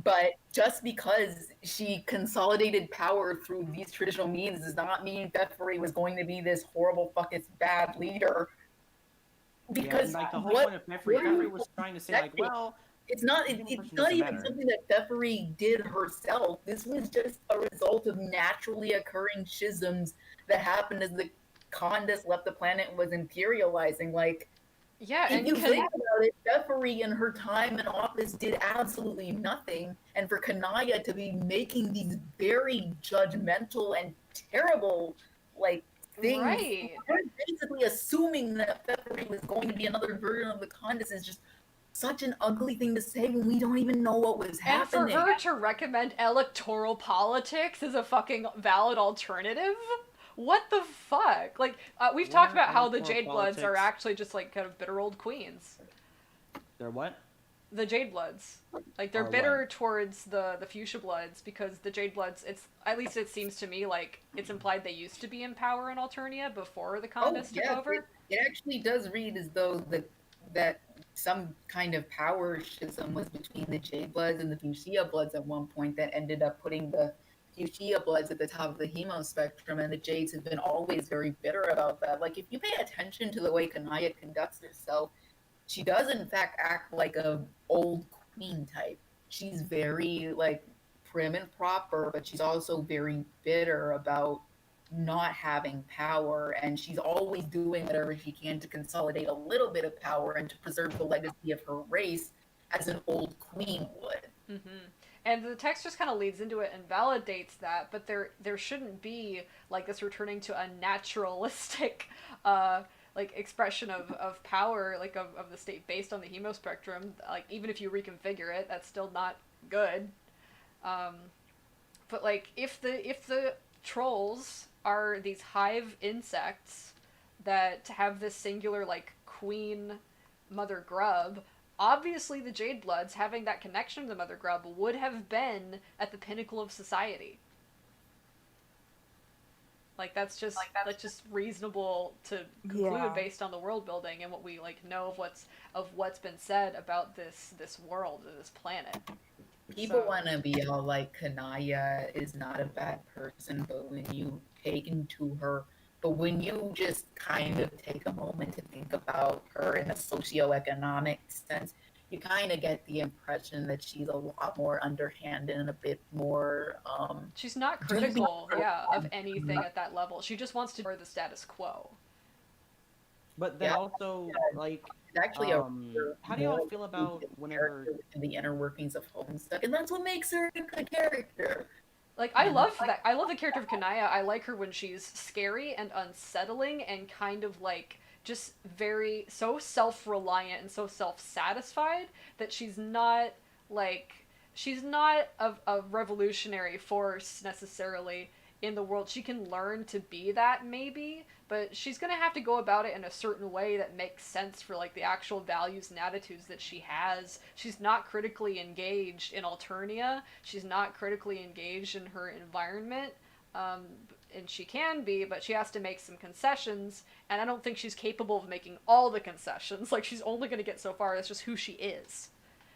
[SPEAKER 4] But just because she consolidated power through these traditional means does not mean Fefri was going to be this horrible fucking bad leader. Because
[SPEAKER 3] like the whole point of Fefri was trying to say like, well,
[SPEAKER 4] it's not
[SPEAKER 3] human
[SPEAKER 4] it's
[SPEAKER 3] function
[SPEAKER 4] not
[SPEAKER 3] doesn't
[SPEAKER 4] even
[SPEAKER 3] matter.
[SPEAKER 4] something that Fefri did herself. This was just a result of naturally occurring schisms that happened as the Condis left the planet and was imperializing. Like,
[SPEAKER 1] Yeah,
[SPEAKER 4] if
[SPEAKER 1] and
[SPEAKER 4] you think about it, Fefri in her time in office did absolutely nothing, and for Kanaya to be making these very judgmental and terrible like things,
[SPEAKER 1] Right.
[SPEAKER 4] we're basically assuming that Fefri was going to be another version of the Condis is just such an ugly thing to say when we don't even know what was
[SPEAKER 1] And for
[SPEAKER 4] happening.
[SPEAKER 1] her to recommend electoral politics as a fucking valid alternative? What the fuck? Like, we've
[SPEAKER 3] What
[SPEAKER 1] talked about how
[SPEAKER 3] happened
[SPEAKER 1] the
[SPEAKER 3] for
[SPEAKER 1] Jade Bloods are
[SPEAKER 3] politics?
[SPEAKER 1] actually just like kind of bitter old queens.
[SPEAKER 3] They're what?
[SPEAKER 1] The Jade Bloods, like they're
[SPEAKER 3] Are
[SPEAKER 1] bitter
[SPEAKER 3] what?
[SPEAKER 1] towards the Fuchsia Bloods because the Jade Bloods. It's at least it seems to me like it's implied they used to be in power in Alternia before the
[SPEAKER 4] Oh
[SPEAKER 1] Condas took
[SPEAKER 4] yeah,
[SPEAKER 1] over.
[SPEAKER 4] it actually does read as though that some kind of power schism was between the Jade Bloods and the Fuchsia Bloods at one point that ended up putting the Fuchsia Bloods at the top of the hemo spectrum, and the Jades have been always very bitter about that. Like if you pay attention to the way Kanaya conducts herself, she does in fact act like a old queen type. She's very like prim and proper, but she's also very bitter about not having power, and she's always doing whatever she can to consolidate a little bit of power and to preserve the legacy of her race as an old queen would.
[SPEAKER 1] And the text just kind of leads into it and validates that, but there shouldn't be like this returning to a naturalistic like expression of power, like of the state based on the hemo spectrum. Like even if you reconfigure it, that's still not good. Um, but like if the trolls are these hive insects that have this singular like queen mother grub, obviously the Jade Bloods having that connection to the mother grub would have been at the pinnacle of society. Like that's just reasonable to conclude
[SPEAKER 2] Yeah.
[SPEAKER 1] based on the world building and what we like know of what's been said about this world or this planet.
[SPEAKER 4] People
[SPEAKER 1] So-
[SPEAKER 4] want to be all like Kanaya is not a bad person, but when you take into her, but when you just kind of take a moment to think about her in a socioeconomic sense, you kind of get the impression that she's a lot more underhanded and a bit more
[SPEAKER 1] She's not
[SPEAKER 4] Do you
[SPEAKER 1] critical,
[SPEAKER 4] be-
[SPEAKER 1] yeah, of anything at that level. She just wants to the status quo.
[SPEAKER 3] But then
[SPEAKER 4] Yeah.
[SPEAKER 3] also, like,
[SPEAKER 4] it's actually
[SPEAKER 3] how do y'all feel about whenever?
[SPEAKER 4] in the inner workings of Homestuck, and that's what makes her a good character.
[SPEAKER 1] Like I love that. I love the character of Kanaya. I like her when she's scary and unsettling and kind of like just very so self-reliant and so self-satisfied that she's not like she's not a revolutionary force necessarily in the world. She can learn to be that maybe, but she's gonna have to go about it in a certain way that makes sense for like the actual values and attitudes that she has. She's not critically engaged in Alternia. She's not critically engaged in her environment. And she can be, but she has to make some concessions, and I don't think she's capable of making all the concessions. Like, she's only gonna get so far. That's just who she is.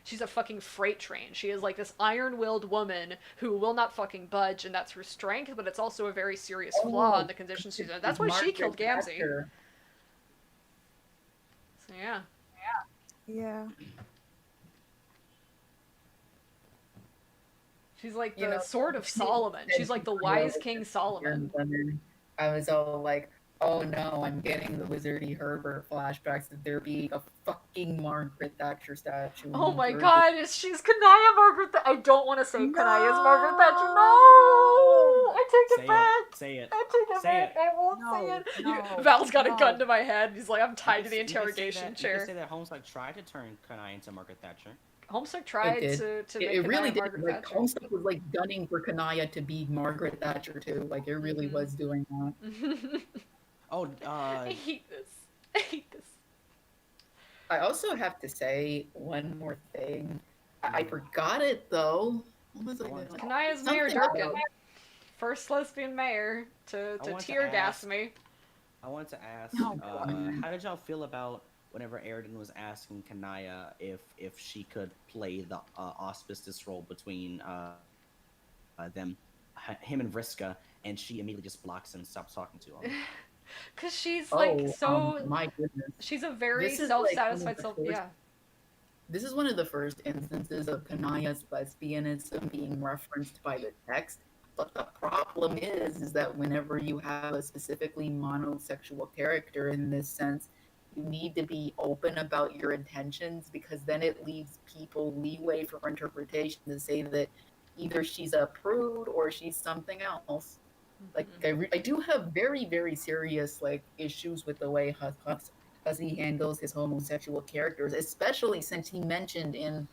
[SPEAKER 1] She's a fucking freight train. She is like this iron-willed woman who will not fucking budge, and that's her strength, but it's also a very serious flaw in the conditions she's in. That's why she killed Gamzee. So, yeah.
[SPEAKER 2] Yeah.
[SPEAKER 1] She's like the
[SPEAKER 4] You know,
[SPEAKER 1] sword of Solomon. She's like the wise King Solomon.
[SPEAKER 4] I was all like, oh no, I'm getting the Wizardy Herbert flashbacks of there being a fucking Margaret Thatcher statue.
[SPEAKER 1] Oh my
[SPEAKER 4] Jersey.
[SPEAKER 1] god, she's Kanaya Margaret I don't want to say Kanaya's Margaret Thatcher. No! I take it back!
[SPEAKER 3] Say it.
[SPEAKER 1] I take it
[SPEAKER 3] Say
[SPEAKER 1] back.
[SPEAKER 3] it.
[SPEAKER 1] I won't
[SPEAKER 2] No,
[SPEAKER 1] say it.
[SPEAKER 2] no,
[SPEAKER 1] Val's got a
[SPEAKER 2] no.
[SPEAKER 1] gun to my head. He's like, I'm tied to the
[SPEAKER 3] You could say
[SPEAKER 1] interrogation
[SPEAKER 3] that- You
[SPEAKER 1] chair.
[SPEAKER 3] could say that Homestuck tried to turn Kanai into Margaret Thatcher.
[SPEAKER 1] Homestuck tried
[SPEAKER 4] did.
[SPEAKER 1] to make
[SPEAKER 4] It really
[SPEAKER 1] Kanaya
[SPEAKER 4] did.
[SPEAKER 1] Margaret
[SPEAKER 4] Like
[SPEAKER 1] Thatcher.
[SPEAKER 4] Homestuck was like gunning for Kanaya to be Margaret Thatcher too. Like it really
[SPEAKER 1] Mhm.
[SPEAKER 4] was doing that.
[SPEAKER 3] Oh,
[SPEAKER 1] I hate this. I hate this.
[SPEAKER 4] I also have to say one more thing. I forgot it though. What was I
[SPEAKER 3] What?
[SPEAKER 4] gonna-
[SPEAKER 1] Kanaya's Mayor
[SPEAKER 4] Something
[SPEAKER 1] Durkin.
[SPEAKER 4] about-
[SPEAKER 1] First lesbian mayor to
[SPEAKER 3] I want to
[SPEAKER 1] tear gas
[SPEAKER 3] ask-
[SPEAKER 1] me.
[SPEAKER 3] I wanted to ask,
[SPEAKER 2] Oh, God.
[SPEAKER 3] how did y'all feel about whenever Aridin was asking Kanaya if she could play the auspicious role between them, him and Vriska, and she immediately just blocks him and stops talking to him.
[SPEAKER 1] Cause she's like so.
[SPEAKER 4] my goodness.
[SPEAKER 1] She's a very
[SPEAKER 4] This is, like,
[SPEAKER 1] self-satisfied
[SPEAKER 4] one of the
[SPEAKER 1] self.
[SPEAKER 4] first-
[SPEAKER 1] Yeah.
[SPEAKER 4] This is one of the first instances of Kanaya's lesbianism being referenced by the text. But the problem is that whenever you have a specifically monosexual character in this sense, you need to be open about your intentions because then it leaves people leeway for interpretation to say that either she's a prude or she's something else. Like I do have very very serious like issues with the way Huzzy handles his homosexual characters, especially since he mentioned in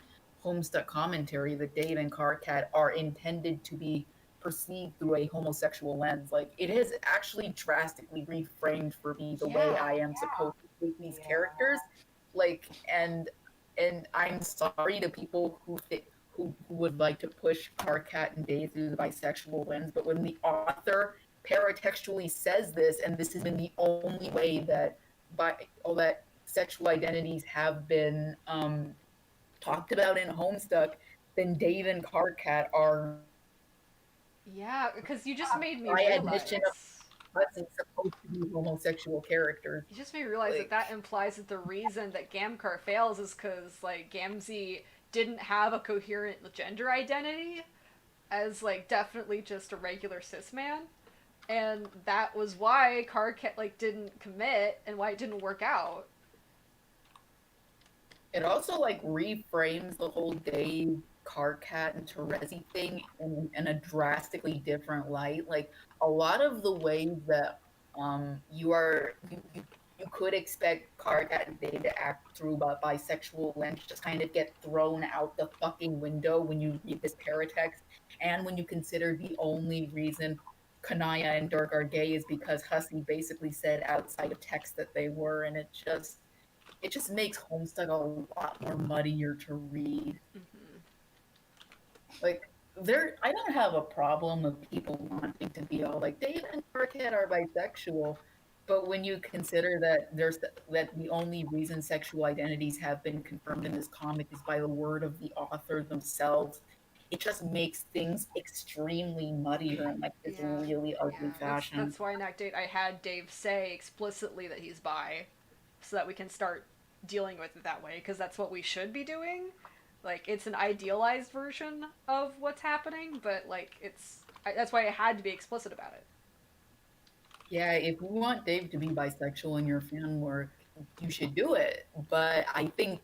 [SPEAKER 4] Homestuck commentary that Dave and Karkat are intended to be perceived through a homosexual lens. Like it has actually drastically reframed for me the way
[SPEAKER 1] Yeah.
[SPEAKER 4] I am supposed to treat these characters. Like and I'm sorry to people who would like to push Karkat and Dave through the bisexual lens, but when the author paratextually says this, and this has been the only way that that sexual identities have been talked about in Homestuck, then Dave and Karkat are
[SPEAKER 1] Yeah, because you just made me
[SPEAKER 4] by
[SPEAKER 1] realize.
[SPEAKER 4] admission of us supposed to be homosexual characters.
[SPEAKER 1] You just made me realize that
[SPEAKER 4] Like,
[SPEAKER 1] that implies that the reason that Gamcar fails is because like Gamzee didn't have a coherent gender identity as like definitely just a regular cis man, and that was why Karkat like didn't commit and why it didn't work out.
[SPEAKER 4] it also like reframes the whole Dave, Karkat, and Terezi thing in a drastically different light. Like a lot of the ways that you could expect Karkat and Dave to act through bisexual lens just kind of get thrown out the fucking window when you read this paratext, and when you consider the only reason Kanaya and Dirk are gay is because Hussey basically said outside of text that they were, and it just makes Homestuck a lot more muddier to read.
[SPEAKER 1] Mm-hmm.
[SPEAKER 4] Like I don't have a problem with people wanting to be all like Dave and Burkhead are bisexual, but when you consider that the only reason sexual identities have been confirmed in this comic is by the word of the author themselves, it just makes things extremely muddier in like this
[SPEAKER 1] Yeah.
[SPEAKER 4] really ugly fashion.
[SPEAKER 1] That's why in Act 8 I had Dave say explicitly that he's bi, so that we can start dealing with it that way, because that's what we should be doing. Like, it's an idealized version of what's happening, but like that's why I had to be explicit about it.
[SPEAKER 4] Yeah, if you want Dave to be bisexual in your fan work, you should do it. But I think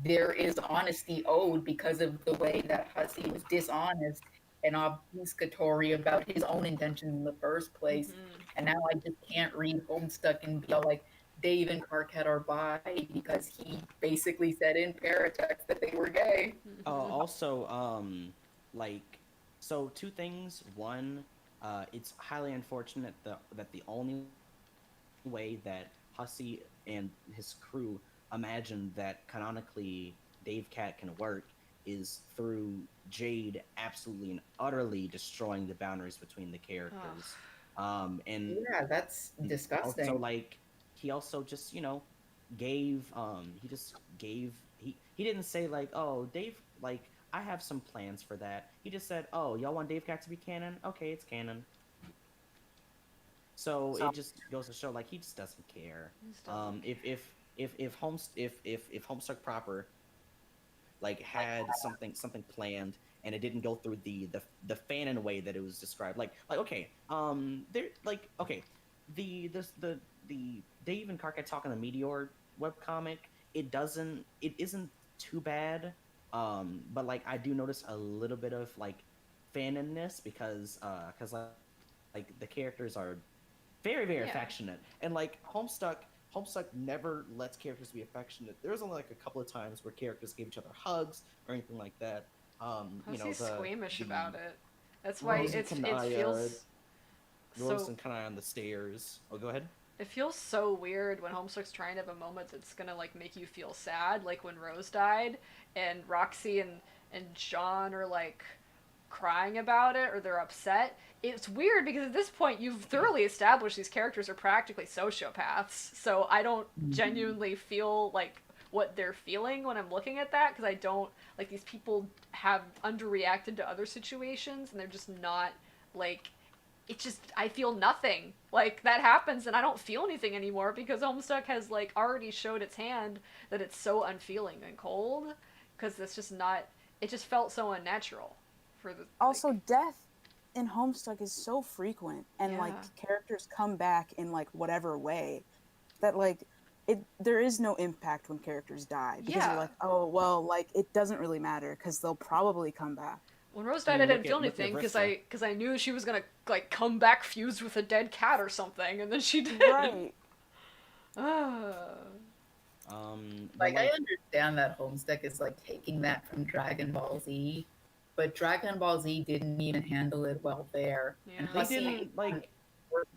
[SPEAKER 4] there is honesty owed because of the way that Hussey was dishonest and obfuscatory about his own intentions in the first place.
[SPEAKER 1] Mm-hmm.
[SPEAKER 4] And now I just can't read Homestuck and be all like, Dave and Karkat are bi because he basically said in Paratext that they were gay.
[SPEAKER 3] Also, like, so two things. One, it's highly unfortunate that the only way that Hussey and his crew imagined that canonically Dave Cat can work is through Jade absolutely and utterly destroying the boundaries between the characters. And
[SPEAKER 4] yeah, that's disgusting.
[SPEAKER 3] Also, like, he also just gave he didn't say like, oh, Dave, like, I have some plans for that. He just said, oh, y'all want Dave Cat to be canon? Okay, it's canon. So it just goes to show like he just doesn't care. If Homestuck proper like had something planned and it didn't go through the fanon way that it was described, like okay, there, like, okay, the Dave and Karkat talk on the Meteor webcomic, it isn't too bad, but like I do notice a little bit of like fanonness because like the characters are very affectionate, and like Homestuck never lets characters be affectionate. There's only like a couple of times where characters give each other hugs or anything like that.
[SPEAKER 1] He's squeamish about it. That's why it feels
[SPEAKER 3] Rose
[SPEAKER 1] so.
[SPEAKER 3] and Kanai on the stairs. Oh, go ahead.
[SPEAKER 1] It feels so weird when Homestuck's trying to have a moment that's gonna like make you feel sad, like when Rose died, and Roxy and John are like crying about it or they're upset. It's weird because at this point you've thoroughly established these characters are practically sociopaths, so I don't genuinely feel like what they're feeling when I'm looking at that, because I don't like these people have underreacted to other situations and they're just not like, it's just, I feel nothing. Like, that happens and I don't feel anything anymore because Homestuck has like already showed its hand that it's so unfeeling and cold, because it's just not, it just felt so unnatural for the
[SPEAKER 2] Also, death in Homestuck is so frequent, and like characters come back in like whatever way that like there is no impact when characters die, because you're like, oh well, like it doesn't really matter because they'll probably come back.
[SPEAKER 1] When Rose died, I didn't feel anything because I knew she was gonna like come back fused with a dead cat or something, and then she did.
[SPEAKER 2] Right.
[SPEAKER 4] Like I understand that Homestuck is like taking that from Dragon Ball Z, but Dragon Ball Z didn't even handle it well there. And
[SPEAKER 1] Yeah.
[SPEAKER 3] They
[SPEAKER 4] Hussey
[SPEAKER 3] didn't like.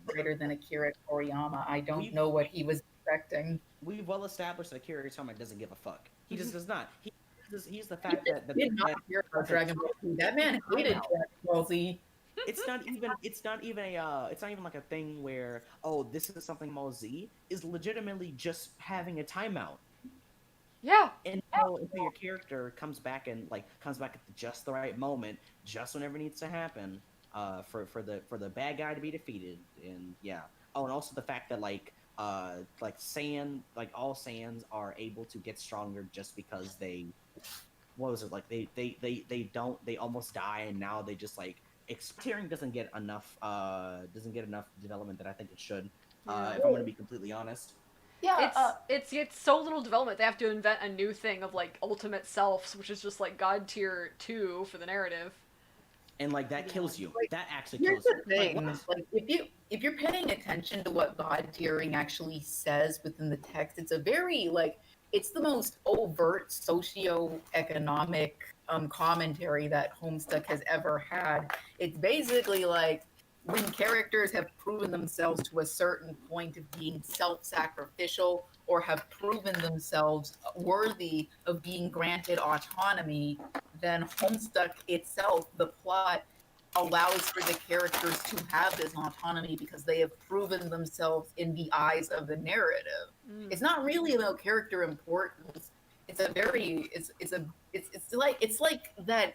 [SPEAKER 4] greater than Akira Toriyama. I don't
[SPEAKER 3] We've
[SPEAKER 4] know what he was expecting.
[SPEAKER 3] we've well established that Akira Toriyama doesn't give a fuck. He just does not. He's the fact that
[SPEAKER 4] Did not hear about Dragon Ball Z. That man hated Dragon Ball Z.
[SPEAKER 3] it's not even like a thing where, oh, this is something Ball Z is legitimately just having a timeout.
[SPEAKER 1] Yeah.
[SPEAKER 3] Until your character comes back at just the right moment, just whenever it needs to happen, for the bad guy to be defeated. And yeah. Oh, and also the fact that all Saiyans are able to get stronger just because they, what was it, like they almost die, and now they just like tearing doesn't get enough development that I think it should. If I'm gonna be completely honest.
[SPEAKER 4] Yeah,
[SPEAKER 1] It's so little development. They have to invent a new thing of like ultimate selves, which is just like God tier 2 for the narrative.
[SPEAKER 3] And like that kills you.
[SPEAKER 4] Like,
[SPEAKER 3] That actually
[SPEAKER 4] here's
[SPEAKER 3] kills
[SPEAKER 4] the
[SPEAKER 3] you.
[SPEAKER 4] thing: like if you're paying attention to what God tiering actually says within the text, it's a very it's the most overt socioeconomic commentary that Homestuck has ever had. It's basically like when characters have proven themselves to a certain point of being self-sacrificial or have proven themselves worthy of being granted autonomy, then Homestuck itself, the plot, allows for the characters to have this autonomy because they have proven themselves in the eyes of the narrative. It's not really about character importance. It's like that.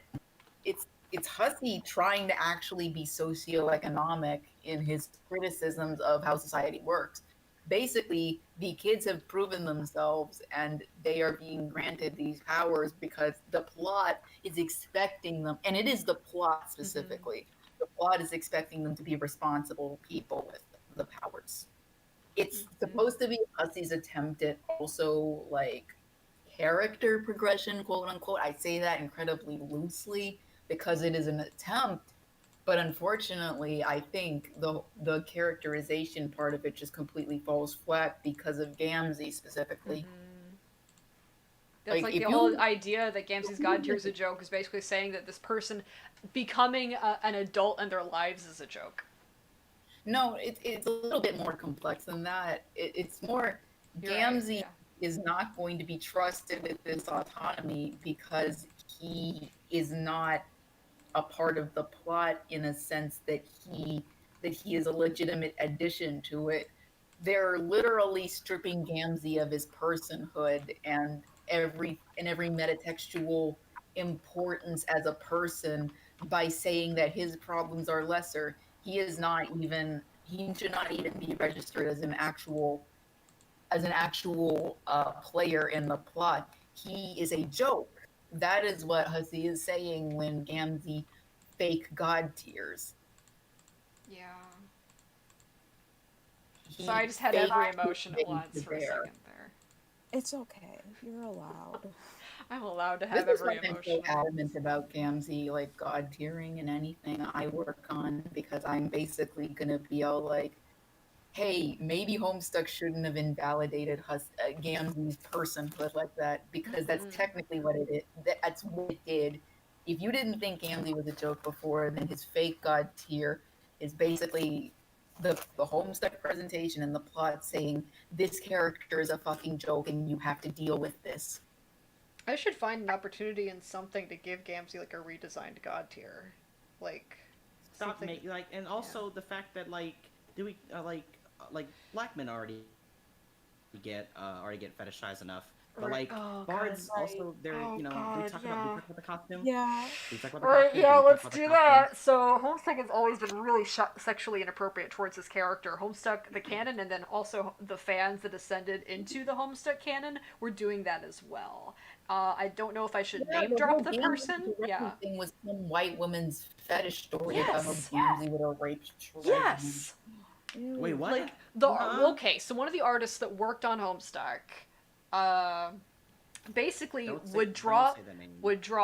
[SPEAKER 4] It's Hussey trying to actually be socioeconomic in his criticisms of how society works. Basically, the kids have proven themselves and they are being granted these powers because the plot is expecting them, and it is the plot specifically. The plot is expecting them to be responsible people with the powers. It's supposed to be Hussey's attempt at also like character progression, quote unquote. I say that incredibly loosely because it is an attempt, but unfortunately, I think the characterization part of it just completely falls flat because of Gamzee specifically.
[SPEAKER 1] That's like the whole idea that Gamzee's God tier is a joke is basically saying that this person becoming an adult in their lives is a joke.
[SPEAKER 4] No, it's a little bit more complex than that. It's more Gamzee is not going to be trusted with this autonomy because he is not a part of the plot in a sense that he is a legitimate addition to it. They're literally stripping Gamzee of his personhood and every metatextual importance as a person by saying that his problems are lesser. He should not even be registered as an actual player in the plot. He is a joke. That is what Hussey is saying when Gamzee fake God tiers.
[SPEAKER 1] Yeah. So I just had every emotion at once for a second there.
[SPEAKER 2] It's okay. You're allowed.
[SPEAKER 1] I'm allowed to have
[SPEAKER 4] This is
[SPEAKER 1] every
[SPEAKER 4] why I'm
[SPEAKER 1] emotion.
[SPEAKER 4] so adamant about Gamzee, like God tiering and anything I work on, because I'm basically gonna be all like, hey, maybe Homestuck shouldn't have invalidated Gamzee's personhood like that, because that's technically what it is. That's what it did. If you didn't think Gamzee was a joke before, then his fake God tier is basically the Homestuck presentation and the plot saying this character is a fucking joke and you have to deal with this.
[SPEAKER 1] I should find an opportunity in something to give Gamzee like a redesigned God tier, like.
[SPEAKER 3] Stop and also the fact that black men already get fetishized enough. But bards also they're we talk about the costume.
[SPEAKER 2] Yeah.
[SPEAKER 1] Let's do that. So Homestuck has always been really sexually inappropriate towards his character. Homestuck, the canon, and then also the fans that ascended into the Homestuck canon were doing that as well. I don't know if I should name drop the person. Yeah.
[SPEAKER 4] Thing was some white woman's fetish story about how Gamzee would have raped children.
[SPEAKER 1] Yes.
[SPEAKER 3] Wait, what?
[SPEAKER 1] Like okay, so one of the artists that worked on Homestuck, basically would draw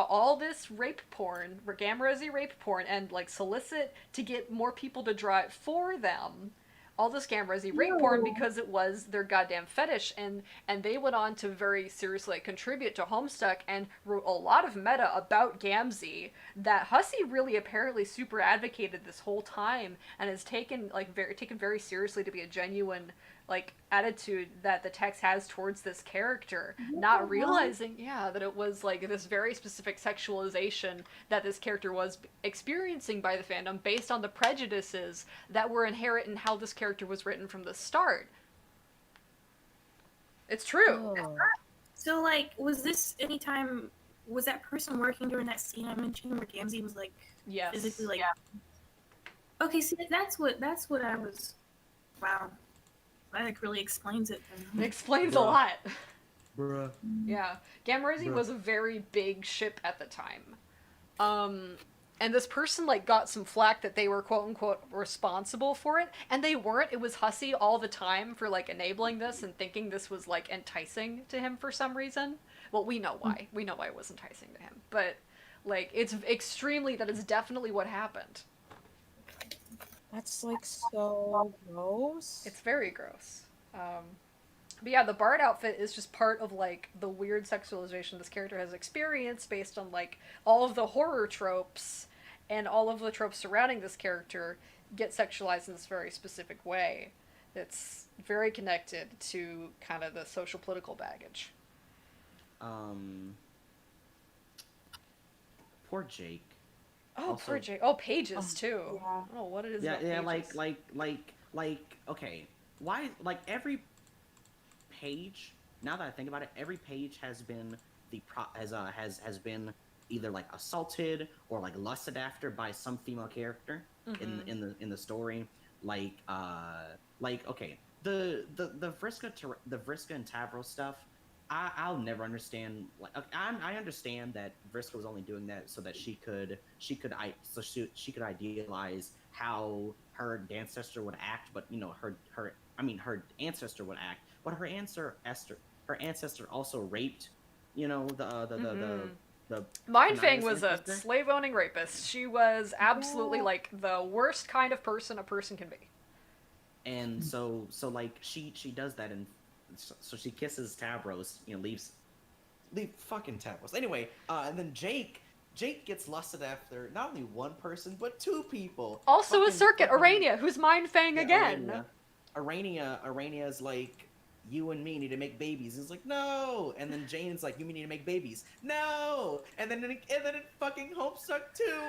[SPEAKER 1] all this rape porn, Gamrezi rape porn, and like solicit to get more people to draw it for them, Aldous Gamrezi rape porn because it was their goddamn fetish, and they went on to very seriously like, contribute to Homestuck and wrote a lot of meta about Gamzee that Hussey really apparently super advocated this whole time and has taken very seriously to be a genuine like attitude that the text has towards this character, not realizing that it was like this very specific sexualization that this character was experiencing by the fandom based on the prejudices that were inherent in how this character was written from the start. It's true.
[SPEAKER 2] Oh.
[SPEAKER 5] So, like, was that person working during that scene I mentioned where Gamzee was like
[SPEAKER 1] Yes.
[SPEAKER 5] physically like? Okay, see, that's what I was. Wow, that like, really explains it.
[SPEAKER 1] It explains a
[SPEAKER 3] Bruh.
[SPEAKER 1] lot.
[SPEAKER 3] Bruh.
[SPEAKER 1] Yeah, Gamrezi
[SPEAKER 3] Bruh.
[SPEAKER 1] was a very big ship at the time. And this person like got some flack that they were quote unquote responsible for it, and they weren't. It was Hussey all the time for like enabling this and thinking this was like enticing to him for some reason. Well, we know why. We know why it was enticing to him, but like it's that is definitely what happened.
[SPEAKER 2] That's like so gross.
[SPEAKER 1] It's very gross. But yeah, the Bard outfit is just part of like the weird sexualization this character has experienced based on like all of the horror tropes and all of the tropes surrounding this character get sexualized in this very specific way. It's very connected to kind of the social political baggage.
[SPEAKER 3] Poor Jake.
[SPEAKER 1] Oh,
[SPEAKER 3] Also-
[SPEAKER 1] poor Jake. Oh, Pages too.
[SPEAKER 2] Yeah.
[SPEAKER 1] Oh, what it is
[SPEAKER 3] Yeah,
[SPEAKER 1] about
[SPEAKER 3] yeah,
[SPEAKER 1] Pages.
[SPEAKER 3] like, okay, why, like, every page, now that I think about it, every page has been has been either, like, assaulted or, like, lusted after by some female character in the story, like, okay, the Vriska and Tavros stuff, I'll never understand. Like, I understand that Vriska was only doing that so that she could idealize how her ancestor would act, but you know her ancestor would act, but her ancestor also raped, you know, the
[SPEAKER 1] Mindfang
[SPEAKER 3] Kanai's
[SPEAKER 1] was a
[SPEAKER 3] ancestor.
[SPEAKER 1] slave-owning rapist. She was absolutely
[SPEAKER 2] Yeah.
[SPEAKER 1] like the worst kind of person a person can be.
[SPEAKER 3] And so like she does that, and so she kisses Tavros, you know, leave fucking Tavros. Anyway, and then Jake gets lusted after not only one person but two people.
[SPEAKER 1] Also a
[SPEAKER 3] Fucking-
[SPEAKER 1] circuit,
[SPEAKER 3] fucking-
[SPEAKER 1] Arania, who's Mindfang
[SPEAKER 3] yeah,
[SPEAKER 1] again.
[SPEAKER 3] Arania's like, you and me need to make babies. He's like, no. And then Jane's like, you and me need to make babies. No. And then it fucking Homestuck too.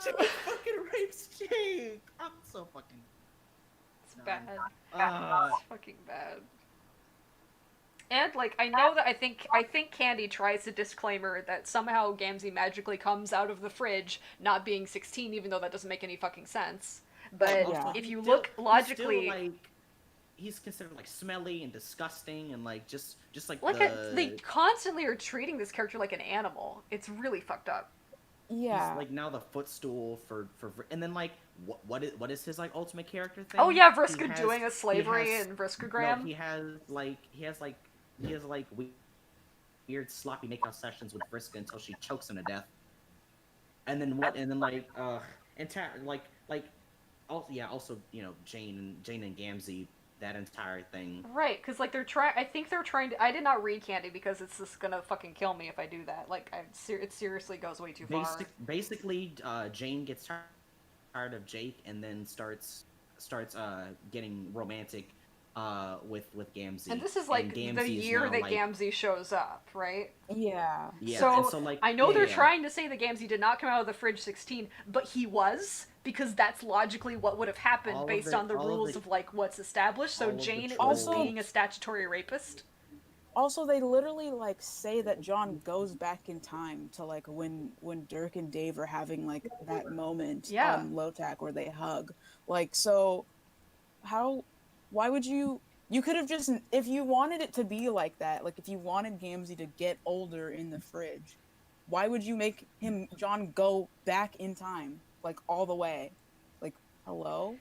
[SPEAKER 3] Jake fucking rapes Jake. I'm so fucking.
[SPEAKER 1] It's bad.
[SPEAKER 3] Uh,
[SPEAKER 1] It's fucking bad. And like I know that I think Candy tries to disclaimer that somehow Gamzee magically comes out of the fridge not being 16, even though that doesn't make any fucking sense. But
[SPEAKER 2] Yeah.
[SPEAKER 1] if you
[SPEAKER 3] he's
[SPEAKER 1] look
[SPEAKER 3] still,
[SPEAKER 1] logically,
[SPEAKER 3] he's considered like smelly and disgusting and like just like
[SPEAKER 1] look
[SPEAKER 3] the,
[SPEAKER 1] at they constantly are treating this character like an animal. It's really fucked up.
[SPEAKER 2] Yeah.
[SPEAKER 3] He's like now the footstool for and then like what is his like ultimate character thing?
[SPEAKER 1] Oh yeah,
[SPEAKER 3] He
[SPEAKER 1] Vriska
[SPEAKER 3] has-
[SPEAKER 1] doing a slavery
[SPEAKER 3] he has-
[SPEAKER 1] and Vriskagram.
[SPEAKER 3] No, he has weird sloppy makeout sessions with Vriska until she chokes him to death. And then also you know Jane and Gamzee, that entire thing.
[SPEAKER 1] Right, because like I think they're trying to. I did not read Candy because it's just gonna fucking kill me if I do that. Like, it seriously goes way too far.
[SPEAKER 3] Basically, Jane gets tired of Jake and then starts getting romantic with Gamzee.
[SPEAKER 1] And this is like the
[SPEAKER 3] Gamzee is
[SPEAKER 1] year
[SPEAKER 3] now,
[SPEAKER 1] that
[SPEAKER 3] like-
[SPEAKER 1] Gamzee shows up, right?
[SPEAKER 2] Yeah.
[SPEAKER 3] Yeah,
[SPEAKER 1] So,
[SPEAKER 3] and so like
[SPEAKER 1] I know they're
[SPEAKER 3] yeah.
[SPEAKER 1] trying to say that Gamzee did not come out of the fridge 16, but he was, because that's logically what would have happened
[SPEAKER 3] All of
[SPEAKER 1] based
[SPEAKER 3] it-
[SPEAKER 1] on the
[SPEAKER 3] all of
[SPEAKER 1] rules
[SPEAKER 3] the-
[SPEAKER 1] of like what's established. So
[SPEAKER 3] all of the
[SPEAKER 1] Jane
[SPEAKER 3] trolls.
[SPEAKER 1] was being a statutory rapist.
[SPEAKER 2] Also, they literally like say that John goes back in time to like when Dirk and Dave are having like that moment
[SPEAKER 1] Yeah.
[SPEAKER 2] on Lotak where they hug. Like, so why would you could have just, if you wanted it to be like that, like if you wanted Gamzee to get older in the fridge, why would you make John go back in time like all the way? Like, hello?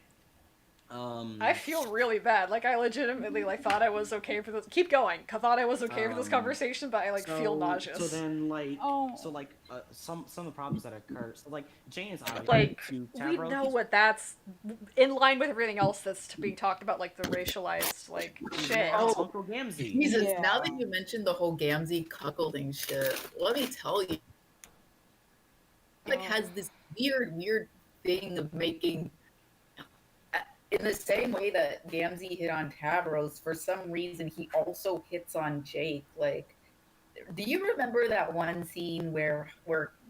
[SPEAKER 1] I feel really bad. Like I legitimately like thought I was okay for this. Keep going. I thought I was okay for this conversation, but I like feel nauseous.
[SPEAKER 3] So then, like,
[SPEAKER 2] Oh.
[SPEAKER 3] some of the problems that occur. So like, Jane is obvious
[SPEAKER 1] Like
[SPEAKER 3] to
[SPEAKER 1] we
[SPEAKER 3] Tavro.
[SPEAKER 1] know
[SPEAKER 3] he's-
[SPEAKER 1] what that's in line with everything else that's being talked about, like the racialized like shit.
[SPEAKER 4] Oh.
[SPEAKER 3] Uncle Gamzee.
[SPEAKER 4] Jesus,
[SPEAKER 2] Yeah.
[SPEAKER 4] now that you mentioned the whole Gamzee cuckolding shit, let me tell you, like has this weird thing of making, in the same way that Gamzee hit on Tavros, for some reason he also hits on Jake. Like, do you remember that one scene where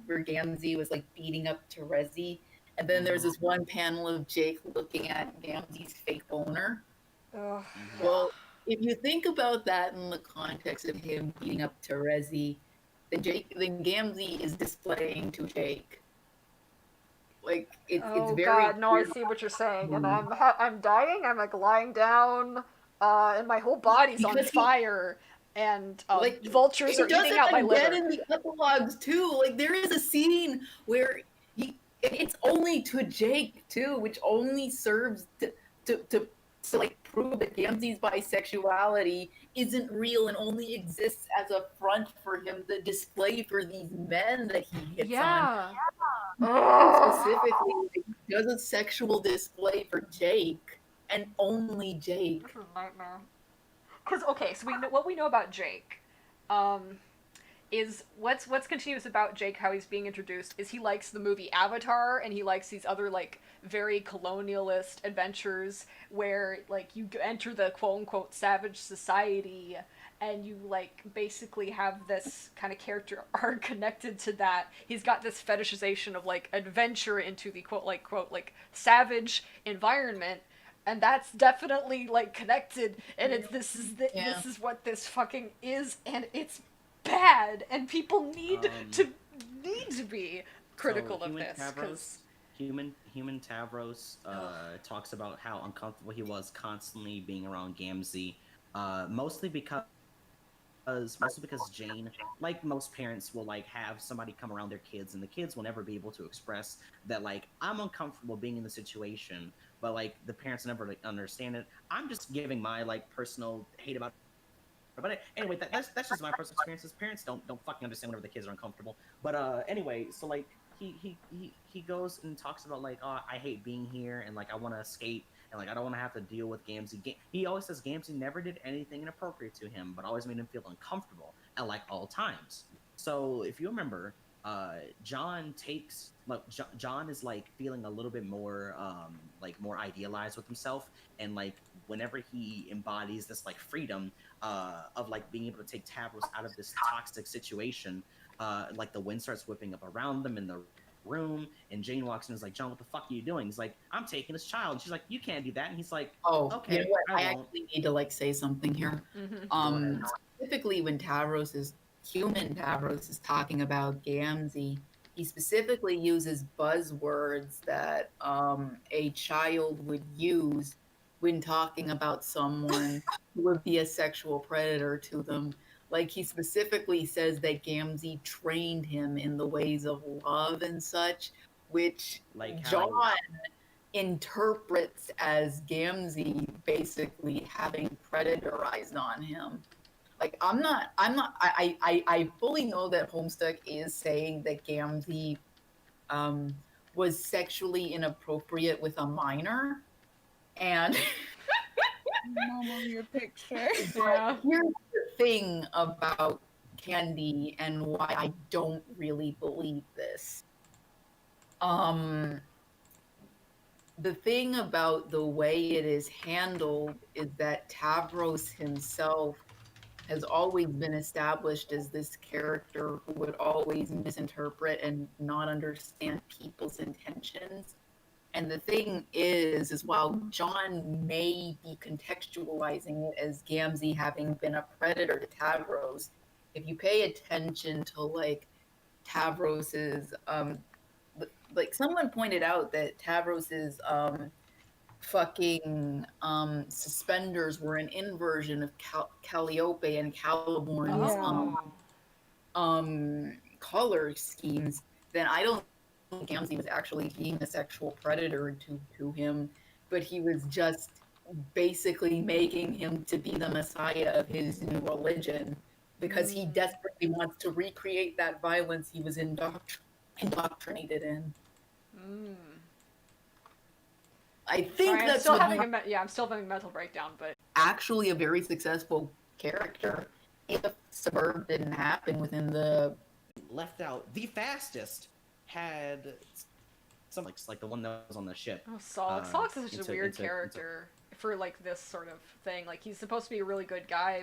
[SPEAKER 4] Gamzee was like beating up Terezi, and then there's this one panel of Jake looking at Gamzee's fake boner?
[SPEAKER 1] Ugh.
[SPEAKER 4] Well, if you think about that in the context of him beating up Terezi, then Gamzee is displaying to Jake. Like it's
[SPEAKER 1] Oh
[SPEAKER 4] very
[SPEAKER 1] god, no, I
[SPEAKER 4] weird.
[SPEAKER 1] see what you're saying, and I'm dying. I'm like lying down, and my whole body's on
[SPEAKER 4] Because he-
[SPEAKER 1] fire, and
[SPEAKER 4] like
[SPEAKER 1] vultures are
[SPEAKER 4] he does
[SPEAKER 1] eating
[SPEAKER 4] it
[SPEAKER 1] out my
[SPEAKER 4] again
[SPEAKER 1] liver.
[SPEAKER 4] in the epilogues too. Like there is a scene where it's only to Jake too, which only serves to like prove that Gamzee's bisexuality isn't real and only exists as a front for him to display for these men that he hits on.
[SPEAKER 1] Yeah. Ugh.
[SPEAKER 4] Specifically, he does a sexual display for Jake and only Jake.
[SPEAKER 1] This is a nightmare. Cause okay, so we know what we know about Jake. Is what's continuous about Jake, how he's being introduced, is he likes the movie Avatar, and he likes these other like very colonialist adventures where like you enter the quote unquote savage society, and you like basically have this kind of character arc connected to that. He's got this fetishization of like adventure into the quote like savage environment, and that's definitely like connected, and it's this is what this fucking is, and it's bad, and people need to be critical
[SPEAKER 3] So
[SPEAKER 1] of
[SPEAKER 3] Human
[SPEAKER 1] this
[SPEAKER 3] Tavros,
[SPEAKER 1] because
[SPEAKER 3] Human Tavros talks about how uncomfortable he was constantly being around Gamzee, mostly because Jane, like most parents, will like have somebody come around their kids, and the kids will never be able to express that like I'm uncomfortable being in the situation, but like the parents never like, understand it. I'm just giving my like personal hate about. But anyway, that's just my personal experiences. Parents don't fucking understand whenever the kids are uncomfortable. But anyway, so like he goes and talks about like, oh, I hate being here, and like I want to escape, and like I don't want to have to deal with Gamzee. He always says Gamzee never did anything inappropriate to him, but always made him feel uncomfortable at like all times. So if you remember, John takes like John is like feeling a little bit more like more idealized with himself, and like whenever he embodies this like freedom of like being able to take Tavros out of this toxic situation, like the wind starts whipping up around them in the room, and Jane walks in and is like, John, what the fuck are you doing? He's like, I'm taking his child. And she's like, you can't do that. And he's like,
[SPEAKER 4] Oh,
[SPEAKER 3] okay,
[SPEAKER 4] you know what?
[SPEAKER 3] I
[SPEAKER 4] I
[SPEAKER 3] won't.
[SPEAKER 4] actually need to like say something here.
[SPEAKER 1] mhm.
[SPEAKER 4] Specifically when Human Tavros is talking about Gamzee, he specifically uses buzzwords that a child would use when talking about someone who would be a sexual predator to them. Like he specifically says that Gamzee trained him in the ways of love and such, which
[SPEAKER 3] Like how-
[SPEAKER 4] John interprets as Gamzee basically having predator eyes on him. Like I fully know that Homestuck is saying that Gamzee was sexually inappropriate with a minor, and
[SPEAKER 2] Mama, your picture.
[SPEAKER 1] Yeah.
[SPEAKER 4] here's the thing about Candy and why I don't really believe this. The thing about the way it is handled is that Tavros himself has always been established as this character who would always misinterpret and not understand people's intentions. And the thing is while John may be contextualizing it as Gamzee having been a predator to Tavros, if you pay attention to like Tavros's like someone pointed out that Tavros's fucking suspenders were an inversion of Calliope and Caliborn's color schemes, then I don't think Gamzee was actually being a sexual predator to him. but he was just basically making him to be the messiah of his new religion because he desperately wants to recreate that violence he was indoctrinated in.
[SPEAKER 1] Mm.
[SPEAKER 4] I think
[SPEAKER 1] Sorry, I'm
[SPEAKER 4] that's
[SPEAKER 1] still
[SPEAKER 4] what
[SPEAKER 1] having I'm still having a mental breakdown, but
[SPEAKER 4] actually a very successful character. If Suburb didn't happen within the
[SPEAKER 3] Left out the fastest had some like the one that was on the ship.
[SPEAKER 1] oh, Solix. Solix is such a weird
[SPEAKER 3] into-
[SPEAKER 1] character for like this sort of thing. Like he's supposed to be a really good guy,